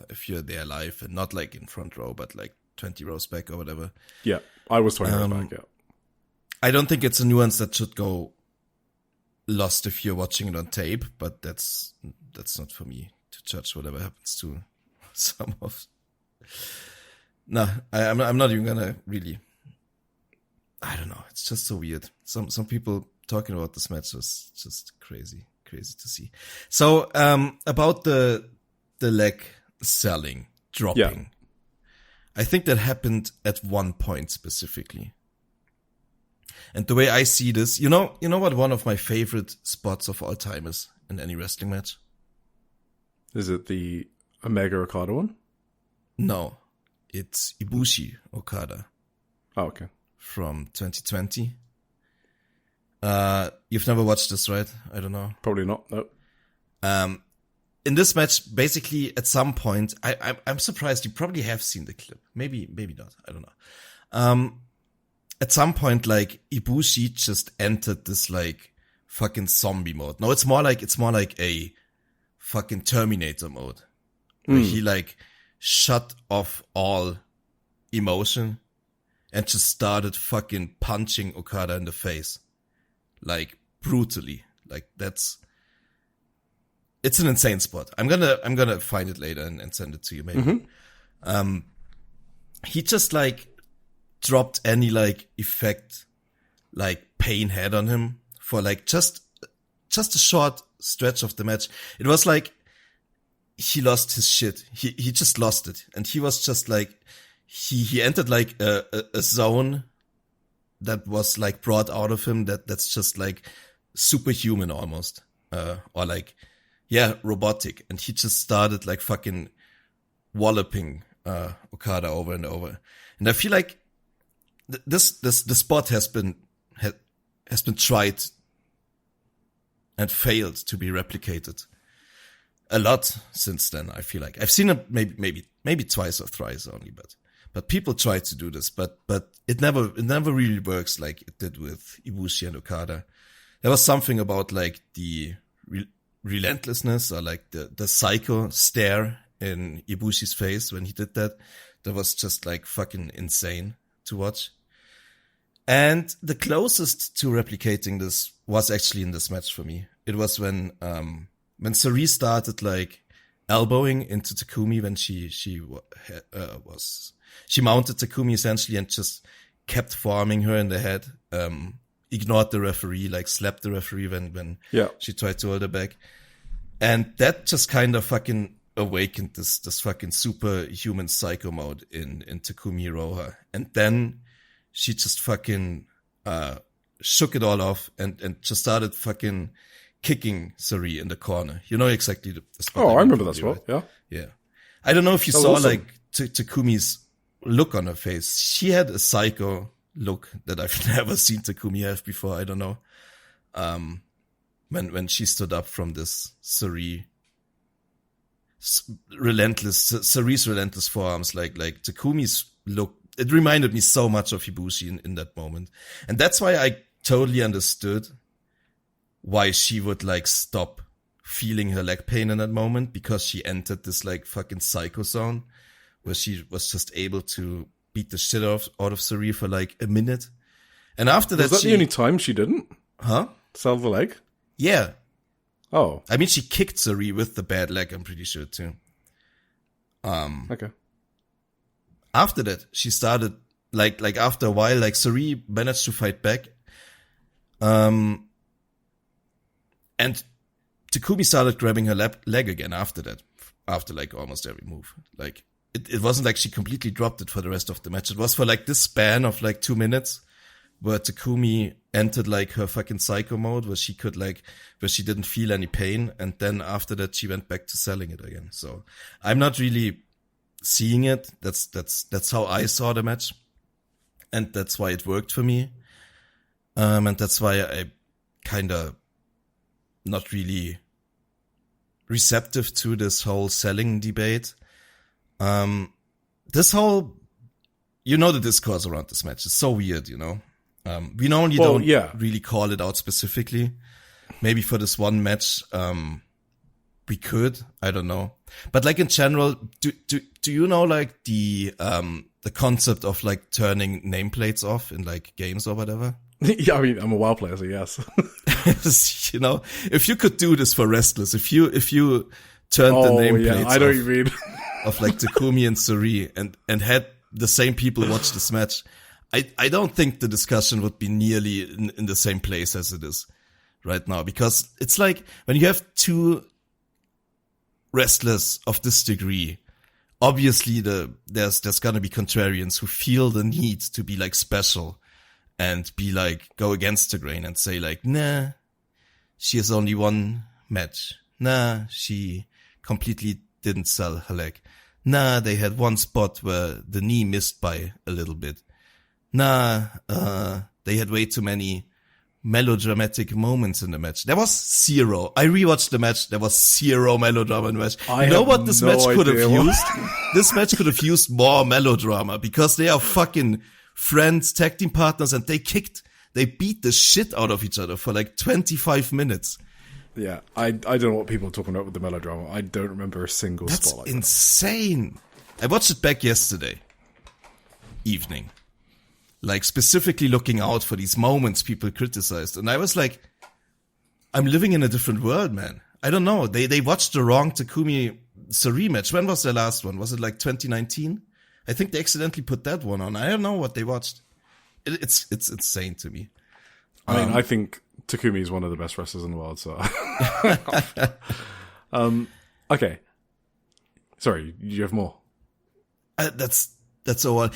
if you're there live and not like in front row, but like 20 rows back or whatever. Yeah. I was 20 rows back. Yeah. I don't think it's a nuance that should go lost if you're watching it on tape, but that's not for me to judge whatever happens to some of. No, I'm not even gonna really. I don't know. It's just so weird. Some people talking about this match was just crazy to see. So about the leg selling, dropping. Yeah. I think that happened at one point specifically. And the way I see this, you know what one of my favorite spots of all time is in any wrestling match? Is it the Omega Okada one? No, it's Ibushi Okada. Oh, okay. From 2020. You've never watched this, right? I don't know. Probably not. No. In this match, basically, at some point, I'm surprised you probably have seen the clip. Maybe not. I don't know. At some point, like, Ibushi just entered this, like, fucking zombie mode. No, it's more like a fucking Terminator mode. Where he, like, shut off all emotion and just started fucking punching Okada in the face. Like, brutally. Like, it's an insane spot. I'm gonna find it later and send it to you, maybe. Mm-hmm. He just, like, dropped any like effect, like pain head on him for like just a short stretch of the match. It was like he lost his shit. He just lost it, and he was just like he entered like a zone that was like brought out of him that's just like superhuman almost, or like robotic, and he just started like fucking walloping Okada over and over, and I feel like the spot has been tried and failed to be replicated a lot since then. I feel like I've seen it maybe twice or thrice only, but people try to do this, but it never really works like it did with Ibushi and Okada. There was something about like the relentlessness or like the psycho stare in Ibushi's face when he did that. That was just like fucking insane to watch. And the closest to replicating this was actually in this match for me. It was when Suri started like elbowing into Takumi when she mounted Takumi essentially and just kept farming her in the head, ignored the referee, like slapped the referee when she tried to hold her back. And that just kind of fucking awakened this fucking superhuman psycho mode in Takumi Hiroha. And then she just fucking shook it all off and just started fucking kicking Suri in the corner. You know exactly the spot. Oh, I remember that spot. Right? Yeah. I don't know if you saw awesome. Like Takumi's look on her face. She had a psycho look that I've never seen Takumi have before. I don't know. When she stood up from this Suri's relentless forearms, like Takumi's look. It reminded me so much of Ibushi in that moment. And that's why I totally understood why she would like stop feeling her leg pain in that moment, because she entered this like fucking psycho zone where she was just able to beat the shit out of Suri for like a minute. And after that, was that the only time she didn't? Huh? Sell the leg? Yeah. Oh. I mean, she kicked Suri with the bad leg, I'm pretty sure, too. Okay. After that, she started, like after a while, like Suri managed to fight back. And Takumi started grabbing her leg again after that. After like almost every move. Like, it wasn't like she completely dropped it for the rest of the match. It was for like this span of like 2 minutes where Takumi entered like her fucking psycho mode where she didn't feel any pain. And then after that, she went back to selling it again. So I'm not really seeing it. That's how I saw the match. And that's why it worked for me. And that's why I kind of not really receptive to this whole selling debate. This whole, the discourse around this match is so weird, We normally don't really call it out specifically. Maybe for this one match, we could, I don't know. But like in general, do you know like the concept of like turning nameplates off in like games or whatever? Yeah, I mean, I'm a WoW player, so yes. If you could do this for wrestlers, if you turned the nameplates I know what you mean. of like Takumi and Suri and had the same people watch this match, I don't think the discussion would be nearly in the same place as it is right now, because it's like when you have two wrestlers of this degree, obviously there's gonna be contrarians who feel the need to be like special and be like, go against the grain and say like, nah, she has only one match. Nah, she completely didn't sell her leg. Nah, they had one spot where the knee missed by a little bit. Nah, they had way too many melodramatic moments in the match. There was zero. I rewatched the match. There was zero melodrama in the match. You know what this match could have used? This match could have used more melodrama because they are fucking friends, tag team partners, and they beat the shit out of each other for like 25 minutes. Yeah, I don't know what people are talking about with the melodrama. I don't remember a single spot like that. That's insane. I watched it back yesterday evening. Like specifically looking out for these moments people criticized. And I was like, I'm living in a different world, man. I don't know. They watched the wrong Takumi Suri match. When was their last one? Was it like 2019? I think they accidentally put that one on. I don't know what they watched. It's insane to me. I mean, I think Takumi is one of the best wrestlers in the world, so. Okay. Sorry, you have more? That's all.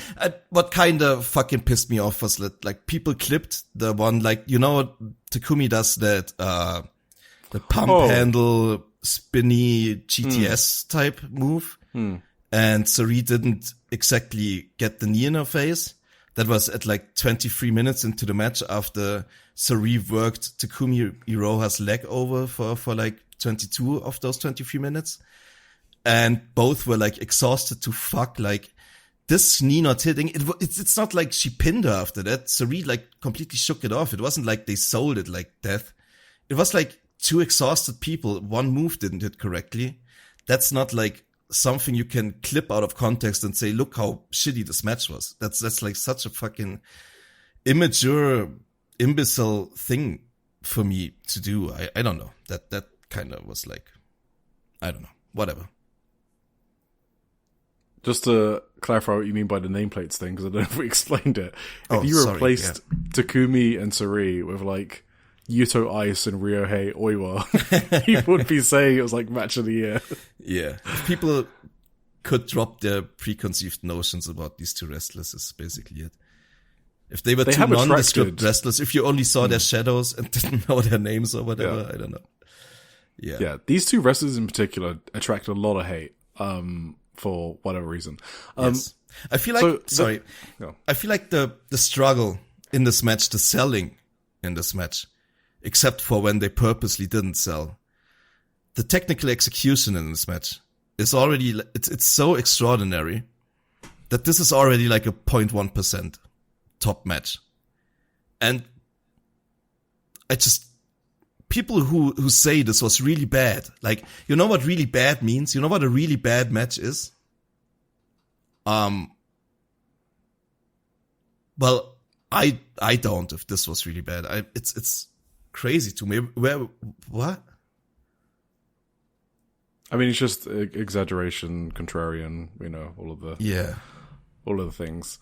What kind of fucking pissed me off was that, like, people clipped the one, like, Takumi does that, the pump handle, spinny GTS type move. And Suri didn't exactly get the knee in her face. That was at like 23 minutes into the match after Suri worked Takumi Iroha's leg over for like 22 of those 23 minutes. And both were like exhausted to fuck. Like this knee not hitting, it's not like she pinned her after that. Suri like completely shook it off. It wasn't like they sold it like death. It was like two exhausted people. One move didn't hit correctly. That's not like something you can clip out of context and say, look how shitty this match was. That's like such a fucking immature, imbecile thing for me to do. I don't know. That kind of was like, I don't know, whatever. Just to clarify what you mean by the nameplates thing, because I don't know if we explained it. If you replaced Takumi and Suri with like Yuto Ice and Ryohei Oiwa, people would be saying it was like match of the year. Yeah. If people could drop their preconceived notions about these two wrestlers is basically it. If they were two nondescript wrestlers, if you only saw their shadows and didn't know their names or whatever, I don't know. Yeah. These two wrestlers in particular attract a lot of hate, for whatever reason. Yes. I feel like, I feel like the struggle in this match, the selling in this match, except for when they purposely didn't sell, the technical execution in this match is already, it's so extraordinary that this is already like a 0.1% top match. And people who say this was really bad, like, you know what really bad means? You know what a really bad match is? Well, I don't. If this was really bad, it's crazy to me. What? I mean, it's just exaggeration, contrarian. All of the things.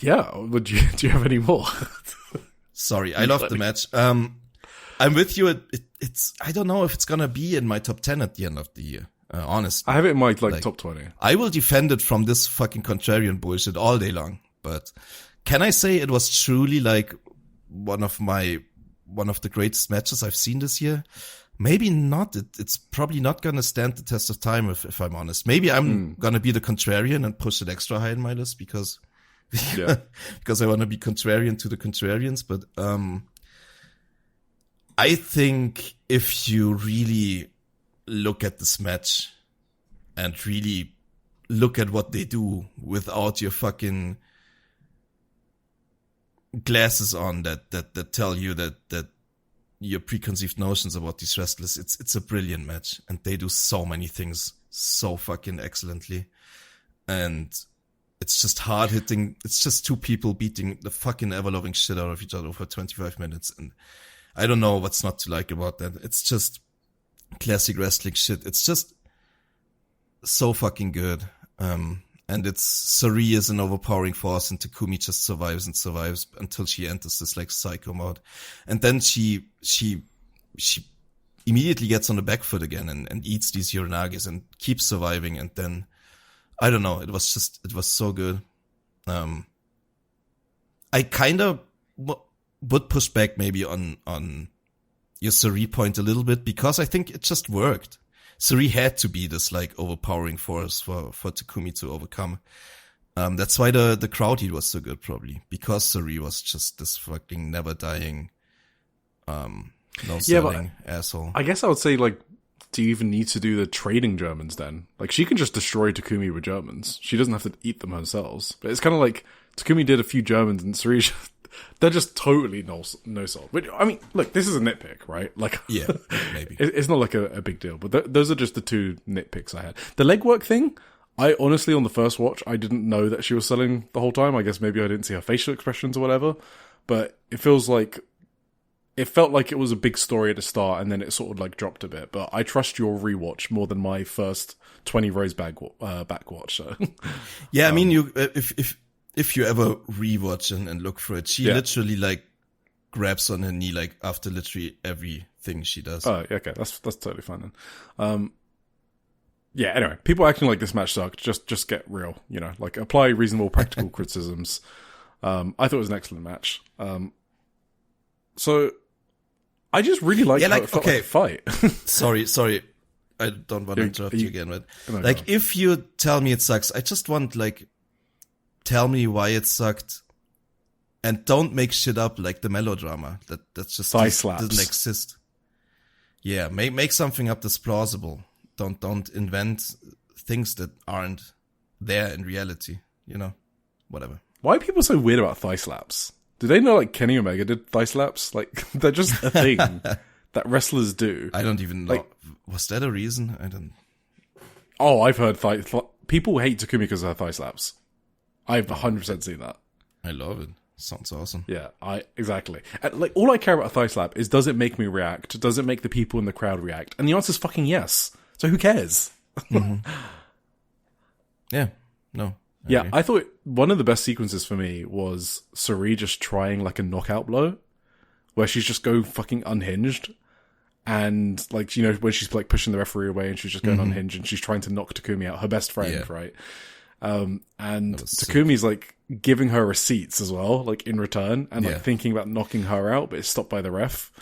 Yeah. Do you have any more? Sorry, I love the match. I'm with you. It's I don't know if it's gonna be in my top 10 at the end of the year. Honestly, I have it in my top 20. I will defend it from this fucking contrarian bullshit all day long. But can I say it was truly like one of the greatest matches I've seen this year? Maybe not. It's probably not gonna stand the test of time if I'm honest. Maybe I'm gonna be the contrarian and push it extra high in my list because I want to be contrarian to the contrarians. But I think if you really look at this match and really look at what they do without your fucking glasses on that tell you that your preconceived notions about these wrestlers, it's a brilliant match, and they do so many things so fucking excellently, and it's just hard hitting. It's just two people beating the fucking ever-loving shit out of each other for 25 minutes, and I don't know what's not to like about that. It's just classic wrestling shit. It's just so fucking good. And it's Sari is an overpowering force, and Takumi just survives until she enters this like psycho mode. And then she immediately gets on the back foot again and eats these Uranagis and keeps surviving. And then, I don't know, it was so good. I kind of would push back maybe on your Sari point a little bit, because I think it just worked. Sari had to be this like overpowering force for Takumi to overcome. That's why the crowd heat was so good, probably, because Sari was just this fucking never dying, no selling asshole. I guess I would say, like, do you even need to do the trading Germans then? Like, she can just destroy Takumi with Germans. She doesn't have to eat them herself. But it's kind of like Takumi did a few Germans and Sari, they're just totally no salt. Which, I mean, look, this is a nitpick, right? Like, yeah, maybe it's not like a big deal. But those are just the two nitpicks I had. The legwork thing, I honestly, on the first watch, I didn't know that she was selling the whole time. I guess maybe I didn't see her facial expressions or whatever. But it felt like it was a big story at the start, and then it sort of like dropped a bit. But I trust your rewatch more than my first 20 rows back watch. So. Yeah, I mean, you if you ever rewatch and look for it, she literally like grabs on her knee like after literally everything she does. Oh, okay, that's totally fine then. Yeah. Anyway, people acting like this match sucked. Just get real, like apply reasonable practical criticisms. I thought it was an excellent match. So I just really liked how it felt like a fight. Sorry. I don't want to interrupt you again, but like, if you tell me it sucks, I just want like, tell me why it sucked, and don't make shit up like the melodrama that's just doesn't exist. Yeah, make something up that's plausible. Don't invent things that aren't there in reality. Whatever. Why are people so weird about thigh slaps? Do they know like Kenny Omega did thigh slaps? Like, they're just a thing that wrestlers do. I don't even know. Was that a reason? I don't. Oh, I've heard people hate Takumi because of her thigh slaps. I've 100% seen that. I love it. Sounds awesome. Yeah, exactly. And, like, all I care about a thigh slap is, does it make me react? Does it make the people in the crowd react? And the answer is fucking yes. So who cares? Mm-hmm. Yeah. No. I thought one of the best sequences for me was Sari just trying like a knockout blow, where she's just going fucking unhinged. And like, when she's like pushing the referee away and she's just going unhinged and she's trying to knock Takumi out, her best friend, right? And Takumi's like giving her receipts as well, like in return, and like thinking about knocking her out, but it's stopped by the ref.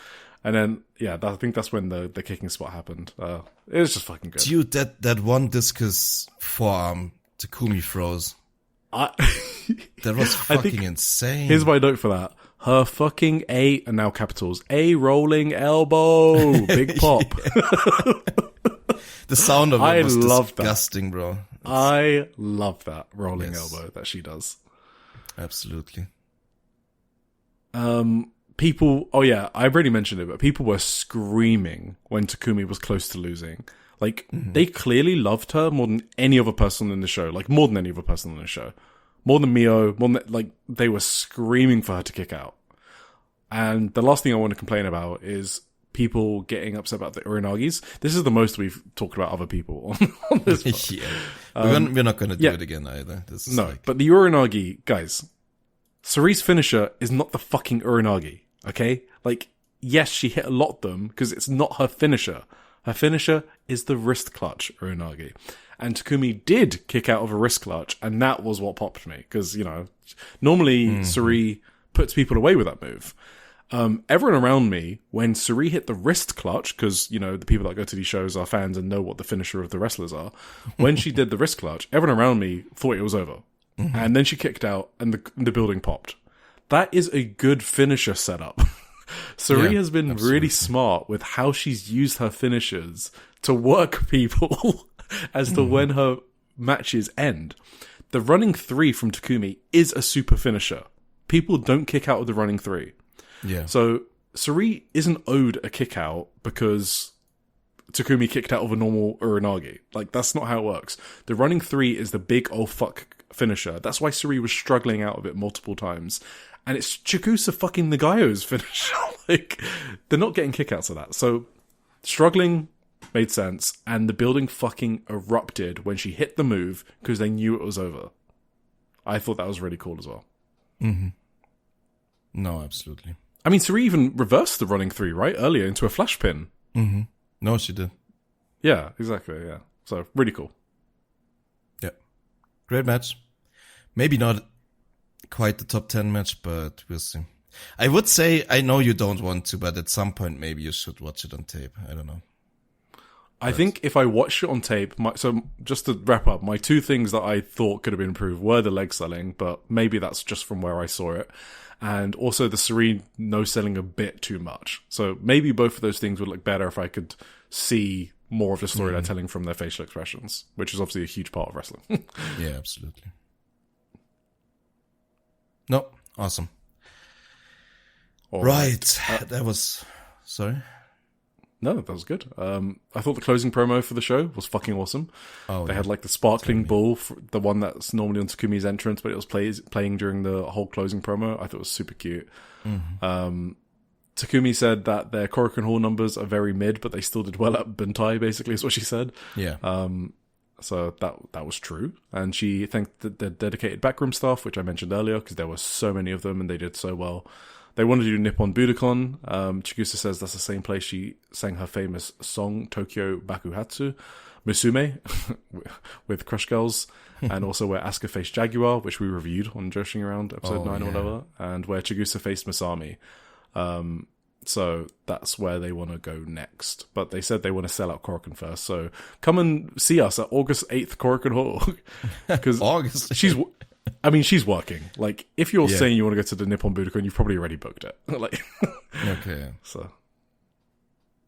And then, I think that's when the kicking spot happened. It was just fucking good. Dude, that one discus forearm Takumi throws. That was fucking insane. Here's my note for that. Her fucking and now capitals, a rolling elbow. Big pop. The sound of it was disgusting, bro. I love that rolling elbow that she does. Absolutely. People, I've already mentioned it, but people were screaming when Takumi was close to losing. Like, they clearly loved her more than any other person in the show. Like, more than any other person in the show. More than Mio, they were screaming for her to kick out. And the last thing I want to complain about is people getting upset about the Uranagis. This is the most we've talked about other people on this part. Yeah. We're not going to do it again either. This is but the Uranagi, guys, Suri's finisher is not the fucking Uranagi, okay? Like, yes, she hit a lot of them because it's not her finisher. Her finisher is the wrist clutch Uranagi. And Takumi did kick out of a wrist clutch, and that was what popped me. Because, normally Suri puts people away with that move. Everyone around me, when Suri hit the wrist clutch, because, the people that go to these shows are fans and know what the finisher of the wrestlers are, when she did the wrist clutch, everyone around me thought it was over. And then she kicked out, and the building popped. That is a good finisher setup. Suri has been really smart with how she's used her finishers to work people as to when her matches end. The running 3 from Takumi is a super finisher. People don't kick out of the running 3. Yeah. So Suri isn't owed a kick out because Takumi kicked out of a normal Uranagi. Like, that's not how it works. The running 3 is the big oh fuck finisher. That's why Suri was struggling out of it multiple times. And it's Chikusa fucking Nagayo's finisher. Like, they're not getting kickouts of that. So, struggling made sense. And the building fucking erupted when she hit the move because they knew it was over. I thought that was really cool as well. No, absolutely. I mean, Suri even reversed the running 3, right? Earlier into a flash pin. No, she did. Yeah, exactly, yeah. So, really cool. Yeah. Great match. Maybe not quite the top 10 match, but we'll see. I would say, I know you don't want to, but at some point maybe you should watch it on tape. I don't know. I think if I watched it on tape, so just to wrap up, my 2 things that I thought could have been improved were the leg selling, but maybe that's just from where I saw it. And also the Serene no-selling a bit too much. So maybe both of those things would look better if I could see more of the story they're telling from their facial expressions, which is obviously a huge part of wrestling. Yeah, absolutely. No, awesome. Right. That was... Sorry? No, that was good. I thought the closing promo for the show was fucking awesome. They had like the sparkling bull, the one that's normally on Takumi's entrance, but it was playing during the whole closing promo. I thought it was super cute. Takumi said that their Korakuen Hall numbers are very mid, but they still did well at Buntai, basically, is what she said. Yeah. So that was true. And she thanked the dedicated backroom staff, which I mentioned earlier, because there were so many of them and they did so well. They wanted to do Nippon Budokan. Chigusa says that's the same place she sang her famous song, Tokyo Bakuhatsu, Musume, with Crush Girls, and also where Asuka faced Jaguar, which we reviewed on Joshi'ing Around episode 9 or whatever, and where Chigusa faced Masami. So that's where they want to go next. But they said they want to sell out Korakuen first. So come and see us at August 8th, Korakuen Hall. Because she's working. Like, if you're saying you want to go to the Nippon Budokan, you've probably already booked it. Like, okay. So,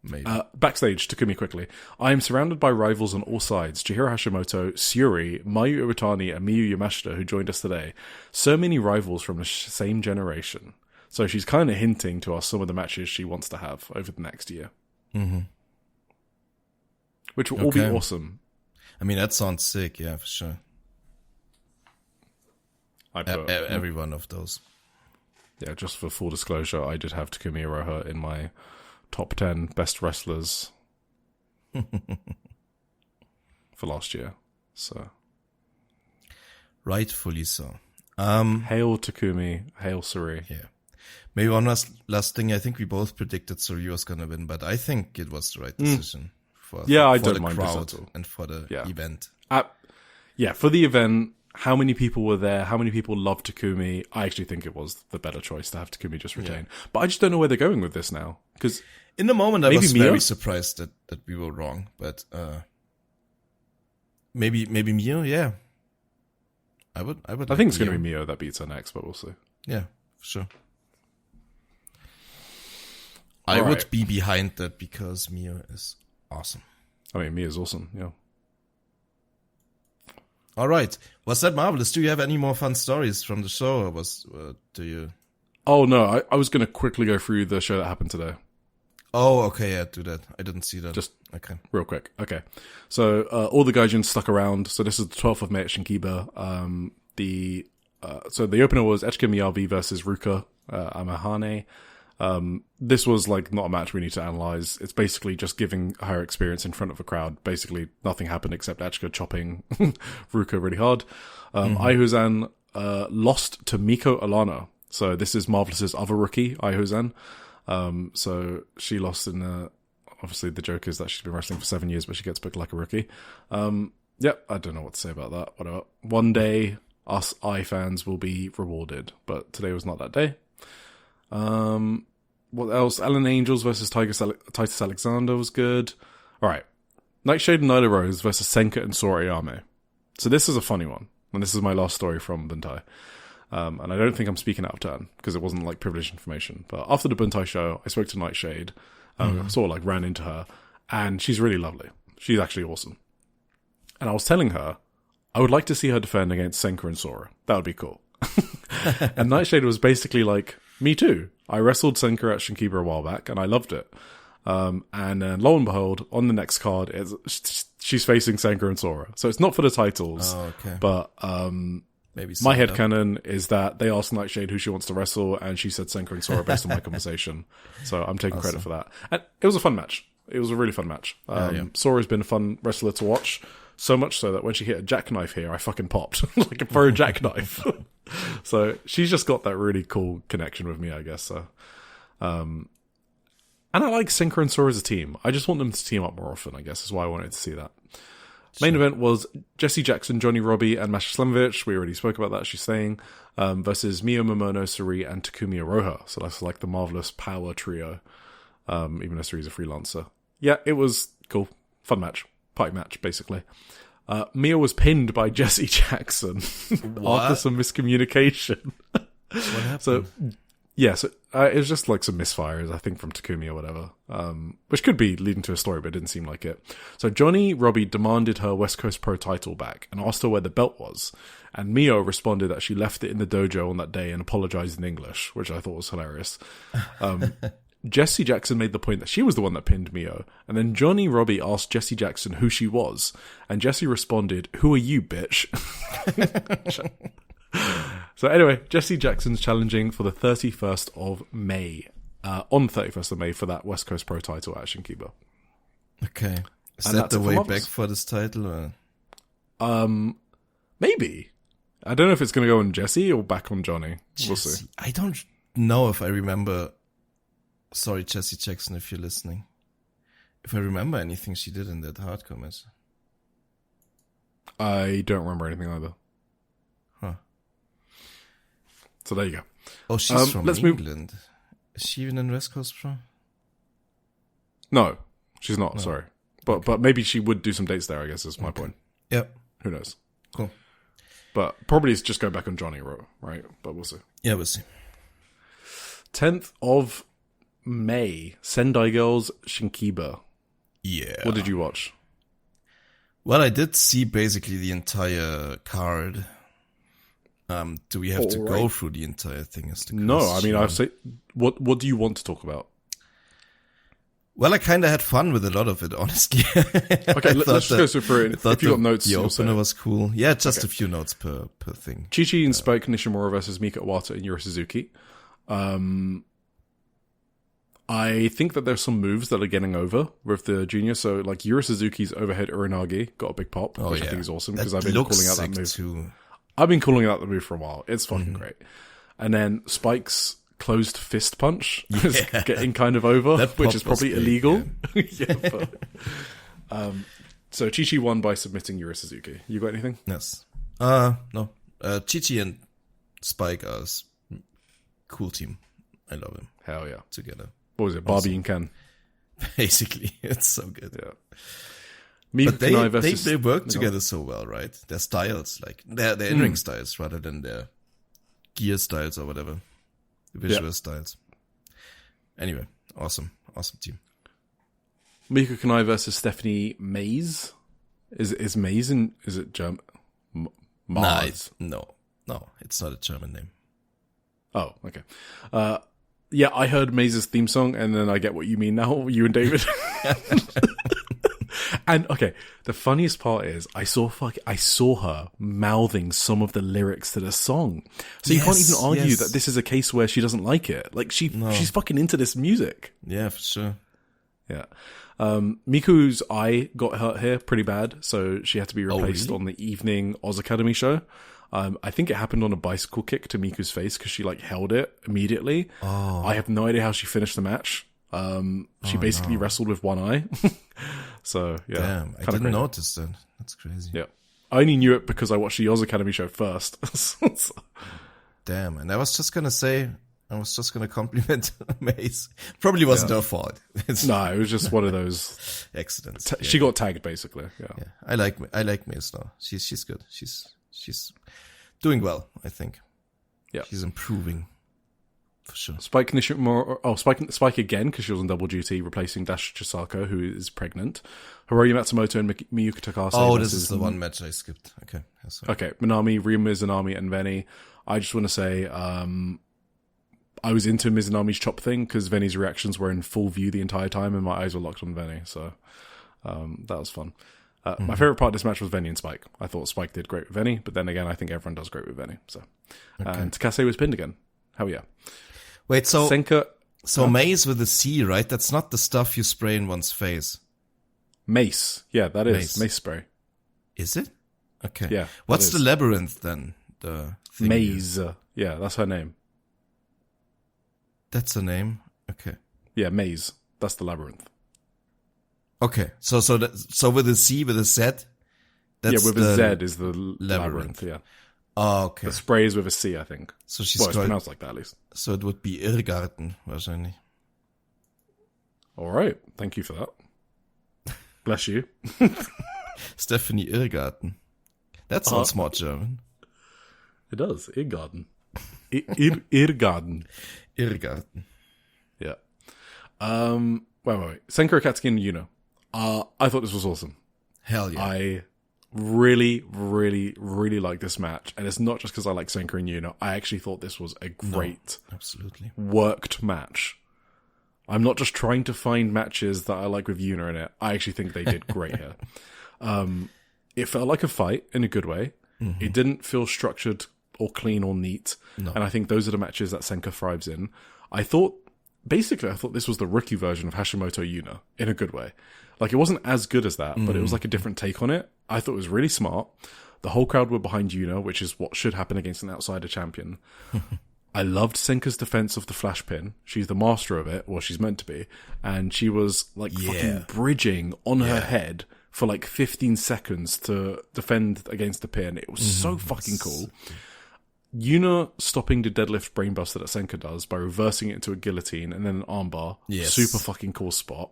maybe. Backstage, Takumi quickly. I am surrounded by rivals on all sides. Chihiro Hashimoto, Syuri, Mayu Iwatani, and Miyu Yamashita, who joined us today. So many rivals from the same generation. So she's kind of hinting to us some of the matches she wants to have over the next year. Which will all be awesome. I mean, that sounds sick, yeah, for sure. Every one of those. Yeah, just for full disclosure, I did have Takumi Iroha in my top 10 best wrestlers for last year. So, rightfully so. Hail Takumi, hail Suri. Yeah. Maybe one last thing. I think we both predicted Suri was going to win, but I think it was the right decision for don't the mind crowd this at all. and for the event. For the event, how many people were there? How many people loved Takumi? I actually think it was the better choice to have Takumi just retain. But I just don't know where they're going with this now. Because in the moment, I was very surprised that we were wrong. But maybe Mio, yeah. I think it's going to be Mio that beats her next, but we'll see. Yeah, for sure. I would be behind that because Mio is awesome. I mean, Mio's awesome, yeah. All right. Was that marvelous? Do you have any more fun stories from the show, or do you? Oh, no. I was going to quickly go through the show that happened today. Oh, okay, yeah, do that. I didn't see that. Just okay. real quick. Okay. So, all the gaijins stuck around. So this is the 12th of May at Shinkiba. So the opener was Echika Miyabi versus Ruka, Amahane. This was like not a match we need to analyze. It's basically just giving her experience in front of a crowd. Basically, nothing happened except Echika chopping Ruka really hard. Aihuzan, lost to Miko Alana. So this is Marvelous's other rookie, Aihuzan. So she lost in obviously the joke is that she's been wrestling for 7 years, but she gets booked like a rookie. Yep, I don't know what to say about that. Whatever. One day, us I fans will be rewarded, but today was not that day. What else? Alan Angels versus Titus Alexander was good. Alright. Nightshade and Nyla Rose versus Senka and Sora Ayame. So this is a funny one, and this is my last story from Buntai. And I don't think I'm speaking out of turn, because it wasn't like privileged information. But after the Buntai show, I spoke to Nightshade, sort of like ran into her, and she's really lovely. She's actually awesome. And I was telling her, I would like to see her defend against Senka and Sora. That would be cool. And Nightshade was basically like, me too. I wrestled Senka at Shinkiba a while back, and I loved it. And then lo and behold, on the next card, she's facing Senka and Sora. So it's not for the titles, but maybe my headcanon is that they asked Nightshade who she wants to wrestle, and she said Senka and Sora based on my conversation. So I'm taking credit for that. And it was a fun match. It was a really fun match. Sora's been a fun wrestler to watch, so much so that when she hit a jackknife here, I fucking popped. Like a pro jackknife. So she's just got that really cool connection with me, I guess. So, and I like Senka and Sora as a team. I just want them to team up more often, I guess, is why I wanted to see that. Main event was Jesse Jackson, Johnny Robbie, and Masha Slamovich. We already spoke about that, she's saying, versus Mio Momono, Suri, and Takumi Aroha. So that's like the marvelous power trio, even though Suri's a freelancer. Yeah, it was cool. Fun match. Party match, basically. Mio was pinned by Jesse Jackson after some miscommunication. What happened? So, yeah, so it was just like some misfires, I think, from Takumi or whatever, which could be leading to a story, but it didn't seem like it. So Johnny Robbie demanded her West Coast Pro title back and asked her where the belt was. And Mio responded that she left it in the dojo on that day and apologized in English, which I thought was hilarious. Jesse Jackson made the point that she was the one that pinned Mio, and then Johnny Robbie asked Jesse Jackson who she was, and Jesse responded, "Who are you, bitch?" So anyway, Jesse Jackson's challenging for the 31st of May, on 31st of May for that West Coast Pro title at Shinkiba. Okay. Is that the way back for this title? Or? Maybe. I don't know if it's going to go on Jesse or back on Johnny. We'll see. I don't know if I remember. Sorry, Jesse Jackson, if you're listening. If I remember anything she did in that hardcore match. I don't remember anything either. Huh. So there you go. Oh, she's from England. Is she even in West Coast Pro? No, she's not, sorry. But maybe she would do some dates there, I guess, is my point. Yep. Who knows? Cool. But probably it's just go back on Johnny, right? But we'll see. Yeah, we'll see. 10th of May, Sendai Girls, Shinkiba. Yeah. What did you watch? Well, I did see basically the entire card. Do we have to go through the entire thing? Is the no, I mean, I've said, what do you want to talk about? Well, I kind of had fun with a lot of it, honestly. Okay, let's just go through it. If you got notes, the opener was cool. Yeah, just a few notes per thing. Chi-Chi and Spike Nishimura versus Mika Iwata and Yura Suzuki. I think that there's some moves that are getting over with the junior. So, like, Yura Suzuki's overhead Uranagi got a big pop, which I think is awesome because I've been calling out that move. Too. I've been calling out the move for a while. It's fucking great. And then Spike's closed fist punch is getting kind of over, which is probably illegal. So Chi-Chi won by submitting Yura Suzuki. You got anything? Yes. No. Chi-Chi and Spike are a cool team. I love them. Hell yeah. Together. What was it? Barbie and Ken. Basically, it's so good. Yeah. But they work together so well, right? Their styles, like their in-ring styles rather than their gear styles or whatever. The visual styles. Anyway, awesome team. Mika Kanai versus Stephanie Mays. Is Mays in, is it German? No, it's not a German name. Oh, okay. Yeah, I heard Maze's theme song, and then I get what you mean now, you and David. And okay, the funniest part is I saw her mouthing some of the lyrics to the song. So you can't even argue that this is a case where she doesn't like it. Like she's fucking into this music. Yeah, for sure. Yeah. Miku's eye got hurt here pretty bad, so she had to be replaced on the evening Oz Academy show. I think it happened on a bicycle kick to Miku's face because she like held it immediately. I have no idea how she finished the match. She basically wrestled with one eye. So yeah, damn, I didn't notice that. That's crazy. Yeah, I only knew it because I watched the Oz Academy show first. Damn, and I was just gonna compliment Maze. Probably wasn't her fault. No, it was just one of those accidents. She got tagged basically. Yeah. I like Maze now. She's good. She's doing well, I think. Yeah, she's improving. For sure. Spike again, because she was on double duty, replacing Dash Chisako, who is pregnant. Hiroyu Matsumoto and Miyuki Takase. Oh, this is the one match I skipped. Okay. Okay, Minami, Ryu Mizunami, and Veni. I just want to say, I was into Mizunami's chop thing, because Veni's reactions were in full view the entire time, and my eyes were locked on Veni, so that was fun. My favorite part of this match was Veni and Spike. I thought Spike did great with Veni, but then again, I think everyone does great with Veni. So, and Takase was pinned again. Hell yeah. Wait, so Senka, Maze with a C, right? That's not the stuff you spray in one's face. Mace. Yeah, that is. Mace spray. Is it? Okay. Yeah. What's the labyrinth then? The thing Maze. Yeah, that's her name. That's her name? Okay. Yeah, Maze. That's the labyrinth. Okay. So with a C, with a Z? That's with a Z is the labyrinth, yeah. Oh, okay. The spray is with a C, I think. So she's it's pronounced like that, at least. So it would be Irrgarten, wahrscheinlich. All right. Thank you for that. Bless you. Stephanie Irrgarten. That sounds more German. It does. Irrgarten. Irrgarten. Irrgarten. Yeah. Wait. Senka Akatsuki and Yuna. I thought this was awesome. Hell yeah. I really, really, really like this match. And it's not just because I like Senka and Yuna. I actually thought this was a great, absolutely worked match. I'm not just trying to find matches that I like with Yuna in it. I actually think they did great here. It felt like a fight in a good way. Mm-hmm. It didn't feel structured or clean or neat. No. And I think those are the matches that Senka thrives in. I thought this was the rookie version of Hashimoto Yuna in a good way. Like, it wasn't as good as that, but it was like a different take on it. I thought it was really smart. The whole crowd were behind Yuna, which is what should happen against an outsider champion. I loved Senka's defense of the flash pin. She's the master of it, or she's meant to be. And she was like fucking bridging on her head for like 15 seconds to defend against the pin. It was so fucking cool. Yuna stopping the deadlift brainbuster that Senka does by reversing it into a guillotine and then an armbar. Yes. Super fucking cool spot.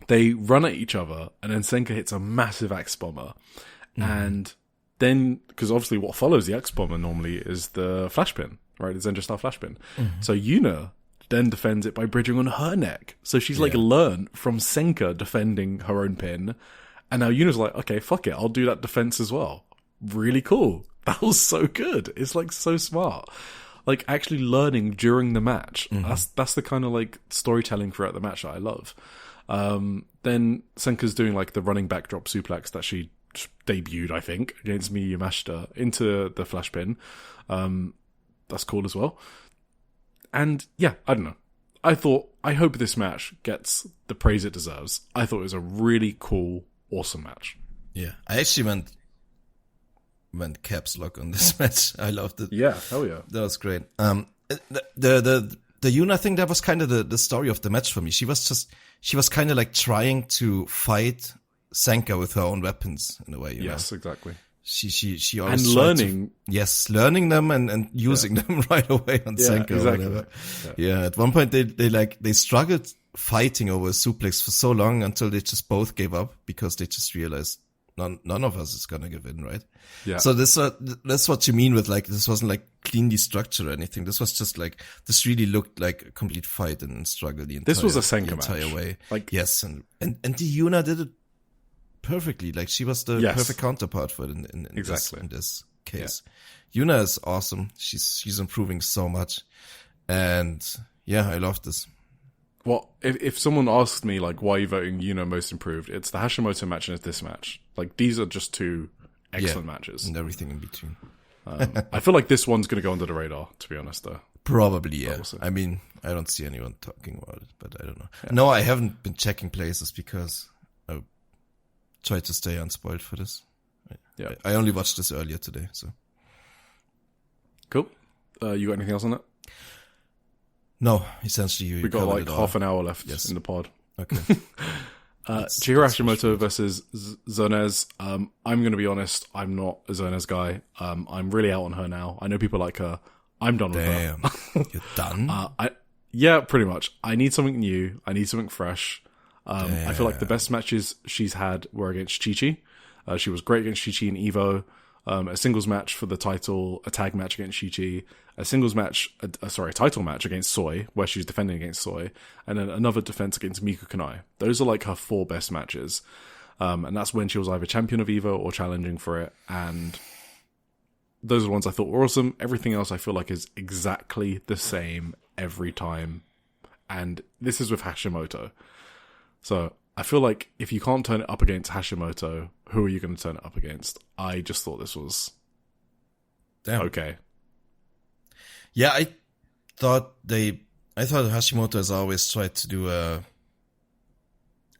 They run at each other and then Senka hits a massive axe bomber. And then, because obviously what follows the axe bomber normally is the flash pin, right? The Zenja style flash pin. So Yuna then defends it by bridging on her neck. So she's like learned from Senka defending her own pin. And now Yuna's like, okay, fuck it. I'll do that defense as well. Really cool. That was so good. It's like so smart. Like actually learning during the match. That's the kind of like storytelling throughout the match that I love. Then Senka's doing like the running backdrop suplex that she debuted, I think, against Miyu Yamashita into the flash pin. That's cool as well. And yeah, I don't know. I hope this match gets the praise it deserves. I thought it was a really cool, awesome match. Yeah, I actually went caps lock on this match. I loved it. Yeah, hell yeah. That was great. The Yuna thing, that was kind of the story of the match for me. She was kind of like trying to fight Senka with her own weapons in a way. Yes, exactly. She always and learning. Learning them and using them right away on Senka exactly. or whatever. Yeah, at one point they struggled fighting over a suplex for so long until they just both gave up because they just realized none of us is gonna give in, right? Yeah. So that's what you mean with like, this wasn't like cleanly structured or anything. This was just like, this really looked like a complete fight and struggle this was a Senka entire match. Way. Like, yes, and the Yuna did it perfectly. Like, she was the perfect counterpart for it in this case. Yeah. Yuna is awesome. She's improving so much. And yeah, I love this. Well, if someone asked me, like, why are you voting YUNA most improved, it's the Hashimoto match and it's this match. Like, these are just two excellent matches. And everything in between. I feel like this one's going to go under the radar, to be honest, though. Probably, yeah. We'll I mean, I don't see anyone talking about it, but I don't know. Yeah. No, I haven't been checking places because I tried to stay unspoiled for this. Yeah. I only watched this earlier today, so. Cool. You got anything else on that? No, essentially we got like half an hour left in the pod. Okay. Chihiro Hashimoto versus Zonez. I'm going to be honest, I'm not a Zonez guy. I'm really out on her now. I know people like her. I'm done with her. You're done? Yeah, pretty much. I need something new. I need something fresh. I feel like the best matches she's had were against Chi-Chi. She was great against Chi-Chi in EVO. A singles match for the title, a tag match against Chi-Chi, a singles match, a title match against Soy, where she's defending against Soy, and then another defense against Miku Kanai. Those are like her 4 best matches. And that's when she was either champion of EVO or challenging for it. And those are the ones I thought were awesome. Everything else I feel like is exactly the same every time. And this is with Hashimoto. So I feel like if you can't turn it up against Hashimoto, who are you going to turn it up against? I just thought this was okay. Yeah, I thought Hashimoto has always tried to do a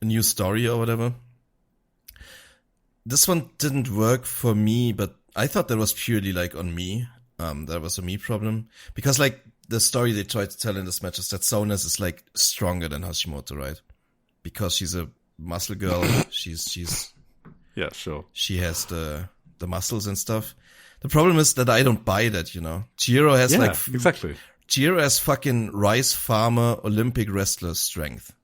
new story or whatever. This one didn't work for me, but I thought that was purely like on me. That was a me problem. Because like the story they tried to tell in this match is that Zonez is like stronger than Hashimoto, right? Because she's a muscle girl. she's yeah, sure. She has the muscles and stuff. The problem is that I don't buy that, you know. Chihiro has exactly. Chihiro has fucking rice farmer Olympic wrestler strength.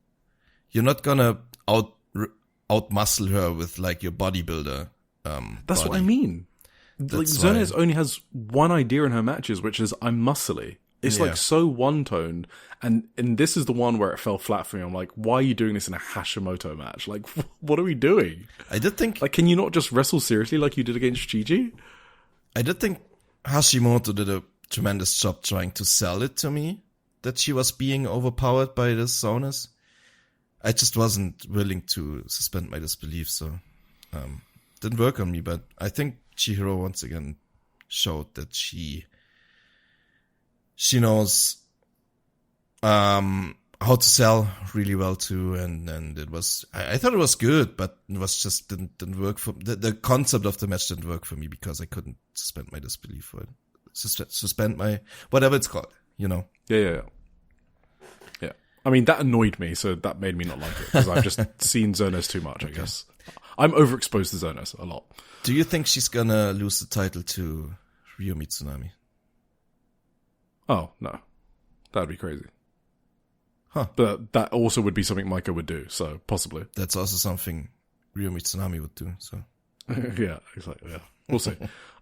You're not gonna out muscle her with like your bodybuilder. That's body. what I mean. Like Zonez only has one idea in her matches, which is I'm muscly. It's like so one-toned, and this is the one where it fell flat for me. I'm like, why are you doing this in a Hashimoto match? Like, what are we doing? I did think... Like, can you not just wrestle seriously like you did against Chi-Chi? I did think Hashimoto did a tremendous job trying to sell it to me, that she was being overpowered by this Zonez. I just wasn't willing to suspend my disbelief, so didn't work on me, but I think Chihiro once again showed that she knows how to sell really well too, and it was I thought it was good, but it was just didn't work for the concept of the match didn't work for me because I couldn't suspend my disbelief for it. Suspend my whatever it's called, you know. Yeah. I mean, that annoyed me, so that made me not like it because I've just seen Zonez too much. I guess I'm overexposed to Zonez a lot. Do you think she's gonna lose the title to Ryo Mitsunami? Oh, no. That'd be crazy. Huh. But that also would be something Micah would do, so possibly. That's also something Ryo Mitsunami would do, so. Yeah, exactly, yeah. We'll see.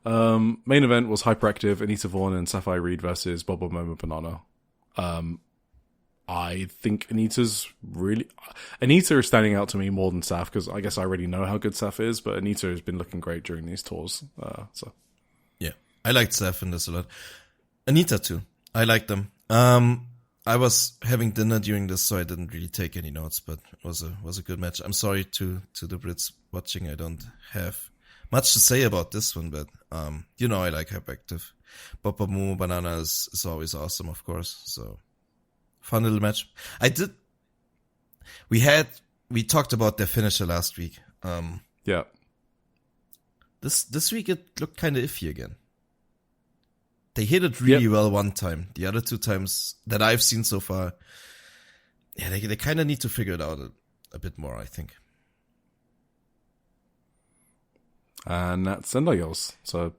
Main event was Hyperactive, Anita Vaughn and Sapphire Reed versus Bobo Momo Banana. I think Anita is standing out to me more than Saf, because I guess I already know how good Saf is, but Anita has been looking great during these tours, so. Yeah, I liked Saf in this a lot. Anita too. I like them. I was having dinner during this, so I didn't really take any notes, but it was a good match. I'm sorry to the Brits watching. I don't have much to say about this one, but you know I like Hyperactive. Bobo Momo Banana is always awesome, of course. So fun little match. We talked about their finisher last week. Yeah. This week it looked kind of iffy again. They hit it really well one time. The other 2 times that I've seen so far, yeah, they kind of need to figure it out a bit more, I think. And that's Sendai Girls. So,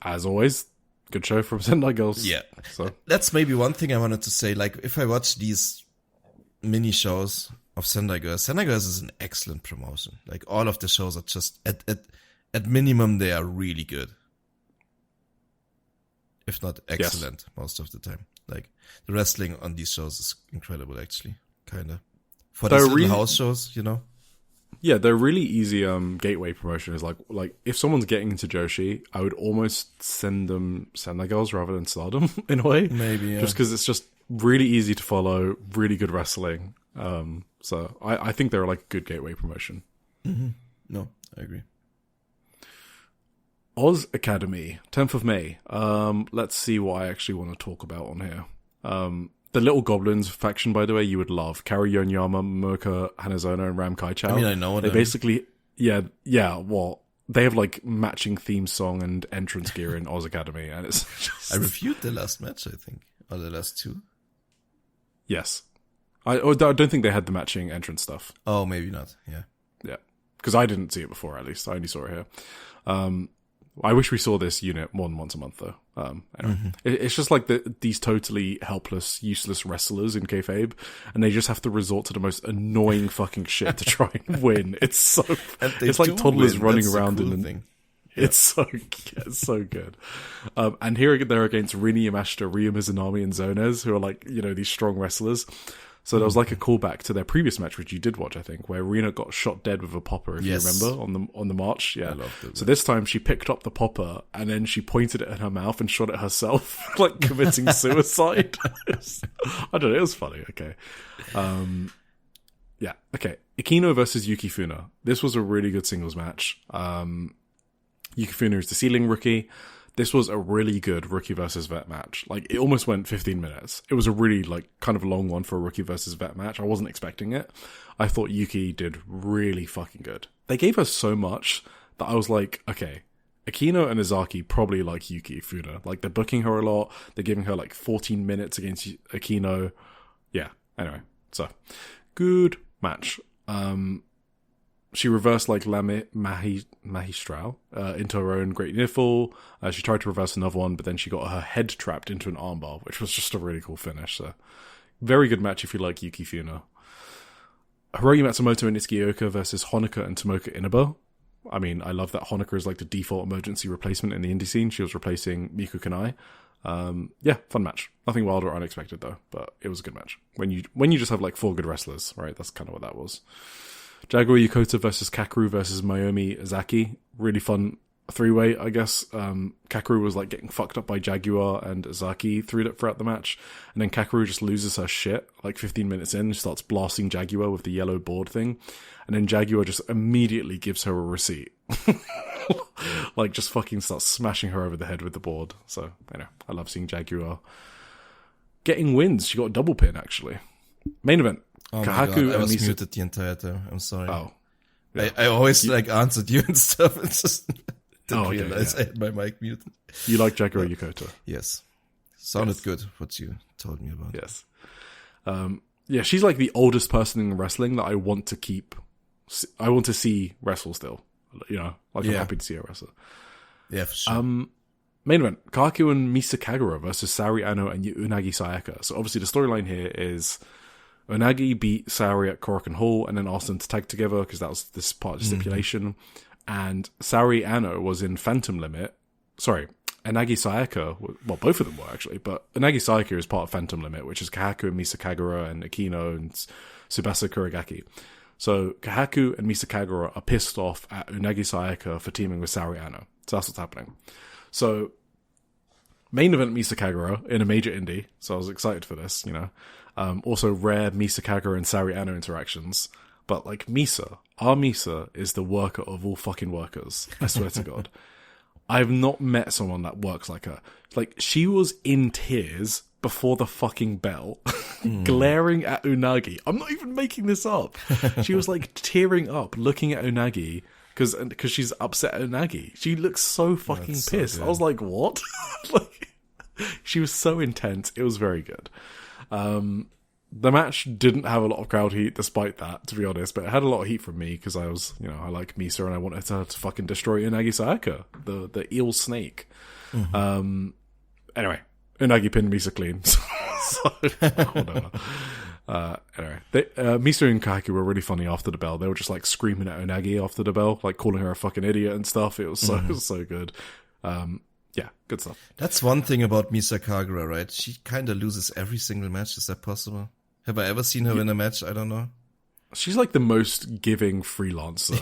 as always, good show from Sendai Girls. Yeah. So that's maybe one thing I wanted to say. Like, if I watch these mini shows of Sendai Girls is an excellent promotion. Like, all of the shows are just, at minimum, they are really good. If not excellent, most of the time. Like, the wrestling on these shows is incredible, actually. Kind of. For these little house shows, you know? Yeah, they're really easy gateway promotion. Is like if someone's getting into Joshi, I would almost send them Sendai Girls rather than Stardom in a way. Maybe, yeah. Just because it's just really easy to follow, really good wrestling. So I think they're like a good gateway promotion. Mm-hmm. No, I agree. Oz Academy, 10th of May. Let's see what I actually want to talk about on here. The Little Goblins faction, by the way, you would love. Karu Yonyama, Momoka Hanazono, and Ram Kaichao. I mean, I know they them. basically, well, they have like matching theme song and entrance gear in Oz Academy, and it's just... I reviewed the last match, I think, or the last two. Yes. I don't think they had the matching entrance stuff. Oh, maybe not, yeah. Yeah. Because I didn't see it before, at least. I only saw it here. I wish we saw this unit more than once a month, though. Anyway, it's just like these totally helpless, useless wrestlers in kayfabe, and they just have to resort to the most annoying fucking shit to try and win. It's so... It's like toddlers running around in the thing. It's so good. And here they're against Rina Yamashita, Ryu Mizunami, and Zonez, who are like, these strong wrestlers. So there was like a callback to their previous match, which you did watch, I think, where Rina got shot dead with a popper, if you remember, on the march. Yeah. I loved it. So this time she picked up the popper and then she pointed it at her mouth and shot it herself, like committing suicide. I don't know, it was funny. Okay. Yeah. Okay. Ikino versus Yuki Funa. This was a really good singles match. Yuki Funa is the ceiling rookie. This was a really good rookie versus vet match. Like, it almost went 15 minutes. It was a really, kind of long one for a rookie versus vet match. I wasn't expecting it. I thought Yuki did really fucking good. They gave her so much that I was like, okay, Akino and Izaki probably like Yuki Funa. Like, they're booking her a lot. They're giving her, 14 minutes against Akino. Yeah, anyway. So, good match. She reversed Lame Magistral into her own Great Nifl. She tried to reverse another one, but then she got her head trapped into an armbar, which was just a really cool finish. So, very good match if you like Yuki Funa. Hiroki Matsumoto and Itsuki Oka versus Honoka and Tomoka Inaba. I mean, I love that Honoka is the default emergency replacement in the indie scene. She was replacing Miku Kanai. Yeah, fun match. Nothing wild or unexpected though, but it was a good match. When you just have 4 good wrestlers, right? That's kind of what that was. Jaguar Yokota versus Kakeru versus Mayumi Azaki. Really fun 3-way, I guess. Kakeru was getting fucked up by Jaguar and Azaki throughout the match. And then Kakeru just loses her shit 15 minutes in. She starts blasting Jaguar with the yellow board thing. And then Jaguar just immediately gives her a receipt. Just fucking starts smashing her over the head with the board. So, I love seeing Jaguar getting wins. She got a double pin, actually. Main event. Oh Kahaku my God, I and was Misa... muted the entire time. I'm sorry. Oh. Yeah. I always answered you and stuff. It's just didn't okay, realize I had my mic muted. You like Jaguar Yokota? Yes. Sounded good, what you told me about. Yes. Yeah, she's the oldest person in wrestling that I want to keep. I want to see wrestle still. I'm happy to see her wrestle. Yeah, for sure. Main event, Kaku and Misa Kagura versus Saori Ano and Unagi Sayaka. So obviously the storyline here is Unagi beat Saori at Korakuen Hall and then asked them to tag together because that was this part of the stipulation. And Saori Ano was in Phantom Limit. Sorry, Unagi Sayaka, well, both of them were actually, but Unagi Sayaka is part of Phantom Limit, which is Kahaku and Misa Kagura and Akino and Tsubasa Kuragaki. So Kahaku and Misa Kagura are pissed off at Unagi Sayaka for teaming with Saori Ano. So that's what's happening. So, main event Misa Kagura in a major indie. So I was excited for this, Also rare Misa Kagura and Saori Ano interactions. But Misa, our Misa is the worker of all fucking workers. I swear to God. I've not met someone that works like her. She was in tears before the fucking bell, glaring at Unagi. I'm not even making this up. She was tearing up, looking at Unagi, because she's upset at Unagi. She looks so fucking pissed. So I was like, what? She was so intense. It was very good. The match didn't have a lot of crowd heat despite that, to be honest, but it had a lot of heat from me because I was, I like Misa and I wanted her to fucking destroy Unagi Sayaka, the eel snake. Anyway, Unagi pinned Misa clean. So, whatever. Anyway, Misa and Kaku were really funny after the bell. They were just screaming at Unagi after the bell, calling her a fucking idiot and stuff. It was so, it was so good. Yeah, good stuff. That's one thing about Misa Kagura, right? She kind of loses every single match. Is that possible? Have I ever seen her in a match? I don't know. She's like the most giving freelancer.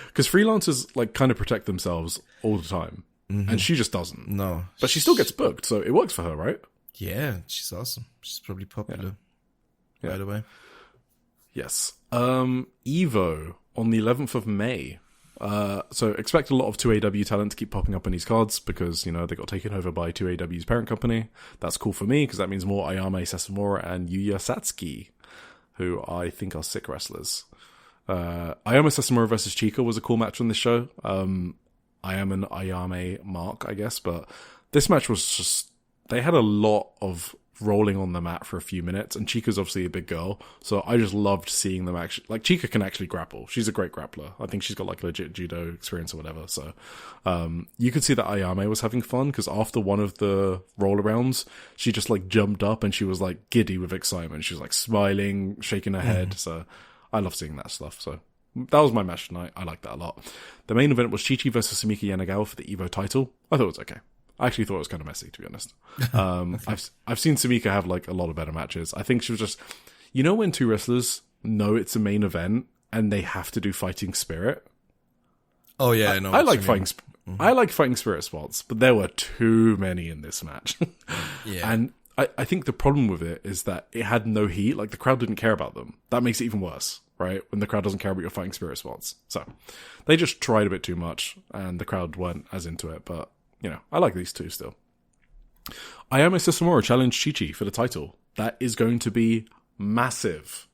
Because freelancers like kind of protect themselves all the time. And she just doesn't. No. But she still gets booked, so it works for her, right? Yeah, she's awesome. She's probably popular. By the way. Yes. Evo on the 11th of May. So expect a lot of 2AW talent to keep popping up in these cards because, you know, they got taken over by 2AW's parent company. That's cool for me because that means more Ayame Sasamura and Yuya Satsuki, who I think are sick wrestlers. Ayame Sasamura versus Chica was a cool match on this show. I am an Ayame mark, I guess, but this match was just... They had a lot of rolling on the mat for a few minutes, and Chica's obviously a big girl, so I just loved seeing them actually... Like, Chica can actually grapple. She's a great grappler. I think she's got, like, legit judo experience or whatever, so... you could see that Ayame was having fun, because after one of the roll-arounds, she just, like, jumped up, and she was, like, giddy with excitement. She was, like, smiling, shaking her head, so I love seeing that stuff, so... That was my match tonight. I liked that a lot. The main event was Chi-Chi versus Sumika Yanagawa for the Evo title. I thought it was okay. I actually thought it was kind of messy, to be honest. I've seen Sumika have like a lot of better matches. I think she was just, you know, when two wrestlers know it's a main event and they have to do fighting spirit. Oh yeah, I know. I like fighting. I like fighting spirit spots, but there were too many in this match. And I think the problem with it is that it had no heat. Like the crowd didn't care about them. That makes it even worse, right? When the crowd doesn't care about your fighting spirit spots. So they just tried a bit too much, and the crowd weren't as into it. But you know, I like these two still. Ayame Sasamura challenged Chi-Chi for the title. That is going to be massive.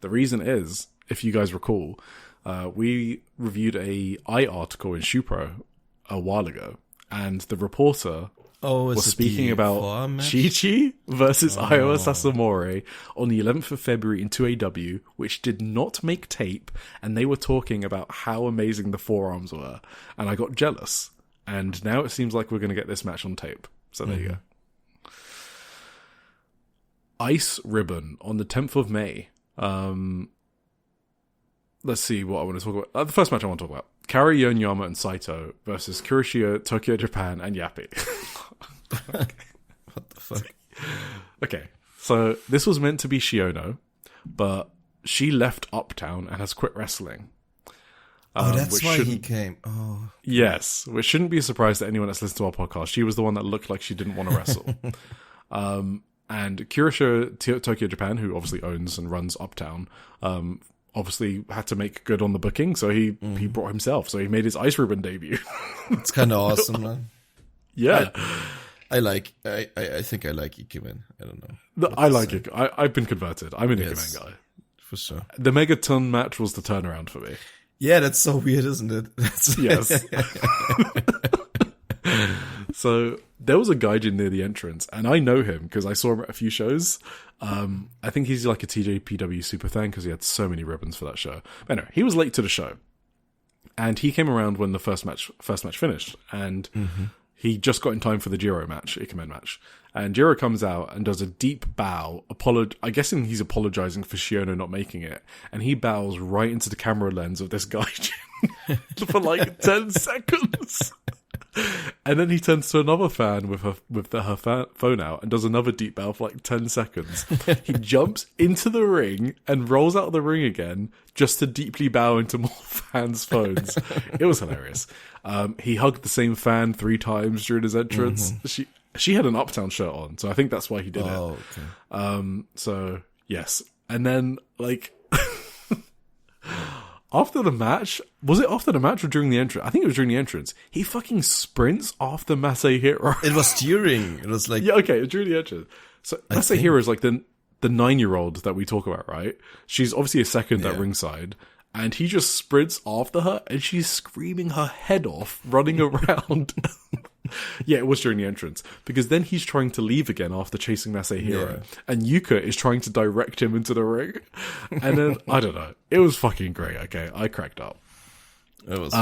The reason is, if you guys recall, we reviewed a article in Shupro a while ago, and the reporter was speaking about Chi-Chi versus Ayame Sasamura on the 11th of February in 2AW, which did not make tape, and they were talking about how amazing the forearms were, and I got jealous. And now it seems like we're going to get this match on tape. So there you go. Ice Ribbon on the 10th of May. Let's see what I want to talk about. The first match I want to talk about. Kari Yonyama and Saito versus Kuroshio, Tokyo Japan, and Yappy. What the fuck? Okay, so this was meant to be Shiono, but she left Uptown and has quit wrestling. That's why he came. Oh. Yes, which shouldn't be a surprise to anyone that's listened to our podcast. She was the one that looked like she didn't want to wrestle. And Kuroshio Tokyo Japan, who obviously owns and runs Uptown, obviously had to make good on the booking, so he brought himself. So he made his Ice Ribbon debut. It's kind of awesome, man. Yeah. I think I like Ikemen. I don't know. I like it. I've been converted. I'm an Ikemen guy. For sure. The Megaton match was the turnaround for me. Yeah, that's so weird, isn't it? Yes. So there was a gaijin near the entrance, and I know him because I saw him at a few shows. I think he's like a TJPW super fan because he had so many ribbons for that show. But anyway, he was late to the show, and he came around when the first match finished, and he just got in time for the Jiro match, Ikemen match. And Jiro comes out and does a deep bow. I'm guessing he's apologizing for Shiono not making it. And he bows right into the camera lens of this guy for like 10 seconds. And then he turns to another fan with her phone out and does another deep bow for like 10 seconds. He jumps into the ring and rolls out of the ring again just to deeply bow into more fans' phones. It was hilarious. He hugged the same fan 3 times during his entrance. She had an Uptown shirt on, so I think that's why he did it. Okay. So, yes. And then, like, after the match, was it after the match or during the entrance? I think it was during the entrance. He fucking sprints after Masahiro. It was during. It was like... Yeah, okay, it was during the entrance. So, Masahiro is like the 9-year-old that we talk about, right? She's obviously a second at ringside. And he just sprints after her, and she's screaming her head off, running around. Yeah, it was during the entrance. Because then he's trying to leave again after chasing Masahiro. Yeah. And Yuka is trying to direct him into the ring. And then, I don't know. It was fucking great, okay? I cracked up. It was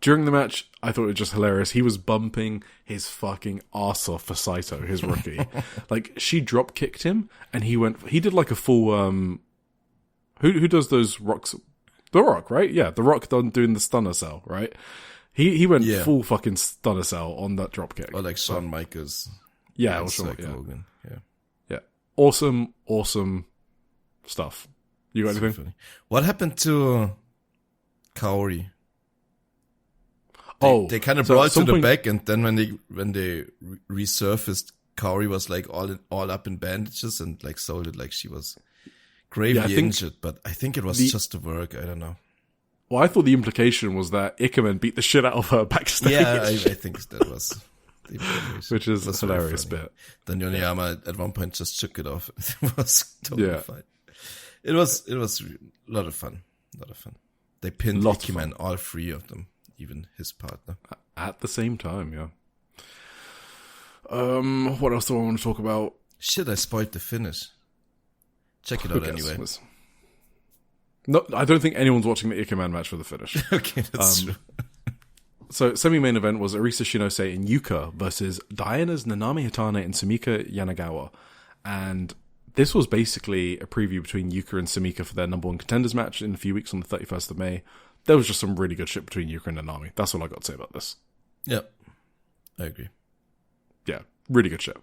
during the match, I thought it was just hilarious. He was bumping his fucking ass off for Saito, his rookie. Like, she drop kicked him, and he did like a full, Who does those rocks? The Rock, right? Yeah, The Rock doing the stunner cell, right? He went full fucking stunner cell on that dropkick. Or like Shawn Michaels. Yeah, or Shawn, yeah. Awesome stuff. You got So anything? funny. What happened to Kaori? They kind of so brought at some to the point- back, and then when they resurfaced, Kaori was like all up in bandages and like sold it like she was gravely Yeah, I think injured. But I think it was just the work. I don't know. Well, I thought the implication was that Ikemen beat the shit out of her backstage. Yeah, I think that was the implication. Which is That's a very hilarious funny. bit. Then Yoneyama at one point just shook it off. It was totally fine. It was a lot of fun. They pinned Ikemen, all three of them, even his partner. At the same time, yeah. What else do I want to talk about? Shit, I spoiled the finish. Check it out anyway. No, I don't think anyone's watching the Ikemen match for the finish. Okay, that's true. So, semi-main event was Arisa Shinose and Yuka versus Diana's Nanami Hitane and Sumika Yanagawa. And this was basically a preview between Yuka and Sumika for their number one contenders match in a few weeks on the 31st of May. There was just some really good shit between Yuka and Nanami. That's all I got to say about this. Yep. I agree. Yeah, really good shit.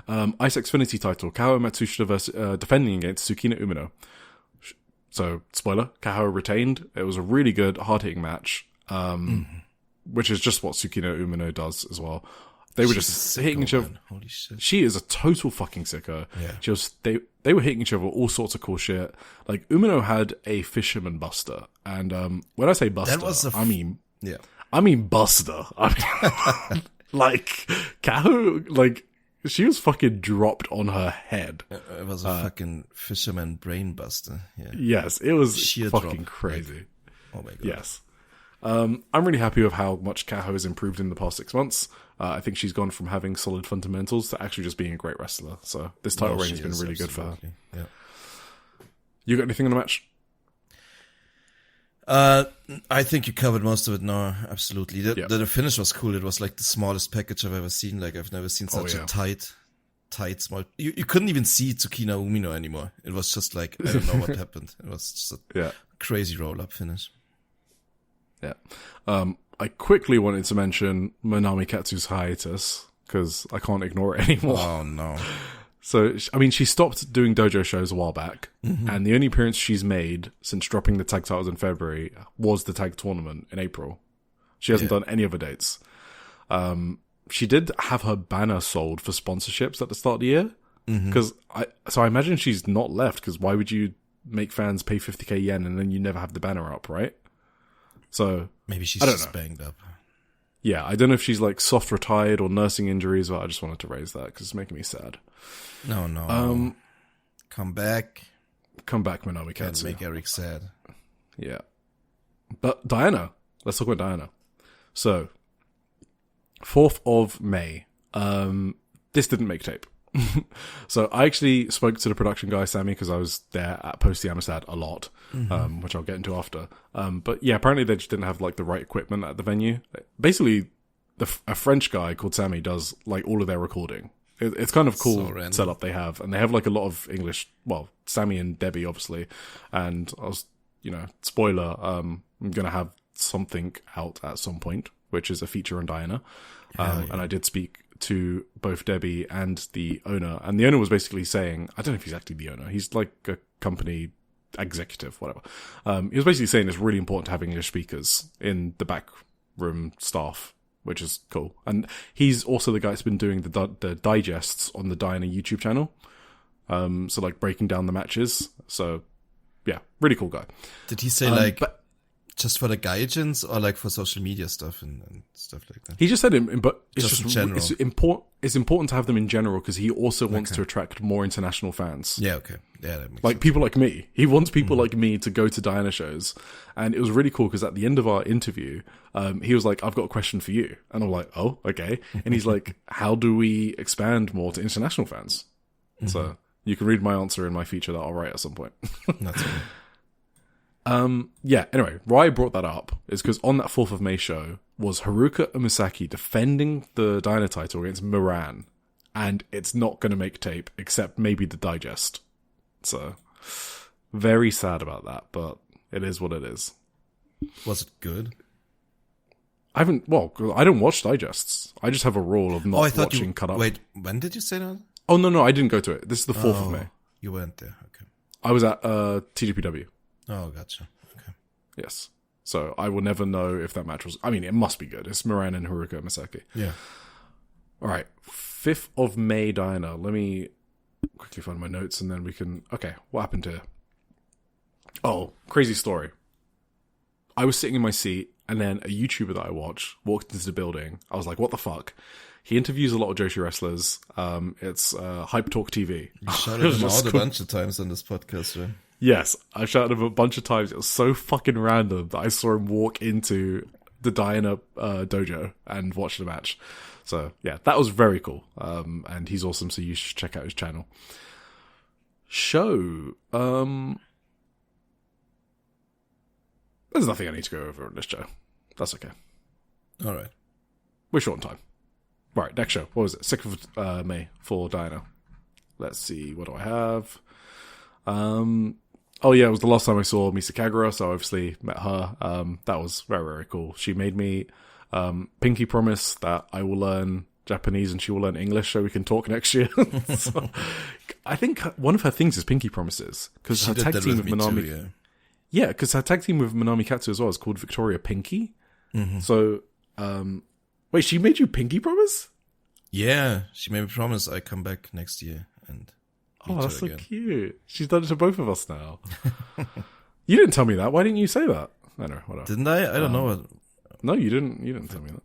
Ice Xfinity title, Kaho Matsushita versus, defending against Tsukina Umino. So, spoiler, Kaho retained. It was a really good, hard-hitting match, which is just what Tsukina Umino does as well. They were just hitting each other. Holy shit. She is a total fucking sicko. Yeah. They were hitting each other with all sorts of cool shit. Like, Umino had a fisherman buster. And when I say buster, I mean buster. I mean, like, Kaho, like, she was fucking dropped on her head. It was a fucking fisherman brain buster. Yeah. Yes, it was Sheer fucking drop. crazy. Like, oh my god. Yes. I'm really happy with how much Kaho has improved in the past 6 months. I think she's gone from having solid fundamentals to actually just being a great wrestler. So this title reign has been really good for her. Yeah. You got anything on the match? I think you covered most of it now. Absolutely. The finish was cool. It was like the smallest package I've ever seen. Like I've never seen such a tight small. You couldn't even see Tsukina Umino anymore. It was just like, I don't know what happened. It was just a crazy roll-up finish. Yeah. I quickly wanted to mention Manami Katsu's hiatus because I can't ignore it anymore. Oh no. So, I mean, she stopped doing dojo shows a while back, and the only appearance she's made since dropping the tag titles in February was the tag tournament in April. She hasn't done any other dates. She did have her banner sold for sponsorships at the start of the year, because I imagine she's not left, because why would you make fans pay 50k yen and then you never have the banner up, right? So maybe she's just banged up. Yeah, I don't know if she's like soft retired or nursing injuries, but I just wanted to raise that because it's making me sad. No. Come back, Manami Katsu. Make Eric sad. Yeah. But Diana. Let's talk about Diana. So, 4th of May. This didn't make tape. So I actually spoke to the production guy, Sammy, because I was there at Post the Amistad a lot, which I'll get into after. But yeah, apparently they just didn't have like the right equipment at the venue. Basically, a French guy called Sammy does like all of their recording. It's kind of cool setup they have. And they have like a lot of English, well, Sammy and Debbie, obviously. And I was, spoiler, I'm going to have something out at some point, which is a feature on Diana. And I did speak to both Debbie and the owner. And the owner was basically saying, I don't know if he's actually the owner. He's like a company executive, whatever. He was basically saying it's really important to have English speakers in the back room staff, which is cool. And he's also the guy that's been doing the digests on the Diana YouTube channel. So like breaking down the matches. So yeah, really cool guy. Did he say just for the gaijins or like for social media stuff and stuff like that? He just said it, but it's just in general. It's important to have them in general because he also wants to attract more international fans. Yeah, okay. Yeah, that makes like sense. people like me. He wants people like me to go to Diana shows. And it was really cool because at the end of our interview, he was like, I've got a question for you. And I'm like, oh, okay. And he's like, how do we expand more to international fans? So you can read my answer in my feature that I'll write at some point. That's cool. Yeah, anyway, why I brought that up is because on that 4th of May show was Haruka Umisaki defending the Diana title against Moran, and it's not going to make tape, except maybe the digest. So, very sad about that, but it is what it is. Was it good? I don't watch digests. I just have a rule of not watching cut up. Wait, when did you say that? Oh, no, I didn't go to it. This is the 4th of May. You weren't there, okay. I was at TJPW. Oh, gotcha. Okay. Yes. So I will never know if that match was... I mean, it must be good. It's Moran and Haruka Misaki. Yeah. All right. 5th of May, Diana. Let me quickly find my notes and then we can... Okay, what happened here? Oh, crazy story. I was sitting in my seat and then a YouTuber that I watch walked into the building. I was like, what the fuck? He interviews a lot of Joshi wrestlers. It's Hype Talk TV. You shouted him out a bunch of times on this podcast, right? Yes, I shouted him a bunch of times. It was so fucking random that I saw him walk into the Diana dojo and watch the match. So, yeah, that was very cool. And he's awesome, so you should check out his channel. Show. There's nothing I need to go over on this show. That's okay. All right. We're short on time. Right, next show. What was it? 6th of May for Diana. Let's see. What do I have? Oh yeah, it was the last time I saw Misa Kagura, so I obviously met her. That was very, very cool. She made me pinky promise that I will learn Japanese and she will learn English so we can talk next year. So, I think one of her things is pinky promises. Because her tag team with Manami... Too, yeah, because her tag team with Manami Katsu as well is called Victoria Pinky. Mm-hmm. So, wait, she made you pinky promise? Yeah, she made me promise I come back next year and... Oh, that's so cute. She's done it to both of us now. You didn't tell me that. Why didn't you say that? I don't know. Whatever. Didn't I? I don't know. No, you didn't. You didn't tell me that.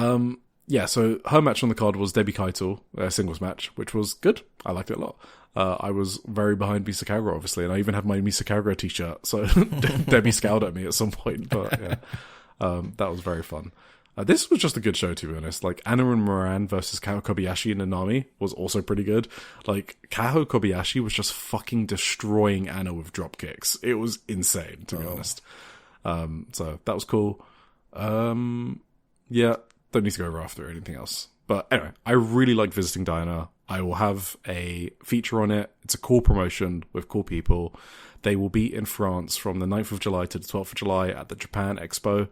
Okay. Yeah, so her match on the card was Debbie Kaito, a singles match, which was good. I liked it a lot. I was very behind Misa Kagura, obviously, and I even had my Misa Kagura t-shirt, so Debbie scowled at me at some point, but yeah, that was very fun. This was just a good show, to be honest. Like, Anna and Moran versus Kaho Kobayashi and Nanami was also pretty good. Like, Kaho Kobayashi was just fucking destroying Anna with drop kicks. It was insane, to be honest. So, that was cool. Yeah, don't need to go over after anything else. But anyway, I really like visiting Diana. I will have a feature on it. It's a cool promotion with cool people. They will be in France from the 9th of July to the 12th of July at the Japan Expo.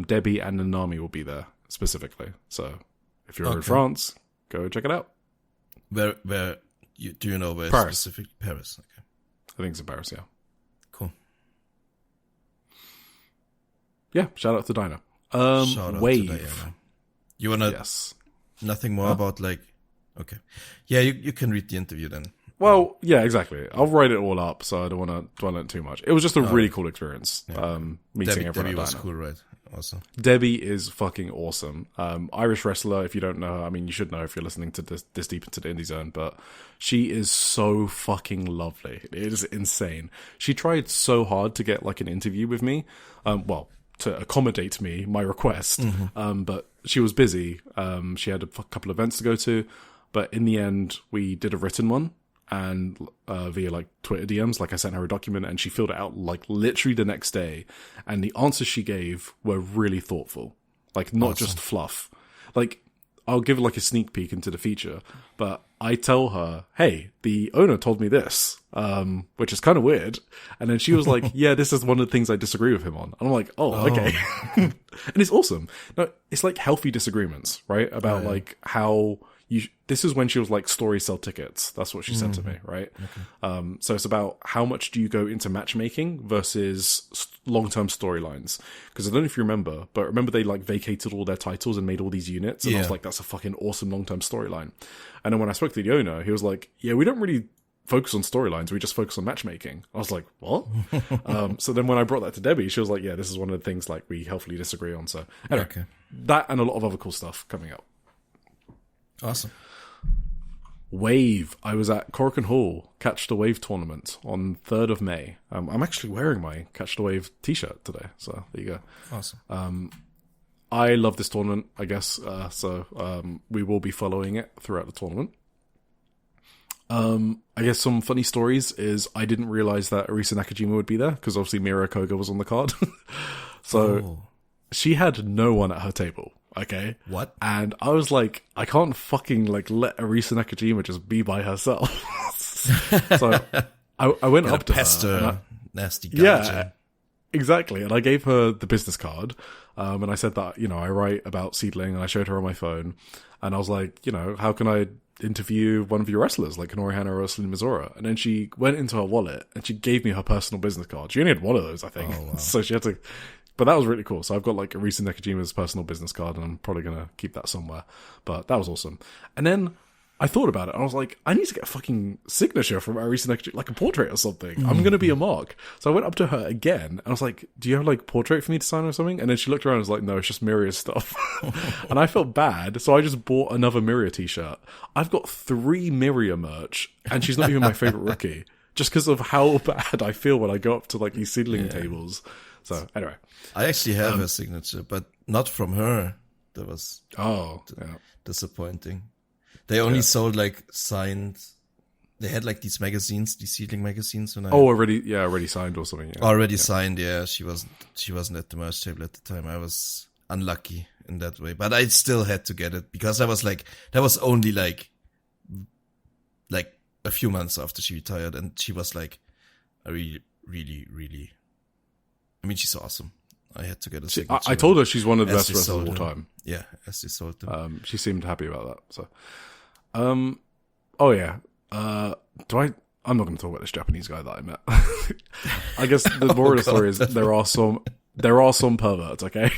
Debbie and Nanami will be there specifically. So if you're in France, go check it out. Do you know where Paris. specific? Paris. Okay. I think it's in Paris, yeah. Cool. Yeah, shout out to Dinah. Shout out Wave. to Diana. You wanna... Yes. Nothing more about, like... Okay. Yeah, you can read the interview then. Well, yeah, exactly. I'll write it all up, so I don't want to dwell on it too much. It was just a really cool experience, meeting everyone Debbie at was Diner. cool, right? Also. Debbie is fucking awesome. Irish wrestler, if you don't know her, I mean, you should know if you're listening to this deep into the indie zone, but she is so fucking lovely. It is insane. She tried so hard to get, like, an interview with me. To accommodate me, my request. Mm-hmm. But she was busy. She had a couple of events to go to. But in the end, we did a written one. And via like Twitter DMs, like I sent her a document and she filled it out like literally the next day. And the answers she gave were really thoughtful, like not just fluff. Like I'll give like a sneak peek into the feature, but I tell her, hey, the owner told me this, which is kind of weird. And then she was like, yeah, this is one of the things I disagree with him on. And I'm like, oh. Okay. And it's awesome. No, it's like healthy disagreements, right? About like how this is when she was like, story sell tickets. That's what she said to me, right? Okay. So it's about how much do you go into matchmaking versus long-term storylines. Because I don't know if you remember, but remember they like vacated all their titles and made all these units. And I was like, that's a fucking awesome long-term storyline. And then when I spoke to the owner, he was like, yeah, we don't really focus on storylines. We just focus on matchmaking. I was like, what? So then when I brought that to Debbie, she was like, yeah, this is one of the things like we healthily disagree on. So anyway, that and a lot of other cool stuff coming up. Awesome. Wave. I was at Korakuen Hall Catch the Wave tournament on 3rd of May. I'm actually wearing my Catch the Wave t-shirt today, so there you go. Awesome. I love this tournament, I guess, so we will be following it throughout the tournament. I guess some funny stories is I didn't realize that Arisa Nakajima would be there, because obviously Mira Koga was on the card. So she had no one at her table. Okay. What? And I was like, I can't fucking like let Arisa Nakajima just be by herself. So I went up to her. Nasty guy. Yeah, exactly. And I gave her the business card. And I said that, I write about Seedling, and I showed her on my phone. And I was like, how can I interview one of your wrestlers, like Norihana or Wrestling Mizora. And then she went into her wallet and she gave me her personal business card. She only had one of those, I think. Oh, wow. So she had to, but that was really cool. So I've got like Arisa Nakajima's personal business card and I'm probably going to keep that somewhere. But that was awesome. And then I thought about it and I was like, I need to get a fucking signature from Arisa Nakajima, like a portrait or something. I'm going to be a mark. So I went up to her again and I was like, do you have like a portrait for me to sign or something? And then she looked around and was like, no, it's just Miria's stuff. And I felt bad. So I just bought another Miria t-shirt. I've got 3 Miria merch and she's not even my favorite rookie just because of how bad I feel when I go up to like these seedling tables. So anyway. I actually have her signature, but not from her. That was disappointing. They only sold like signed. They had like these magazines, these seedling magazines. When already signed or something. Yeah. Signed. Yeah, she wasn't at the merch table at the time. I was unlucky in that way, but I still had to get it because I was like, that was only like a few months after she retired, and she was like, I really. I mean, she's awesome. I had to get a signature. I told her she's one of the best wrestlers of all time. Yeah, as they sold them. She seemed happy about that. So, I'm not going to talk about this Japanese guy that I met. I guess the moral of the story is there are some perverts. Okay,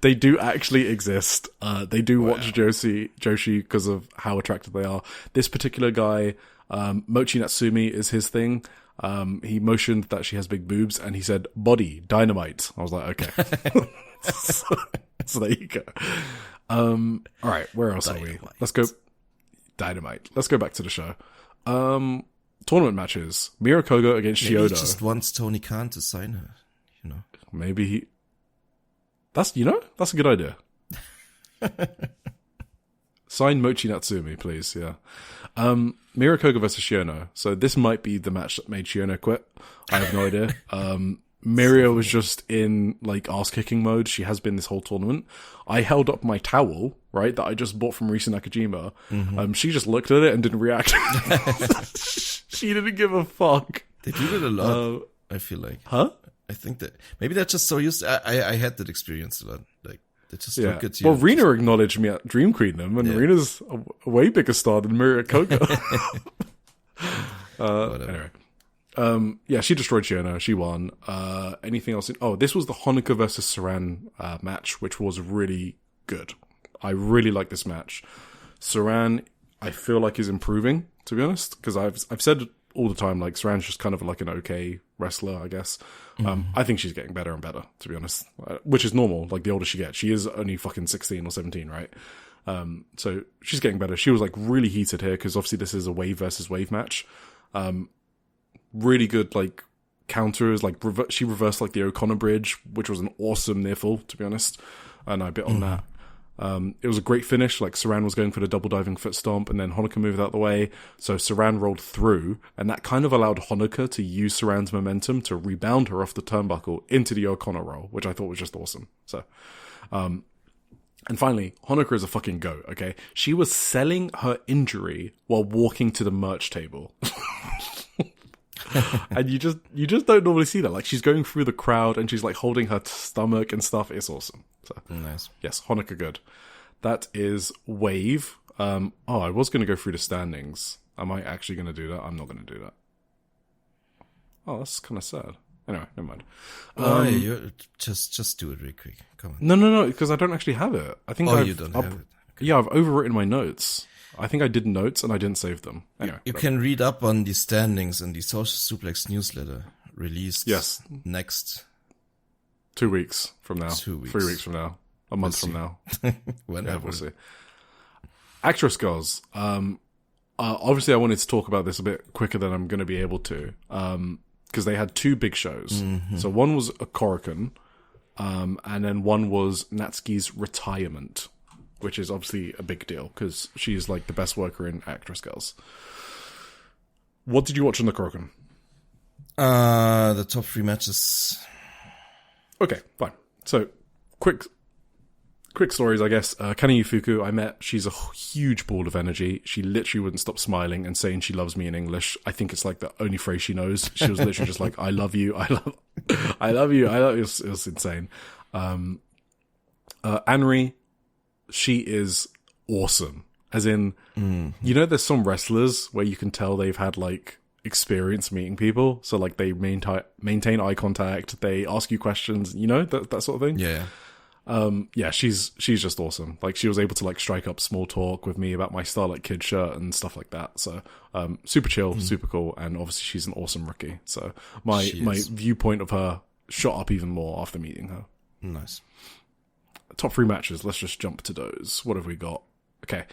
they do actually exist. They do watch Joshi because of how attractive they are. This particular guy, Mochi Natsumi, is his thing. He motioned that she has big boobs and he said, body, dynamite. I was like, okay. so there you go. All right, where else are we? Let's go. Dynamite. Let's go back to the show. Tournament matches. Mira Koga against Maybe Chiodo. He just wants Tony Khan to sign her, Maybe he... That's a good idea. Sign Mochi Natsumi, please, yeah. Mira Koga versus Shiono. So this might be the match that made Shiono quit. I have no idea. Miria was just in like ass-kicking mode. She has been this whole tournament. I held up my towel, right, that I just bought from Risa Nakajima. Mm-hmm. She just looked at it and didn't react. She didn't give a fuck. They do it a lot, I feel like. Huh? I think that maybe that's just so used to, I had that experience a lot. Like, they just look at you. Well, Rina acknowledged me at Dream Queendom, and Rina's a way bigger star than Mira Koga. Anyway. She destroyed Shiono. She won. Anything else? This was the Honoka versus Saran match, which was really good. I really like this match. Saran, I feel like, is improving, to be honest, because I've said all the time, like, Saran's just kind of like an okay wrestler, I guess. I think she's getting better and better, to be honest, which is normal. Like, the older she gets, she is only fucking 16 or 17, right? So she's getting better. She was like really heated here because obviously this is a wave versus wave match. Really good, like, counters, like she reversed like the O'Connor bridge, which was an awesome near fall, to be honest, and I bit on that. It was a great finish. Like, Saran was going for the double diving foot stomp, and then Honoka moved out the way, so Saran rolled through, and that kind of allowed Honoka to use Saran's momentum to rebound her off the turnbuckle into the O'Connor roll, which I thought was just awesome. So, and finally, Honoka is a fucking goat, okay? She was selling her injury while walking to the merch table. And you just don't normally see that. Like, she's going through the crowd and she's like holding her stomach and stuff. It's awesome. So nice. Yes, Honoka good. That is Wave. I was going to go through the standings. Am I actually going to do that? I'm not going to do that. Oh, that's kind of sad. Anyway, never mind. You just do it real quick. Come on. No, because I don't actually have it. I think you don't have it. Okay. Yeah, I've overwritten my notes. I think I did notes and I didn't save them. Anyway, you can read up on the standings in the Social Suplex newsletter released next 2 weeks from now. 2 weeks. 3 weeks from now. A month from now. Whenever. Yeah, we'll see. Actress Girls. Obviously I wanted to talk about this a bit quicker than I'm going to be able to. Because they had 2 big shows. Mm-hmm. So one was a Korakuen, and then one was Natsuki's retirement, which is obviously a big deal because she's like the best worker in Actress Girls. What did you watch on the Korakuen? The top 3 matches. Okay, fine. So, quick stories, I guess. Kani Yufuku, I met. She's a huge ball of energy. She literally wouldn't stop smiling and saying she loves me in English. I think it's like the only phrase she knows. She was literally just like, I love you. I love you. It was insane. Anri, she is awesome. As in, you know, there's some wrestlers where you can tell they've had, like, experience meeting people. So, like, they maintain eye contact, they ask you questions, you know, that sort of thing. Yeah. Yeah, she's just awesome. Like, she was able to, like, strike up small talk with me about my Starlight Kid shirt and stuff like that. So, super chill, super cool, and obviously she's an awesome rookie. So, my viewpoint of her shot up even more after meeting her. Nice. Top 3 matches. Let's just jump to those. What have we got? Okay.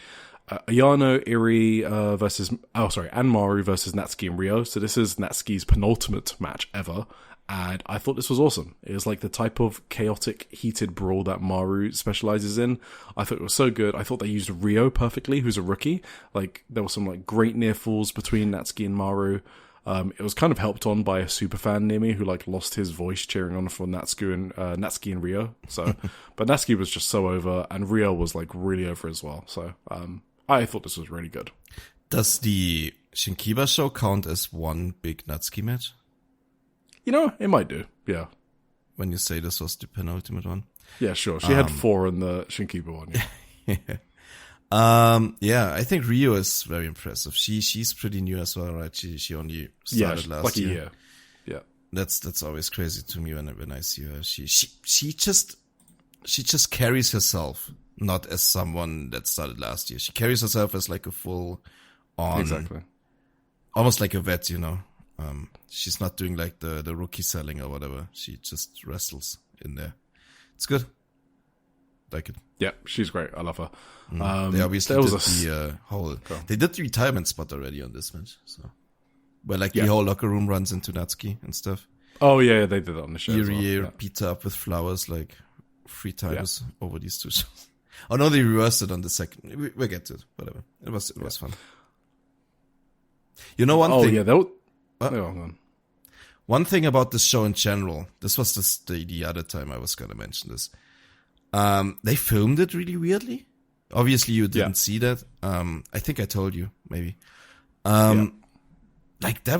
Ayano, Iri and Maru versus Natsuki and Rio. So this is Natsuki's penultimate match ever. And I thought this was awesome. It was like the type of chaotic, heated brawl that Maru specializes in. I thought it was so good. I thought they used Rio perfectly, who's a rookie. Like, there was some like great near falls between Natsuki and Maru. It was kind of helped on by a super fan near me who like lost his voice cheering on for Natsuki and Rio. So, but Natsuki was just so over, and Rio was like really over as well. So, I thought this was really good. Does the Shinkiba show count as one big Natsuki match? You know, it might do. Yeah. When you say this was the penultimate one. Yeah, sure. She had 4 in the Shinkiba one. Yeah. Yeah, I think Rio is very impressive. She's pretty new as well, right? She only started last year. A year. Yeah. That's always crazy to me when I see her. She just carries herself, not as someone that started last year. She carries herself as like a full on, exactly, almost like a vet, you know. She's not doing like the rookie selling or whatever. She just wrestles in there. It's good. Like it. Yeah, she's great. I love her. They obviously they did the retirement spot already on this match, so where like the whole locker room runs into Natsuki and stuff. Oh yeah, they did that on the show. Iri beat her up with flowers like 3 times over these 2 shows. Oh no, they reversed it on the second. We'll get to it. Whatever. It was fun. You know one thing. Oh yeah, one thing about this show in general. This was the other time I was gonna mention this. They filmed it really weirdly. Obviously, you didn't see that. I think I told you, maybe. Like, it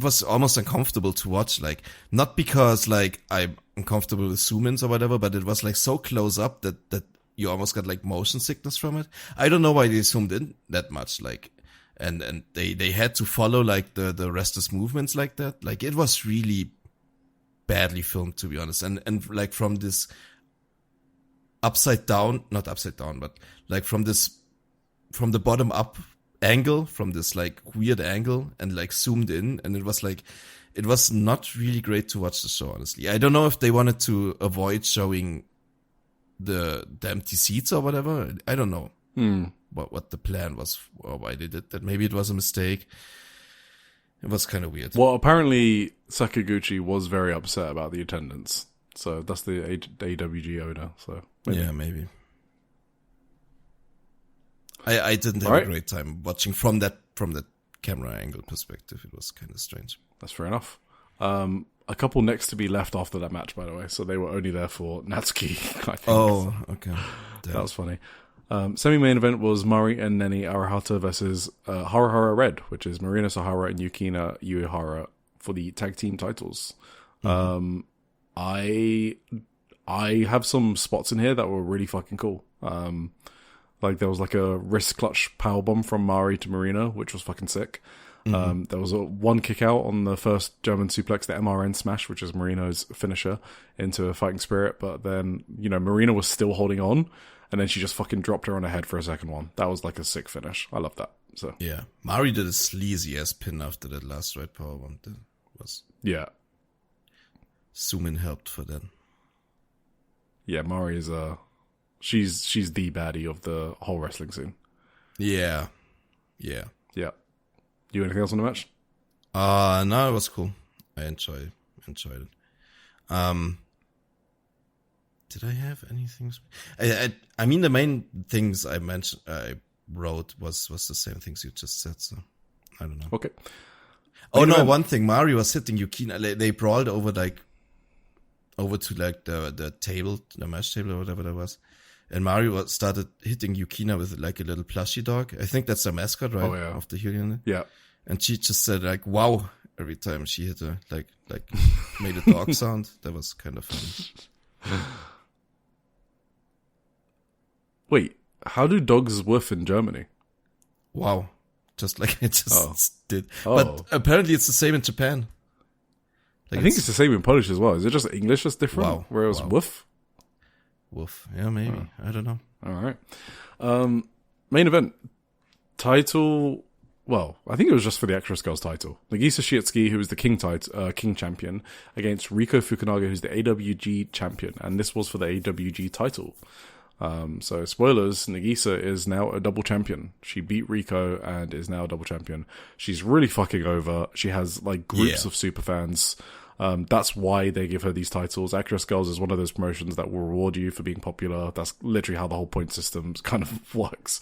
was almost uncomfortable to watch. Like, not because, like, I'm uncomfortable with zoom-ins or whatever, but it was, like, so close up that you almost got, like, motion sickness from it. I don't know why they zoomed in that much, like, and they had to follow, like, the wrestlers' movements like that. Like, it was really badly filmed, to be honest. And like, from this not upside down, but like from the bottom up angle, from this like weird angle, and like zoomed in, and it was not really great to watch the show, honestly. I don't know if they wanted to avoid showing the empty seats or whatever. I don't know what the plan was or why they did that. Maybe it was a mistake. It was kind of weird. Well, apparently Sakaguchi was very upset about the attendance. So that's the AWG owner. So maybe. Yeah, maybe. I didn't have a great time watching from that camera angle perspective. It was kind of strange. That's fair enough. A couple next to be left after that match, by the way. So they were only there for Natsuki, I think. Oh, okay. Damn. That was funny. Semi-main event was Mari and Neni Arahata versus Harahara Red, which is Marina Sahara and Yukina Uehara for the tag team titles. Mm-hmm. I have some spots in here that were really fucking cool. Like there was like a wrist clutch powerbomb from Mari to Marina, which was fucking sick. Mm-hmm. There was one kick out on the first German suplex, the MRN smash, which is Marina's finisher, into a fighting spirit. But then, Marina was still holding on, and then she just fucking dropped her on her head for a second one. That was like a sick finish. I love that. So yeah, Mari did a sleazy ass pin after that last right powerbomb. That was Zoom-in helped for that. Yeah, Mari is she's the baddie of the whole wrestling scene. Yeah. You anything else on the match? No, it was cool. I enjoyed it. Did I have anything? I mean, the main things I wrote was the same things you just said. So I don't know. Okay. Oh no, one thing. Mari was hitting Yukina. They brawled over to the table, the match table or whatever that was. And Mari started hitting Yukina with like a little plushie dog. I think that's the mascot, right? Oh yeah. Of the Hyunin. Yeah. And she just said like, wow, every time she hit her, like made a dog sound. That was kind of funny. Wait, How do dogs woof in Germany? Wow. Just like it just did. Oh. But apparently it's the same in Japan. Like I think it's the same in Polish as well. Is it just English that's different? Wow. Where it was woof? Woof. Yeah, maybe. I don't know. All right. Main event. Title... Well, I think it was just for the Actress Girls title. Nagisa Shiatsuki, who is the King champion, against Riko Fukunaga, who's the AWG champion. And this was for the AWG title. So, spoilers, Nagisa is now a double champion. She beat Riko and is now a double champion. She's really fucking over. She has, like, groups of super fans. That's why they give her these titles. Actress Girls is one of those promotions that will reward you for being popular. That's literally how the whole point system kind of works.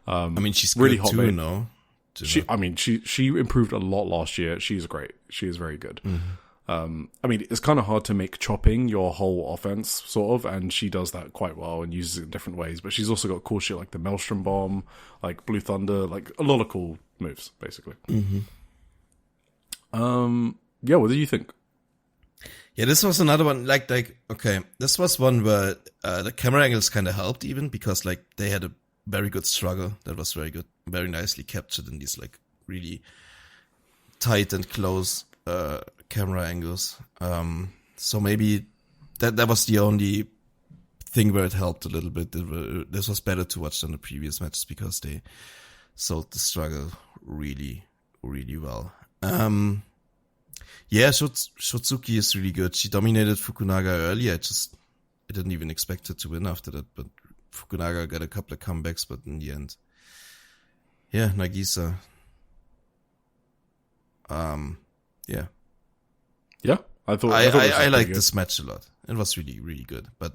I mean, she's really good hot too, mate. no? She improved a lot last year. She's great. She is very good. Mm-hmm. I mean, it's kind of hard to make chopping your whole offense, sort of, and she does that quite well and uses it in different ways. But she's also got cool shit like the Maelstrom Bomb, like Blue Thunder, like a lot of cool moves, basically. Mm-hmm. Yeah, what do you think? Yeah, this was another one, like, okay, this was one where the camera angles kind of helped even, because, like, they had a very good struggle that was very good, very nicely captured in these, like, really tight and close camera angles. So maybe that was the only thing where it helped a little bit. This was better to watch than the previous matches because they sold the struggle really, really well. Yeah, Shotsuki is really good. She dominated Fukunaga earlier. I didn't even expect her to win after that, but Fukunaga got a couple of comebacks, but in the end, yeah, Nagisa. Yeah. Yeah, I thought I liked this match a lot. It was really, really good, but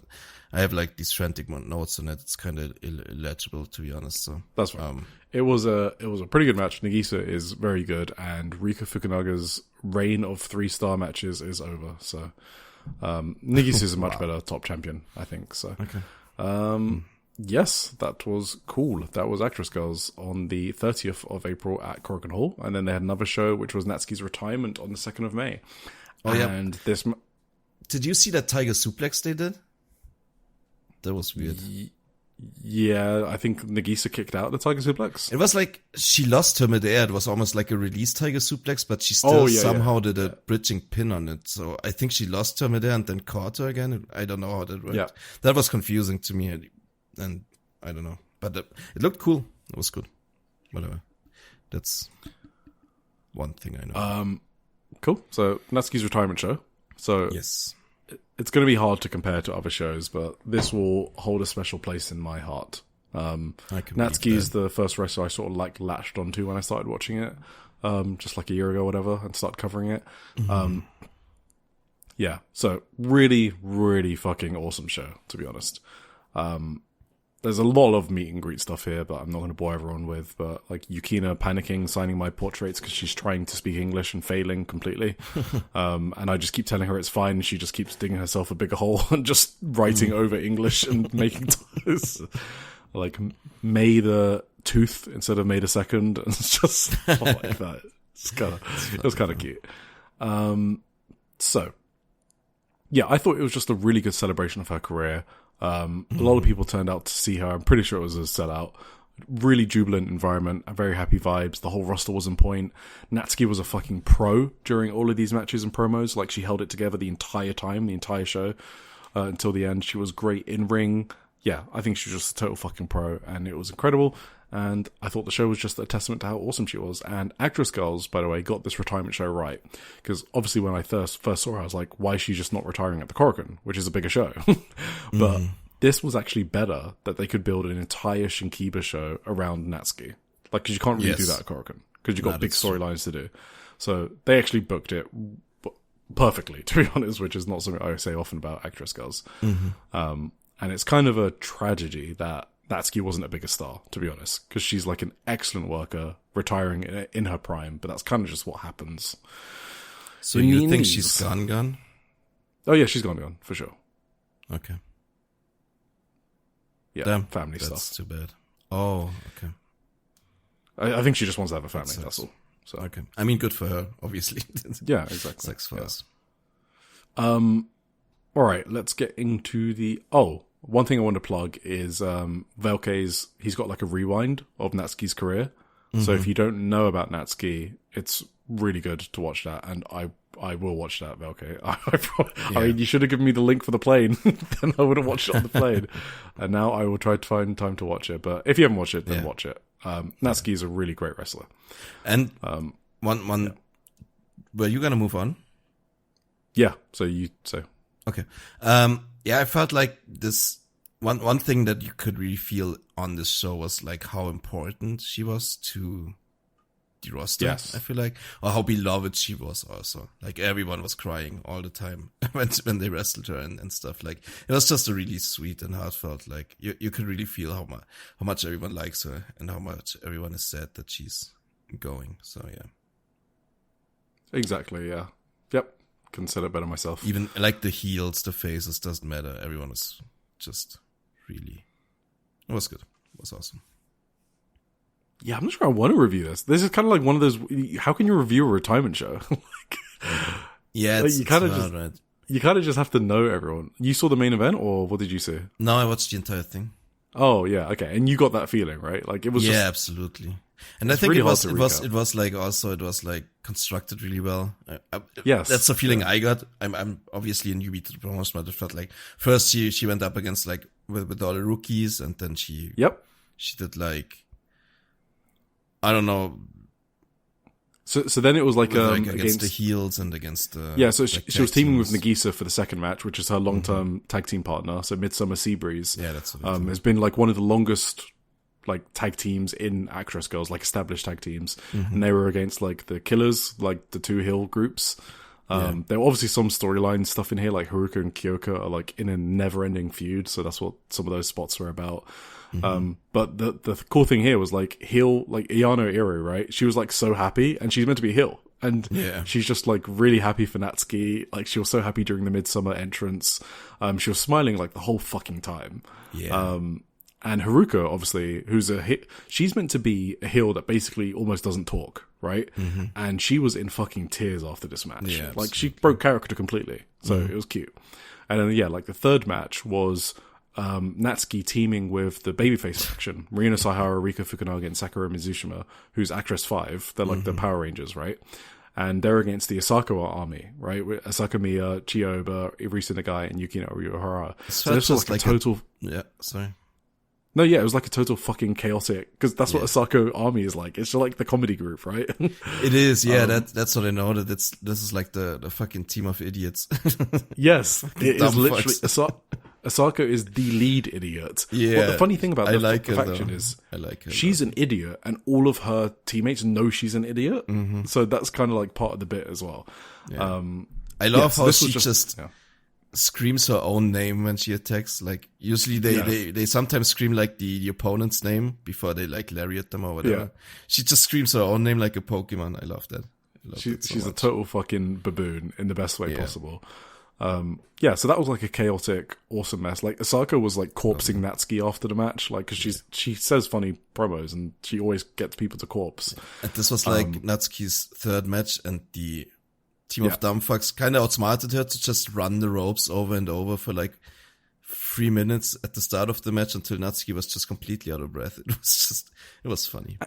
I have like these frantic notes on it. It's kind of illegible, to be honest. So that's fine. It was a pretty good match. Nagisa is very good, and Rika Fukunaga's reign of 3-star matches is over. So Nagisa is a much better top champion, I think. So okay. Yes, that was cool. That was Actress Girls on the 30th of April at Korakuen Hall, and then they had another show which was Natsuki's retirement on the 2nd of May. Oh yeah. And this. Did you see that Tiger Suplex they did? That was weird. Yeah, I think Nagisa kicked out the Tiger Suplex. It was like she lost her midair. It was almost like a release Tiger Suplex, but she still somehow did a bridging pin on it. So I think she lost her midair and then caught her again. I don't know how that worked. Yeah. That was confusing to me, and I don't know. But it looked cool. It was good. Whatever. That's one thing I know. Cool. So Natsuki's retirement show. So yes. It's going to be hard to compare to other shows, but this will hold a special place in my heart. Natsuki is the first wrestler I sort of like latched onto when I started watching it, just like a year ago or whatever, and started covering it. Mm-hmm. Yeah, so really, really fucking awesome show, to be honest. There's a lot of meet and greet stuff here, but I'm not going to bore everyone with. But like Yukina panicking, signing my portraits because she's trying to speak English and failing completely. And I just keep telling her it's fine. And she just keeps digging herself a bigger hole and just writing over English and making toes. Like May the tooth instead of May the 2nd. And it's just stuff like that. It was kind of cute. So yeah, I thought it was just a really good celebration of her career. A lot of people turned out to see her. I'm pretty sure it was a sellout. Really jubilant environment, very happy vibes. The whole roster was on point. Natsuki was a fucking pro during all of these matches and promos. Like, she held it together the entire time, the entire show, until the end. She was great in ring. Yeah, I think she was just a total fucking pro, and it was incredible. And I thought the show was just a testament to how awesome she was. And Actress Girls, by the way, got this retirement show right. Because obviously when I first saw her, I was like, why is she just not retiring at the Korakuen, which is a bigger show? But this was actually better that they could build an entire Shinkiba show around Natsuki. Like, because you can't really do that at Korakuen. Because you've got big storylines to do. So they actually booked it perfectly, to be honest, which is not something I say often about Actress Girls. And it's kind of a tragedy that Natsuki wasn't a bigger star, to be honest, because she's like an excellent worker, retiring in her prime, but that's kind of just what happens. So you think she's gone? Oh yeah, she's gone, for sure. Okay. Yeah, damn, family stuff. That's too bad. Oh, okay. I think she just wants to have a family, that's all. So okay. I mean, good for her, obviously. Yeah, exactly. Sex first. Alright, let's get into the... Oh, one thing I want to plug is Velke's. He's got like a rewind of Natsuki's career. So if you don't know about Natsuki, it's really good to watch that, and I will watch that, Velke. I mean, you should have given me the link for the plane, then I would have watched it on the plane. And now I will try to find time to watch it. But if you haven't watched it, then watch it. Natsuki is a really great wrestler. And were you gonna move on? Yeah. So you say. Okay. I felt like this one thing that you could really feel on this show was like how important she was to the roster. Yes. I feel like, or how beloved she was also. Like everyone was crying all the time when they wrestled her and stuff. Like it was just a really sweet and heartfelt. Like you could really feel how much everyone likes her and how much everyone is sad that she's going. So yeah. Exactly. Yeah. Yep. Couldn't say it better myself. Even like the heels, the faces, doesn't matter. Everyone was just really, it was good. It was awesome. Yeah, I'm not sure I want to review this. This is kind of like one of those. How can you review a retirement show? Yeah, like you kind of just right. You kind of just have to know everyone. You saw the main event, or what did you see? No, I watched the entire thing. Oh yeah, okay, and you got that feeling, right? Like it was. Yeah, absolutely. And I think really it was like constructed really well. Yes, that's the feeling I got. I'm obviously a newbie to the promotion, but it felt like first she went up against like with all the rookies, and then she did like, I don't know. So then it was like, against the heels and against the So she was teaming with Nagisa for the second match, which is her long-term tag team partner. So Midsummer Seabreeze, that's has been like one of the longest like tag teams in Actress Girls, like established tag teams, and they were against like the Killers, like the two heel groups. There were obviously some storyline stuff in here, like Haruka and Kyoka are like in a never-ending feud, so that's what some of those spots were about. But the cool thing here was like heel, like Iyano Iro, right? She was like so happy, and she's meant to be heel, and she's just like really happy for Natsuki. Like she was so happy during the Midsummer entrance. She was smiling like the whole fucking time. And Haruka, obviously, who's she's meant to be a heel that basically almost doesn't talk, right? And she was in fucking tears after this match. Yeah, like she broke character completely. So it was cute. And then like the third match was Natsuki teaming with the babyface faction, Rina Sahara, Rika Fukunaga, and Sakura Mizushima, who's Actress 5. They're like the Power Rangers, right? And they're against the Asako army, right? With Asaka Miya, Chiyoba, Irisa Nagai, and Yukino Uehara. So this was like a total... No, yeah, it was like a total fucking chaotic, because that's what Asako Army is like. It's just like the comedy group, right? It is, yeah. That's what I know. That this is like the fucking team of idiots. Yes, it is literally. Asako is the lead idiot. Yeah. Well, the funny thing about the faction though. is, I like her, she's an idiot, and all of her teammates know she's an idiot. So that's kind of like part of the bit as well. Yeah. I love how she just screams her own name when she attacks. Like usually they sometimes scream like the opponent's name before they like lariat them or whatever. She just screams her own name like a Pokemon. I love that. She's a total fucking baboon in the best way possible. So that was like a chaotic, awesome mess. Like Asako was like corpsing Natsuki after the match, like because she says funny promos and she always gets people to corpse. And this was like Natsuki's third match, and the team of dumbfucks kind of outsmarted her to just run the ropes over and over for like 3 minutes at the start of the match until Natsuki was just completely out of breath. It was funny.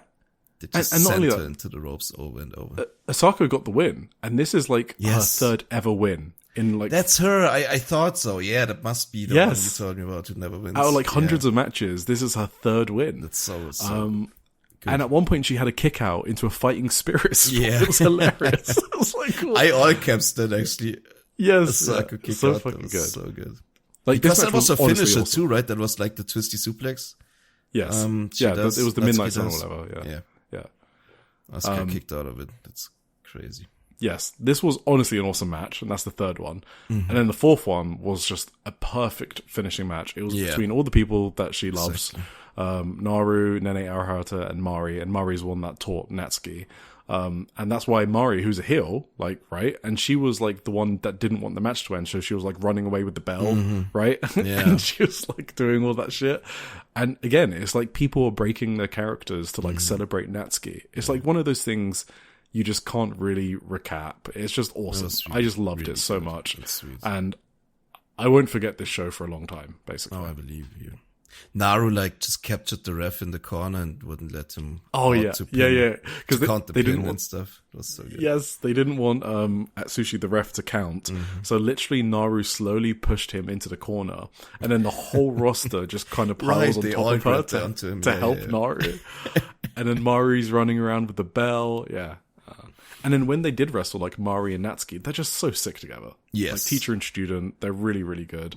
They just sent her into the ropes over and over. Asako got the win, and this is like her third ever win. In like, that's her. I thought so. Yeah, that must be the one you told me about who never wins. Out of like hundreds of matches, this is her third win. That's so good. And at one point, she had a kick out into a fighting spirit. It was hilarious. It was like, cool. I all caps that actually. Yes, so fucking good. So good. Like because that was a finisher too, right? That was like the twisty suplex. Yes, it was the Midnight Sun or whatever. Yeah. Asuka kicked out of it. That's crazy. Yes, this was honestly an awesome match, and that's the third one. And then the fourth one was just a perfect finishing match. It was between all the people that she loves. Exactly. Naru, Nene Arahata, and Mari's one that taught Natsuki. And that's why Mari, who's a heel, like, right? And she was like the one that didn't want the match to end, so she was like running away with the bell, right? Yeah. And she was like doing all that shit. And again, it's like people are breaking their characters to like celebrate Natsuki. It's like one of those things you just can't really recap. It's just awesome. I just loved it so much. And I won't forget this show for a long time, basically. Oh, I believe you. Naru just captured the ref in the corner and wouldn't let him. Because count the they pin didn't and stuff. It was so good. Yes, they didn't want Atsushi the ref to count, so literally Naru slowly pushed him into the corner, and then the whole roster just kind of piles on top of her to help Naru, and then Mari's running around with the bell, and then when they did wrestle, like Mari and Natsuki, they're just so sick together. Yes, like teacher and student, they're really really good.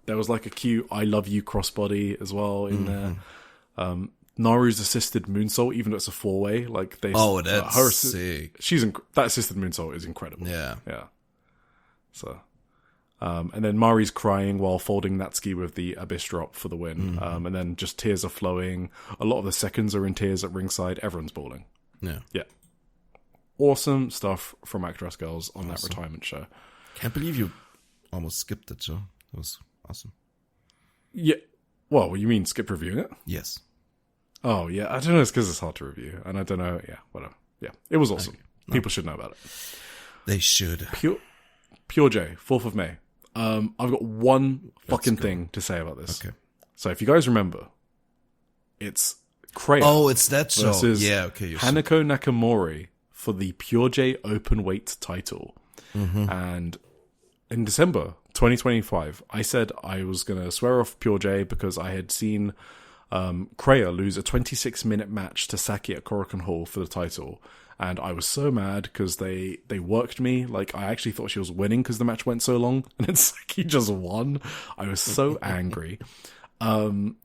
There was like a cute "I love you" crossbody as well in there. Naru's assisted moonsault, even though it's a 4-way, like they. Oh, that's sick. That assisted moonsault is incredible. Yeah. So, and then Mari's crying while folding Natsuki with the abyss drop for the win. And then just tears are flowing. A lot of the seconds are in tears at ringside. Everyone's bawling. Yeah. Awesome stuff from Actress Girls on that retirement show. Can't believe you almost skipped that show. It was awesome. Yeah. Well, you mean skip reviewing it? Yes. Oh, yeah. I don't know. It's because it's hard to review. And I don't know. Yeah, whatever. Yeah. It was awesome. Okay. No. People should know about it. They should. Pure J, 4th of May. I've got one fucking thing to say about this. Okay. So if you guys remember, it's Kreia. Oh, it's that show. Yeah, okay. Hanako Nakamori for the Pure J Openweight title. And in December 2025, I said I was going to swear off Pure J because I had seen Kreia lose a 26-minute match to Saki at Korakuen Hall for the title. And I was so mad because they worked me. Like, I actually thought she was winning because the match went so long. And then Saki just won. I was so angry. And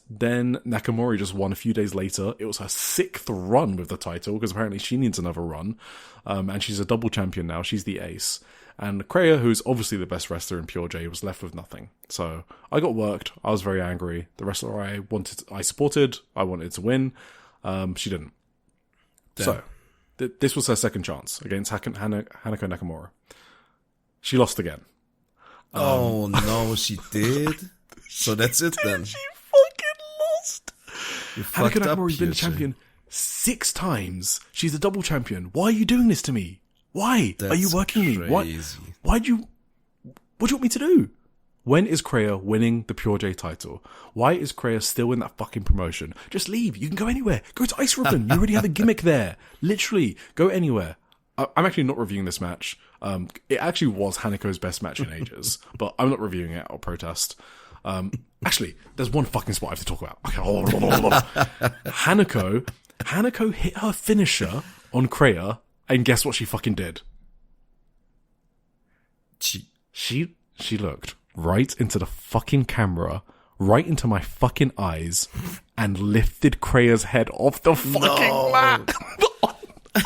then Nakamori just won a few days later. It was her 6th run with the title because apparently she needs another run. And she's a double champion now. She's the ace. And Kreia, who's obviously the best wrestler in Pure J, was left with nothing. So I got worked. I was very angry. The wrestler I supported, I wanted to win. She didn't. Damn. So this was her second chance against Hanako Nakamura. She lost again. Oh no, she did? So that's it then. She fucking lost. Hanako Nakamura's been the champion 6 times. She's a double champion. Why are you doing this to me? Why are you working me? What do you want me to do? When is Kreia winning the Pure J title? Why is Kreia still in that fucking promotion? Just leave. You can go anywhere. Go to Ice Ribbon. You already have a gimmick there. Literally, go anywhere. I'm actually not reviewing this match. It actually was Hanako's best match in ages, but I'm not reviewing it. I'll protest. Actually, there's one fucking spot I have to talk about. Okay, hold on. Hanako hit her finisher on Kreia, and guess what she fucking did? She looked right into the fucking camera, right into my fucking eyes, and lifted Kreia's head off the fucking mat.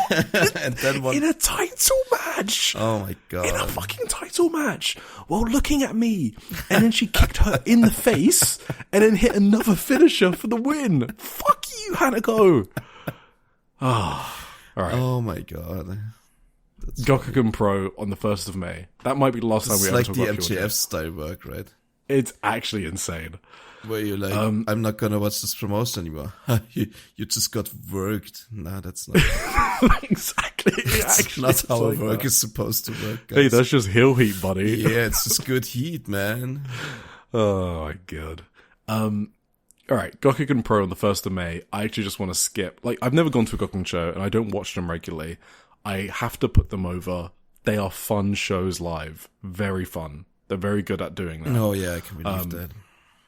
And then in a title match. Oh my god. In a fucking title match. While looking at me. And then she kicked her in the face and then hit another finisher for the win. Fuck you, Hanako. Ah. Alright. Oh my god. Gokigen Pro on the 1st of May. That might be the last time we ever talk about It's like the MJF style work, right? It's actually insane. Where you're like, I'm not gonna watch this promotion anymore. you just got worked. Nah, that's not exactly. That's not how like work is supposed to work, guys. Hey, that's just heel heat, buddy. Yeah, it's just good heat, man. Oh my god. Alright, Gokigen Pro on the 1st of May. I actually just want to skip. Like, I've never gone to a Gokigen show, and I don't watch them regularly. I have to put them over. They are fun shows live. Very fun. They're very good at doing that. Oh yeah, I can believe that.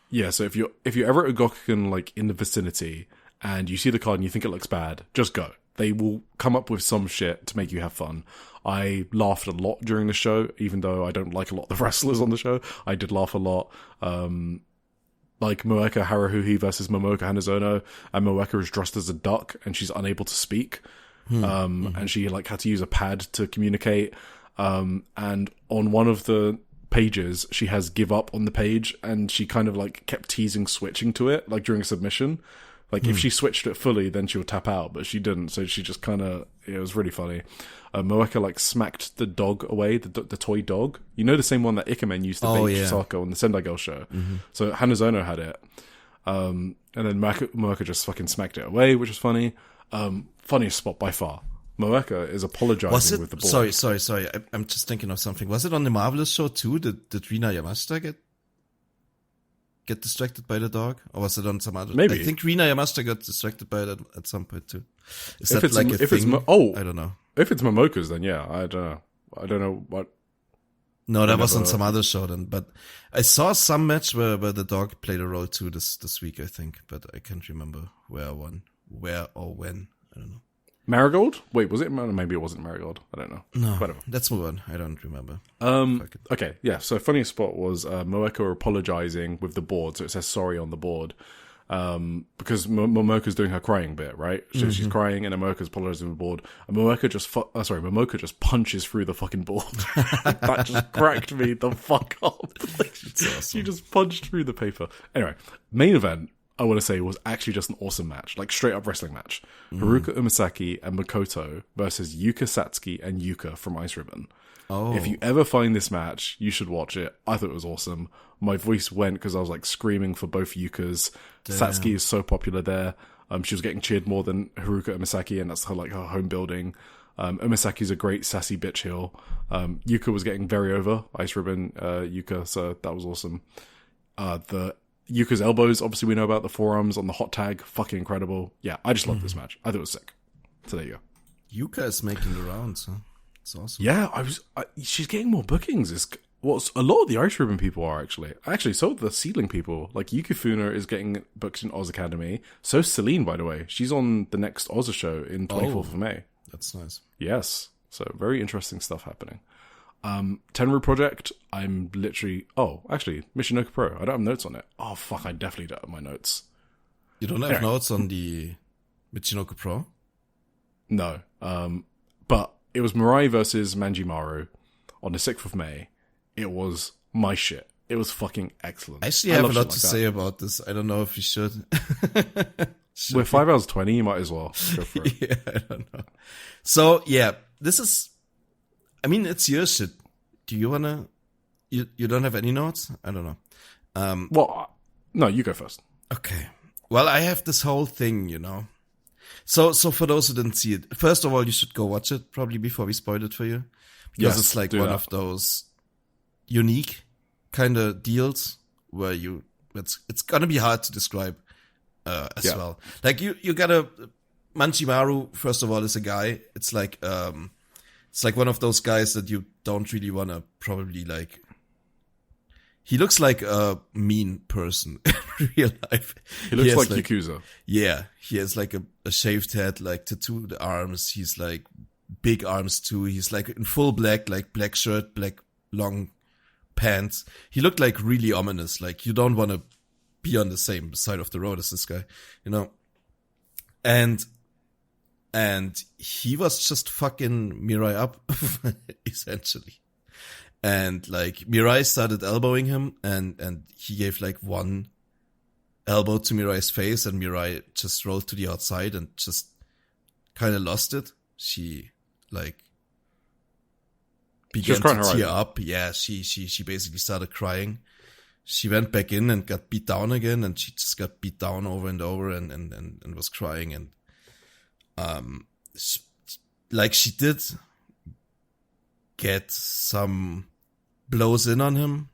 Yeah, so if you're ever at a Gokigen, like, in the vicinity, and you see the card and you think it looks bad, just go. They will come up with some shit to make you have fun. I laughed a lot during the show, even though I don't like a lot of the wrestlers on the show. I did laugh a lot. Like Moeka Haruhi versus Momoka Hanazono, and Moeka is dressed as a duck, and she's unable to speak. And she like had to use a pad to communicate. And on one of the pages, she has give up on the page, and she kind of like kept teasing switching to it, like during submission. Like if she switched it fully, then she would tap out, but she didn't. So she just kind of, it was really funny. Moeka like smacked the dog away, the toy dog. You know, the same one that Ikemen used to bait Chisako on the Sendai Girl show. So Hanazono had it. And then Moeka just fucking smacked it away, which was funny. Funniest spot by far. Moeka is apologizing with the board. Sorry. I'm just thinking of something. Was it on the Marvelous show too? Did Rina Yamashita get distracted by the dog? Or was it on some other? Maybe. I think Rina Yamashita got distracted by it at some point too. Is If that it's- like a if it's thing? I don't know. If it's Momoka's, then yeah, I don't know what. No, that was on never- some other show then. But I saw some match where the dog played a role too this week, I think. But I can't remember where or when. I don't know. Marigold? Wait, was it? Maybe it wasn't Marigold. I don't know. No, Whatever. let's move on. I don't remember. Okay, yeah. So funniest spot was Moeka apologizing with the board, so it says sorry on the board. Because Momoka's doing her crying bit, right? So she's crying and Momoka's apologizing with the board. And Momoka just punches through the fucking board. That just cracked me the fuck up. She just punched through the paper. Anyway, main event, I want to say, was actually just an awesome match. Like, straight up wrestling match. Haruka Umasaki and Makoto versus Yuka Satsuki and Yuka from Ice Ribbon. Oh. If you ever find this match, you should watch it. I thought it was awesome. My voice went because I was like screaming for both Yukas. Damn. Satsuki is so popular there. She was getting cheered more than Haruka Umasaki, and that's her home building. Umasaki's a great sassy bitch heel. Yuka was getting very over, Ice Ribbon Yuka, so that was awesome. The Yuka's elbows, obviously we know about the forearms on the hot tag, fucking incredible. Yeah, I just love this match. I thought it was sick. So there you go. Yuka is making the rounds, huh? It's awesome. Yeah, she's getting more bookings. A lot of the Ice Ribbon people are actually. So the Seedling people. Like Yuki Funa is getting booked in Oz Academy. So Celine, by the way. She's on the next Oz show in 24th of May. That's nice. Yes. So very interesting stuff happening. Tenru Project, I'm literally... Oh, actually, Michinoku Pro. I don't have notes on it. Oh, fuck, I definitely don't have my notes. You don't have notes on the Michinoku Pro? No. But it was MIRAI versus Manjimaru on the 6th of May. It was my shit. It was fucking excellent. I actually have a lot to say about this. I don't know if you should. We're 5 hours 20, you might as well go for it. Yeah, I don't know. So, yeah, this is... I mean, it's your shit. Do you wanna... You don't have any notes? I don't know. Well, no, you go first. Okay. Well, I have this whole thing, you know. So for those who didn't see it, first of all, you should go watch it, probably before we spoil it for you. Because it's like one of those unique kind of deals where it's gonna be hard to describe as well. Like you gotta... Manjimaru, first of all, is a guy. It's like one of those guys that you don't really want to probably like. He looks like a mean person in real life. He looks like Yakuza. Yeah, he has like a shaved head, like tattooed arms. He's like big arms too. He's like in full black, like black shirt, black long pants. He looked like really ominous. Like you don't want to be on the same side of the road as this guy, you know. And he was just fucking Mirai up, essentially. And like Mirai started elbowing him and he gave like one elbow to Mirai's face and Mirai just rolled to the outside and just kind of lost it. She like began to tear up. Yeah, she basically started crying. She went back in and got beat down again and she just got beat down over and over and was crying and like she did get some blows in on him,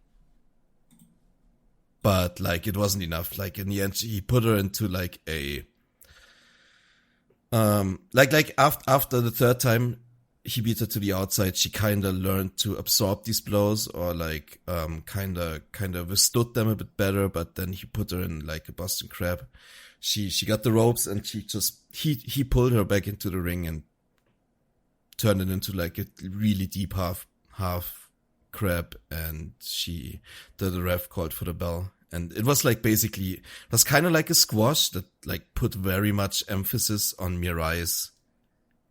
but like it wasn't enough. Like in the end, he put her into like a after the third time he beat her to the outside, she kind of learned to absorb these blows or like kind of withstood them a bit better. But then he put her in like a Boston Crab. She got the ropes and he pulled her back into the ring and turned it into like a really deep half crab, and the ref called for the bell. And it was like basically, it was kind of like a squash that like put very much emphasis on Mirai's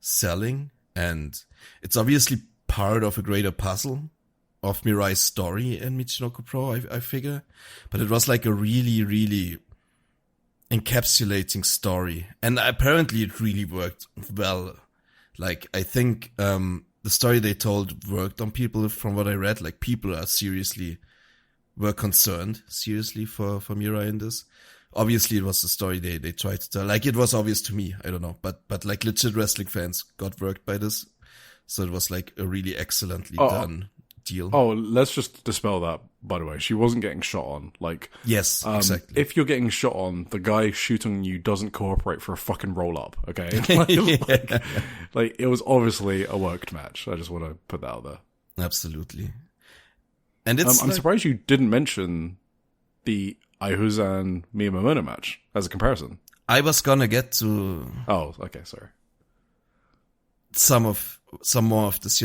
selling. And it's obviously part of a greater puzzle of Mirai's story in Michinoku Pro, I figure. But it was like a really, really encapsulating story. And apparently it really worked well. Like, I think, the story they told worked on people from what I read. Like, people were concerned seriously for Mirai in this. obviously it was the story they tried to tell. Like, it was obvious to me. I don't know. But like legit wrestling fans got worked by this. So it was like a really excellently done deal. Oh, let's just dispel that, by the way. She wasn't getting shot on. Like, yes, exactly. If you're getting shot on, the guy shooting you doesn't cooperate for a fucking roll-up, okay? Like, it was obviously a worked match. I just want to put that out there. Absolutely. And it's I'm surprised you didn't mention the Aihuzan Miyamoto match as a comparison. I was gonna get to... Oh, okay, sorry. Some more of this,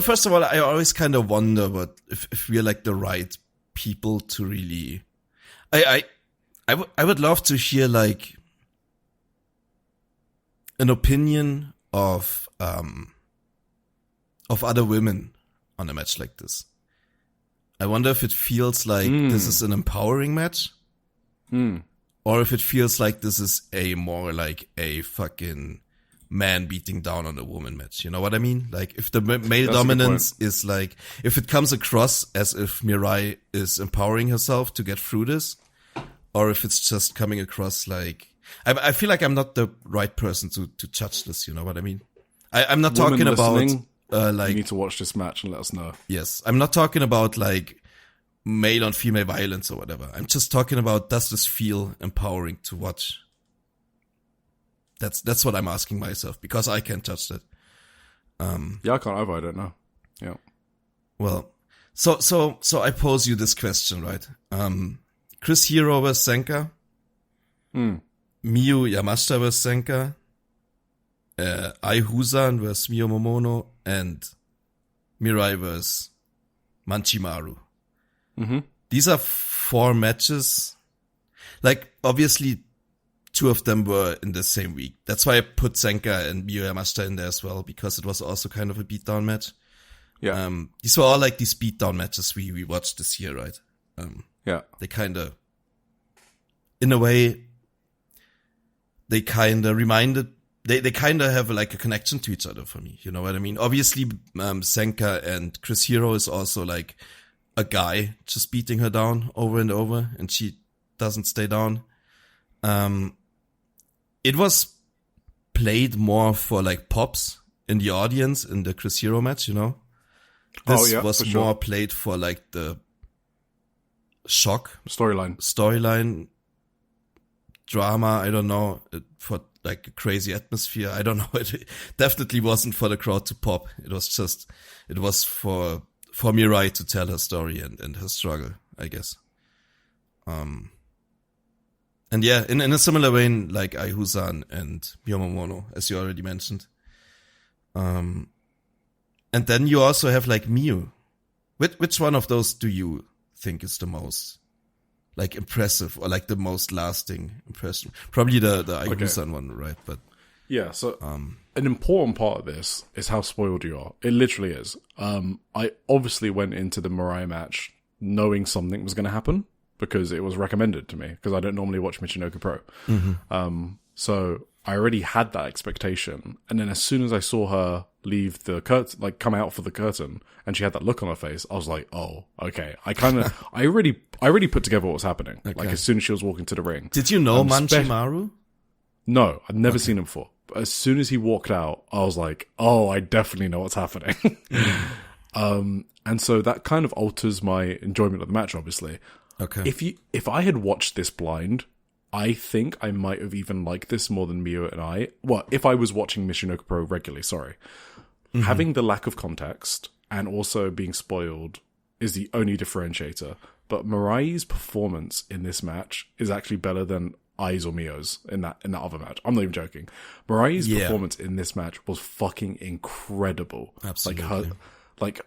first of all, I always kind of wonder if we're like the right people to really, I would love to hear like an opinion of other women on a match like this. I wonder if it feels like this is an empowering match, or if it feels like this is a more like a fucking man beating down on a woman match. You know what I mean? Like, if the male dominance is like, if it comes across as if MIRAI is empowering herself to get through this, or if it's just coming across like, I feel like I'm not the right person to judge this. You know what I mean? I'm not talking about like, you need to watch this match and let us know. Yes, I'm not talking about like male on female violence or whatever. I'm just talking about, does this feel empowering to watch? That's what I'm asking myself, because I can't judge that. Yeah, I can't either. I don't know. Yeah. Well, so I pose you this question, right? Chris Hero vs Senka, Miyu Yamashita vs Senka, Ai Huzan vs Miyo Momono, and MIRAI vs Manjimaru. Mm-hmm. These are 4 matches. Like, obviously, 2 of them were in the same week. That's why I put Senka and Miyu Yamashita in there as well, because it was also kind of a beatdown match. Yeah. These were all like these beatdown matches we watched this year, right? Yeah. They kind of, in a way, they kind of reminded, they kind of have like a connection to each other for me. You know what I mean? Obviously, Senka and Chris Hero is also like a guy just beating her down over and over, and she doesn't stay down. It was played more for like pops in the audience in the Chris Hero match, This was more played for like the shock storyline drama. I don't know, for like a crazy atmosphere. I don't know. It definitely wasn't for the crowd to pop. It was for MIRAI to tell her story and her struggle, I guess. And yeah, in a similar vein, like Ai Huzan and Miyo Momono, as you already mentioned. And then you also have like Miyu. Which one of those do you think is the most like impressive, or like the most lasting impression? Probably the Ai Huzan one, right? But yeah, so an important part of this is how spoiled you are. It literally is. I obviously went into the MIRAI match knowing something was going to happen, because it was recommended to me, because I don't normally watch Michinoku Pro. Mm-hmm. So I already had that expectation. And then as soon as I saw her leave the curtain, like come out for the curtain, and she had that look on her face, I was like, oh, okay. I already put together what was happening. Okay. Like, as soon as she was walking to the ring. Did you know Manjimaru? No, I'd never seen him before. But as soon as he walked out, I was like, oh, I definitely know what's happening. And so that kind of alters my enjoyment of the match, obviously. Okay. If I had watched this blind, I think I might have even liked this more than Miyu and I. Well, if I was watching Michinoku Pro regularly, sorry. Mm-hmm. Having the lack of context and also being spoiled is the only differentiator. But MIRAI's performance in this match is actually better than Ai's or Mio's in that other match. I'm not even joking. MIRAI's performance in this match was fucking incredible. Absolutely. Like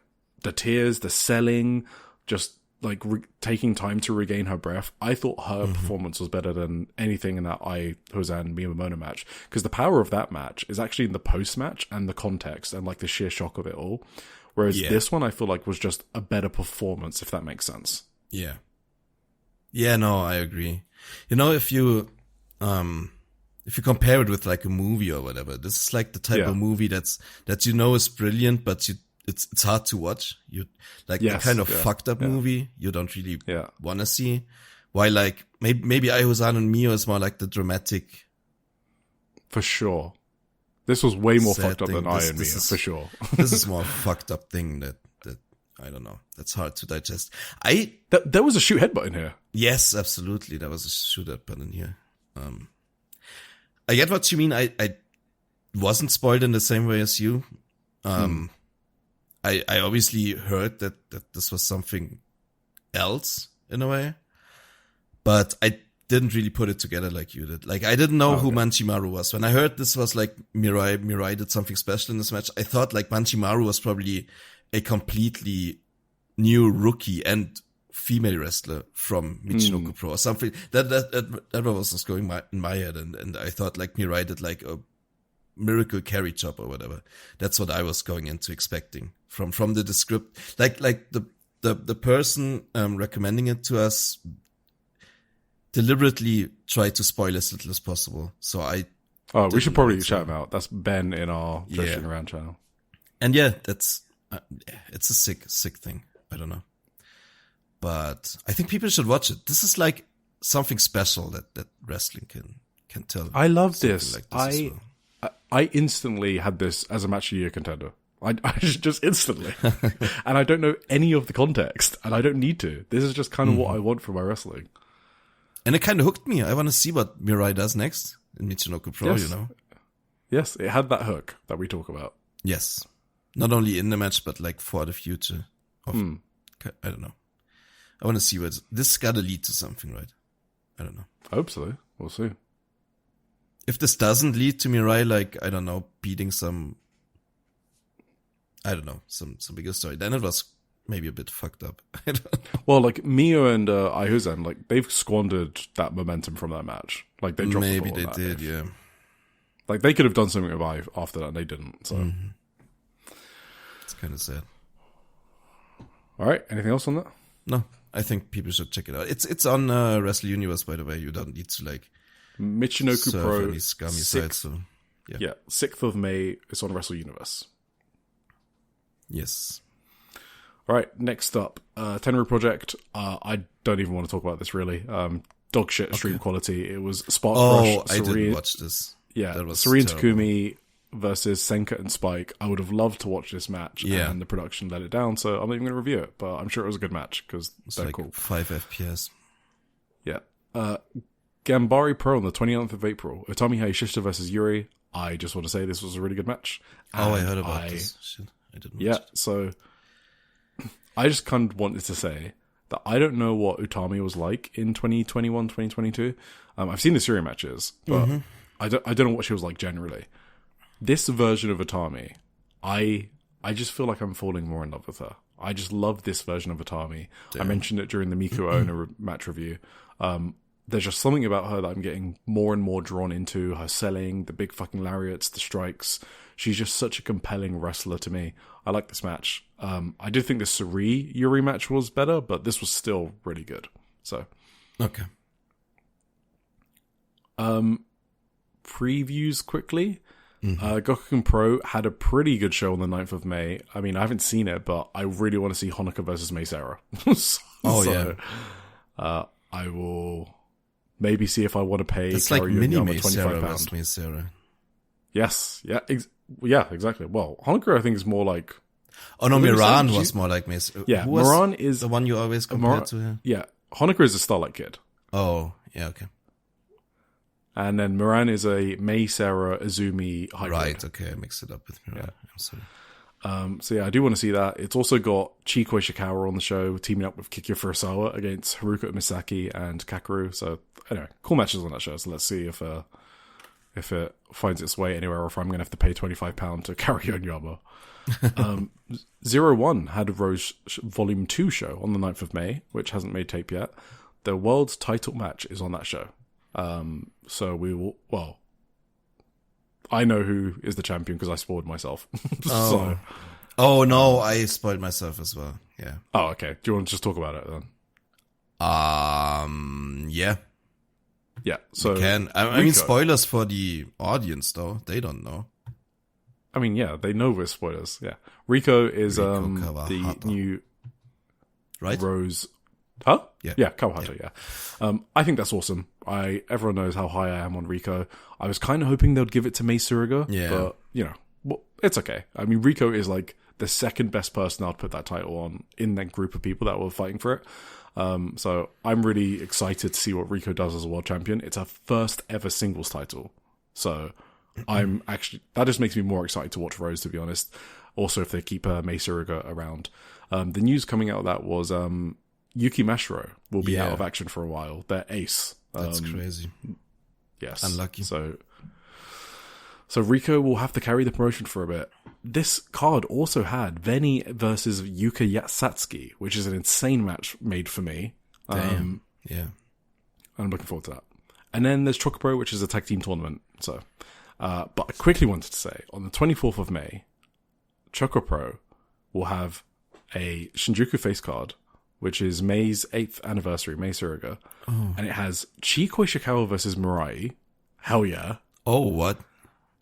the tears, the selling, just like taking time to regain her breath. I thought her performance was better than anything in that Ai Huzan Miyamoto match, because the power of that match is actually in the post match and the context and like the sheer shock of it all. Whereas this one, I feel like, was just a better performance, if that makes sense. Yeah. Yeah, no, I agree. If you compare it with like a movie or whatever, this is like the type of movie that is brilliant, but it's hard to watch. You like the kind of fucked up movie you don't really want to see. While like maybe Aihozan and Mio is more like the dramatic. For sure. This was way more Sad fucked up thing. than This- Iron this Mio, is- for sure. This is more fucked up thing that I don't know. That's hard to digest. There was a shoot headbutt in here. Yes, absolutely. There was a shooter button here. I get what you mean. I wasn't spoiled in the same way as you. I obviously heard that this was something else in a way, but I didn't really put it together like you did. Like I didn't know who Manjimaru was. When I heard this was like Mirai did something special in this match, I thought like Manjimaru was probably a completely new rookie and female wrestler from Michinoku Pro or something. That was just going in my head, and I thought like Mirai did like a miracle carry chop or whatever. That's what I was going into expecting from the descript. Like the person recommending it to us deliberately tried to spoil as little as possible. So we should probably shout him out. That's Ben in our Joshing Around channel. And yeah, that's it's a sick thing. I don't know, but I think people should watch it. This is like something special that wrestling can tell. I love this. Like this as well. I instantly had this as a match of the year contender. I just instantly, and I don't know any of the context, and I don't need to. This is just kind of what I want from my wrestling. And it kind of hooked me. I want to see what Mirai does next in Michinoku Pro. Yes. You know. Yes, it had that hook that we talk about. Yes, not only in the match but like for the future. I don't know. I want to see what this got to lead to something, right? I don't know. I hope so. We'll see. If this doesn't lead to Mirai, like, I don't know, beating some bigger story, then it was maybe a bit fucked up. I don't know. Well, like Mio and Aihuzan, like they've squandered that momentum from that match. Like they dropped Maybe the ball they on that. did, yeah. Like they could have done something with Ive after that, and they didn't. So It's kind of sad. all right, anything else on that? No, I think people should check it out. It's on Wrestle Universe, by the way. You don't need to like Michinoku surf Pro, any scummy sites. So yeah, 6th of May. It's on Wrestle Universe. yes. All right, next up, Tenru Project. I don't even want to talk about this really. Dog shit stream quality. It was Spark Rush. I didn't watch this. Yeah, that was Serene terrible. Takumi versus Senka and Spike. I would have loved to watch this match, and the production let it down, so I'm not even going to review it, but I'm sure it was a good match, because they're like cool. 5 FPS. Yeah. Gambari Pro on the 29th of April. Utami Hayashishita versus Yuri. I just want to say this was a really good match. I heard about this. Shit, I didn't watch it. So I just kind of wanted to say that I don't know what Utami was like in 2021, 2022. I've seen the Syria matches, but I don't know what she was like generally. This version of Utami, I just feel like I'm falling more in love with her. I just love this version of Utami. Damn. I mentioned it during the Miku Owner match review. There's just something about her that I'm getting more and more drawn into. Her selling, the big fucking lariats, the strikes. She's just such a compelling wrestler to me. I like this match. I did think the Suri Yuri match was better, but this was still really good. So, okay. Previews quickly. Gokigen Pro had a pretty good show on the 9th of May. I mean, I haven't seen it, but I really want to see Honoka versus Mei Sarah. I will maybe see if I want to pay It's like Karyu mini Yama Mei Sarah £25. versus Mei Sarah. Yes. Yeah, exactly. Well, Honoka I think is more like... Oh no, Miran was more like Mei Sarah. Yeah, Who was Miran is... the one you always compared to her? Yeah, Honoka is a Starlight Kid. Oh, yeah, okay. And then Miran is a Mei Sarah Izumi hybrid. Right, okay, I mixed it up with Miran. Yeah. I'm sorry. So yeah, I do want to see that. It's also got Chiko Ishikawa on the show, teaming up with Kikia Furusawa against Haruka Misaki and Kakeru. So anyway, cool matches on that show. So let's see if it finds its way anywhere, or if I'm going to have to pay £25 to carry on Yama. 01 had a Rose Volume 2 show on the 9th of May, which hasn't made tape yet. The world's title match is on that show. So we will, well, I know who is the champion because I spoiled myself. Oh no, I spoiled myself as well. Yeah. Oh, okay. Do you want to just talk about it then? Yeah. Yeah. So I mean, spoilers for the audience though. They don't know. I mean, yeah, they know we're spoilers. Yeah. Rico is the Kawahata. new right? Rose Huh? Yeah. Kawahato, yeah. I think that's awesome. Everyone knows how high I am on Rico. I was kind of hoping they'd give it to Mei Suruga, but, well, it's okay. I mean, Rico is like the second best person I'd put that title on in that group of people that were fighting for it. So I'm really excited to see what Rico does as a world champion. It's her first ever singles title. So that just makes me more excited to watch Rose, to be honest. Also, if they keep Mei Suruga around. The news coming out of that was Yuki Mashiro will be out of action for a while. Their ace. That's crazy. Yes. Unlucky. So Rico will have to carry the promotion for a bit. This card also had Veni versus Yuka Satsuki, which is an insane match made for me. Damn. I'm looking forward to that. And then there's Chocopro, which is a tag team tournament. So, but I quickly wanted to say, on the 24th of May, Chocopro will have a Shinjuku face card, which is May's 8th anniversary, Mei Suruga. Oh. And it has Chikoi Ishikawa versus Mirai. Hell yeah. Oh, what?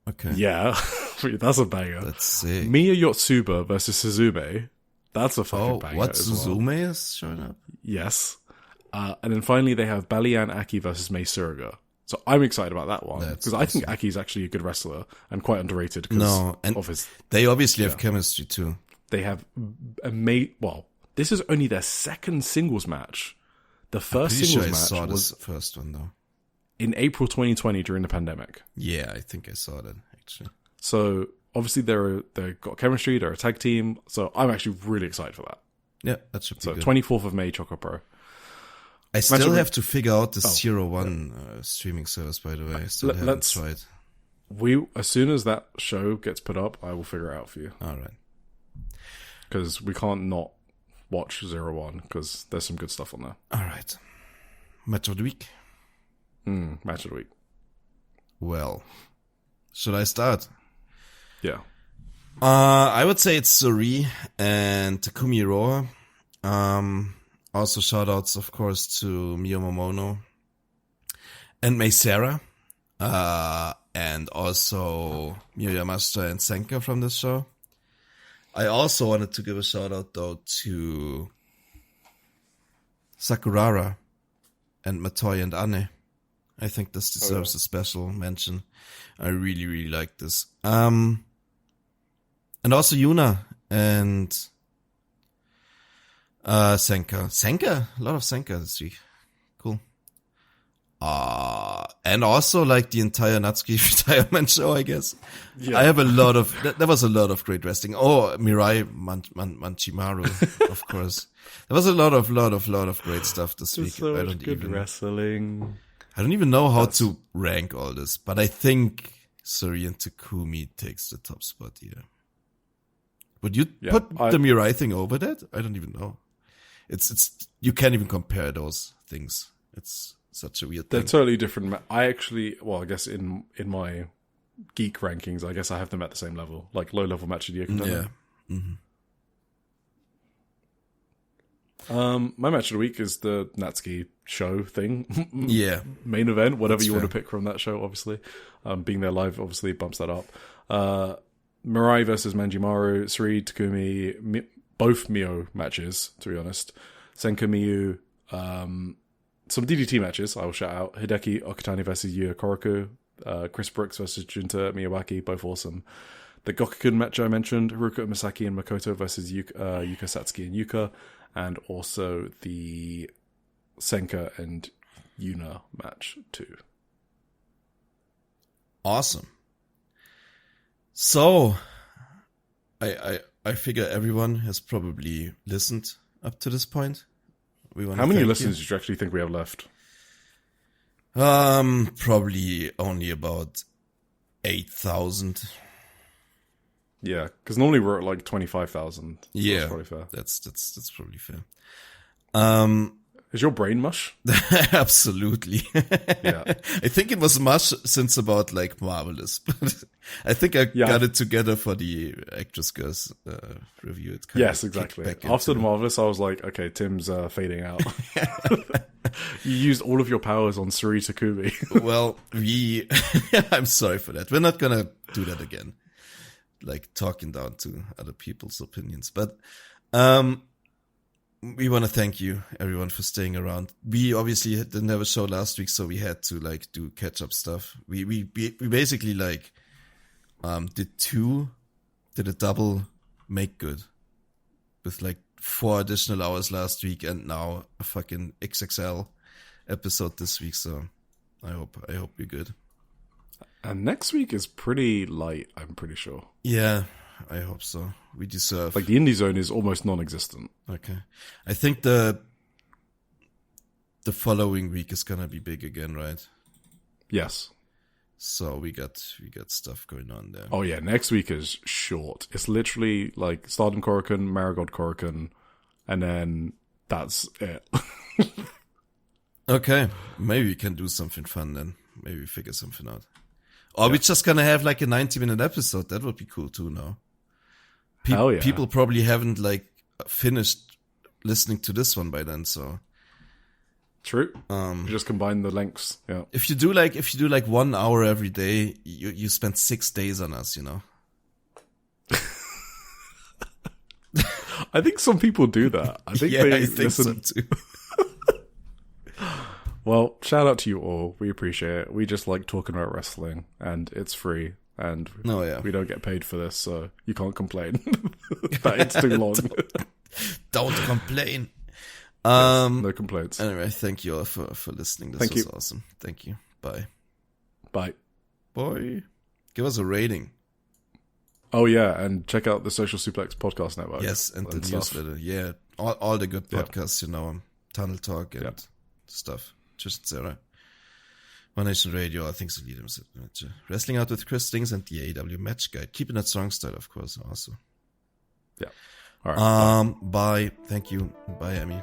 Okay. Yeah. That's a banger. That's sick. Miya Yotsuba versus Suzume. That's a fucking banger. What? Suzume is showing up? Yes. And then finally they have Balian Aki versus Mei Suruga. So I'm excited about that one. Because I think Aki's actually a good wrestler and quite underrated. They obviously have chemistry too. They have this is only their second singles match. The first singles match was the first one though. In April 2020 during the pandemic. Yeah, I think I saw that actually. So obviously they've got chemistry, they're a tag team. So I'm actually really excited for that. Yeah, that should be good. 24th of May, Choco Pro. I still have to figure out the 01 streaming service, by the way. I still haven't tried. As soon as that show gets put up, I will figure it out for you. All right. Because we can't not watch 01, because there's some good stuff on there. All right. Match of the week. Match of the week. Well, should I start? Yeah. I would say it's Suri and Takumi Iroha. Also shoutouts, of course, to Miyo Momono and Mei Sarah. And also Miyo Yamashita and Senka from this show. I also wanted to give a shout out though to Sakurara and Matoi and Ane. I think this deserves a special mention. I really, really like this. And also Yuna and Senka. A lot of Senka this week. Cool. And also like the entire Natsuki retirement show, I guess. Yeah. I have a lot of, there was a lot of great wrestling. Oh, Mirai Manjimaru, of course. There was a lot of great stuff this week. So much good wrestling. I don't even know how to rank all this, but I think Suri and Takumi takes the top spot here. Would you put the Mirai thing over that? I don't even know. It's you can't even compare those things. It's such a weird thing. They're totally different. I guess in my geek rankings, I guess I have them at the same level, like low level match of the year. Yeah. Mm-hmm. My match of the week is the Natsuki show thing. Yeah. Main event, whatever you want to pick from that show, obviously. Being there live obviously bumps that up. Mirai versus Manjimaru, Suri, Takumi, both Mio matches, to be honest. Senka Miyu, some DDT matches, I will shout out. Hideki Okatani versus Yu Koroku, Chris Brooks versus Junta Miyawaki, both awesome. The Gokigen match I mentioned, Haruka Misaki and Makoto versus Yuka Satsuki and Yuka, and also the Senka and Yuna match too. Awesome. So, I figure everyone has probably listened up to this point. How many listeners do you actually think we have left? Probably only about 8,000. Yeah, because normally we're at like 25,000. So yeah, that's probably fair. That's probably fair. Is your brain mush? Absolutely. Yeah. I think it was mush since about like Marvelous, but I think I got it together for the Actress Girls review. It yes, exactly. After the Marvelous, I was like, okay, Tim's fading out. You used all of your powers on Suri Takumi. Well, I'm sorry for that. We're not gonna do that again. Like talking down to other people's opinions, but we want to thank you, everyone, for staying around. We obviously didn't have a show last week, so we had to like do catch up stuff. We basically like did a double make good with like 4 additional hours last week and now a fucking XXL episode this week. So I hope we're good. And next week is pretty light, I'm pretty sure. Yeah, I hope so. We deserve. Like the indie zone is almost non-existent. Okay. I think the following week is gonna be big again, right? Yes. So we got stuff going on there. Oh yeah, next week is short. It's literally like Stardom Korakuen, Marigold Korakuen, and then that's it. Okay. Maybe we can do something fun then. Maybe we figure something out. Or we're just gonna have like a 90-minute episode. That would be cool too now. Hell yeah. People probably haven't like finished listening to this one by then, so. True. Just combine the lengths. Yeah. If you do like 1 hour every day, you spend 6 days on us, you know. I think some people do that. I think yeah, they I think listen. so too. Well, shout out to you all. We appreciate it. We just like talking about wrestling, and it's free, and we don't get paid for this, so you can't complain that it's too long. Don't complain. No complaints. Anyway, thank you all for listening. This was awesome. Thank you. Bye. Bye. Boy. Give us a rating. Oh yeah, and check out the Social Suplex Podcast Network. Yes, and the newsletter. Yeah, all the good podcasts, you know, Tunnel Talk and stuff. Just Sarah. One Nation Radio, I think so. Wrestling Out with Chris Stings and the AEW Match Guide. Keeping that strong style, of course, also. Yeah. All right. Bye. Thank you. Bye, Emmy.